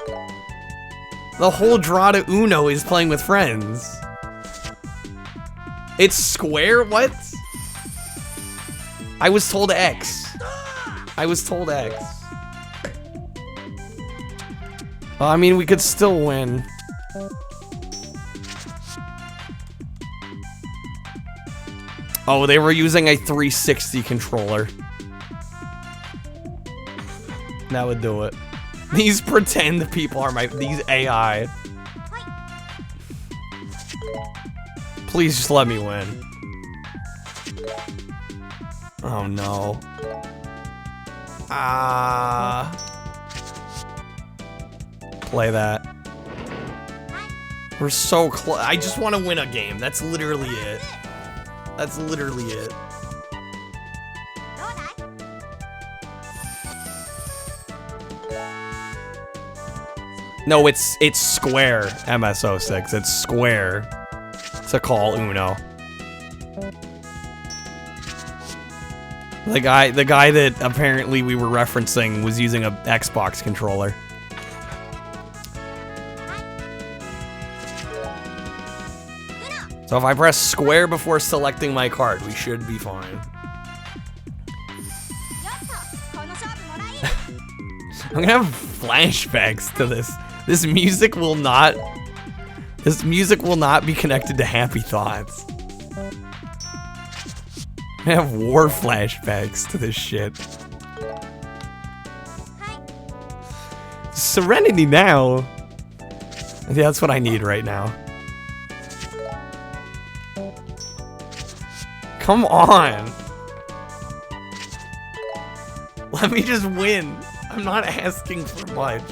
The whole draw to Uno is playing with friends. It's square? What? I was told X. I was told X. Well, I mean, we could still win. Oh, they were using a 360 controller. That would do it. These pretend people are these AI. Please just let me win. Oh no. Play that. We're so close. I just want to win a game. That's literally it. That's literally it. No, it's square, MS06. It's square to call Uno. The guy that apparently we were referencing was using a Xbox controller. So if I press square before selecting my card, we should be fine. I'm gonna have flashbacks to this. This music will not be connected to happy thoughts. I have war flashbacks to this shit. Serenity now. Yeah, that's what I need right now. Come on. Let me just win. I'm not asking for much.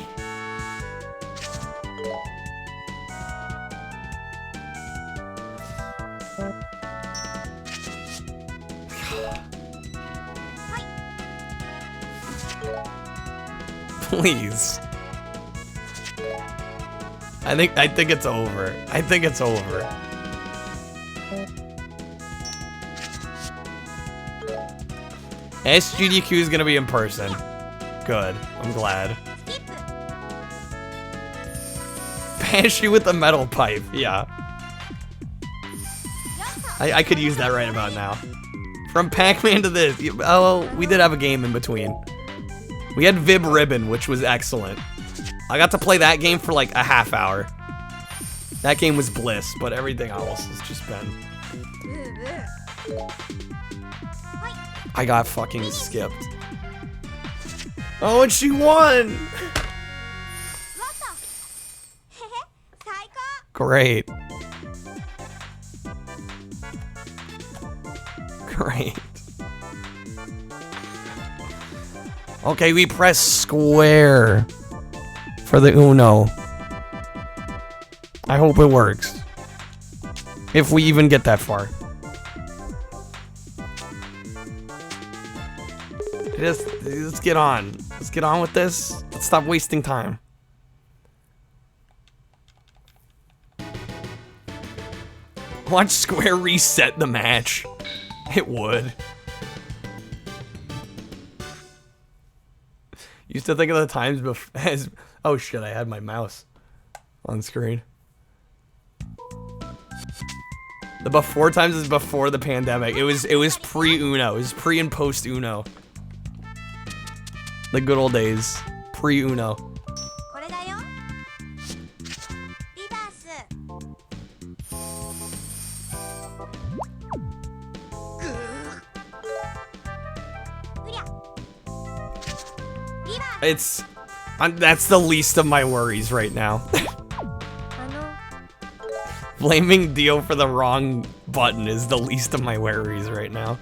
Please. I think it's over. I think it's over. SGDQ is gonna be in person. Good. I'm glad. Bash you with the metal pipe. Yeah. I could use that right about now. From Pac-Man to this. Oh, we did have a game in between. We had Vib-Ribbon, which was excellent. I got to play that game for like a half hour. That game was bliss, but everything else has just been... I got fucking skipped. Oh, and she won! Great. Great. Okay, we press square for the Uno. I hope it works. If we even get that far. Let's get on. Let's get on with this. Let's stop wasting time. Watch Square reset the match. It would. Used to think of the times as... Oh shit, I had my mouse on screen. The before times is before the pandemic. It was pre-Uno. It was pre and post-Uno. The good old days. Pre-Uno. That's the least of my worries right now. Blaming Dio for the wrong button is the least of my worries right now.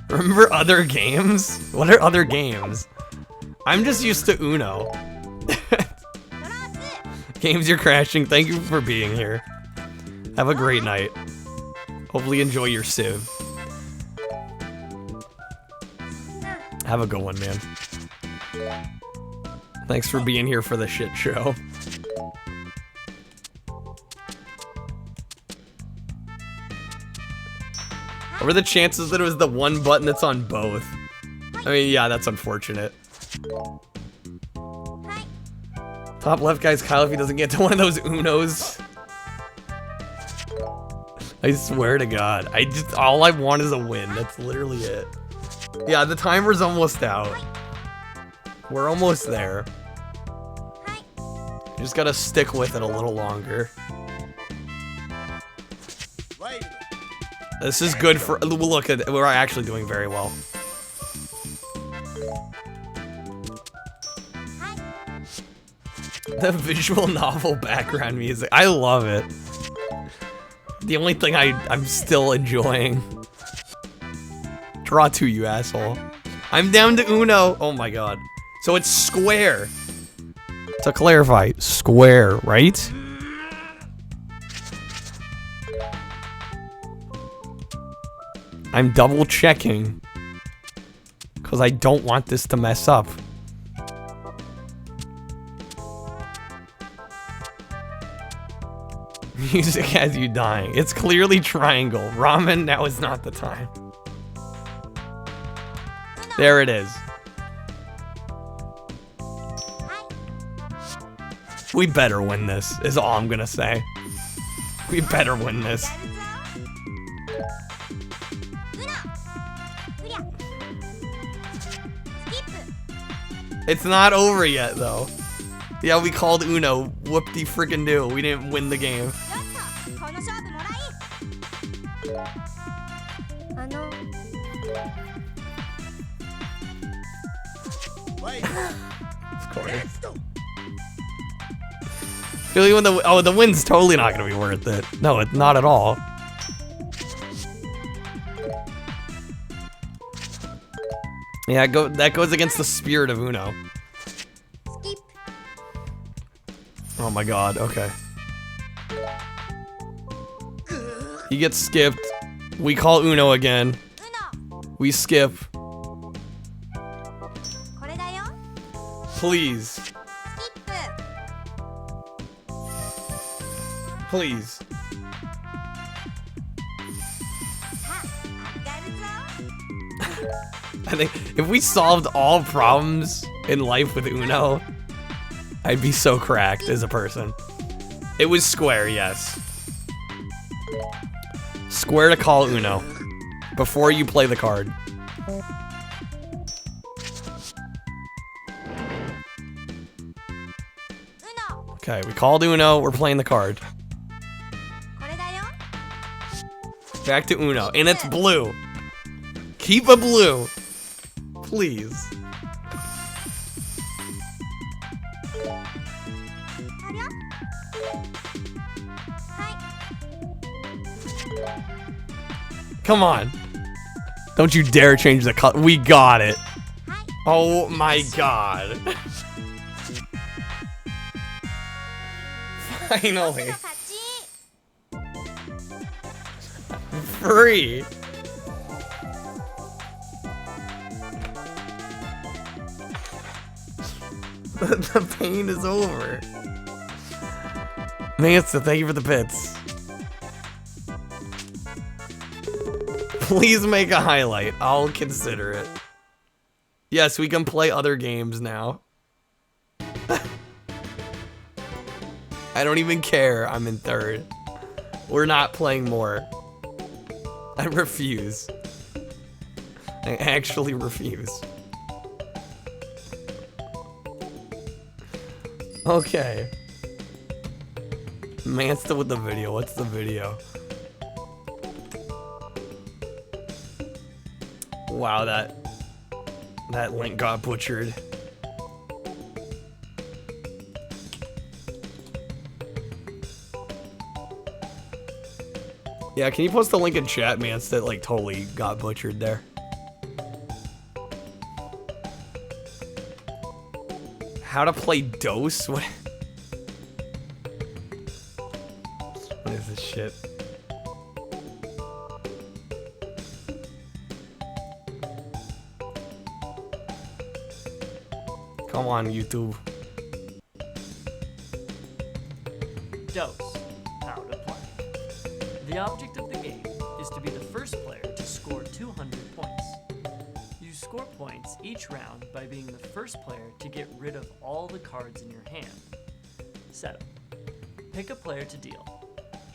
Remember other games? What are other games? I'm just used to Uno. Games, you're crashing. Thank you for being here. Have a great night. Hopefully enjoy your Civ. Have a good one, man. Thanks for being here for the shit show. What were the chances that it was the one button that's on both? I mean, yeah, that's unfortunate. Top left guy's Kyle if he doesn't get to one of those Unos. I swear to God. All I want is a win. That's literally it. Yeah, the timer's almost out. We're almost there. You just gotta stick with it a little longer. This is good for, look at it, we're actually doing very well. The visual novel background music, I love it. The only thing I'm still enjoying. Draw 2, you asshole. I'm down to Uno. Oh my God. So it's square. To clarify, square, right? I'm double checking. Because I don't want this to mess up. Music has you dying. It's clearly triangle. Ramen, now is not the time. There it is. We better win this, is all I'm gonna say. We better win this. It's not over yet, though. Yeah, we called Uno. Whoop-de-frickin-do. We didn't win the game. Of course. Really, when the win's totally not gonna be worth it. No, it's not at all. Yeah, that goes against the spirit of Uno. Oh my God, okay. He gets skipped. We call Uno again. We skip. Please. Please. I think if we solved all problems in life with Uno, I'd be so cracked as a person. It was square, yes. Square to call Uno before you play the card. Okay, we called Uno, we're playing the card. Back to Uno, and it's blue. Keep a blue. Please. Come on. Don't you dare change the color. We got it. Oh my God. Finally. Free. The pain is over. Mansa, thank you for the bits. Please make a highlight. I'll consider it. Yes, we can play other games now. I don't even care. I'm in third. We're not playing more. I refuse. I actually refuse. Okay. Mansta with the video. What's the video? Wow, that link got butchered. Yeah, can you post the link in chat, man? That like totally got butchered there. How to play DOS? What is this shit? Come on, YouTube. DOS. How to play. The object of the game is to be the first player to score 200 points. You score points each round by being the first player to get rid of all the cards in your hand. Setup. Pick a player to deal.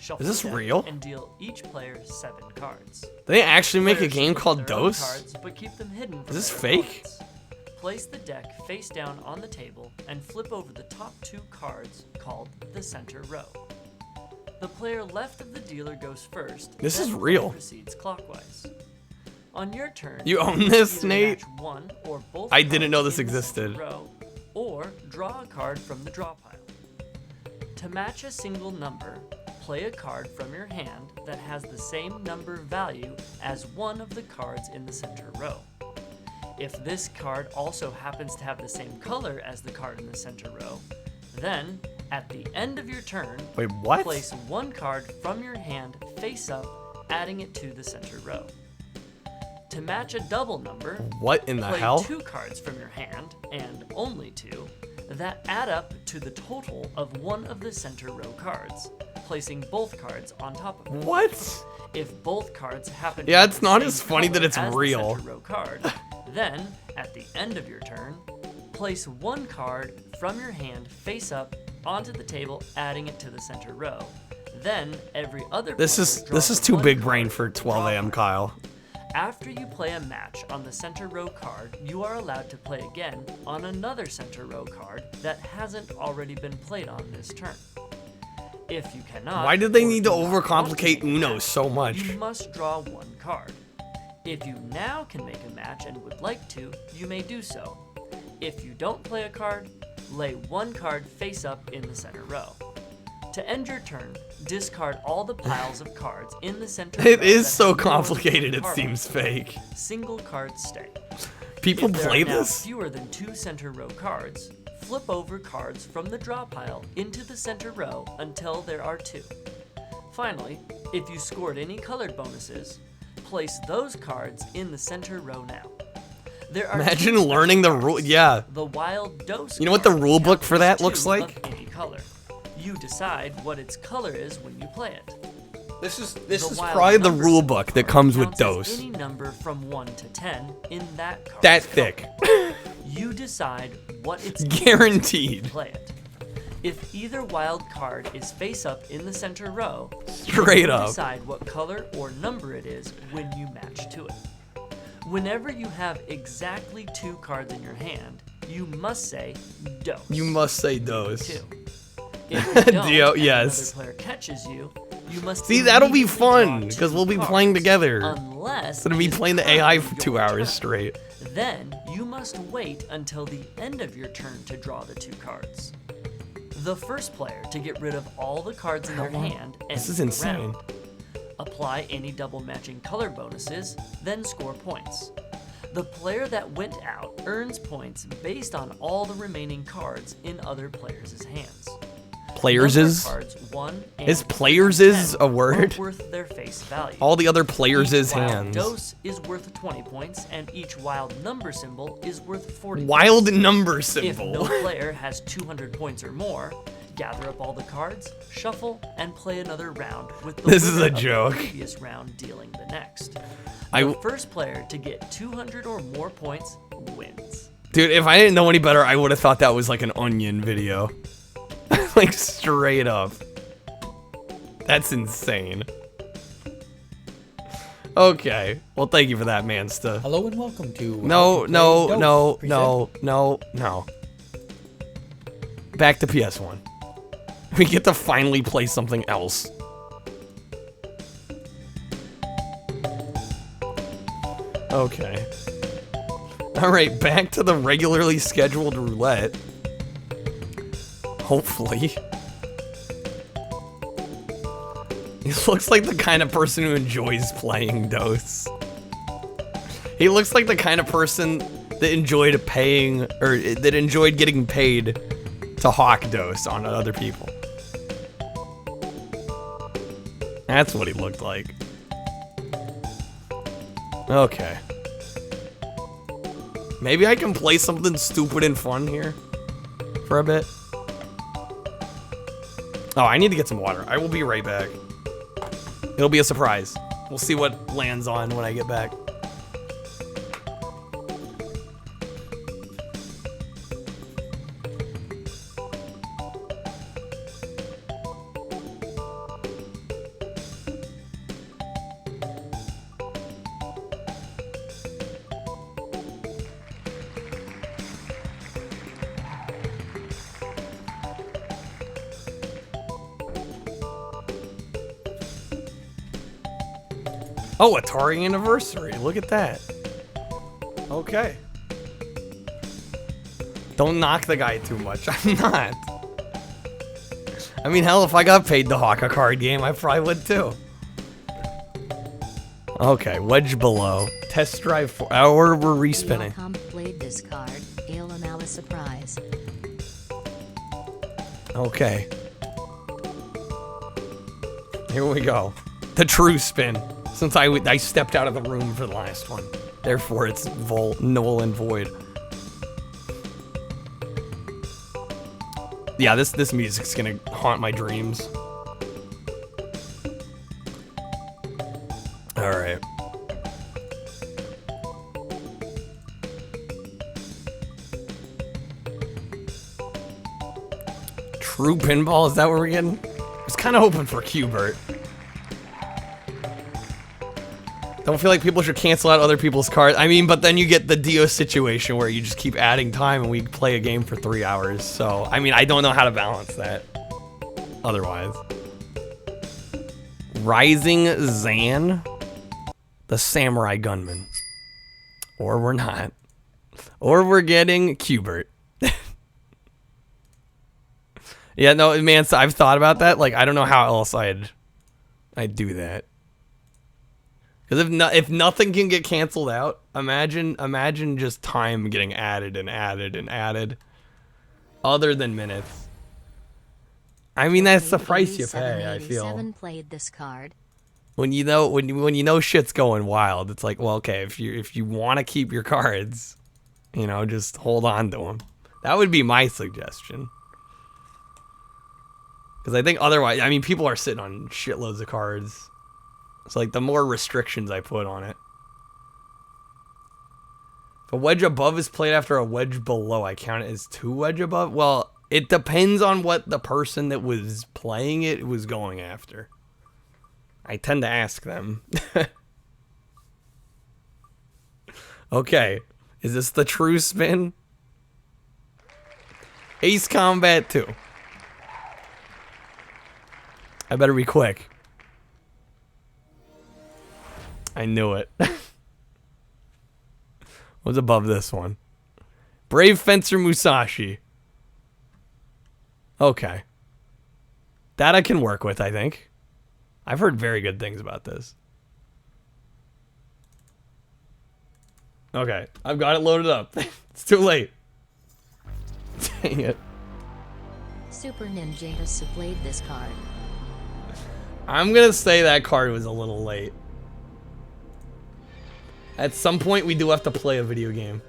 Shuffle Is this the deck real? and deal each player 7 cards. They actually make a Players game keep called their own DOS? cards, but keep them hidden from Is this their fake? opponents. Place the deck face down on the table and flip over the top 2 cards called the center row. The player left of the dealer goes first. This then is the real. player proceeds clockwise. On your turn, You own can this, either Nate? match one or both I didn't know cards this in the existed. center row, or draw a card from the draw pile. To match a single number, play a card from your hand that has the same number value as one of the cards in the center row. If this card also happens to have the same color as the card in the center row, then, at the end of your turn, Wait, what? place one card from your hand face up, adding it to the center row. To match a double number, What in the play hell? 2 cards from your hand, and only 2, that add up to the total of one of the center row cards, placing both cards on top of it. What? If both cards happen to Yeah, have it's the not same as funny that color it's as the real. center row card, then, at the end of your turn, place one card from your hand face up onto the table, adding it to the center row. Then, every other This player is draws too one big card brain for 12 a.m. Kyle. After you play a match on the center row card, you are allowed to play again on another center row card that hasn't already been played on this turn. If you cannot, Why did they or need to do not want overcomplicate make a Uno match, so much? You must draw one card. If you now can make a match and would like to, you may do so. If you don't play a card, lay one card face up in the center row. To end your turn, discard all the piles of cards in the center row. It is that so have more than complicated, one it card seems on them. fake. Single cards stay. People If there play are now this? fewer than 2 center row cards, flip over cards from the draw pile into the center row until there are 2. Finally, if you scored any colored bonuses, place those cards in the center row now. There are Imagine 2 learning the special rule. cards. Yeah. The wild dose You know what the card rule book for that counters looks 2 like? of any color. You decide what its color is when you play it. This is The wild probably the number rule symbol book that card comes with counts as DOS. Any number from 1 to 10 in that card. That thick. You decide what its Guaranteed. to play it. If either wild card is face up in the center row, Straight you up. decide what color or number it is when you match to it. Whenever you have exactly 2 cards in your hand, you must say DOS. You must say DOS. 2. If you don't, Dio- and yes. another player catches you, you must See, that'll be immediately draw fun 2 because we'll be cards, playing together. Unless Instead of me it is playing the AI currently for 2 your hours turn. straight. Then you must wait until the end of your turn to draw the 2 cards. The first player to get rid of all the cards in their hand ends This is the insane. round. Apply any double matching color bonuses, then score points. The player that went out earns points based on all the remaining cards in other players' hands. Players Number is? cards 1 and Is players is 10 a word? are worth their face value. All the other players is Each wild hands. dose is worth 20 points, and each wild number symbol is worth 40 Wild points. number If symbol. no player has 200 points or more, gather up all the cards, shuffle, and play another round with the This is winner a of the joke. previous round dealing the next. I The w- first player to get 200 or more points wins. Dude, if I didn't know any better, I would have thought that was like an Onion video. Like, straight up. That's insane. Okay. Well, thank you for that, Mansta. Hello and welcome to No, How to no, Play no, DOS no, no, no. Back to PS1. We get to finally play something else. Okay. Alright, back to the regularly scheduled roulette. Hopefully. He looks like the kind of person who enjoys playing Dose. He looks like the kind of person that enjoyed paying, or that enjoyed getting paid to hawk Dose on other people. That's what he looked like. Okay. Maybe I can play something stupid and fun here for a bit. Oh, I need to get some water. I will be right back. It'll be a surprise. We'll see what lands on when I get back. Oh, Atari Anniversary. Look at that. Okay. Don't knock the guy too much. I'm not. I mean, hell, if I got paid to hawk a card game, I probably would too. Okay, Wedge Below. Test Drive 4. Oh, we're respinning. Played this card. Ale now a surprise. Okay. Here we go. The true spin. Since I stepped out of the room for the last one. Therefore, it's null and void. Yeah, this music's gonna haunt my dreams. Alright. True pinball, is that what we're getting? I was kind of hoping for Q-Bert. Don't feel like people should cancel out other people's cards. I mean, but then you get the Dio situation where you just keep adding time and we play a game for 3 hours. So, I mean, I don't know how to balance that otherwise. Rising Zan, the Samurai Gunman. Or we're not. Or we're getting Q-Bert. Yeah, no, man, so I've thought about that. Like, I don't know how else I'd do that. Because if nothing can get canceled out, imagine just time getting added and added and added, other than minutes. I mean, that's the price you pay. I feel. Played this card. When you know shit's going wild, it's like, well, okay, if you want to keep your cards, you know, just hold on to them. That would be my suggestion. Because I think otherwise, I mean, people are sitting on shitloads of cards. It's like the more restrictions I put on it. If a wedge above is played after a wedge below, I count it as 2 wedge above? Well, it depends on what the person that was playing it was going after. I tend to ask them. Okay, is this the true spin? Ace Combat 2. I better be quick. I knew it. What's above this one? Brave Fencer Musashi. Okay. That I can work with, I think. I've heard very good things about this. Okay, I've got it loaded up. It's too late. Dang it. Super Ninja has played this card. I'm gonna say that card was a little late. At some point, we do have to play a video game.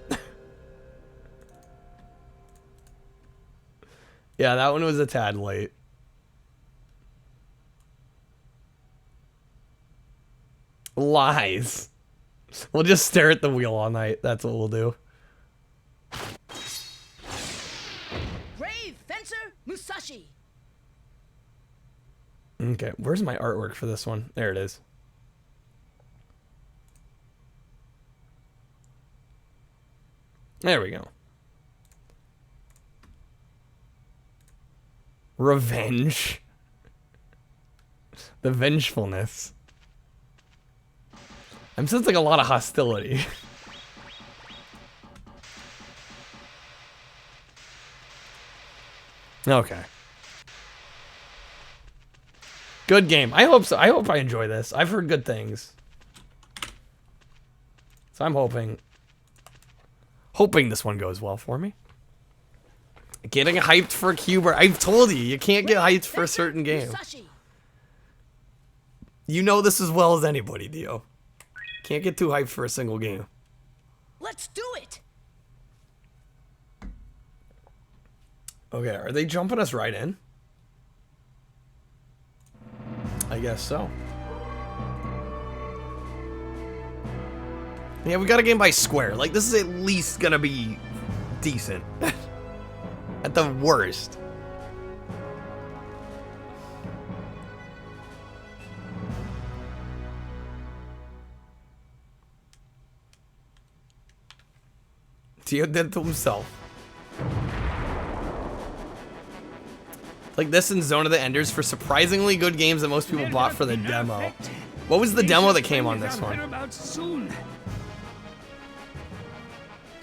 Yeah, that one was a tad late. Lies. We'll just stare at the wheel all night. That's what we'll do. Brave Fencer Musashi. Okay, where's my artwork for this one? There it is. There we go. Revenge. The vengefulness. I'm sensing a lot of hostility. Okay. Good game. I hope so. I hope I enjoy this. I've heard good things. So I'm hoping this one goes well for me. Getting hyped for Cuber. I've told you can't get hyped for a certain game. You know this as well as anybody, Dio. Can't get too hyped for a single game. Let's do it. Okay, are they jumping us right in? I guess so. Yeah, we got a game by Square. Like, this is at least gonna be decent. At the worst. Tio did it to himself. Like this and Zone of the Enders for surprisingly good games that most people bought for the demo. What was the demo that came on this one?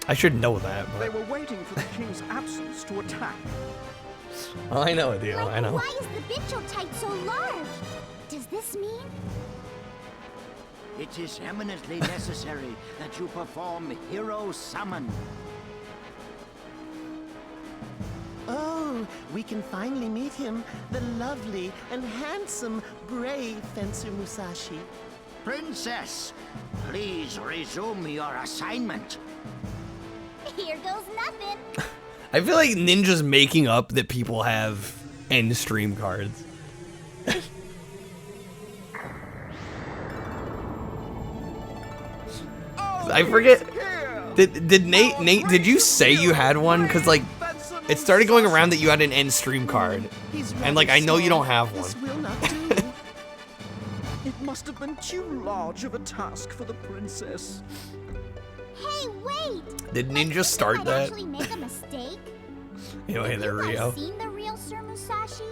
I should know that, but... They were waiting for the king's absence to attack. Oh, I know, Dio, I know. Why is the Bicho type so large? Does this mean? It is eminently necessary that you perform Hero Summon. Oh, we can finally meet him, the lovely and handsome, brave Fencer Musashi. Princess, please resume your assignment. Here goes nothing. I feel like Ninja's making up that people have end stream cards. I forget. Did Nate, did you say you had one? Because, like, it started going around that you had an end stream card. And, like, I know you don't have one. It must have been too large of a task for the princess. Hey, wait! Did Ninja start that? Actually make a mistake? Anyway, there, Rio. Seen the real Sir Musashi?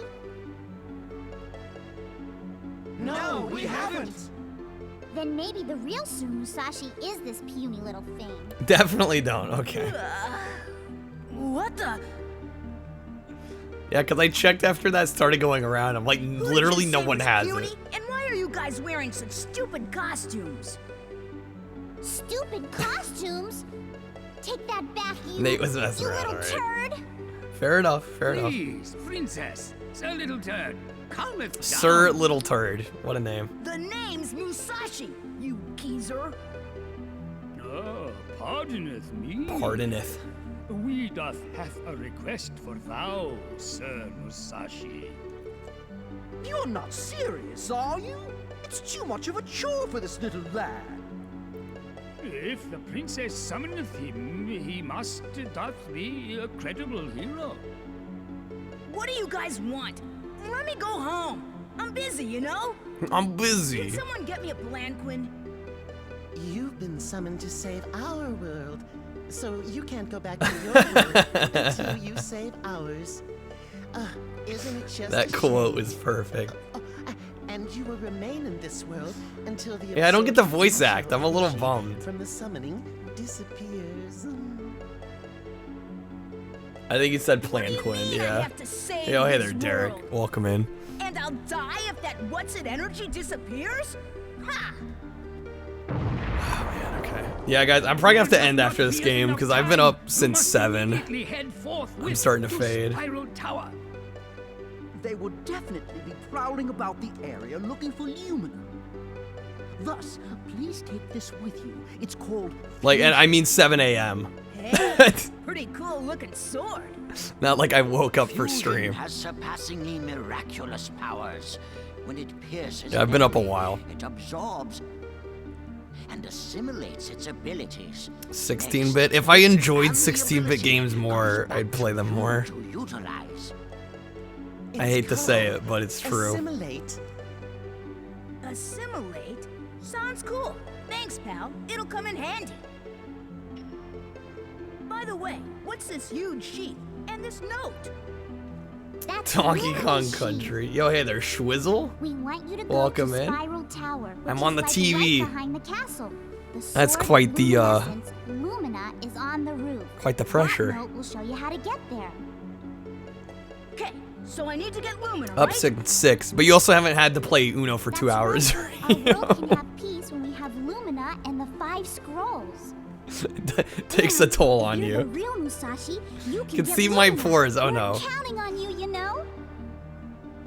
No, we haven't. Then maybe the real Sir Musashi is this puny little thing. Definitely don't. Okay. What the? Yeah, because I checked after that started going around. I'm like, literally no one has it. And why are you guys wearing such stupid costumes? Stupid costumes? Take that back, you, Nate was messing you around, little alright. turd. Fair enough, fair enough. Please, princess, Sir Little Turd, calm it down. Sir Little Turd. What a name. The name's Musashi, you geezer. Oh, pardoneth me. Pardoneth. We doth have a request for thou, Sir Musashi. You're not serious, are you? It's too much of a chore for this little lad. If the princess summoneth him, he must doth be a credible hero. What do you guys want? Let me go home. I'm busy, you know? I'm busy. Can someone get me a palanquin? You've been summoned to save our world, so you can't go back to your world until you save ours. Isn't it just That quote was perfect. And you will remain in this world until the Yeah, I don't get the voice act. I'm a little bummed. from the summoning disappears. I think he said Plan Quinn, yeah. Yo, hey there, Derek. Welcome in. And I'll die if that what's-it energy disappears? Ha! Okay. Yeah, guys, I'm probably gonna have to end after this game because I've been up since 7. I'm starting to fade. Spiral Tower. They would definitely be prowling about the area looking for Lumina. Thus, please take this with you. It's called... Like, and I mean 7 a.m. Hey, pretty cool looking sword. Not like I woke up for stream. Has surpassingly miraculous powers. When it pierces Yeah, I've been up a while. it absorbs and assimilates its abilities. 16-bit. If I enjoyed 16-bit games more, I'd play them more. To utilize. I hate to say it, but it's true. Assimilate. Assimilate? Sounds cool. Thanks, pal. It'll come in handy. By the way, what's this huge sheet? And this note? That's Donkey your Kong machine. Country. Yo, hey there, Schwizzle. We want you to go Welcome to in. Spiral Tower, which I'm on the is TV. Right behind the castle. The That's sword quite of the, luminescence, Lumina is on the roof. quite the pressure. That note will show you how to get there. Okay, so I need to get Lumina, Up right? 6, but you also haven't had to play Uno for 2 hours. Our world can have peace when we have Lumina and the 5 scrolls. Takes a toll on If you're the you. real Musashi, you Can get see my Lumina. pores. Oh We're no. counting on you, you know.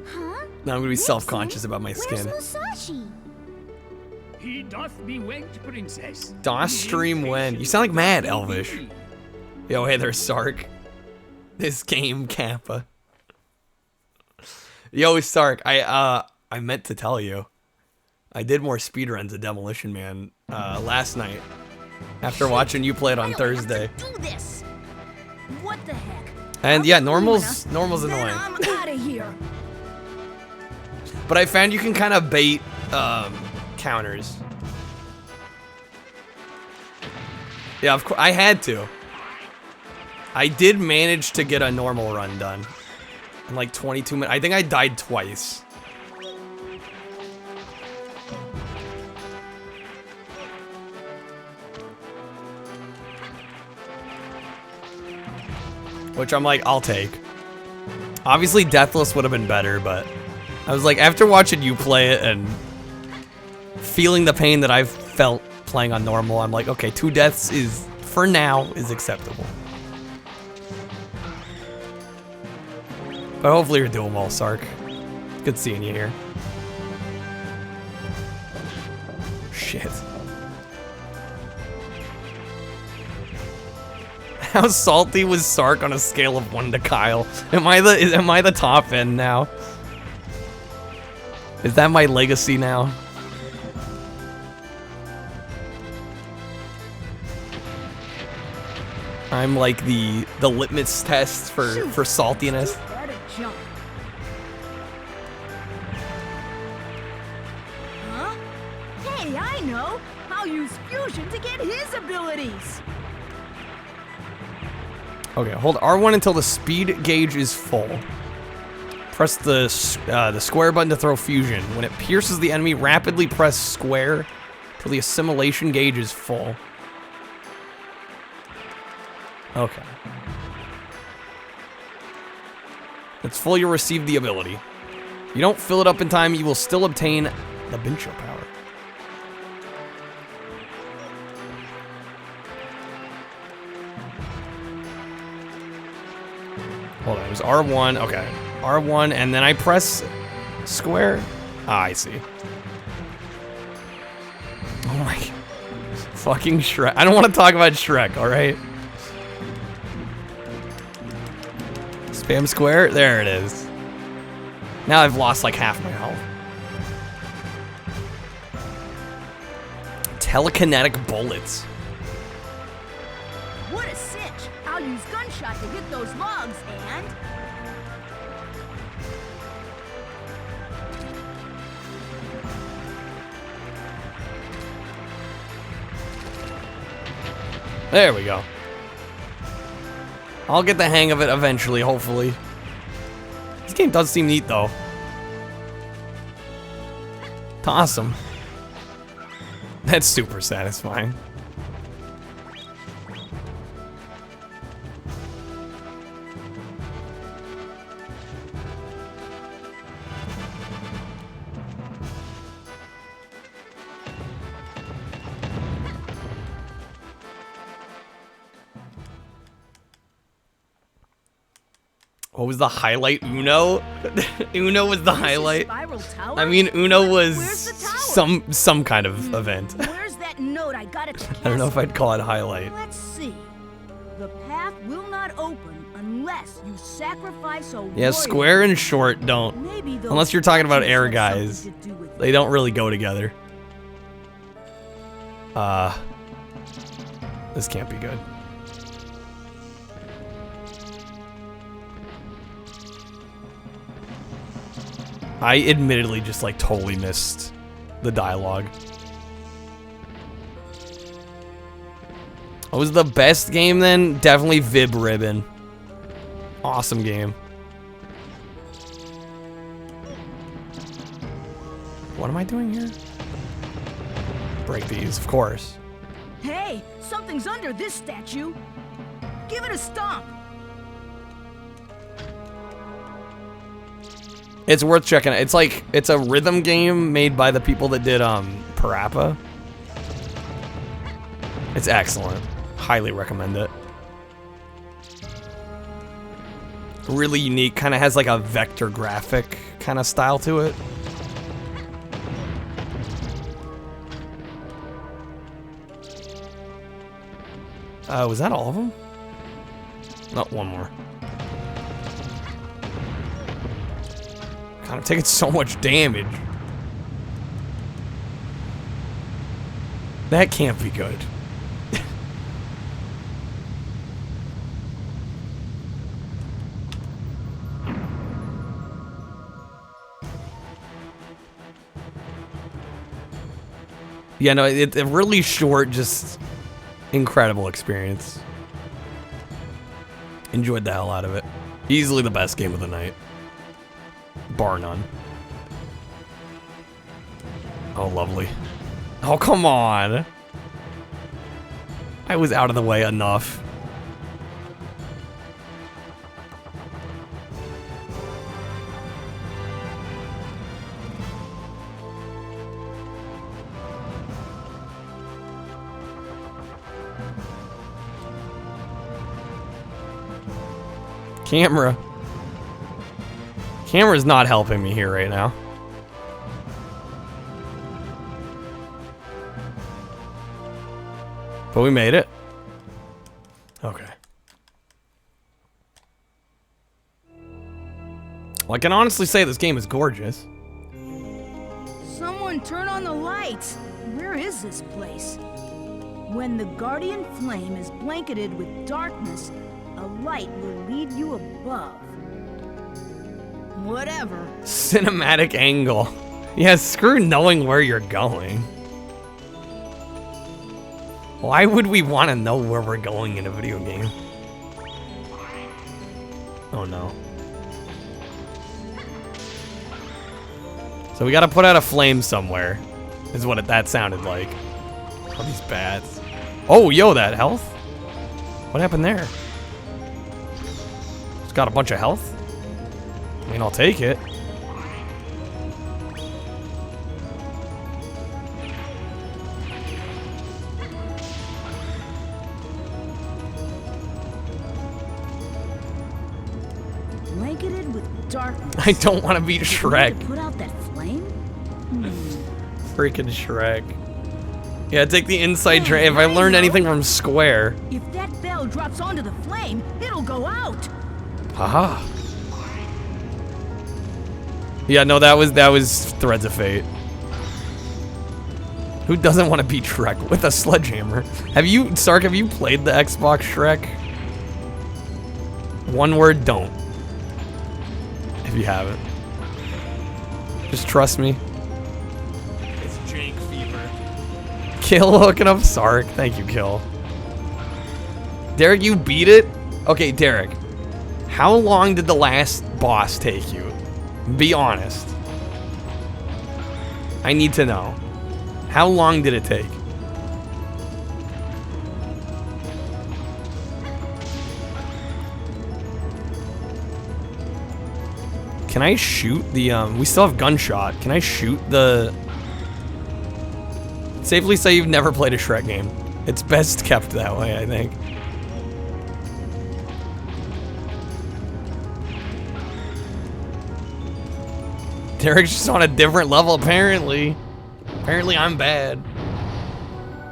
Huh? Now I'm gonna be self-conscious about my Where's skin. Musashi? He doth be wed, princess. DOS stream when? You sound like mad, Elvish. Yo, hey there, Sark. This game, Kappa. Yo, Sark, I meant to tell you. I did more speedruns of Demolition Man last night. After watching you play it on Thursday. Do this. What the heck? And yeah, normal's annoying. I'm out of here. But I found you can kind of bait counters. Yeah, of course I had to. I did manage to get a normal run done in like 22 minutes. I think I died twice. Which I'm like, I'll take. Obviously, Deathless would have been better, but I was like, after watching you play it and feeling the pain that I've felt playing on normal, I'm like, okay, 2 deaths is, for now, is acceptable. But hopefully you're doing well, Sark. Good seeing you here. Shit. How salty was Sark on a scale of 1 to Kyle? Am I the top end now? Is that my legacy now? I'm like the litmus test for saltiness. Gotta jump. Huh? Hey, I know. I'll use fusion to get his abilities. Okay, hold R1 until the speed gauge is full. Press the square button to throw fusion. When it pierces the enemy, rapidly press square till the assimilation gauge is full. Okay. When it's full, you'll receive the ability. If you don't fill it up in time, you will still obtain the Bincho power. Hold on, it was R1, okay. R1, and then I press square. Ah, I see. Oh my, fucking Shrek. I don't want to talk about Shrek, alright? Spam square, there it is. Now I've lost like half my health. Telekinetic bullets. What a cinch. I'll use gunshot to hit those logs and... There we go. I'll get the hang of it eventually, hopefully. This game does seem neat, though. Toss him. That's super satisfying. What was the highlight? Uno? Uno was the highlight. Spiral Tower? I mean, Uno was Where's the tower? some kind of event. Where's that note I got at the castle? I don't know if I'd call it highlight. Let's see. The path will not open unless you sacrifice a Yeah, square and short don't. Maybe those Unless you're talking about buttons air have guys. something to do with They don't really go together. This can't be good. I admittedly just like totally missed the dialogue. What was the best game then? Definitely Vib-Ribbon. Awesome game. what am I doing here? Break these, of course. Hey, something's under this statue. Give it a stomp. It's worth checking out. It's like, it's a rhythm game made by the people that did Parappa. It's excellent. Highly recommend it. Really unique, kind of has like a vector graphic kind of style to it. Was that all of them? No, one more. God, I'm taking so much damage. That can't be good. Yeah, no, it's a really short, just incredible experience. Enjoyed the hell out of it. Easily the best game of the night. Bar none. Oh, lovely. Oh, come on. I was out of the way enough. Camera's not helping me here right now. But we made it. Okay. Well, I can honestly say this game is gorgeous. Someone turn on the lights. Where is this place? When the guardian flame is blanketed with darkness, a light will lead you above. Whatever. Cinematic angle. Yeah, screw knowing where you're going. Why would we want to know where we're going in a video game? Oh no. So we gotta put out a flame somewhere, is what that sounded like. Oh, these bats. Oh, yo, that health? What happened there? It's got a bunch of health? I mean, I'll take it. Blanketed with darkness. I don't want to be Shrek. Put out that flame? Freaking Shrek. Yeah, take the inside track. If I learned anything from Square. If that bell drops onto the flame, it'll go out. Haha. Yeah, no, that was Threads of Fate. Who doesn't want to beat Shrek with a sledgehammer? Sark, have you played the Xbox Shrek? One word, don't. If you haven't. Just trust me. It's jank fever. Kill hooking up Sark. Thank you, Kill. Derek, you beat it? Okay, Derek. How long did the last boss take you? Be honest. I need to know. How long did it take? Can I shoot the, we still have gunshot. Can I shoot the... Safely say you've never played a Shrek game. It's best kept that way, I think. Derek's just on a different level, apparently. Apparently I'm bad.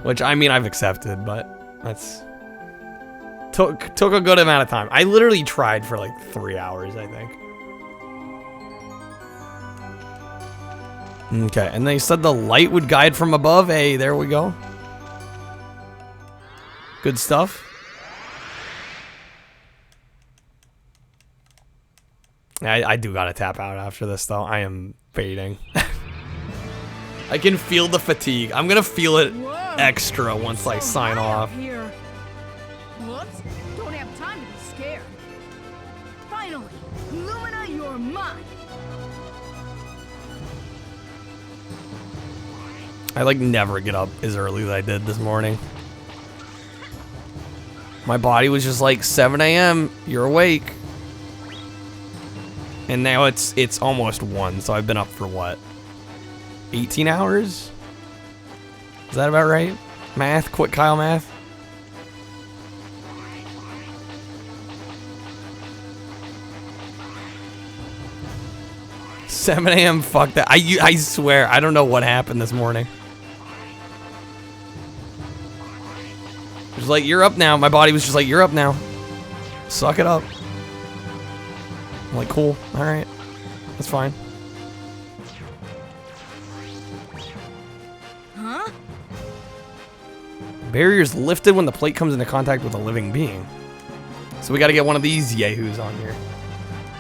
Which, I mean, I've accepted, but that's... Took a good amount of time. I literally tried for like 3 hours, I think. Okay, and they said the light would guide from above. Hey, there we go. Good stuff. I do gotta tap out after this, though. I am fading. I can feel the fatigue. I'm gonna feel it extra once I sign off. Here. Whoops. Don't have time to be scared. Finally, Lumina, you're mine. I like never get up as early as I did this morning. My body was just like 7 a.m. You're awake. And now it's almost 1, so I've been up for what? 18 hours? Is that about right? Math? Quick Kyle math? $7 a.m. Fuck that. I swear, I don't know what happened this morning. It was like, you're up now. My body was just like, you're up now. Suck it up. I'm like, cool. Alright. That's fine. Huh? Barrier's lifted when the plate comes into contact with a living being. So we gotta get one of these yahoos on here.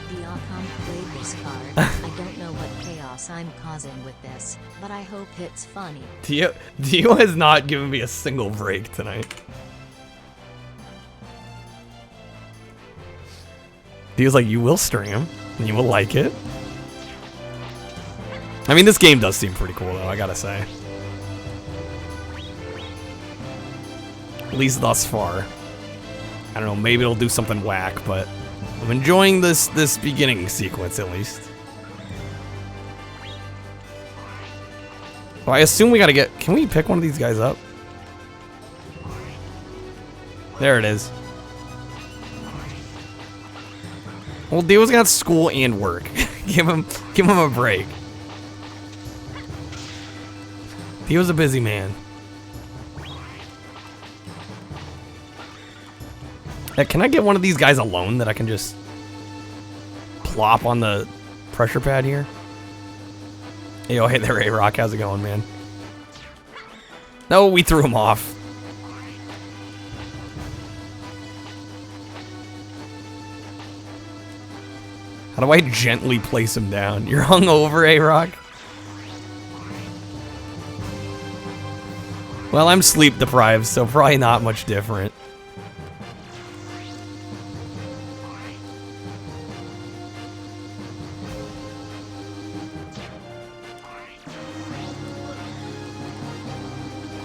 Diacom played this card. I don't know what chaos I'm causing with this, but I hope it's funny. Dio has not given me a single break tonight. Dio's like, you will stream, and you will like it. I mean, this game does seem pretty cool, though, I gotta say. At least thus far. I don't know, maybe it'll do something whack, but I'm enjoying this beginning sequence, at least. Well, I assume we gotta get... Can we pick one of these guys up? There it is. Well, Dio's got school and work. give him a break. Dio's a busy man. Can I get one of these guys alone that I can just plop on the pressure pad here? Yo, hey there, A-Rock. How's it going, man? No, we threw him off. How do I gently place him down? You're hungover, A-Rock? Well, I'm sleep deprived, so probably not much different.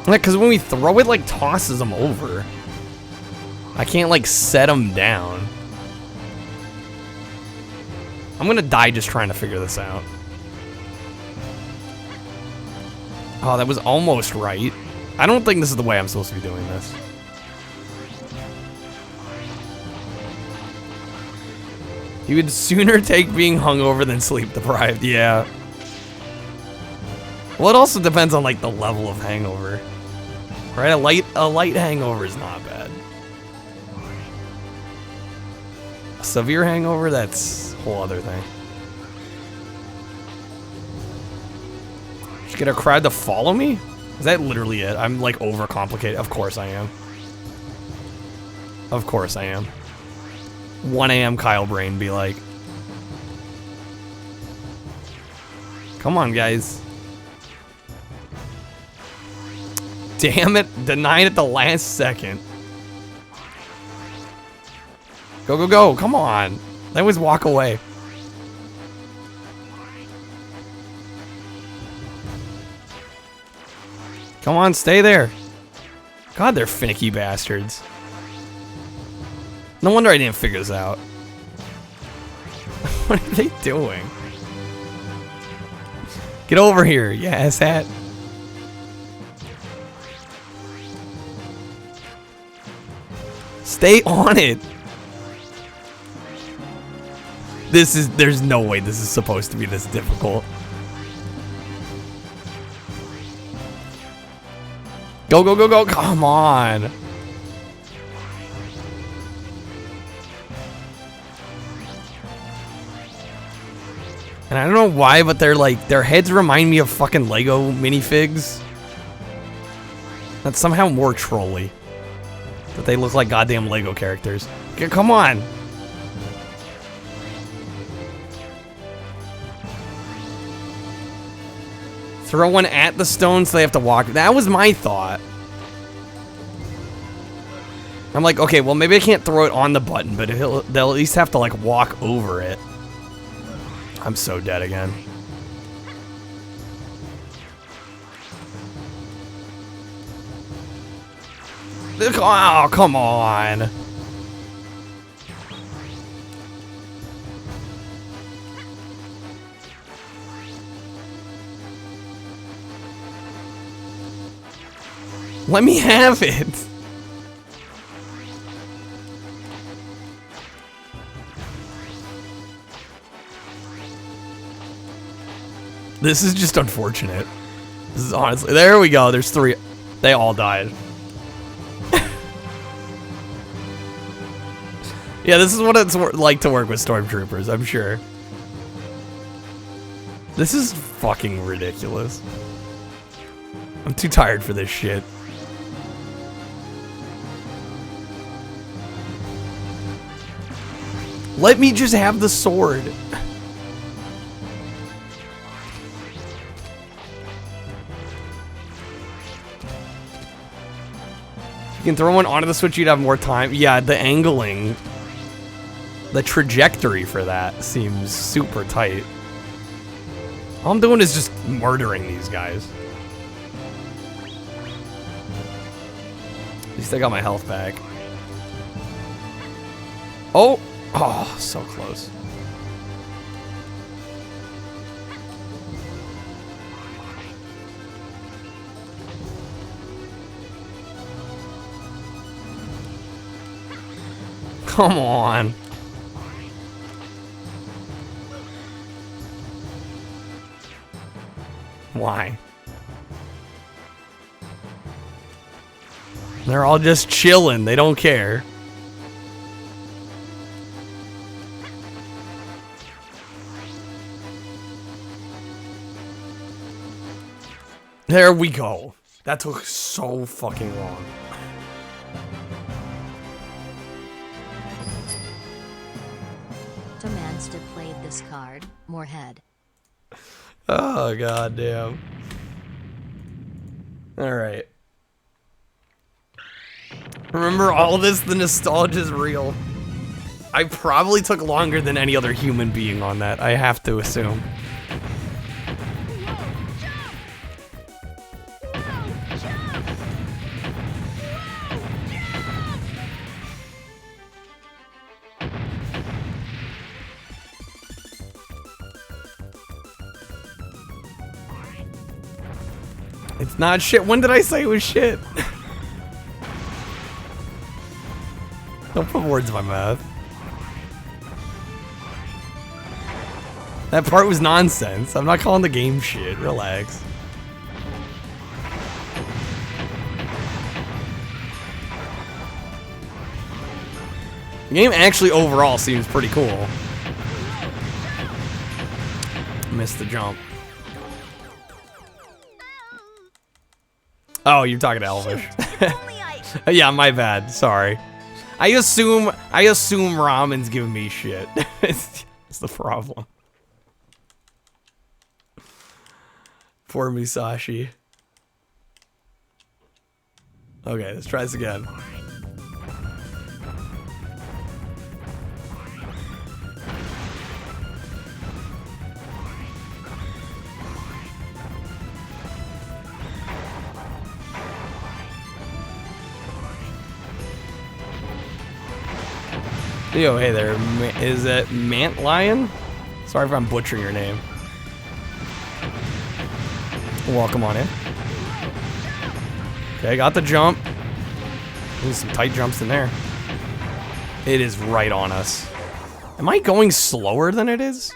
Because when we throw it, like, tosses him over. I can't, like, set him down. I'm gonna die just trying to figure this out. Oh, that was almost right. I don't think this is the way I'm supposed to be doing this. He would sooner take being hungover than sleep deprived, yeah. Well, it also depends on, like, the level of hangover. Right? A light hangover is not bad. A severe hangover, that's a whole other thing. Just get a crowd to follow me? Is that literally it? I'm, like, overcomplicated. Of course I am. Of course I am. 1 a.m. Kyle Brain be like. Come on, guys. Damn it, denied at the last second. Go, go, go, come on. That was walk away. Come on, stay there. God, they're finicky bastards. No wonder I didn't figure this out. What are they doing? Get over here, you asshat. Stay on it. There's no way this is supposed to be this difficult. Go, go, go, go, come on. And I don't know why, but they're like, their heads remind me of fucking Lego minifigs. That's somehow more trolly. That they look like goddamn Lego characters. Okay, come on. Throw one at the stone so they have to walk. That was my thought. I'm like, okay, well maybe I can't throw it on the button, but they'll at least have to like walk over it. I'm so dead again. Oh, come on. Let me have it. This is just unfortunate. This is honestly, there we go. There's 3. They all died. Yeah, this is what it's like to work with stormtroopers, I'm sure. This is fucking ridiculous. I'm too tired for this shit. Let me just have the sword. You can throw one onto the switch, you'd have more time. Yeah, the angling, the trajectory for that seems super tight. All I'm doing is just murdering these guys. At least I got my health back. Oh! Oh, so close. Come on. Why? They're all just chilling. They don't care. There we go. That took so fucking long. Demands to play this card. More head. Oh, goddamn. Alright. Remember all this? The nostalgia is real. I probably took longer than any other human being on that, I have to assume. It's not shit. When did I say it was shit? Don't put words in my mouth. That part was nonsense. I'm not calling the game shit. Relax. The game actually overall seems pretty cool. Missed the jump. Oh, you're talking to Elvish. Yeah, my bad. Sorry. I assume Ramen's giving me shit. It's the problem. Poor Musashi. Okay, let's try this again. Yo, hey there. Is it Mant Lion? Sorry if I'm butchering your name. Welcome on in. Okay, got the jump. There's some tight jumps in there. It is right on us. Am I going slower than it is?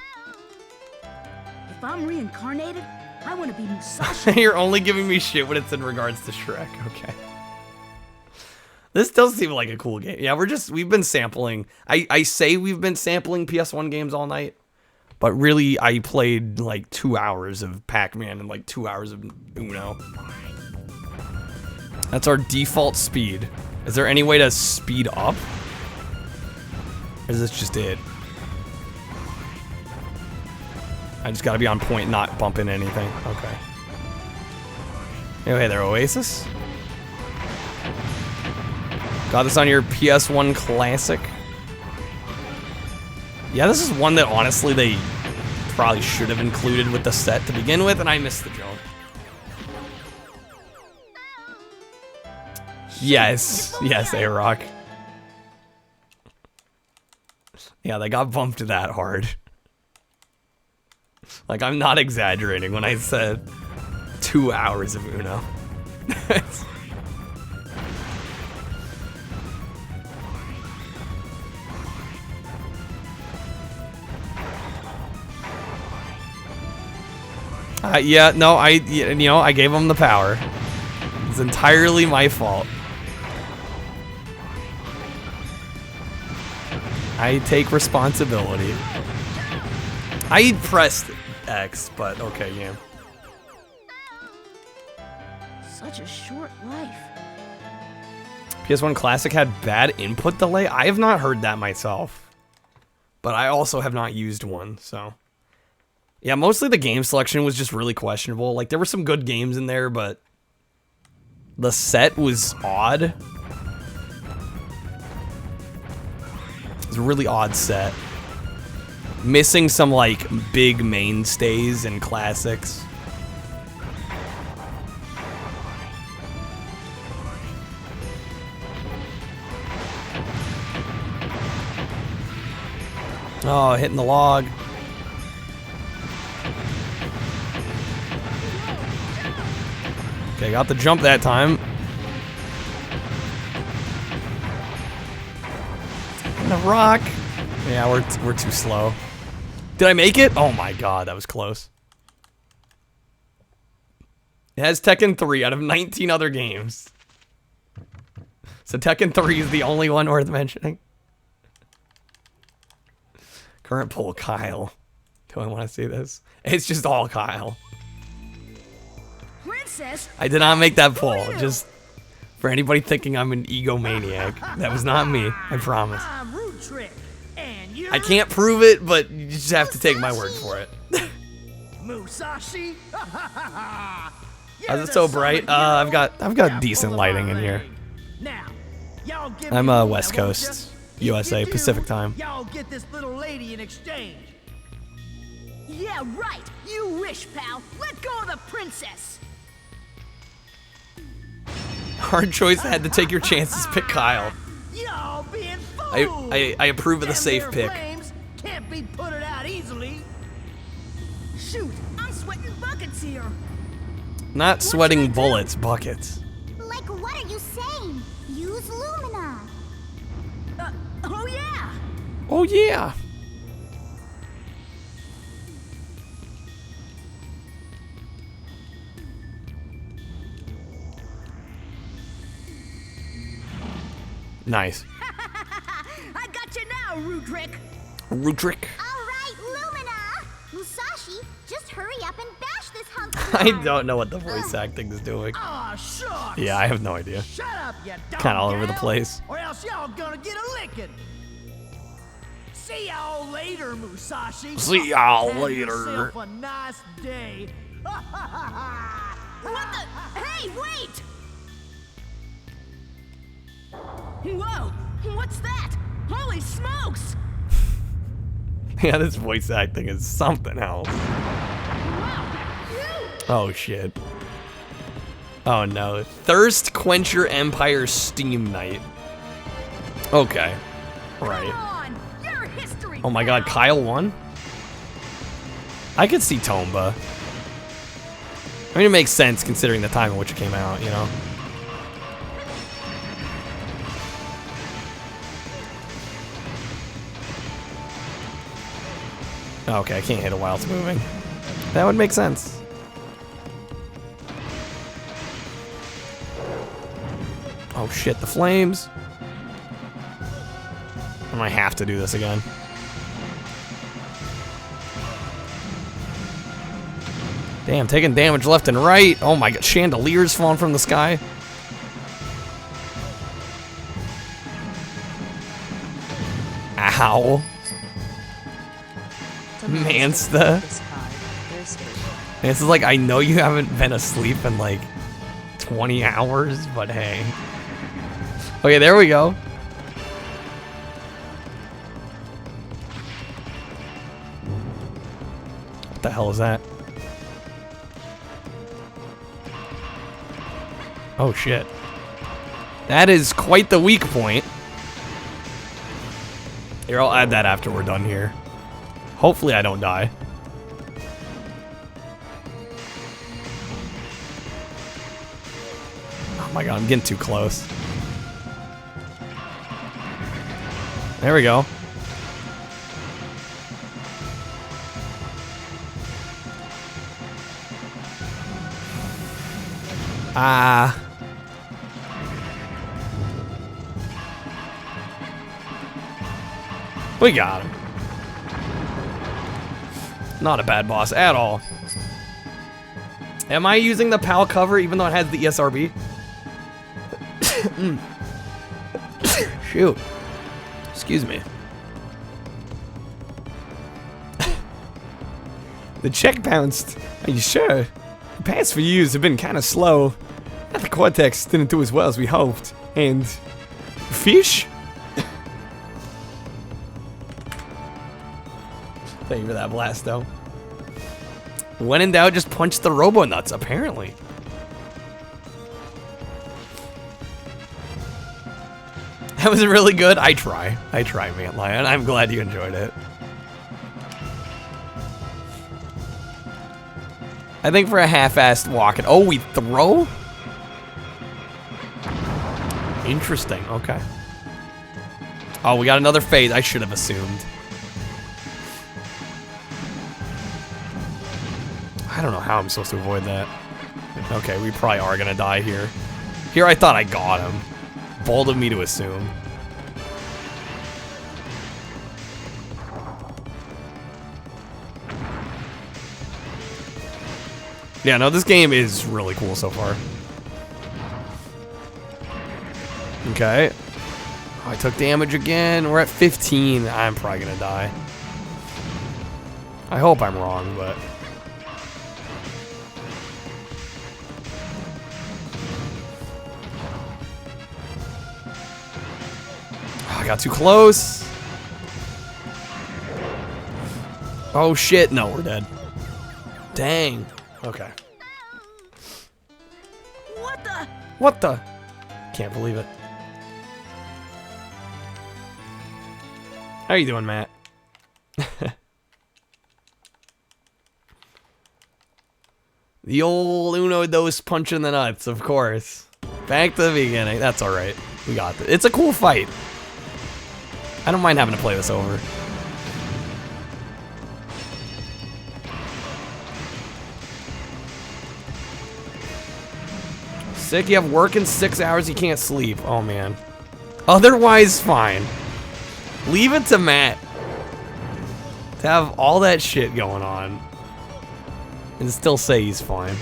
If I'm reincarnated, I want to be Musashi. You're only giving me shit when it's in regards to Shrek. Okay. This does seem like a cool game. Yeah, we've been sampling. I say we've been sampling PS1 games all night, but really I played like 2 hours of Pac-Man and like 2 hours of Uno. That's our default speed. Is there any way to speed up? Or is this just it? I just gotta be on point, not bumping anything. Okay. Hey there, Oasis. Got this on your PS1 Classic. Yeah, this is one that honestly they probably should have included with the set to begin with, and I missed the jump. Yes, yes, A-Rock. Yeah, they got bumped that hard. Like, I'm not exaggerating when I said 2 hours of Uno. Yeah, no, I gave him the power. It's entirely my fault. I take responsibility. I pressed X, but okay, yeah. Such a short life. PS1 Classic had bad input delay? I have not heard that myself. But I also have not used one, so. Yeah, mostly the game selection was just really questionable. Like, there were some good games in there, but the set was odd. It was a really odd set. Missing some, like, big mainstays and classics. Oh, hitting the log. Okay, got the jump that time. And the rock. Yeah, we're too slow. Did I make it? Oh my god, that was close. It has Tekken 3 out of 19 other games. So Tekken 3 is the only one worth mentioning. Current poll, Kyle. Do I want to see this? It's just all Kyle. Princess? I did not make that poll. Just for anybody thinking I'm an egomaniac. That was not me. I promise. I can't prove it, but you just have to take my word for it. Musashi? How's it so bright? I've got decent lighting in here. I'm West Coast, USA, Pacific time. Y'all get this little lady in exchange. Yeah, right. You wish, pal. Let go of the princess. Hard choice. I had to take your chances. Pick Kyle. Y'all being fools. I approve of the safe pick. Can't be put it out easily. Shoot, I'm sweating buckets here. Not sweating bullets, buckets. Like, what are you saying? Use Lumina. Oh yeah. Oh yeah. Nice. I got you now, Rudrick. Rudrick. All right, Lumina. Musashi, just hurry up and bash this hunk. I don't know what the voice acting is doing. Aw, shucks. Yeah, I have no idea. Shut up, you dumb Kind of all over the gal, place. Or else y'all gonna get a licking. See y'all later, Musashi. See y'all Have later. yourself a nice day. What the? Hey, wait! Whoa! What's that? Holy smokes! Yeah, this voice acting is something else. Oh shit. Oh no. Thirst Quencher Empire Steam Night. Okay. Right. Oh my god, Kyle won? I could see Tomba. I mean, it makes sense considering the time in which it came out, you know? Okay, I can't hit it while it's moving. That would make sense. Oh shit, the flames. I might have to do this again. Damn, taking damage left and right. Oh my god, chandeliers falling from the sky. Ow. Mansta. This is like, I know you haven't been asleep in like 20 hours, but hey. Okay, there we go. What the hell is that? Oh shit. That is quite the weak point. Here, I'll add that after we're done here. Hopefully I don't die. Oh my god, I'm getting too close. There we go. Ah. We got him. Not a bad boss at all. Am I using the PAL cover even though it has the ESRB? Shoot. Excuse me. The check bounced. Are you sure? The past few years have been kind of slow. The Cortex didn't do as well as we hoped. And... fish? Thank you for that blast, though. When in doubt, just punch the Robo-Nuts, apparently. That was really good. I try, Man Lion. I'm glad you enjoyed it. I think for a half-assed walk, oh, we throw? Interesting, okay. Oh, we got another phase. I should have assumed. I don't know how I'm supposed to avoid that. Okay, we probably are gonna die here. Here I thought I got him. Bold of me to assume. Yeah, no, this game is really cool so far. Okay. Oh, I took damage again. We're at 15. I'm probably gonna die. I hope I'm wrong, but... I got too close. Oh shit, no, we're dead. Dang. Okay. What the? Can't believe it. How you doing, Matt? The old Uno Dos punch in the nuts, of course. Back to the beginning. That's alright. We got this. It's a cool fight. I don't mind having to play this over. Sick, you have work in 6 hours, you can't sleep. Oh, man. Otherwise, fine. Leave it to Matt to have all that shit going on and still say he's fine.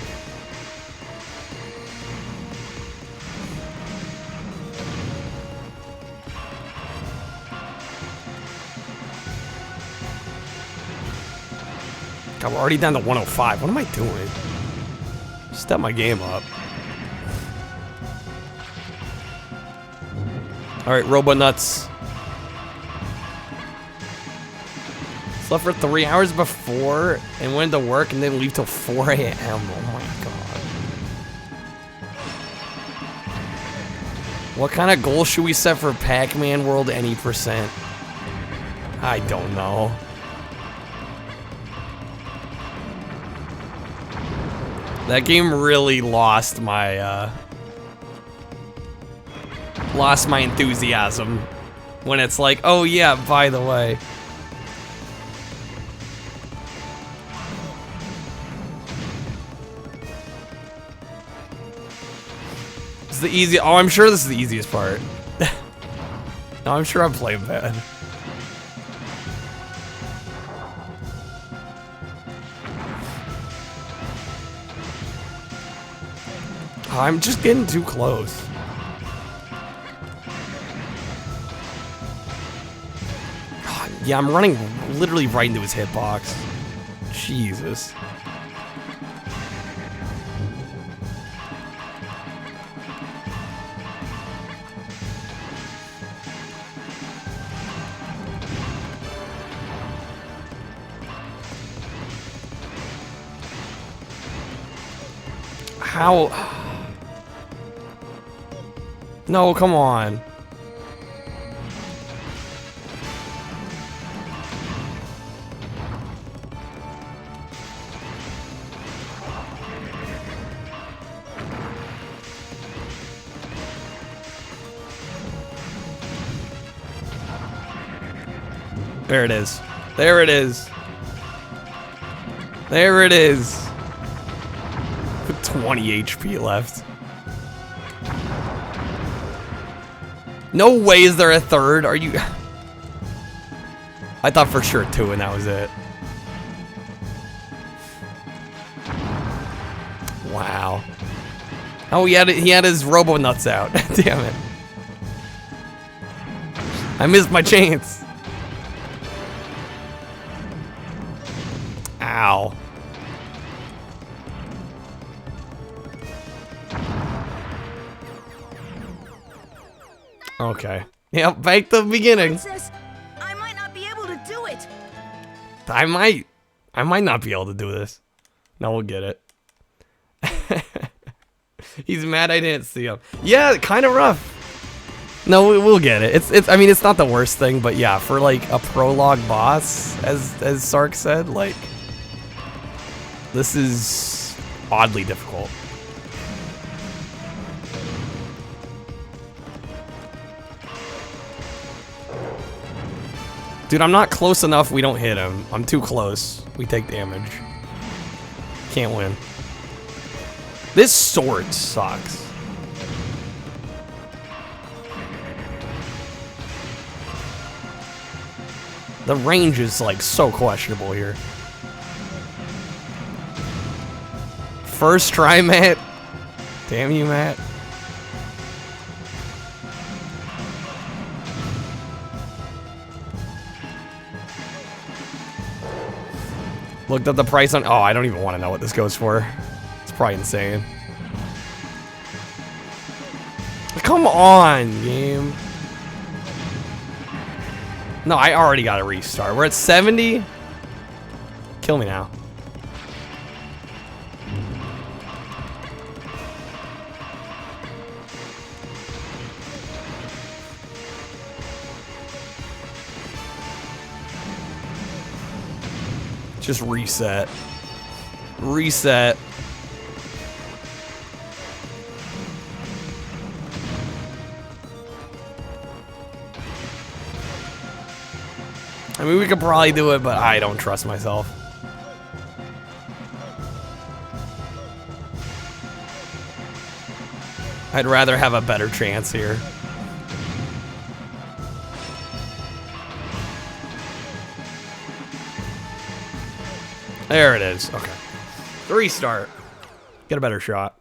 God, we're already down to 105. What am I doing? Step my game up. Alright, Robo-Nuts. Slept for 3 hours before and went to work and didn't leave till 4 a.m. Oh my god. What kind of goal should we set for Pac-Man World any percent? I don't know. That game really lost my enthusiasm when it's like, oh yeah, by the way. It's the easy. Oh, I'm sure this is the easiest part. No, I'm sure I'm playing bad. I'm just getting too close. Yeah, I'm running literally right into his hitbox. Jesus. How? No, come on. There it is. There it is. There it is. 20 HP left. No way is there a third. Are you... I thought for sure 2 and that was it. Wow. Oh, he had his robo nuts out. Damn it. I missed my chance. Ow. Okay. Yep, back to the beginning. Princess, I might not be able to do it. I might not be able to do this. No, we'll get it. He's mad I didn't see him. Yeah, kind of rough. No, we'll get it. It's. I mean, it's not the worst thing, but yeah, for like a prologue boss, as Sark said, like this is oddly difficult. Dude, I'm not close enough. We don't hit him. I'm too close. We take damage. Can't win. This sword sucks. The range is like so questionable here. First try, Matt. Damn you, Matt. Looked up the price on... Oh, I don't even want to know what this goes for. It's probably insane. Come on, game. No, I already got a restart. We're at 70. Kill me now. Just reset. Reset. I mean, we could probably do it, but I don't trust myself. I'd rather have a better chance here. There it is. Okay. Restart. Get a better shot.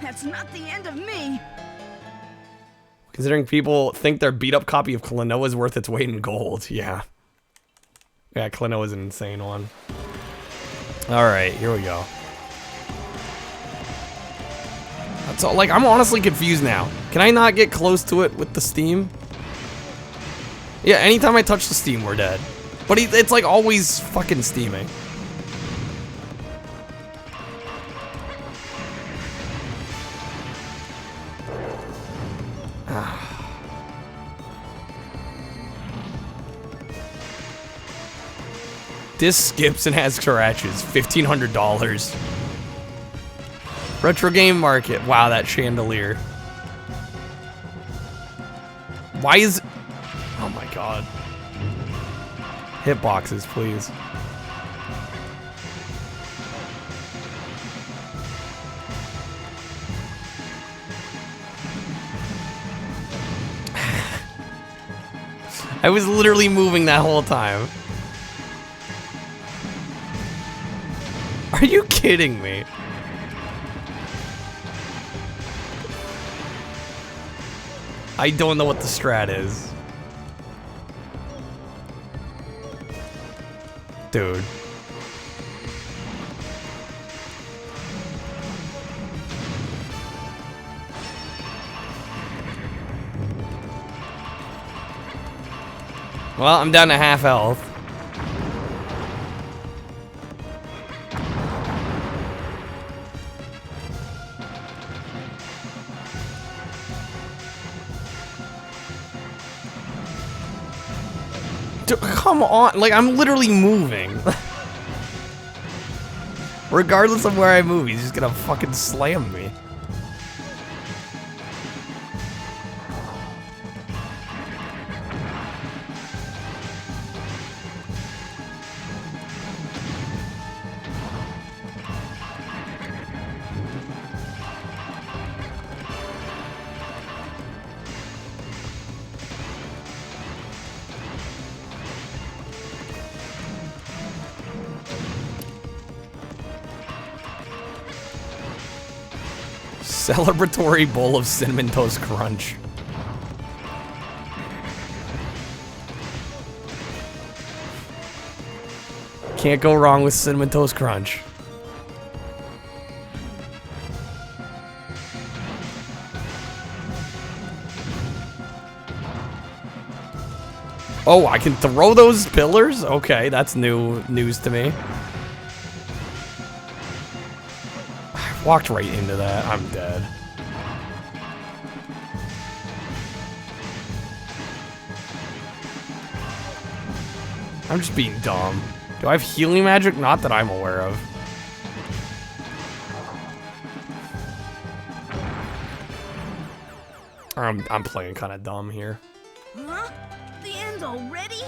That's not the end of me. Considering people think their beat-up copy of Klonoa is worth its weight in gold. Yeah. Yeah, Klonoa is an insane one. Alright, here we go. That's all, like, I'm honestly confused now. Can I not get close to it with the steam? Yeah, anytime I touch the steam, we're dead. But it's like always fucking steaming. This skips and has scratches. $1,500. Retro game market. Wow, that chandelier. Why is... Oh my god. Hitboxes, please. I was literally moving that whole time. Are you kidding me? I don't know what the strat is. Dude. Well, I'm down to half health. Come on, like I'm literally moving. Regardless of where I move, he's just gonna fucking slam me. Celebratory bowl of Cinnamon Toast Crunch. Can't go wrong with Cinnamon Toast Crunch. Oh, I can throw those pillars? Okay, that's news to me. Walked right into that. I'm dead. I'm just being dumb. Do I have healing magic? Not that I'm aware of. I'm playing kind of dumb here. Huh? The end already?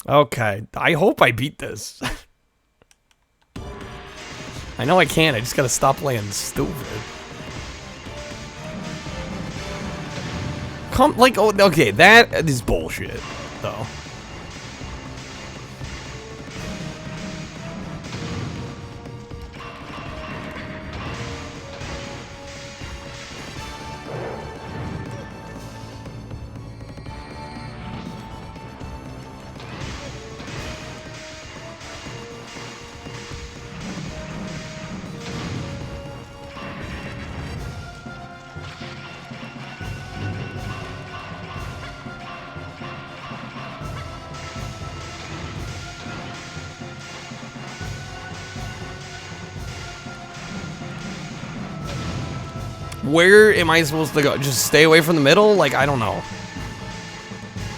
Okay, I hope I beat this. I know I can, I just gotta stop playing stupid. Like, oh, okay, that is bullshit, though. Where am I supposed to go? Just stay away from the middle? Like, I don't know.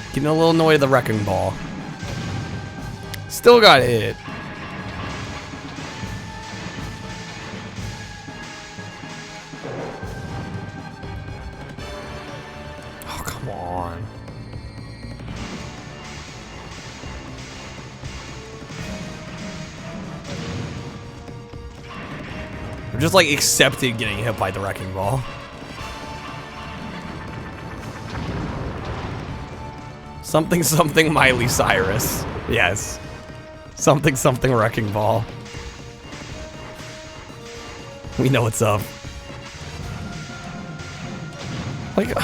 Getting a little annoyed at the wrecking ball. Still got hit. Oh, come on. I'm just like accepted getting hit by the wrecking ball. Something something Miley Cyrus. Yes. Something something wrecking ball. We know what's up. Like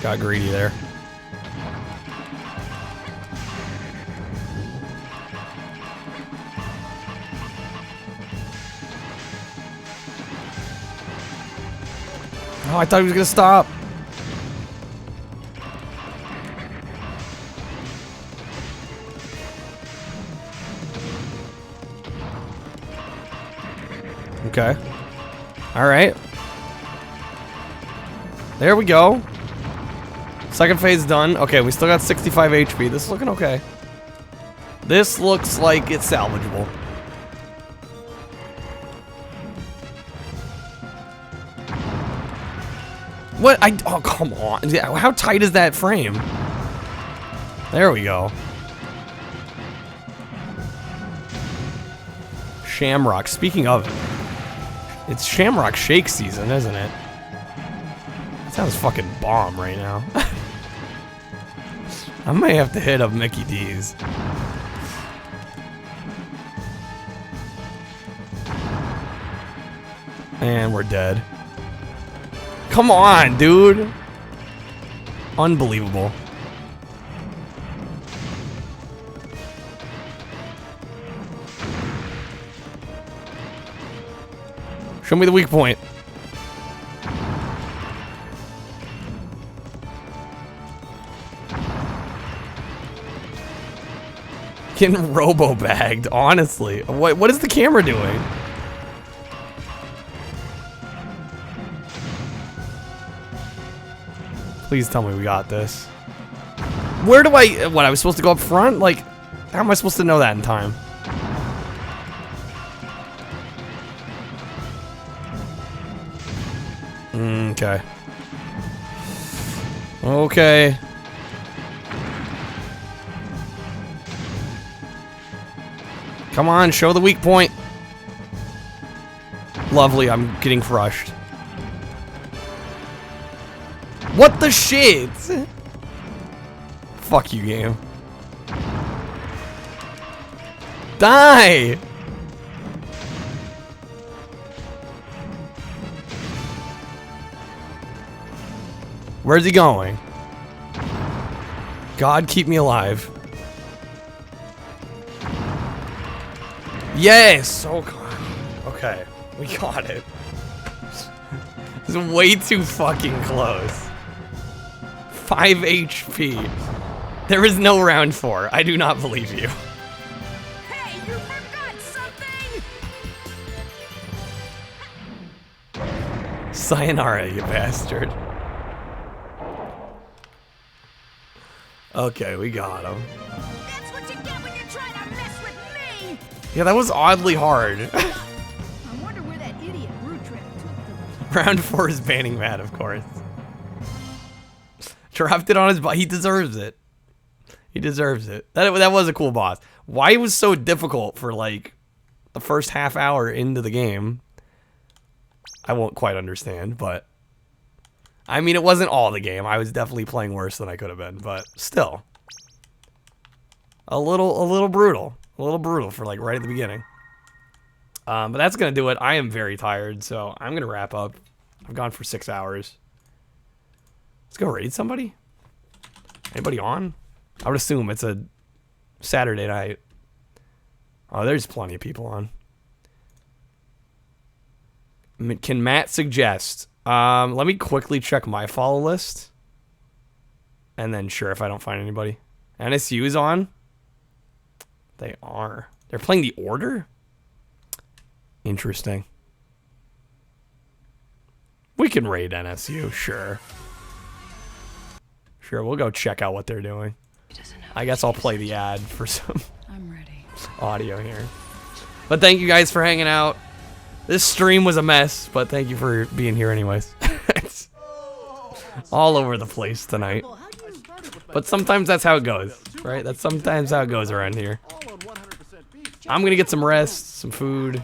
got greedy there. Oh, I thought he was gonna stop. Okay. All right. There we go. Second phase done. Okay, we still got 65 HP. This is looking okay. This looks like it's salvageable. What? Oh, come on. How tight is that frame? There we go. Shamrock. Speaking of it, it's Shamrock Shake season, isn't it? That sounds fucking bomb right now. I may have to hit up Mickey D's. And we're dead. Come on, dude. Unbelievable. Show me the weak point. getting robo-bagged, honestly. What is the camera doing? Please tell me we got this. Where do I... What, I was supposed to go up front? Like, how am I supposed to know that in time? Okay. Okay. Come on, show the weak point. Lovely, I'm getting crushed. What the shit? Fuck you, game. Die! Where's he going? God, keep me alive. Yes! Oh, God. Okay. We got it. This is way too fucking close. 5 HP. There is no round 4. I do not believe you. Hey, you forgot something! Sayonara, you bastard. Okay, we got him. That's what you get when you try to mess with me! Yeah, that was oddly hard. I wonder where that idiot root trap took them. Round 4 is banning Matt, of course. Dropped it on his body. He deserves it. He deserves it. That was a cool boss. Why it was so difficult for like the first half hour into the game, I won't quite understand, but I mean, it wasn't all the game. I was definitely playing worse than I could have been, but still. A little brutal. A little brutal for like right at the beginning. But that's going to do it. I am very tired, so I'm going to wrap up. I've gone for 6 hours. Let's go raid somebody. Anybody on? I would assume it's a Saturday night. Oh, there's plenty of people on. Can Matt suggest? Let me quickly check my follow list. And then sure, if I don't find anybody. NSU is on? They are. They're playing the Order? Interesting. We can raid NSU, sure. Sure, we'll go check out what they're doing. I guess I'll play the ad for some audio here. But thank you guys for hanging out. This stream was a mess, but thank you for being here anyways. It's all over the place tonight. But sometimes that's how it goes, right? That's sometimes how it goes around here. I'm going to get some rest, some food.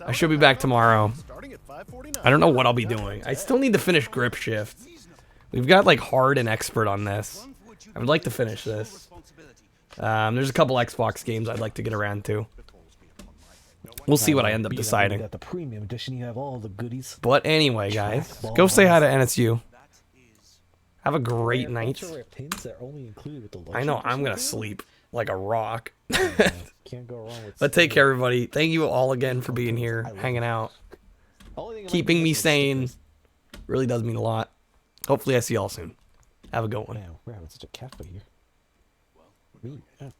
I should be back tomorrow. I don't know what I'll be doing. I still need to finish Grip Shift. We've got like hard and expert on this. I would like to finish this. There's a couple Xbox games I'd like to get around to. We'll see what I end up deciding. At the premium edition, you have all the goodies. But anyway, guys, go say hi to NSU. Have a great night. I know I'm gonna sleep like a rock. But take care, everybody. Thank you all again for being here, hanging out, keeping me sane. Really does mean a lot. Hopefully I see y'all soon. Have a good one. We're having such a cafe here. Me? Yeah.